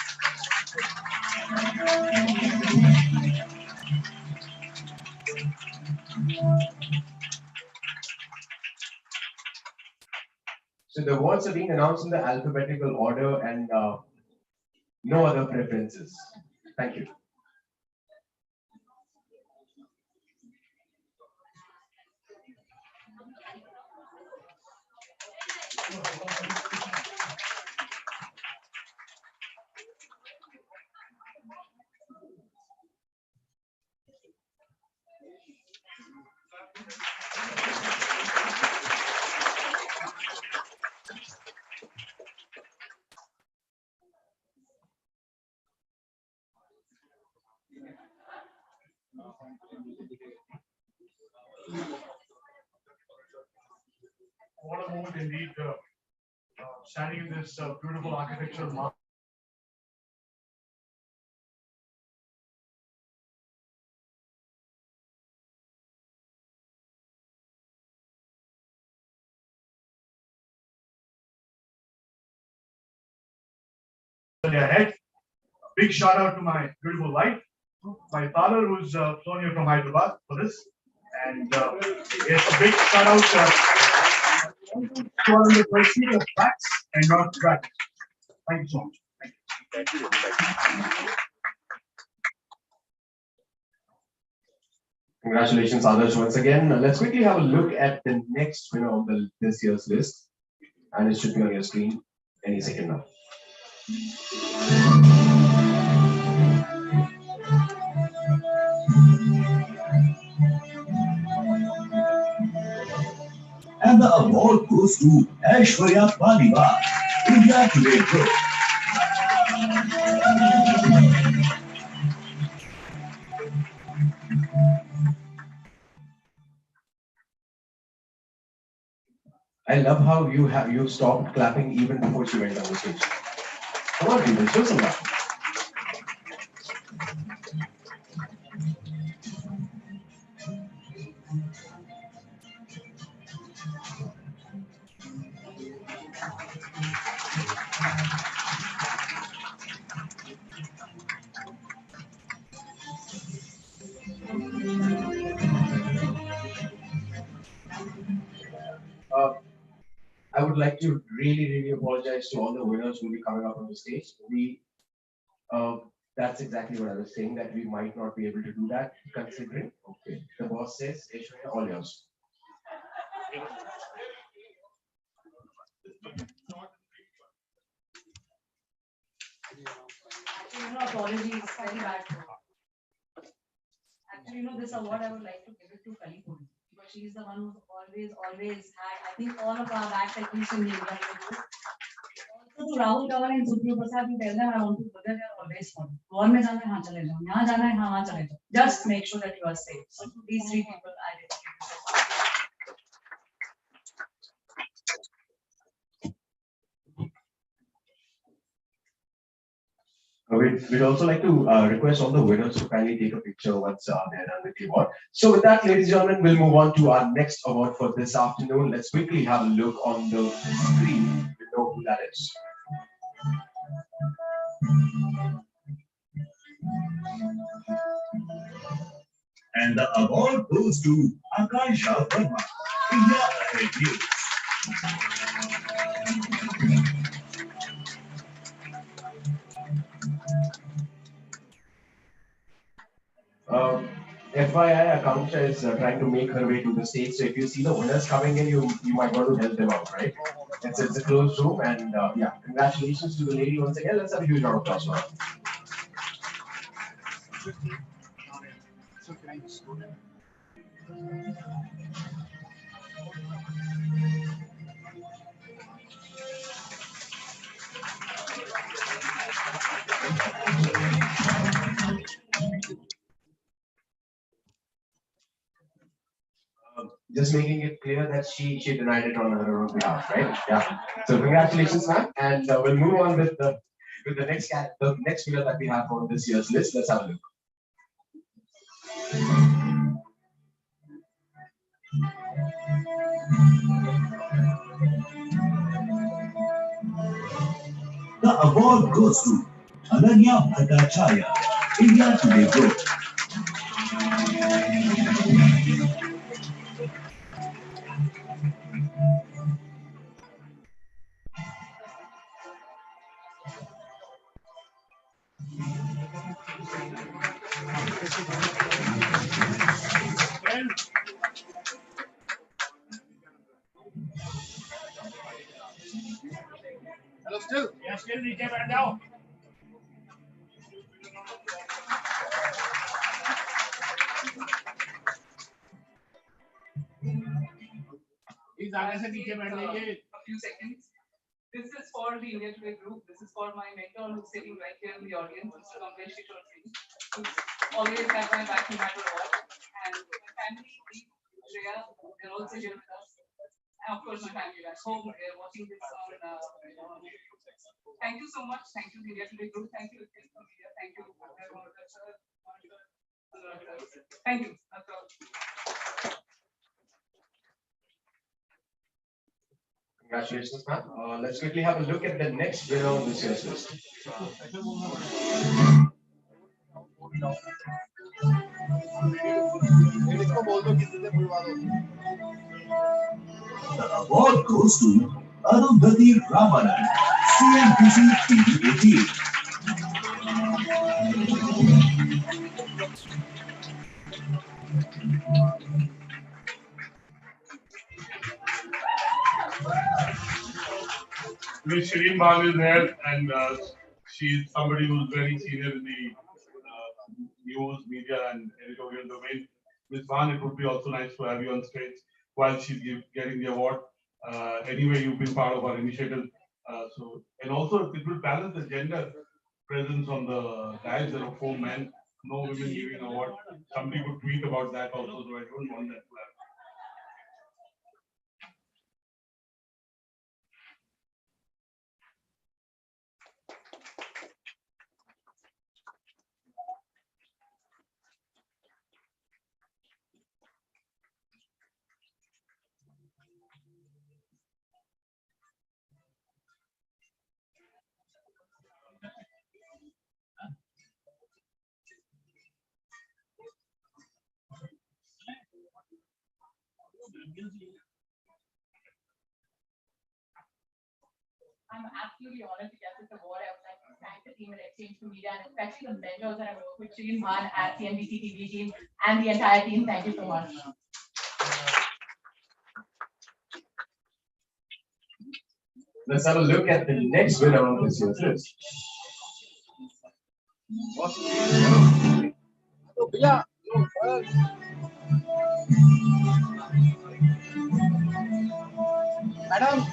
So the awards are being announced in the alphabetical order and no other preferences. Thank you. What a moment indeed, standing in this beautiful architectural mark. Ahead. A big shout out to my beautiful wife, my father, who's flown here from Hyderabad for this. And it's a big shout out to all the pursuit of facts and not facts. Thank you so much. Thank you. Congratulations, Adarsh, once again. Let's quickly have a look at the next winner of this year's list. And it should be on your screen any second now. And the award goes to Aishwarya Paliwal, India Today Group. I love how you stopped clapping even before she went on the stage. Come on, people, show some love. would like to really apologize to all the winners who will be coming up on the stage. That's exactly what I was saying, that we might not be able to do that, considering, okay, the boss says, Aishwarya, all yours. Apologies, very bad. Actually, this award I would like to give it to Kalipur, because she is the one who's always had, I think, all of our back techniques in the India. Also to Rahul Dhawan and Sukhdev Prasad, you tell them I want to go there, they are always fun. War mein jana hai, haan chale jao. Yahan jana hai, haan chale jao. Just make sure that you are safe. So to these three people, I dedicate. We'd also like to request all the winners to kindly take a picture once they're done with the award. So with that, ladies and gentlemen, we'll move on to our next award for this afternoon. Let's quickly have a look on the screen to know who that is. And the award goes to Akansha Verma, India Ahead News. FYI, Akansha is trying to make her way to the stage. So if you see the winners coming in, you might want to help them out, right? It's a closed room, and yeah, congratulations to the lady once again. Let's have a huge round of applause for her. Just making it clear that she denied it on her own behalf, right? Yeah. So congratulations, ma'am, and we'll move on with the next winner that we have on this year's list. Let's have a look. The award goes to Ananya Bhattacharya, India Today Group. Hello, still? Yeah, still नीचे बैठ जाओ. Please आगे से नीचे बैठ जाइए. A few seconds. This is for the India Today group. This is for my mentor who's sitting right here in the audience, Mr. Kamlesh Kishore Singh, who's always had my back no matter what. And my family, Andrea, they're also here with us. And of course, my family back home, they're watching this on Thank you so much. Thank you, India Today group. Thank you, Media. Thank you, Thank you. That's all. Congratulations, ma'am. Let's quickly have a look at the next winner on this year's list. The award goes to Arundhati Ramanan, CNBC TV 18. Miss Shireen Bhan is here, and she's somebody who's very senior in the news, media, and editorial domain. Miss Bhan, it would be also nice to have you on stage while she's getting the award. Anyway, you've been part of our initiative, and also it will balance the gender presence on the dais. There are 4 men, no women giving award. Somebody could tweet about that also, so I don't want that to happen. I'm absolutely honored to get this award. I would like to thank the team at Exchange for Media and especially the mentors that I work with, Shireen Bhan at CNBC TV team and the entire team. Thank you so much. Let's have a look at the next winner on this year's list. Madam.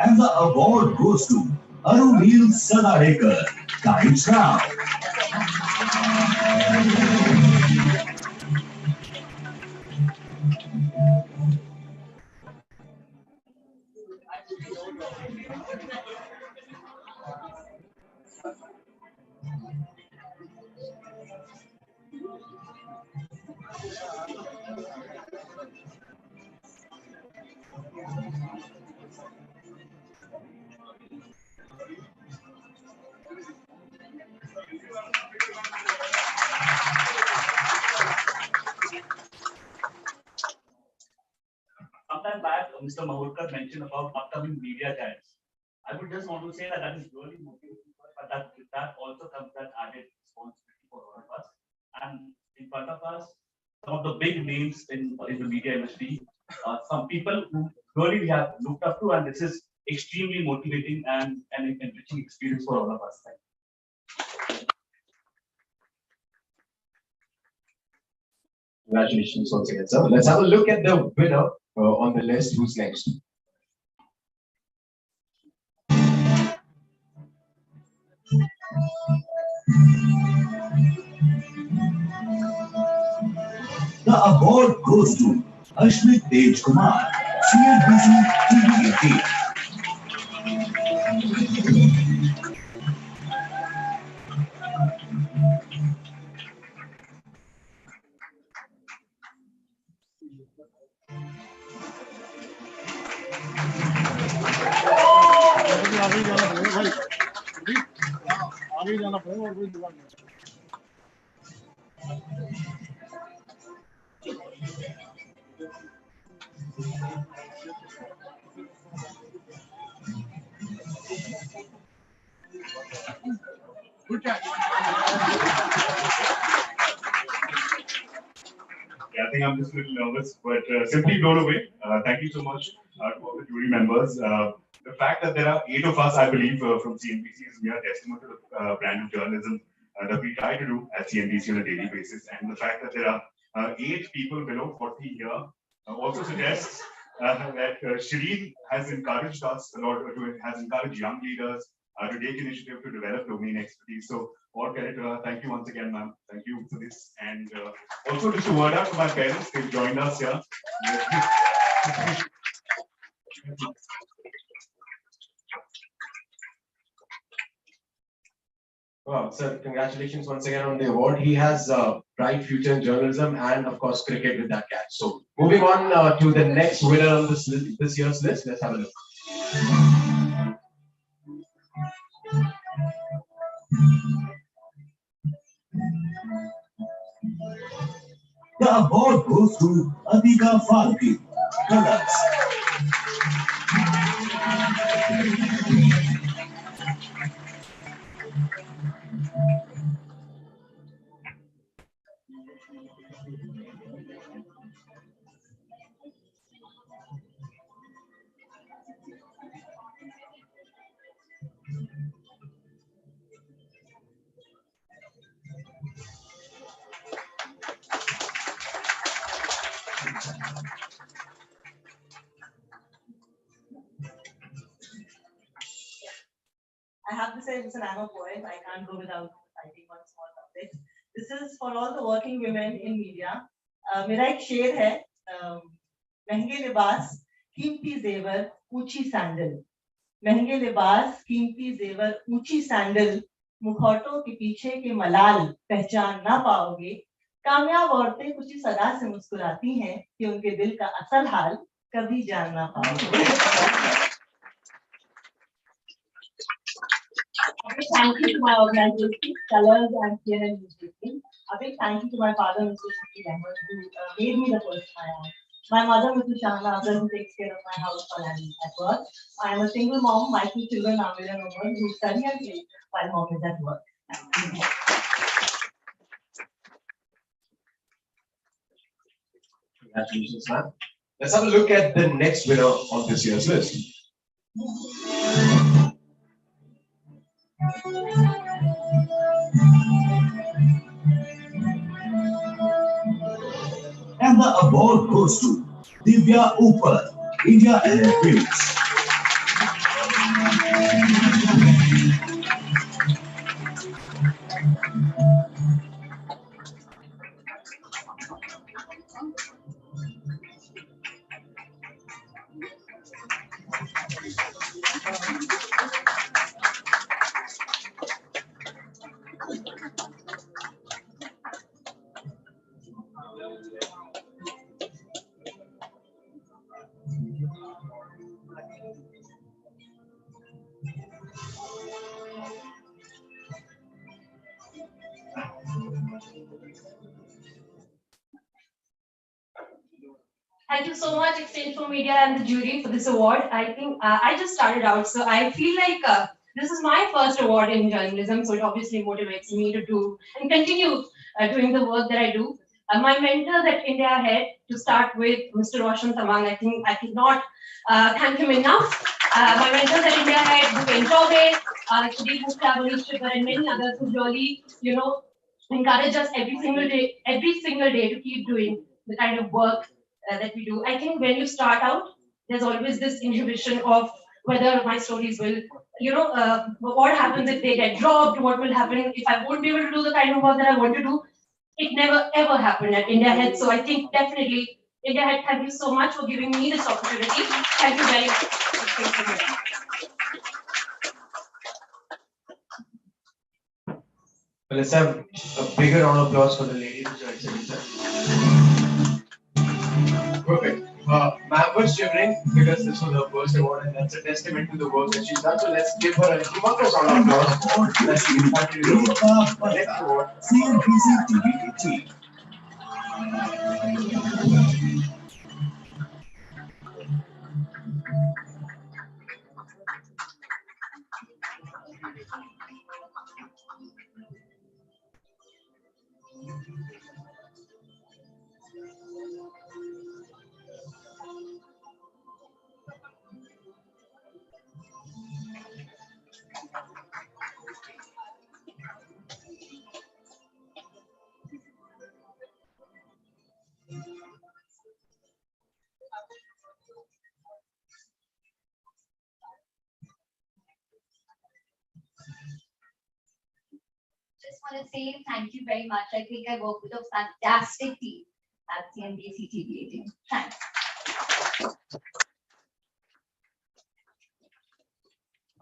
And the award goes to Arunil Sadadekar. Times now. Sometime back, Mr. Mahurkar mentioned about upcoming media giants. I would just want to say that that is really motivating, but that also comes that added responsibility for all of us. And in front of us, some of the big names in the media industry, some people who really we have looked up to, and this is extremely motivating and an enriching experience for all of us. Congratulations once again, sir. Let's have a look at the winner on the list. Who's next? The award goes to Ashmit Tej Kumar, CNBC TV 18. आगे जाना पड़ेगा और कोई दुकान नहीं। Yeah, I think I'm just a little nervous, but simply blown away. Thank you so much to all the jury members. The fact that there are 8 of us, I believe, from CNBC is mere testament to the brand of journalism that we try to do at CNBC on a daily basis. And the fact that there are 8 people below 40 here also suggests that Shireen has encouraged us a lot, has encouraged young leaders to take initiative to develop domain expertise. So, all credit to her. Thank you once again, ma'am. Thank you for this. And also, just a word out to my parents. They've joined us here. Wow, sir, congratulations once again on the award. He has a bright future in journalism and, of course, cricket with that catch. So, moving on to the next winner on this year's list. Let's have a look. The award goes to Adhika Falki, Colors. I have to say, listen, I'm a poet. I can't go without citing one small subject. This is for all the working women in media. मेरा एक शेर है, महंगे लिबास, कीमती जेवर, ऊंची sandal, महंगे लिबास, कीमती जेवर, ऊंची सैंडल, मुखौटों के पीछे के मलाल पहचान ना पाओगे, कामयाब औरतें कुछ इस अदा से मुस्कुराती हैं कि उनके दिल का असल हाल कभी जान ना पाओगे। Thank you to my organization, Colors and CNN News. A big thank you to my father, Mr. Shruti Ahmed, who made me the person I am. My mother, Mrs. Shana Agar, who takes care of my house while I'm at work. I am a single mom. My 2 children are Amir and Umar, who study and play while mom is at work. Congratulations, ma'am. Let's have a look at the next winner on this year's list. And the award goes to Divya Upar, India Airways. Thank you so much, Exchange for Media and the jury for this award. I think I just started out, so I feel like this is my first award in journalism, so it obviously motivates me to do and continue doing the work that I do. My mentor that India had, to start with, Mr. Roshan Tamang, I think I cannot thank him enough. My mentors at India had, Bhupen Chaubey, Sudeep Mukta, and many others who really, encourage us every single day to keep doing the kind of work that we do. I think when you start out, there's always this inhibition of whether my stories will, what happens if they get dropped, what will happen if I won't be able to do the kind of work that I want to do. It never ever happened at India Head. So I think definitely, India Head, thank you so much for giving me this opportunity. Thank you very much. Thank you very much. Well, let's have a bigger round of applause for the lady who joined us. Perfect. Ma'am was shivering because this was her first award, and that's a testament to the work that she's done. So let's give her a humongous round of applause. Let's see the next award. CNBC TV. Just want to say thank you very much. I think I work with a fantastic team at CNBC TV18. Thanks.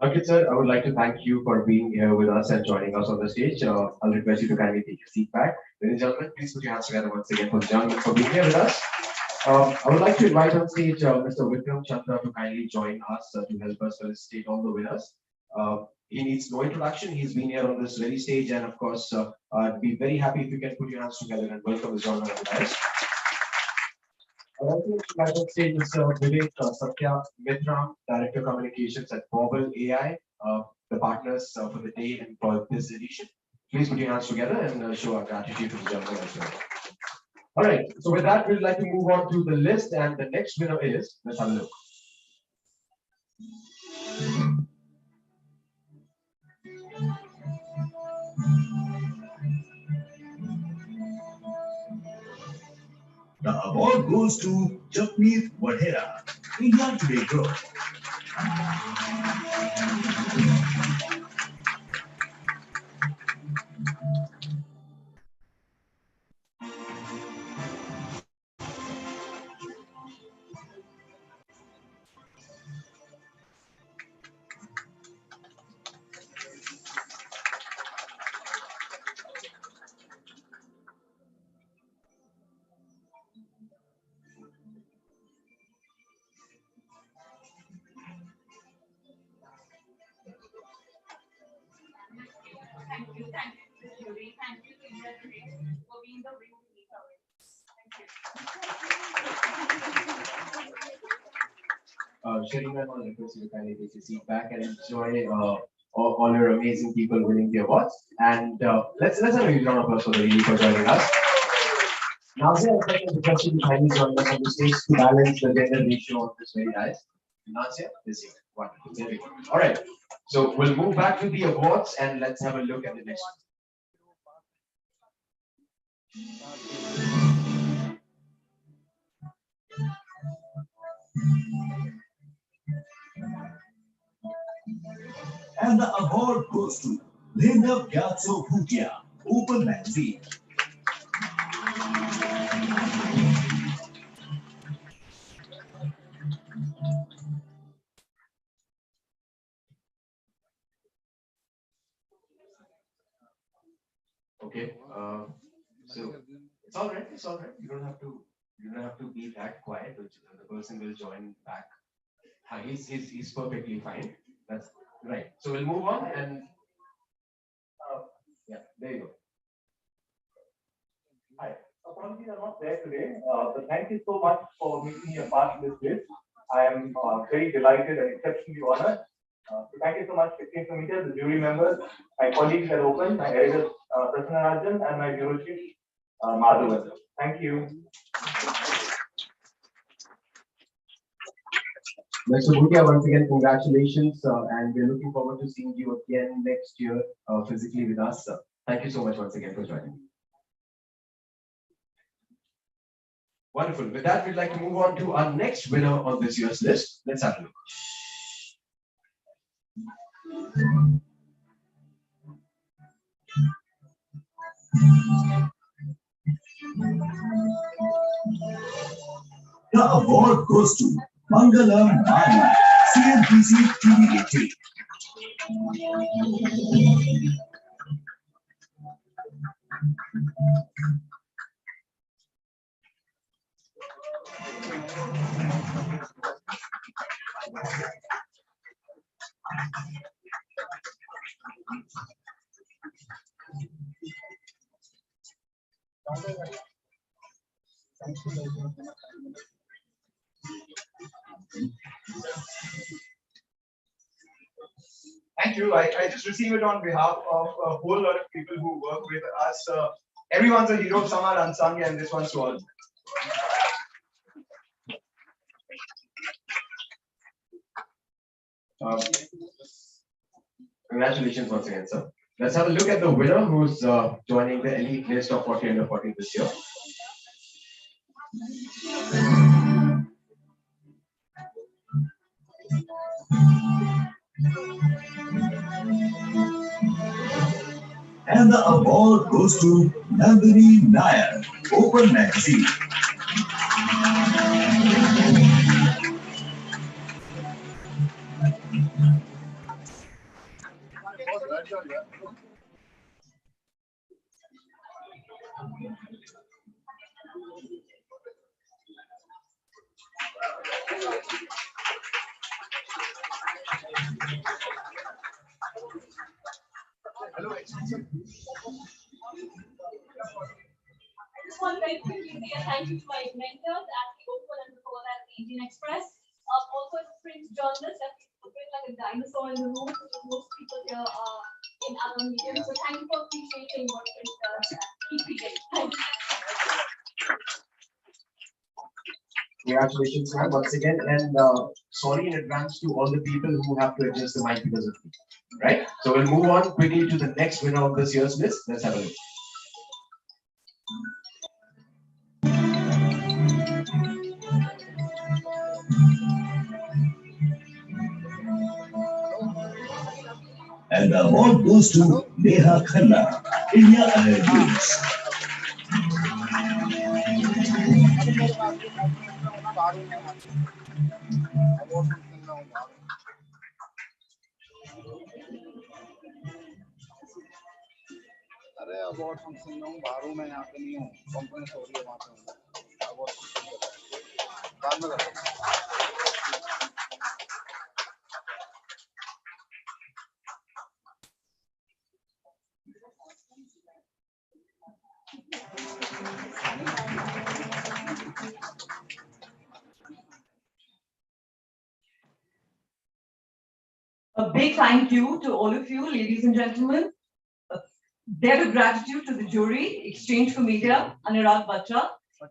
Okay, sir, I would like to thank you for being here with us and joining us on the stage. I'll request you to kindly take your seat back. Ladies and gentlemen, please put your hands together once again for the gentleman for being here with us. I would like to invite on stage Mr. Vikram Chandra to kindly join us to help us felicitate all the winners. He needs no introduction. He's been here on this very stage, and of course, I'd be very happy if you can put your hands together and welcome this gentleman on the dais. I'd also like to invite on stage Mr. Vivek Satya Mitram, Director Communications at Bobble AI, the partners for the day and for this edition. Please put your hands together and show our gratitude to the gentleman as well. All right, so with that, we'd like to move on to the list, and the next winner is, let's have a look. The award goes to Japneet Vadhera, India Today Group. Thank you to the jury. Thank you to India Today for being the way to meet our audience. Thank you. Sharina, I'll request you to kindly take a seat back and enjoy all your amazing people winning the awards. And let's have a huge round of applause for the lady for joining us. Now, I'd like to request you to kindly join us on the stage to balance the gender ratio on this very nice. Nadia, this year. Wonderful. There we go. All right. So we'll move back to the awards and let's have a look at the next one. And the award goes to Linda Piazzo Pugia, Open Magazine. Okay. So it's all right. It's all right. You don't have to be that quiet. The person will join back. He's perfectly fine. That's right. So we'll move on and yeah, there you go. Hi. Apologies, I'm not there today. But thank you so much for making me a part of this list. I am very delighted and exceptionally honored. So thank you so much, 16 Media, the jury members, my colleagues at Open, my editor Prasanna Rajan, and my bureau chief Madhavan. Thank you. Mr. Bhutia, once again, congratulations, and we're looking forward to seeing you again next year physically with us. Thank you so much once again for joining. Wonderful. With that, we'd like to move on to our next winner on this year's list. Let's have a look. The award goes to Mangalam Maya, CNBC TV 18. Thank you. I just received it on behalf of a whole lot of people who work with us. Everyone's a hero, some are unsung, and this one's to all. Congratulations once again, sir. Let's have a look at the winner who's joining the elite list of 40 under 40 this year. And the award goes to Nandini Nair, Open Magazine. Hello. I just want very quickly to say a thank you to my mentors at the Open and before that the Indian Express. Also as a print journalist, I've been like a dinosaur in the room, because most people here are in other mediums. So thank you for appreciating what print does. Keep reading. Thank you. Congratulations, ma'am, once again, and sorry in advance to all the people who have to adjust the mic because of me. Right? So we'll move on quickly to the next winner of this year's list. Let's have a look. And the award goes to Neha Khanna, India Ahead News. अरे award function में हूँ, बाहरों में यहाँ पे नहीं हूँ, conference हो रही है वहाँ पे अवार्ड बाद में करता हूँ। big thank you to all of you, ladies and gentlemen. A debt of gratitude to the jury, Exchange for Media, Anurag Batra.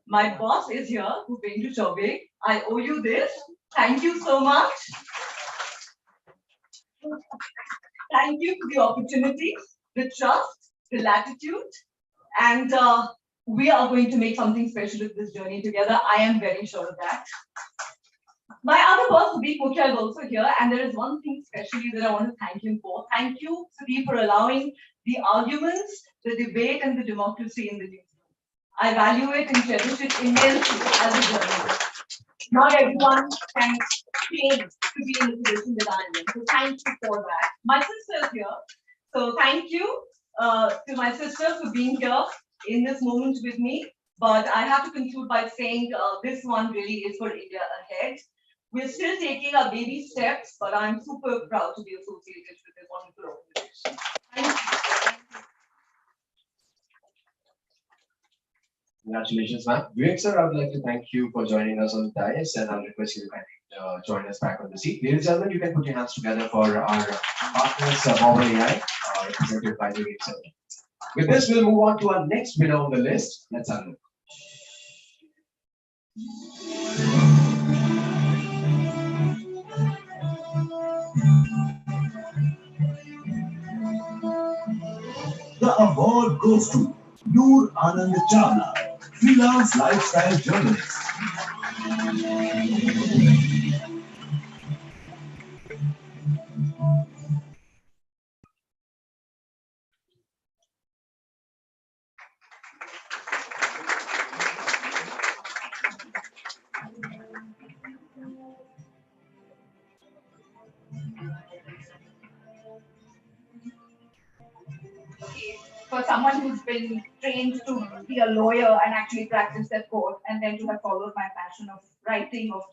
My boss is here, Bhupendra Chaubey. I owe you this. Thank you so much. Thank you for the opportunity, the trust, the latitude, and we are going to make something special with this journey together. I am very sure of that. My other boss, Sudeep Mukhya, is also here, and there is one thing especially that I want to thank him for. Thank you, Sudeep, for allowing the arguments, the debate, and the democracy in the newsroom. I value it and cherish it immensely as a journalist. Not everyone can claim to be in the position that I am in, so thank you for that. My sister is here, so thank you to my sister for being here in this moment with me. But I have to conclude by saying this one really is for India ahead. We're still taking our baby steps, but I'm super proud to be associated with this wonderful organization. Thank you. Congratulations, ma'am. Vivek sir, I would like to thank you for joining us on the dais, and I'll request you to kindly join us back on the seat. Ladies and gentlemen, you can put your hands together for our partners, Mobile AI, represented by Vivek sir. With this, we'll move on to our next winner on the list. Let's have a look. The award goes to Noor Anand Chawla, freelance lifestyle journalist. For someone who's been trained to be a lawyer and actually practice their court, and then to have followed my passion of writing, of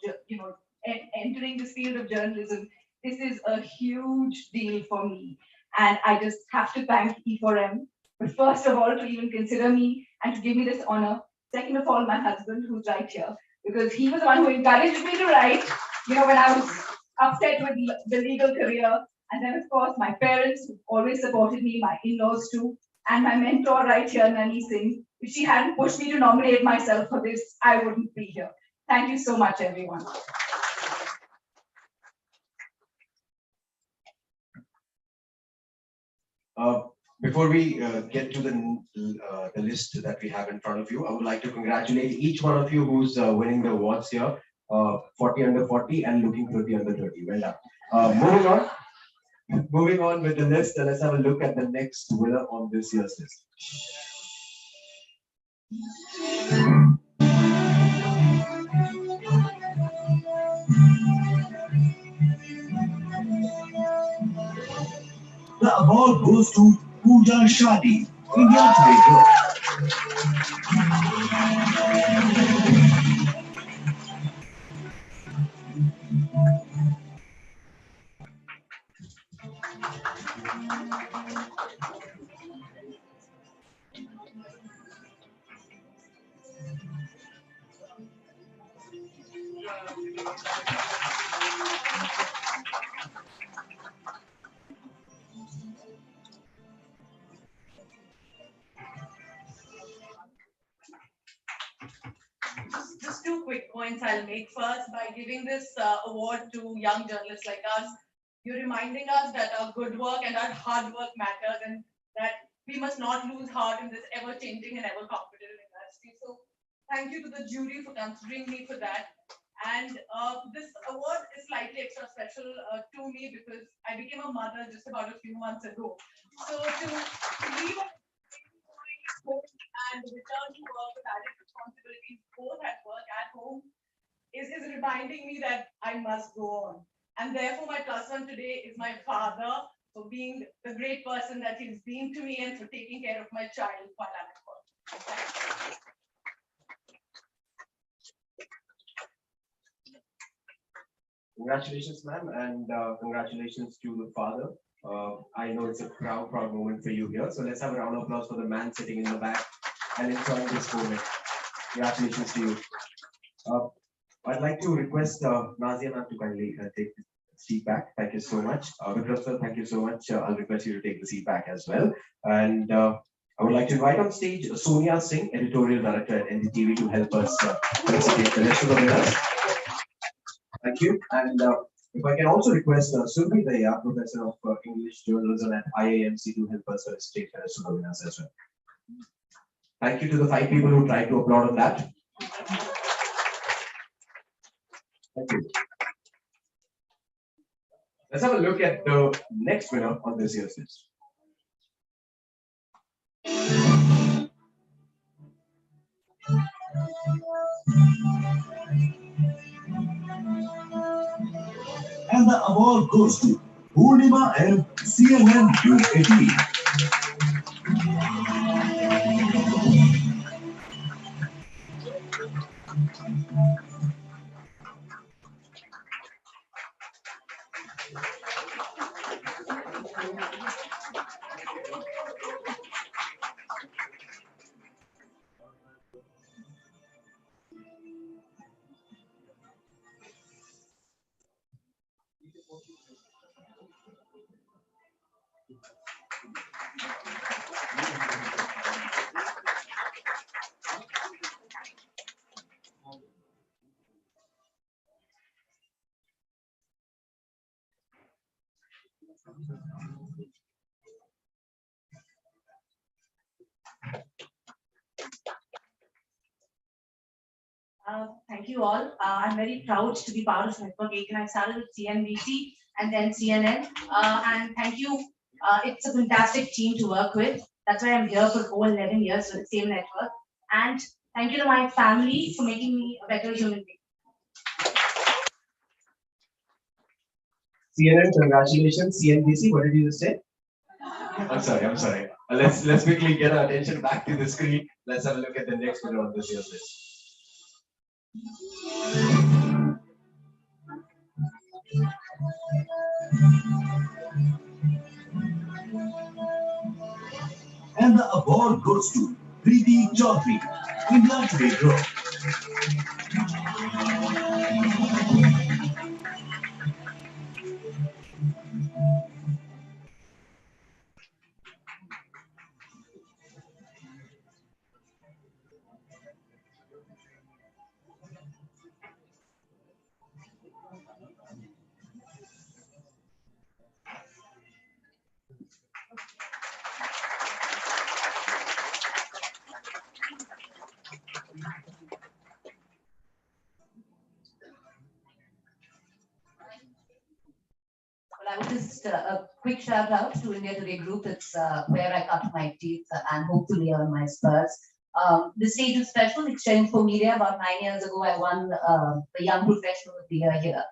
entering this field of journalism, this is a huge deal for me. And I just have to thank e4m, but first of all, to even consider me and to give me this honor. Second of all, my husband, who's right here, because he was the one who encouraged me to write, when I was upset with the legal career. And then, of course, my parents who always supported me, my in-laws too, and my mentor right here, Nani Singh. If she hadn't pushed me to nominate myself for this, I wouldn't be here. Thank you so much, everyone. Before we get to the list that we have in front of you, I would like to congratulate each one of you who's winning the awards here, 40 under 40 and looking 30 under 30. Well done. Moving on with the list, let's have a look at the next winner on this year's list. The award goes to Pooja Shadi, India Today Girl. Just two quick points I'll make. First, by giving this award to young journalists like us, you're reminding us that our good work and our hard work matters, and that we must not lose heart in this ever-changing and ever-competitive industry. So thank you to the jury for considering me for that. And this award is slightly extra special to me because I became a mother just about a few months ago. So to leave and return to work with added responsibilities, both at work, at home, is reminding me that I must go on. And therefore, my plus one today is my father for being the great person that he's been to me and for taking care of my child while I'm at work. Congratulations, ma'am, and congratulations to the father. I know it's a proud moment for you here. So let's have a round of applause for the man sitting in the back and enjoying this moment. Congratulations to you. I'd like to request Nazia ma'am to kindly take seat back. Thank you so much. Vikram sir, thank you so much. I'll request you to take the seat back as well. And I would like to invite on stage Sonia Singh, editorial director at NDTV, to help us felicitate the rest of the winners. Thank you. And if I can also request Surmi Daya, professor of English journalism at IAMC, to help us felicitate the rest of the winners as well. Thank you to the 5 people who tried to applaud on that. Thank you. Let's have a look at the next winner on this year's list. And the award goes to Purnima M, CNN News 18. Thank you all. I'm very proud to be part of Network 8, and I started with CNBC and then CNN. And thank you. It's a fantastic team to work with. That's why I'm here for over 11 years with the same network. And thank you to my family for making me a better human being. CNN, congratulations. CNBC, what did you just say? I'm sorry. Let's quickly get our attention back to the screen. Let's have a look at the next winner on this year's list. And the award goes to Preeti Chaudhary, India Today Group. Well, I would just a quick shout out to India Today Group. It's where I cut my teeth and hopefully earn my spurs. This stage is special. Exchange for Media. About 9 years ago, I won the Young Professional of the Year here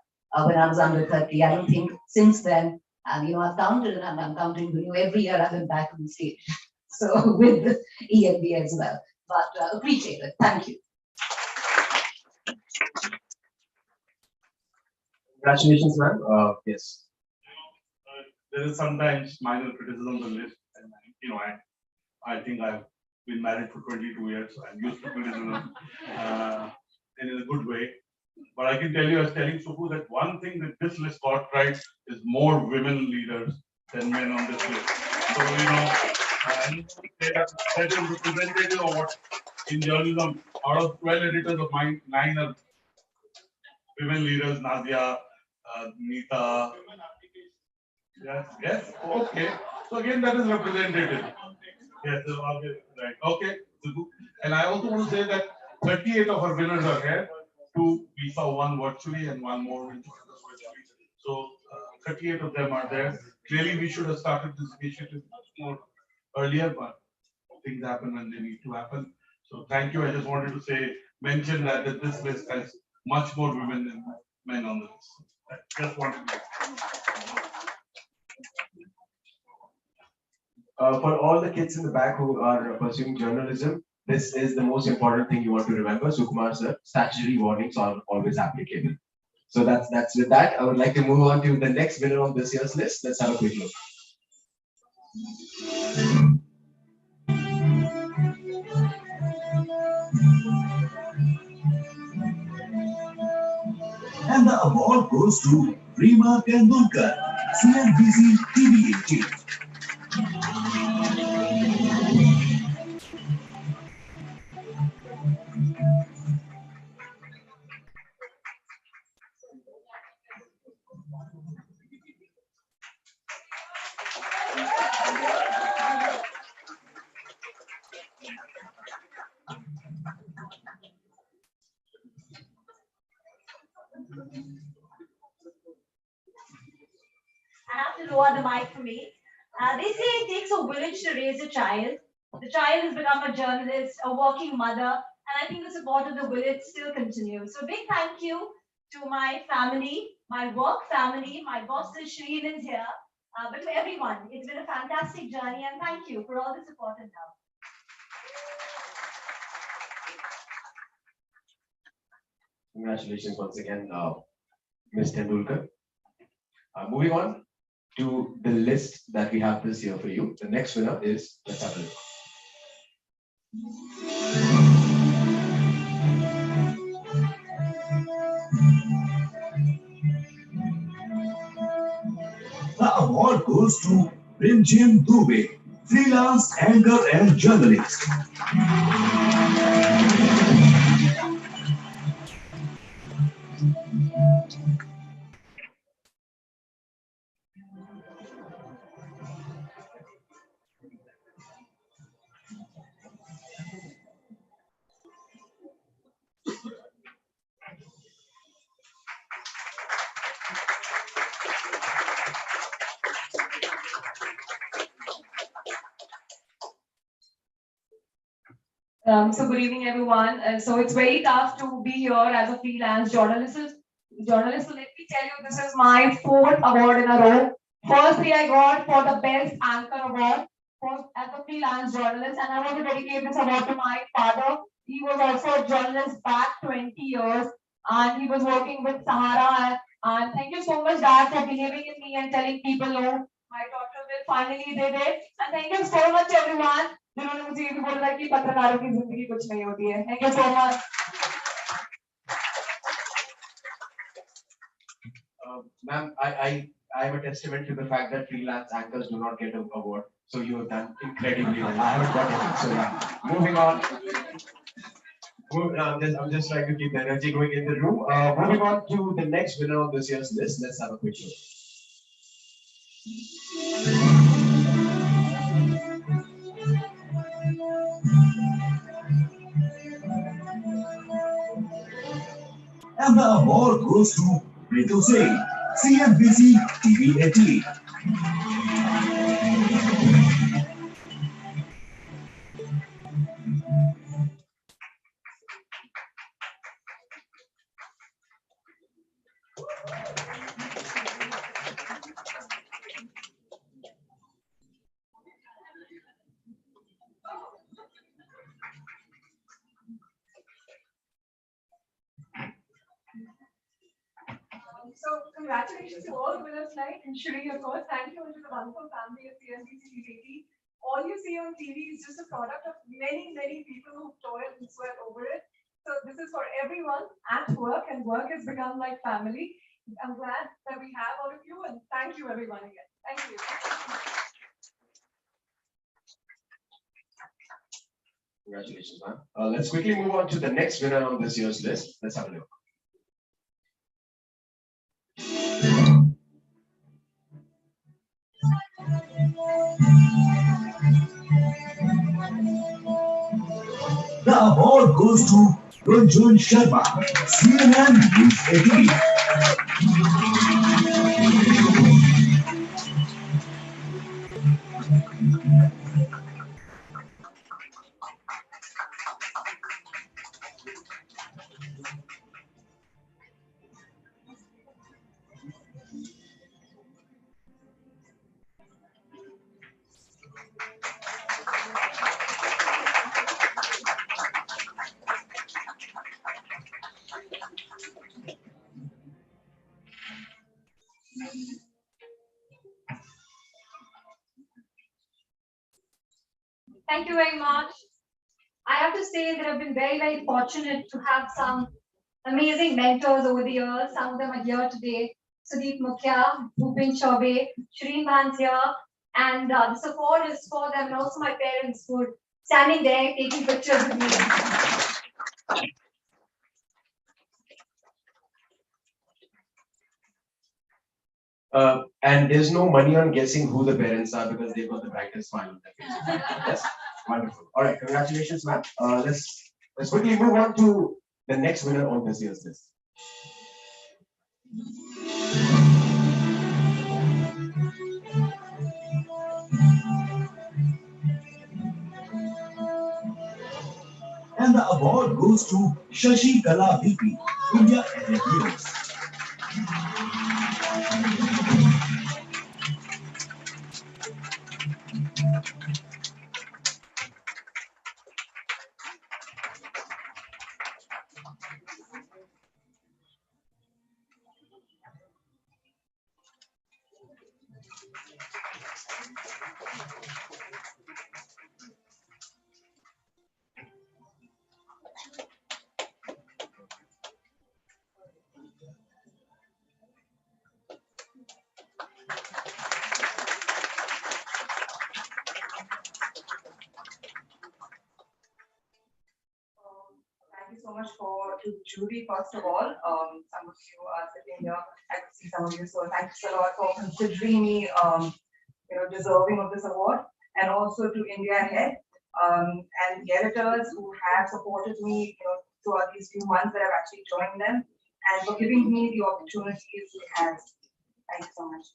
when I was under 30. I don't think since then, and I've counted and I'm counting every year I've been back on the stage. So with the EMB as well. But appreciate it. Thank you. Congratulations, ma'am. Yes. There is sometimes minor criticism on the list, and I think I've been married for 22 years, so I'm used to criticism in a good way. But I can tell you, I was telling Supu that one thing that this list got right is more women leaders than men on this list. So that is representative of what in journalism, out of 12 editors of mine, 9 are women leaders: Nadia, Neeta. Yes, okay. So again, that is representative. Yes, right. Okay. And I also want to say that 38 of our winners are here. We saw one virtually and one more in virtually. So 38 of them are there. Clearly, we should have started this initiative much more earlier, but things happen when they need to happen. So thank you. I just wanted to mention that this list has much more women than men on the list. I just wanted to. For all the kids in the back who are pursuing journalism, this is the most important thing you want to remember. Sukumar sir, statutory warnings are always applicable. So that's with that. I would like to move on to the next winner on this year's list. Let's have a quick look. And the award goes to Rima Tendulkar, CNBC TV 18. I have to lower the mic for me. They say it takes a village to raise a child. The child has become a journalist, a working mother, and I think the support of the village still continues. So big thank you to my family, my work family, my boss Shreen is here, but to everyone. It's been a fantastic journey, and thank you for all the support and love. Congratulations once again, Ms. Tendulkar. Moving on to the list that we have this year for you. The next winner is, let's have a look. The award goes to Rimjim Dubey, freelance anchor and journalist. So good evening, everyone. So it's very tough to be here as a freelance journalist. So let me tell you, this is my 4th award in a row. Firstly, I got for the best anchor award as a freelance journalist, and I want to dedicate this award to my father. He was also a journalist back 20 years, and he was working with Sahara. And thank you so much, Dad, for believing in me and telling people, no, my daughter will finally did it. And thank you so much, everyone. जिन्होंने मुझे ये भी बोला कि पत्रकारों की जिंदगी कुछ नहीं होती है. Thank you so much. Ma'am, I am a testament to the fact that freelance anchors do not get an award. So you have done incredibly well. I haven't got it. So yeah. Moving on. I'm just trying to keep the energy going in the room. Moving on to the next winner of this year's list. Let's have a quick look. And the award goes to Ritu Singh, CNBC TV 18. So congratulations to all the winners tonight, and Shri, of course. Thank you to the wonderful family of CNBC TV. All you see on TV is just a product of many, many people who toiled and sweat over it. So this is for everyone at work, and work has become like family. I'm glad that we have all of you, and thank you everyone again. Thank you. Congratulations, ma'am. Let's quickly move on to the next winner on this year's list. Let's have a look. The award goes to Ranjan Sharma, CNN News 18. Thank you very much. I have to say that I've been very, very fortunate to have some amazing mentors over the years. Some of them are here today. Sudeep Mukhya, Bhupin Chaube, Shreen Man's here, and the support is for them, and also my parents who are standing there taking pictures with me. And there's no money on guessing who the parents are because they've got the brightest smile on their face. Yes, wonderful. All right, congratulations, ma'am. Let's quickly move on to the next winner on this year's list. And the award goes to Shashi Kala VP, India Ahead News. Thank you so much to the jury, first of all. Some of you are sitting here, I can see some of you, so thanks a lot for considering me, deserving of this award, and also to India Ahead, and the editors who have supported me, throughout these few months that I've actually joined them, and for giving me the opportunities it has. Thank you so much.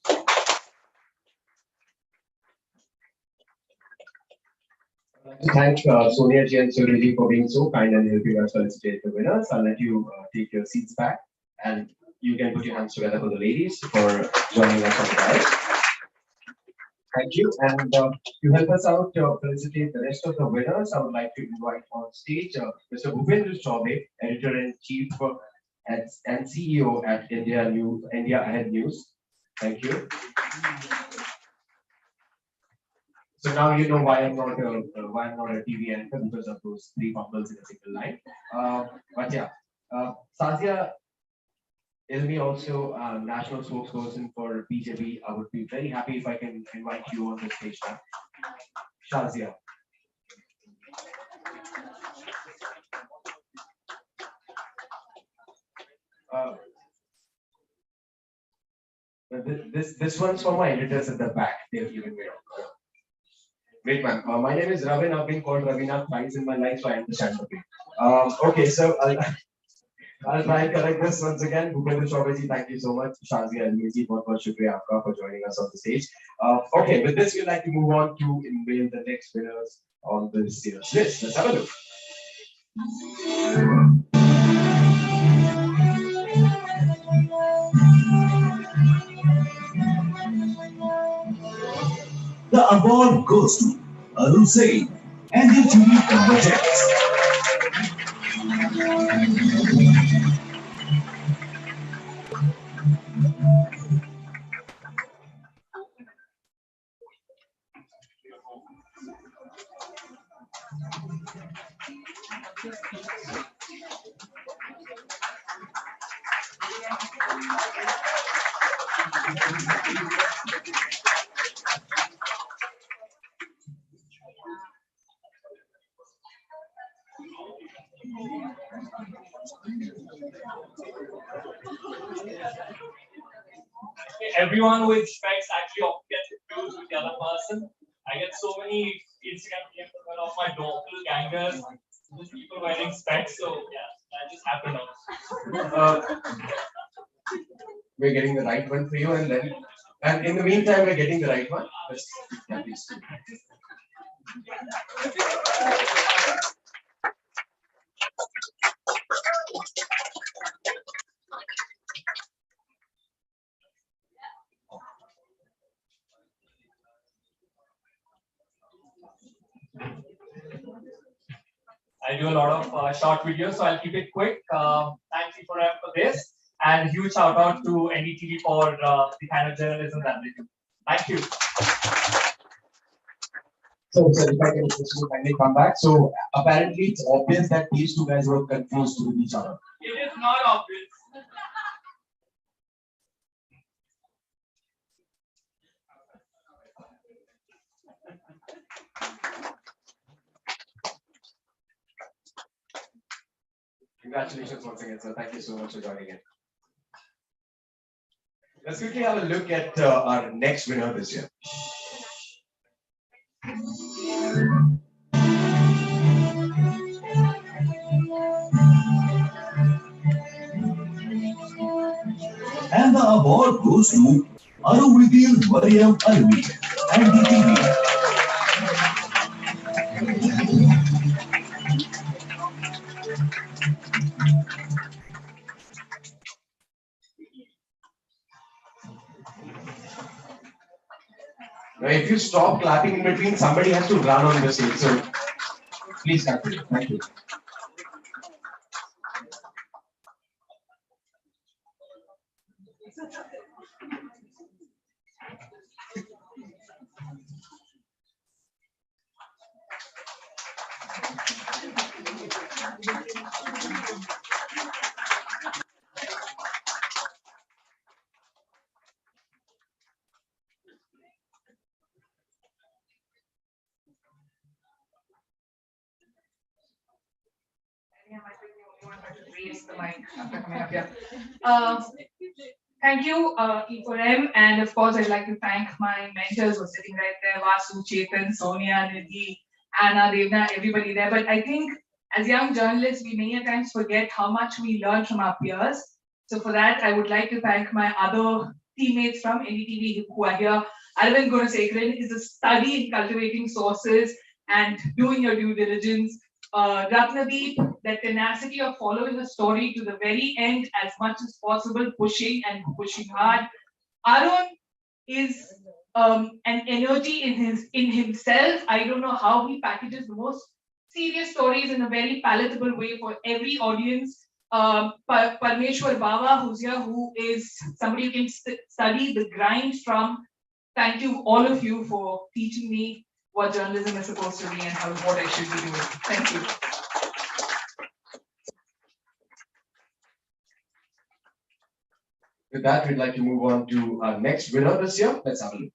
Thank Sonia ji and Surya ji for being so kind and helping us felicitate the winners. I'll let you take your seats back, and you can put your hands together for the ladies for joining us on the dais. Thank you. And to help us out felicitate the rest of the winners, I would like to invite on stage Mr. Bhupendra Chaube, Editor-in-Chief and CEO at India Ahead News. Thank you. So now you know why I'm not a TV anchor, because of those three fumbles in a single line. But yeah, Sazia Ilmi, also national spokesperson for BJP. I would be very happy if I can invite you on the stage now. Shazia. This one's for my editors at the back. They've given me wrong. Great, man. My name is Ravin. I've been called Ravina twice in my life, so I understand the pain. Okay, so I'll try and correct this once again. Bhupendra Chaube ji, thank you so much. Shazia and Meji, बहुत shukriya aapka for joining us on the stage. Okay, with this, we'd like to move on to unveil the next winners on this year's list. Let's have a look. The award goes to Arun Singh and the TV projects. Everyone who expects actually often gets confused with the other person. I get so many Instagram DMs of my doppelgangers, just people wearing specs. So yeah, that just happened also. We're getting the right one for you, and in the meantime, we're getting the right one. Yeah, please. I do a lot of short videos, so I'll keep it quick. Thank you for this, and a huge shout out to NDTV for the kind of journalism that they do. Thank you. So, sir, if I can just kindly come back. So, apparently, it's obvious that these two guys were confused with each other. It is not obvious. Congratulations once again, sir. Thank you so much for joining in. Let's quickly have a look at our next winner this year. And the award goes to Aruvidil Mariam Arvi and DTV. Now, if you stop clapping in between, somebody has to run on the stage. So, please continue. Thank you. Raise the mic after coming up here. Thank you, e4m, and of course, I'd like to thank my mentors who are sitting right there: Vasu, Chetan, Sonia, Nidhi, Anna, Devna, everybody there. But I think as young journalists, we many a times forget how much we learn from our peers. So for that, I would like to thank my other teammates from NDTV who are here. Arvind Gunasekharan is a study in cultivating sources and doing your due diligence. Ratnadeep, that tenacity of following a story to the very end as much as possible, pushing hard. Arun is an energy in himself. I don't know how he packages the most serious stories in a very palatable way for every audience. Parmeshwar Baba, who's here, who is somebody you can study the grind from. Thank you, all of you, for teaching me what journalism is supposed to be and what I should be doing. Thank you. With that, we'd like to move on to our next winner this year. Let's have a look.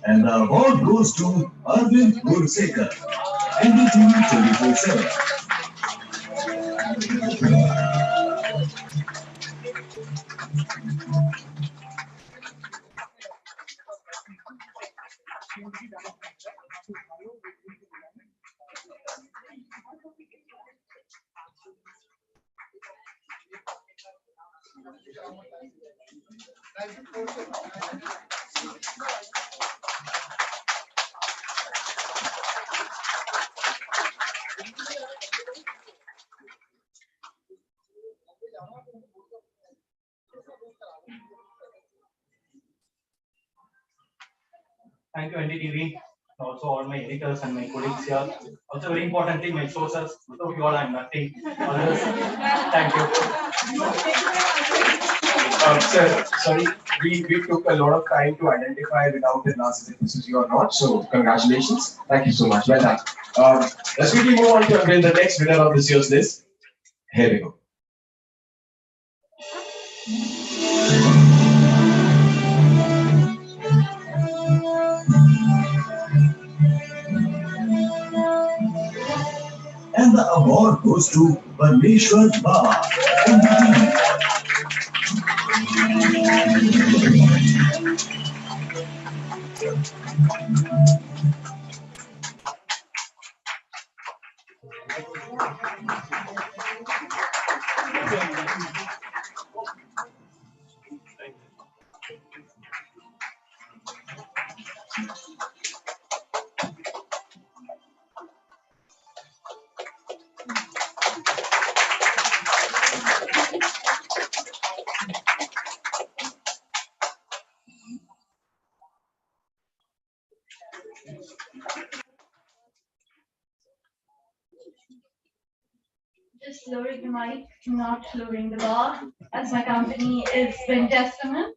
And the award goes to Arvind Gunasekharan, NDTV 24/7. Thank you, NDTV, and also all my editors and my colleagues here. Also, very importantly, my sources. Without you all, I'm nothing. Others, thank you. Sir, sorry, we took a lot of time to identify without an answer if this is you or not. So, congratulations. Thank you so much. Well done. Let's quickly move on to unveil the next winner of this year's list. Here we go. And the award goes to Parmeshwar Baba, NDTV. just lowering the mic, not lowering the bar, as my company is been testament.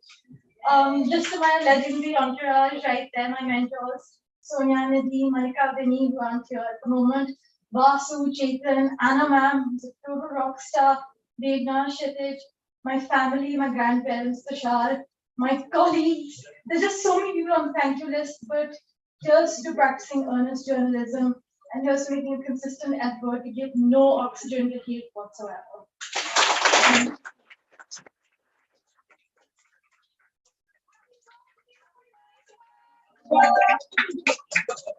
Just to my legendary entourage right there, my mentors, Sonia Nidhi, Malika Vinny, who aren't here at the moment, Vasu, Chetan, Anna ma'am, who's a total rock star, Devna, Kshitij, my family, my grandparents, Tushar, my colleagues. There's just so many people on the thank you list, but here's to practicing earnest journalism and here's to making a consistent effort to give no oxygen to hate whatsoever.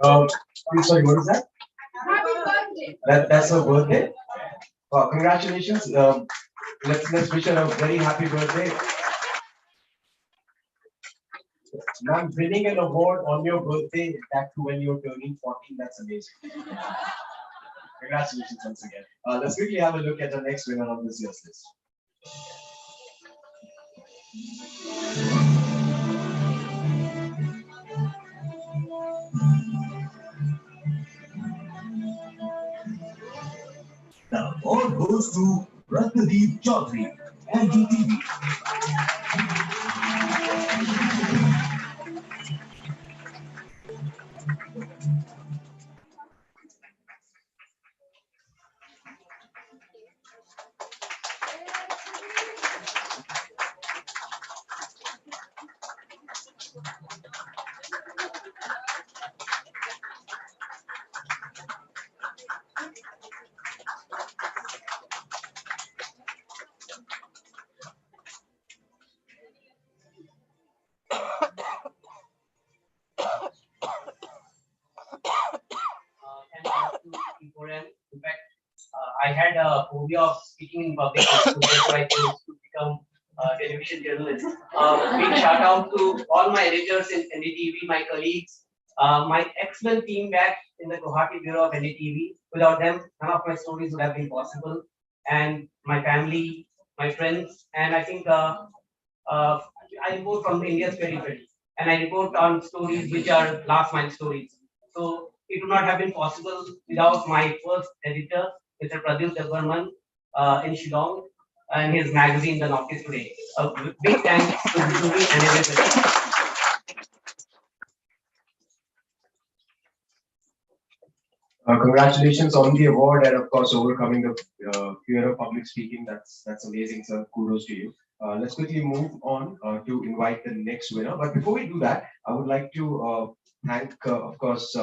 I'm sorry, what is that? Happy birthday! That's her birthday. Wow, congratulations. Let's wish her a very happy birthday. Ma'am, winning an award on your birthday, that too when you're turning 14, that's amazing. Congratulations once again. Let's quickly have a look at the next winner on this year's list. The award goes to Ratnadeep Chaudhary, NDTV. e4m. In fact, I had a phobia of speaking in public, so I chose to become a television journalist. Big shout out to all my editors in NDTV, my colleagues, my excellent team back in the Guwahati Bureau of NDTV. Without them, none of my stories would have been possible. And my family, my friends, and I think I report from the India's periphery, and I report on stories which are last mile stories. So it would not have been possible without my first editor, Mr. Pradyut Devarman, in Shillong, and his magazine, The Northeast Today. A big thanks to the jury and everybody. Congratulations on the award and of course overcoming the fear of public speaking. That's amazing, sir. Kudos to you. Let's quickly move on to invite the next winner. But before we do that, I would like to thank, of course,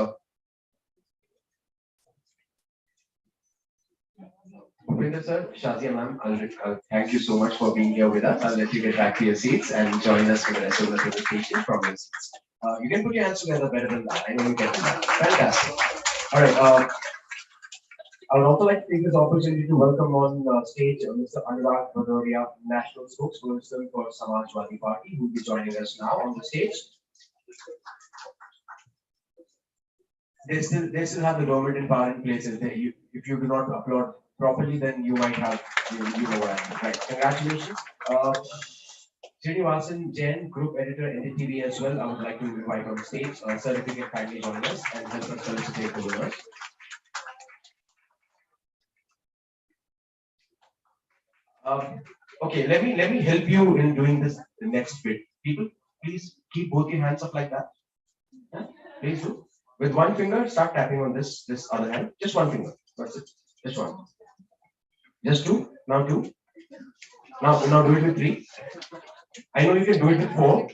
Bhupinder sir, Shazia ma'am, thank you so much for being here with us. I'll let you get back to your seats and join us for the rest of the presentation from your seats. You can put your hands together better than that. I know you can do that. Fantastic. All right. I would also like to take this opportunity to welcome on stage Mr. Anurag Bhadoria, National Spokesperson for Samajwadi Party, who will be joining us now on the stage. They still have the government in power in places. If you do not applaud properly, then you might have, you know what I mean, right? Congratulations. Srinivasan Jain, Group Editor, NDTV as well. I would like to invite on stage. Sir, if you can kindly join us and help us felicitate the winners. Okay, let me help you in doing this the next bit. People, please keep both your hands up like that. Yeah? Please do. With one finger, start tapping on this other hand. Just one finger. That's it. Just one. Just two. Now two. Now do it with three. I know you can do it with four.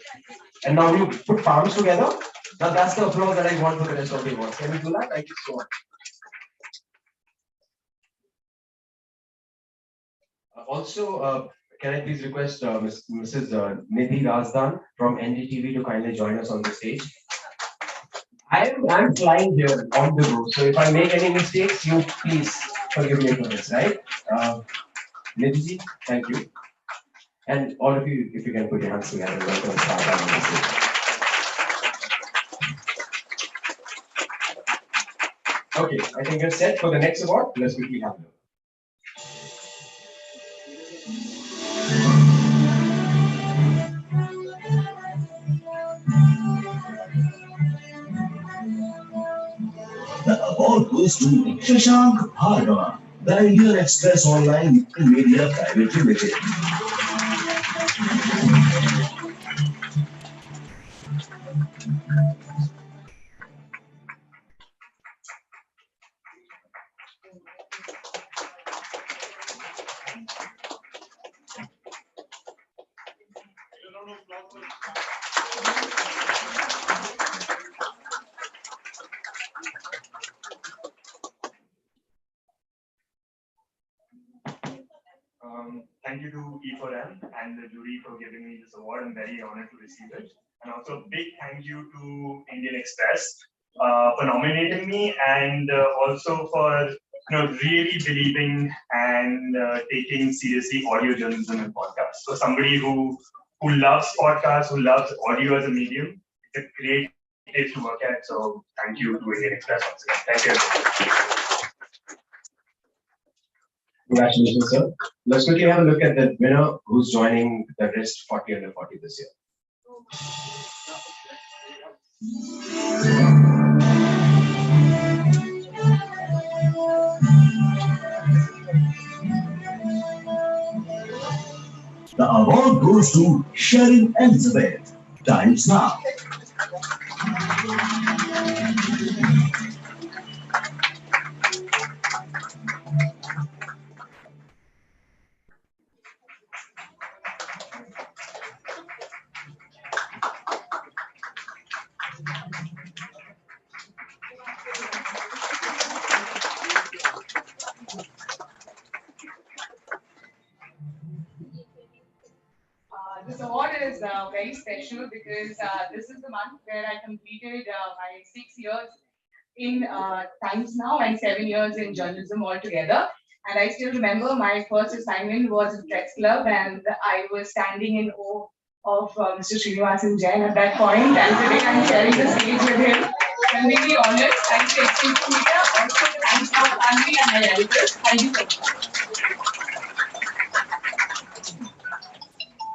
And now you put palms together. Now that's the applause that I want for the rest of the awards. Can we do that? Thank you so much. Also, can I please request Mrs. Nidhi Razdan from NDTV to kindly join us on the stage? I'm flying here on the road, so if I make any mistakes, you please forgive me for this, right? Nidhi, thank you. And all of you, if you can put your hands together, welcome to start on the stage. Okay, I think you're set for the next award. Let's quickly have a look. The award goes to Shashank Bhargava, the Indian Express Online Media Private Limited. Thank you to e4m and the jury for giving me this award. I'm very honored to receive it. And also a big thank you to Indian Express for nominating me, and also for really believing and taking seriously audio journalism and podcasts. So somebody who loves podcasts, who loves audio as a medium, it's a great place to work at. So thank you to Indian Express once again. Thank you. Congratulations, sir. Let's quickly have a look at the winner who's joining the rest 40 under 40 this year. The award goes to Sharon Elizabeth. Times now. This award is very special because this is the month where I completed my 6 years in Times Now and 7 years in journalism altogether. And I still remember my first assignment was in Press Club, and I was standing in awe of Mr. Srinivasan Jain at that point. And today I'm sharing the stage with him. I'm really honored. Thank you, Exchange Media, also the Times Now family and my editors. Thank you so much.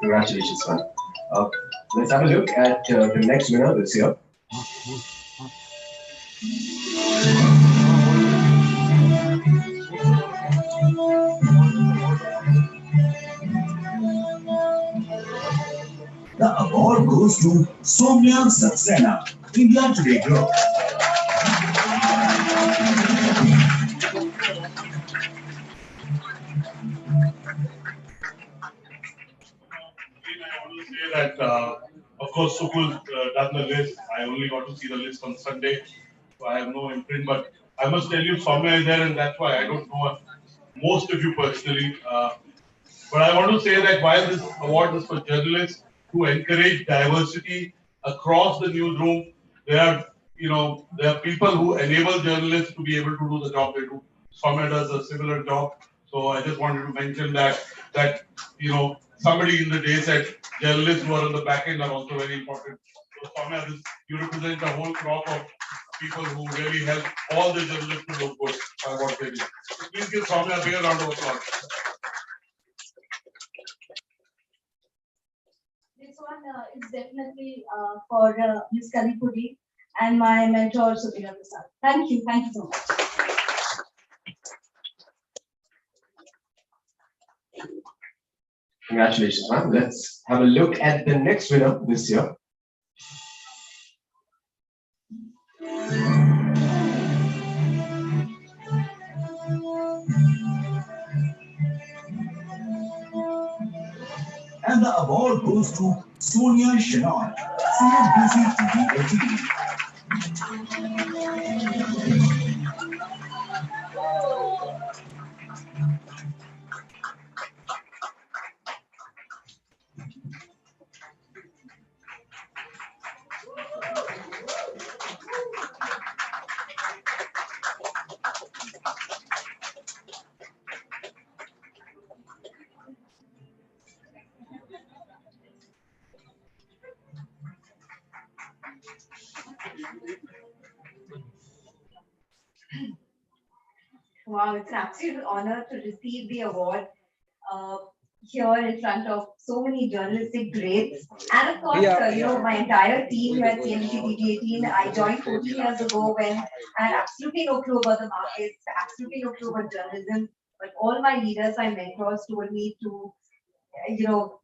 Congratulations, man. Let's have a look at the next winner this year. The award goes to Soumya Saxena, India Today Group. Say that, of course, Sukul done the list. I only got to see the list on Sunday, so I have no imprint. But I must tell you, Soumya is there, and that's why I don't know most of you personally. But I want to say that while this award is for journalists who encourage diversity across the newsroom, there are people who enable journalists to be able to do the job they do. Soumya does a similar job. So I just wanted to mention that somebody in the day said journalists who are on the back end are also very important. So Soumya, you represent a whole crop of people who really help all the journalists to look good by what they do. So please give Soumya a big round of applause. This one is definitely for Ms. Kalipudi and my mentor, Subhina Prasad. Thank you so much. Congratulations, ma'am. Let's have a look at the next winner this year. And the award goes to Sonia Shenoy, CNBC TV 18. Wow, it's an absolute honor to receive the award here in front of so many journalistic greats. And of course, my entire team here at CNBC TV 18. I joined 14 years ago when I had absolutely no clue about the markets, absolutely no clue about journalism. but all my leaders, my mentors told me to,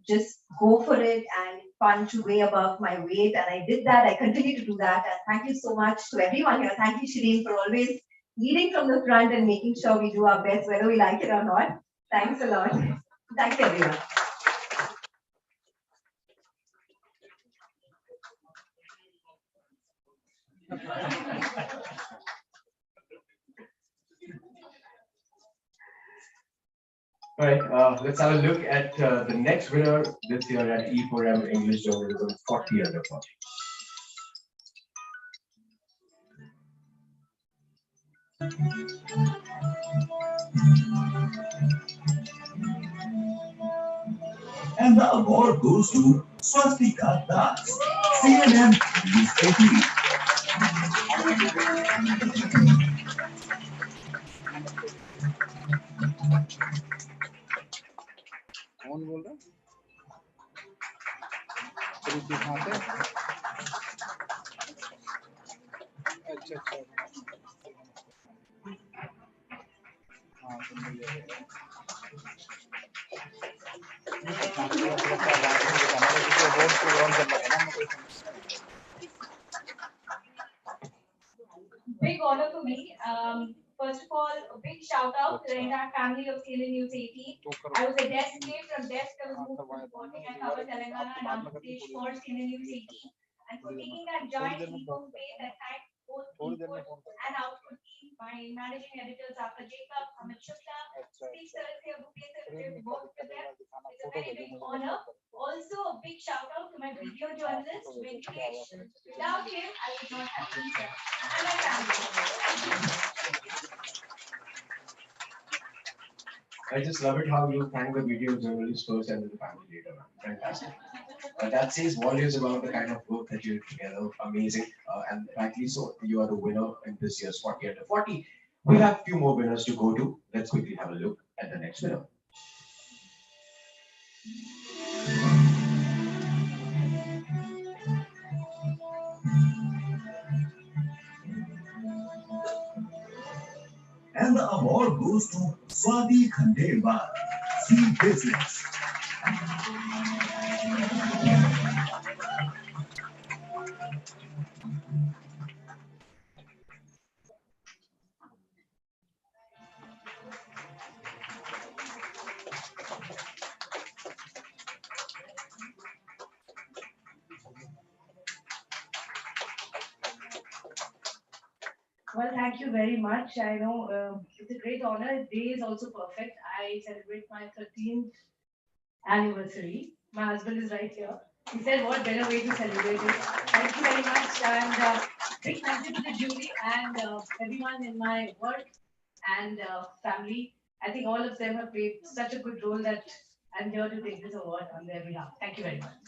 just go for it and punch way above my weight. And I did that. I continue to do that. And thank you so much to everyone here. Thank you, Shireen, for always leading from the front and making sure we do our best, whether we like it or not. Thanks a lot. Thanks, everyone. All right, let's have a look at the next winner this year at E4M English Journalism 40 under 40. And the award goes to Swastika Das, CNN News 18. कौन बोल रहा है? अच्छा अच्छा हाँ तो मिल जाएगा Big honor for me. First of all, a big shout out to the entire family of CNN News 18. I was a desk mate from desk. I was moved to reporting. I covered Telangana and Andhra Pradesh for CNN News 18. And for taking that giant leap of faith, I thank both input and output team, my managing editors Dr. Jacob, Amit Shukla, Steve Sarasya, we've worked with them. It's a very big honor. Also, a big shout out to my video journalist, Venkatesh. Without him, I would not have been here. And my family. I just love it how you thank the video journalist first and then the family later. Fantastic. That says volumes about the kind of work that you did together. Amazing. And rightly so, you are the winner in this year's 40 under 40. We have a few more winners to go to. Let's quickly have a look at the next winner. And the award goes to Swati Khandelwal, See Business. Well, thank you very much. I know it's a great honor. Day is also perfect. I celebrate my 13th anniversary. My husband is right here. He said, what better way to celebrate it? Thank you very much. And big thank you to the jury and everyone in my work and family. I think all of them have played such a good role that I'm here to take this award on their behalf. Thank you very much.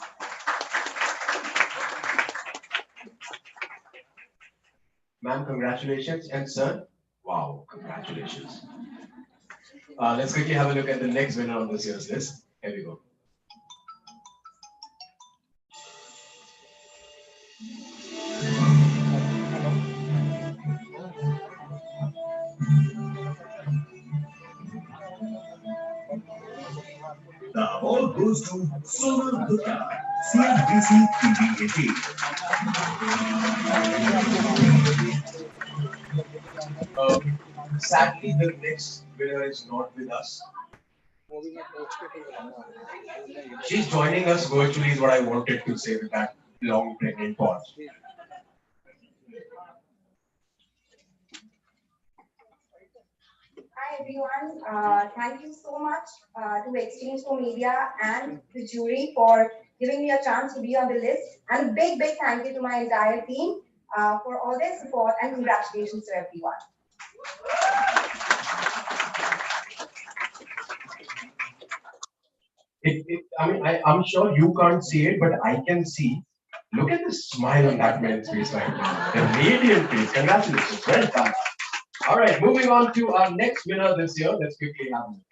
Ma'am, congratulations. And sir, wow, congratulations. Let's quickly have a look at the next winner on this year's list. Here we go. The award goes to Sonal Gupta, CNBC TV 18. Sadly, the next winner is not with us. She's joining us virtually is what I wanted to say with that long pregnant pause. Hi everyone, thank you so much to Exchange for Media and the jury for giving me a chance to be on the list, and a big thank you to my entire team for all their support, and congratulations to everyone. I'm sure you can't see it, but I can see. Look at the smile on that man's face right now. The radiant face. Congratulations. Well done. All right, moving on to our next winner this year. Let's quickly have him.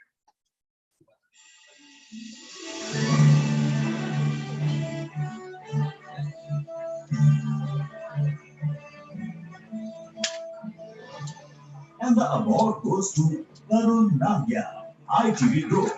And the award goes to Tarun Nagya, ITV Group.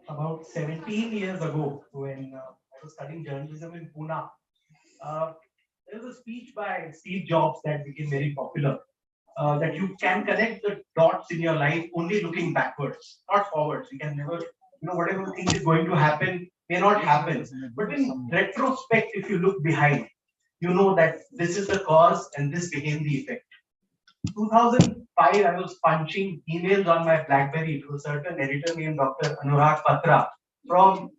About 17 years ago, when I was studying journalism in Pune, there was a speech by Steve Jobs that became very popular. That you can connect the dots in your life only looking backwards, not forwards. You can never, whatever thing is going to happen may not happen. But in retrospect, if you look behind, you know that this is the cause and this became the effect. 2005, I was punching emails on my BlackBerry to a certain editor named Dr. Anurag Patra from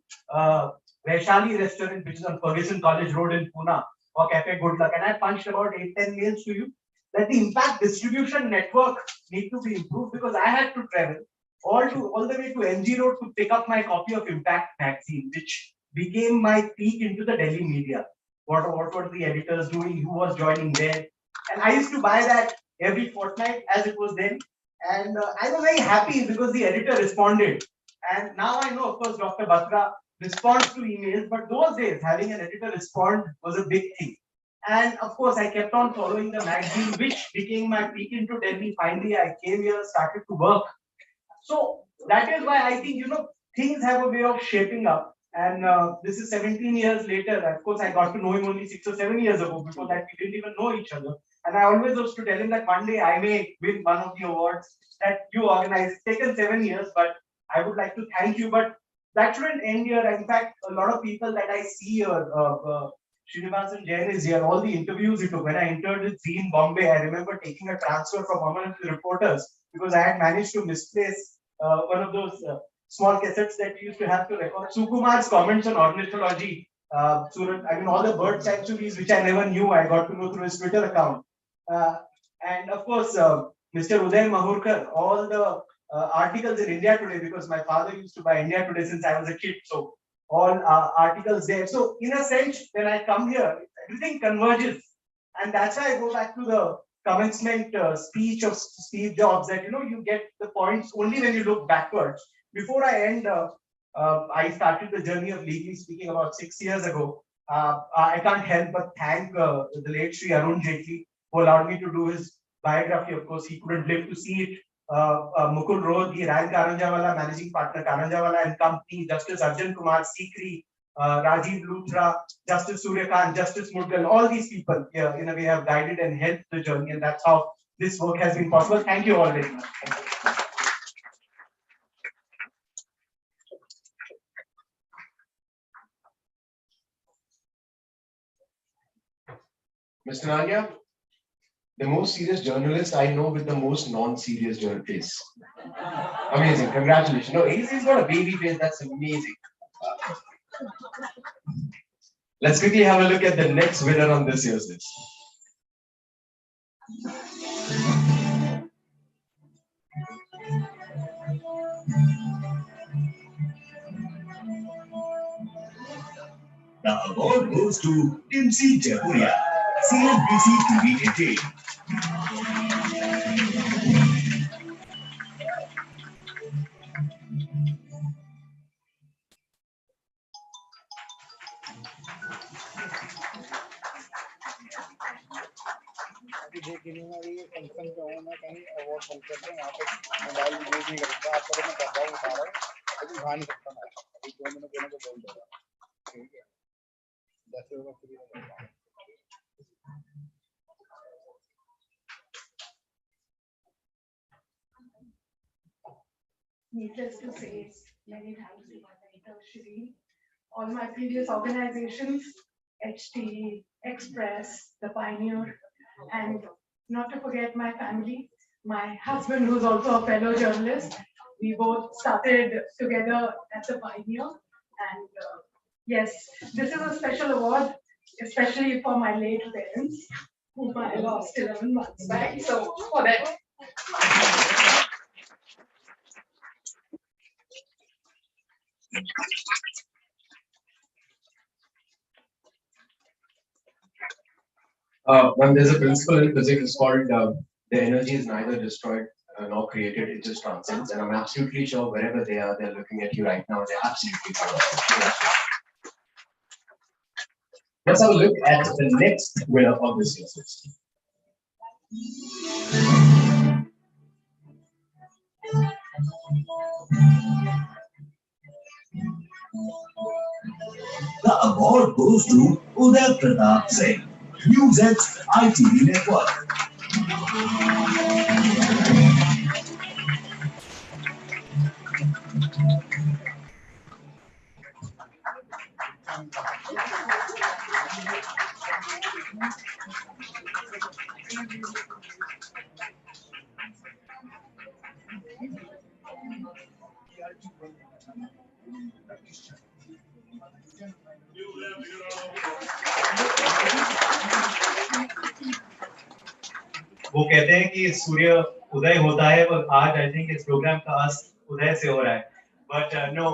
Vaishali restaurant, which is on Ferguson College Road in Pune, or Cafe Good Luck. And I punched about 8-10 mails to you that the impact distribution network need to be improved, because I had to travel all the way to MG Road to pick up my copy of Impact magazine, which became my peek into the Delhi media. What were the editors doing? Who was joining there? And I used to buy that every fortnight as it was then. And I was very happy because the editor responded. And now I know, of course, Dr. Batra responds to emails, but those days having an editor respond was a big thing. And of course, I kept on following the magazine, which became my peek into Delhi. Finally, I came here, started to work. So that is why I think, things have a way of shaping up. And this is 17 years later. Of course, I got to know him only 6 or 7 years ago. Before that, we didn't even know each other. And I always used to tell him that one day I may win one of the awards that you organized. It's taken 7 years, but I would like to thank you. But that shouldn't end here. In fact, a lot of people that I see here, Srinivasan Jain is here, all the interviews he took. When I entered with Z in Bombay, I remember taking a transfer from one of the reporters because I had managed to misplace one of those small cassettes that we used to have to record. Sukumar's comments on ornithology, Surat, all the bird sanctuaries, which I never knew, I got to know through his Twitter account. And of course, Mr. Uday Mahurkar, all the articles in India Today, because my father used to buy India Today since I was a kid. So all articles there. So in a sense, when I come here, everything converges. And that's why I go back to the commencement speech of Steve Jobs, that, you get the points only when you look backwards. Before I end, I started the journey of legally speaking about 6 years ago. I can't help but thank the late Sri Arun Jaitley, who allowed me to do his biography. Of course, he couldn't live to see it. Mukul Rohgi, Ryan Karanjawala, managing partner Karanjawala and Company, Justice Arjun Kumar Sikri, Rajiv Luthra, Justice Suryakant, Justice Mudgal, all these people here in a way have guided and helped the journey, and that's how this work has been possible. Thank you all very much. Mr. Nagya, the most serious journalist I know with the most non-serious face. Amazing, congratulations. No, he's got a baby face, that's amazing. Let's quickly have a look at the next winner on this year's list. The award goes to Timsi Japuria, CNBC TV 18. Function पे हूँ मैं कहीं award function पे यहाँ पे mobile use नहीं करता आपको मैं कर रहा हूँ उठा रहा हूँ लेकिन उठा नहीं सकता मैं अभी 2 मिनट देने को बोल देगा ठीक है 10 रुपये फ्री में करता हूँ Needless to say, many thanks to my mentor, Shri, all my previous organizations, HT, Express, The Pioneer, and not to forget my family, my husband, who's also a fellow journalist. We both started together at The Pioneer. And yes, this is a special award, especially for my late parents. whom I lost 11 months back. So for that. When there's a principle in physics, it's called the energy is neither destroyed nor created, it just transcends. And I'm absolutely sure wherever they are, they're looking at you right now. They're absolutely powerful. Let's have a look at the next winner of this year's list. The award goes to Uday Pratap Singh, NewsX ITV Network. वो कहते हैं कि सूर्य उदय होता है पर आज I think इस programme का अस्त उदय से हो रहा है but no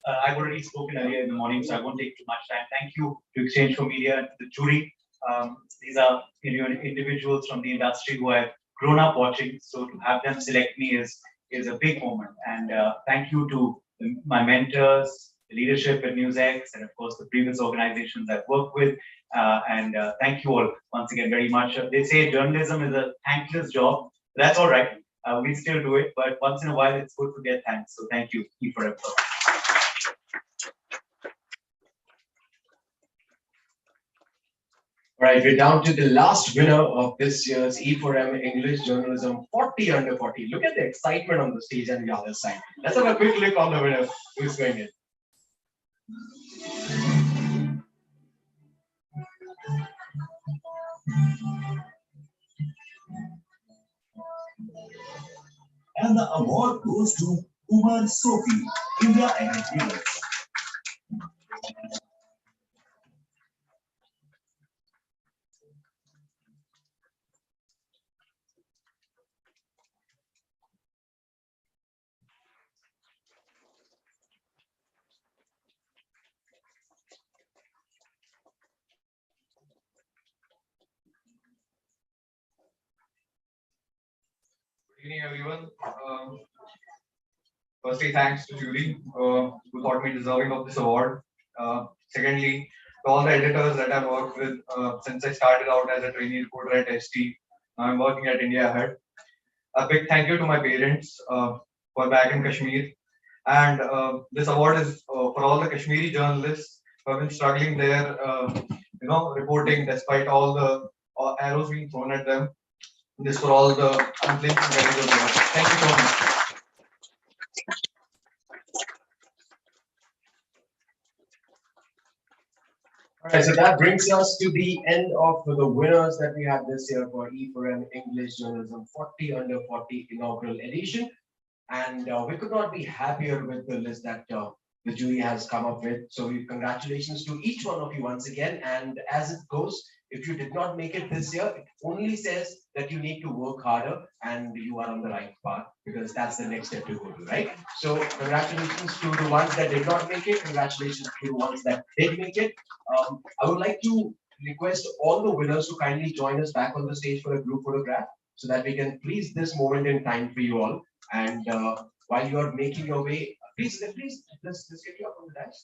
I've already spoken earlier in the morning so I won't take too much time. Thank you to Exchange for Media and to the jury. These are individuals from the industry who I've grown up watching, so to have them select me is a big moment. And thank you to my mentors, the leadership at NewsX, and of course the previous organizations I've worked with. And thank you all once again very much. They say journalism is a thankless job. That's all right. We still do it, but once in a while it's good to get thanks. So thank you, e4m. All right, we're down to the last winner of this year's E4M English Journalism 40 under 40. Look at the excitement on the stage and the other side. Let's have a quick look on the winner who's going in. And the award goes to Umar Sophie, India Entertainers. Good evening, everyone. Firstly, thanks to jury who thought me deserving of this award. Secondly, to all the editors that I've worked with since I started out as a trainee reporter at ST. Now I'm working at India Ahead. A big thank you to my parents for back in Kashmir. And this award is for all the Kashmiri journalists who have been struggling there, reporting despite all the arrows being thrown at them. This for all the unblinking courage of them. Thank you so much. All right, so that brings us to the end of the winners that we had this year for E4M English Journalism 40 under 40 inaugural edition. And we could not be happier with the list that the jury has come up with. So congratulations to each one of you once again. And as it goes, if you did not make it this year, it only says that you need to work harder and you are on the right path, because that's the next step to go to, right? So congratulations to the ones that did not make it. Congratulations to the ones that did make it. I would like to request all the winners to kindly join us back on the stage for a group photograph so that we can freeze this moment in time for you all. And while you are making your way, please let's get you up on the dash.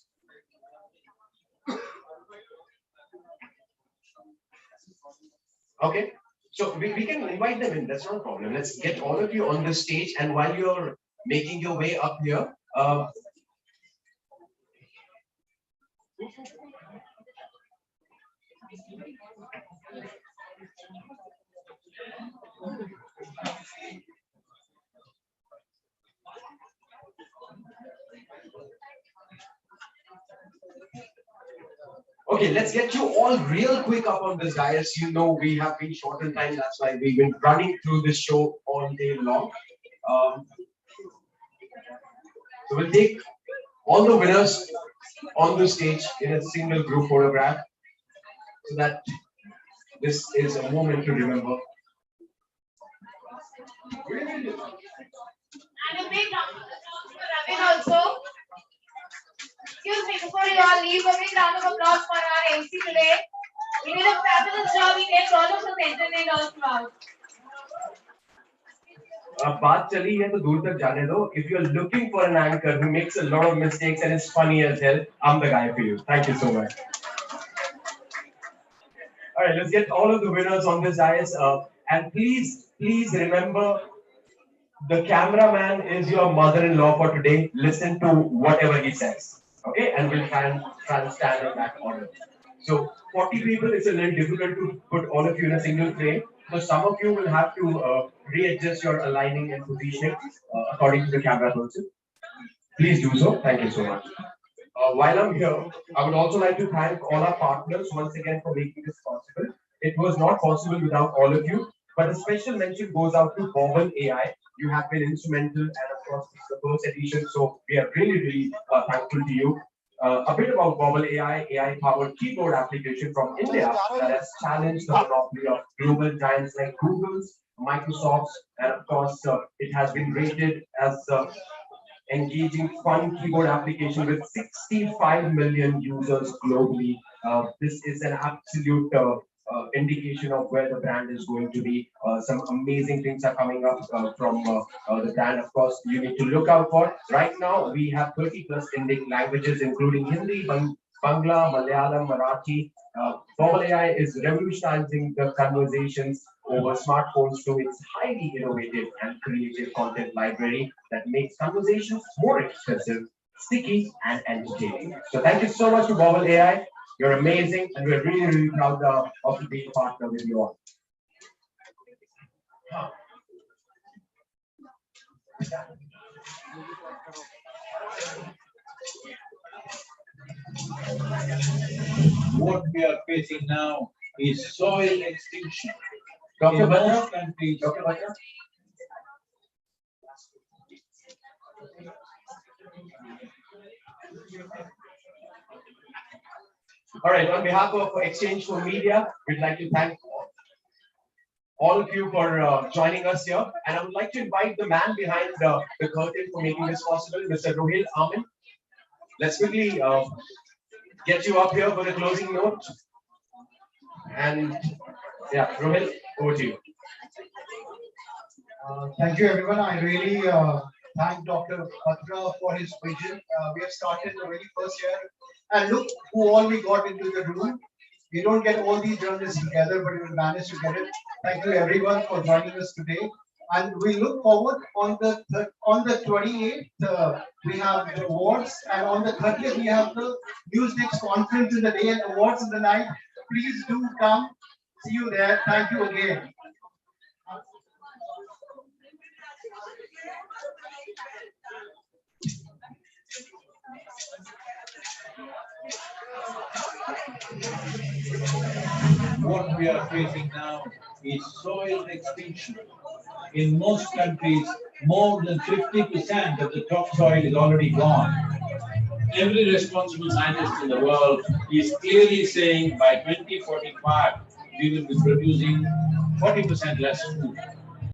Okay, so we can invite them in, that's not a problem. Let's get all of you on the stage, and while you're making your way up here, okay, let's get you all real quick up on this dais. You know we have been short in time, that's why we've been running through this show all day long. So we'll take all the winners on the stage in a single group photograph so that This is a moment to remember. And a big round of applause for Ravin also. Excuse me, before you all leave, a big round of applause for our MC today. He did a fabulous job. He kept all of us entertained all throughout. अब बात चली है तो दूर तक जाने दो. If you're looking for an anchor who makes a lot of mistakes and is funny as hell, I'm the guy for you. Thank you so much. All right, let's get all of the winners on this dais. And please remember, the cameraman is your mother-in-law for today. Listen to whatever he says, okay? And we'll try and stand in that order. So 40 people, it's a little difficult to put all of you in a single frame. So some of you will have to readjust your aligning and positioning according to the camera person. Please do so. Thank you so much. While I'm here, I would also like to thank all our partners once again for making this possible. It was not possible without all of you, but a special mention goes out to Bobble AI. You have been instrumental, and of course, it's the first edition, so we are really thankful to you. A bit about Bobble AI, AI-powered keyboard application from India that has challenged the monopoly of global giants like Google's, Microsoft's, and of course, it has been rated as engaging, fun keyboard application with 65 million users globally. This is an absolute indication of where the brand is going to be. Some amazing things are coming up from the brand. Of course, you need to look out for. Right now, we have 30+ Indic languages, including Hindi, Bangla, Malayalam, Marathi. Bobble AI is revolutionizing the conversations over smartphones through its highly innovative and creative content library that makes conversations more expressive, sticky, and entertaining. So thank you so much to Bobble AI. You're amazing, and we're really proud of being a partner with you all. What we are facing now is soil extinction. Dr. In Batra? most countries, Dr. Batra? All right, on behalf of Exchange for Media, we'd like to thank all of you for joining us here. And I would like to invite the man behind the curtain for making this possible, Mr. Rohil Amin. Let's quickly get you up here for the closing note. And yeah, Rohil, over to you. Thank you, everyone. I really thank Dr. Batra for his vision. We have started the very first year, and look who all we got into the room. We don't get all these journalists together, but we managed to get it. Thank you, everyone, for joining us today. And we look forward on the 28th. We have the awards, and on the 30th we have the Newsdesk conference in the day and awards in the night. Please do come. See you there. Thank you again. what we are facing now is soil extinction. In most countries, more than 50% of the topsoil is already gone. Every responsible scientist in the world is clearly saying by 2045, we will be producing 40% less food.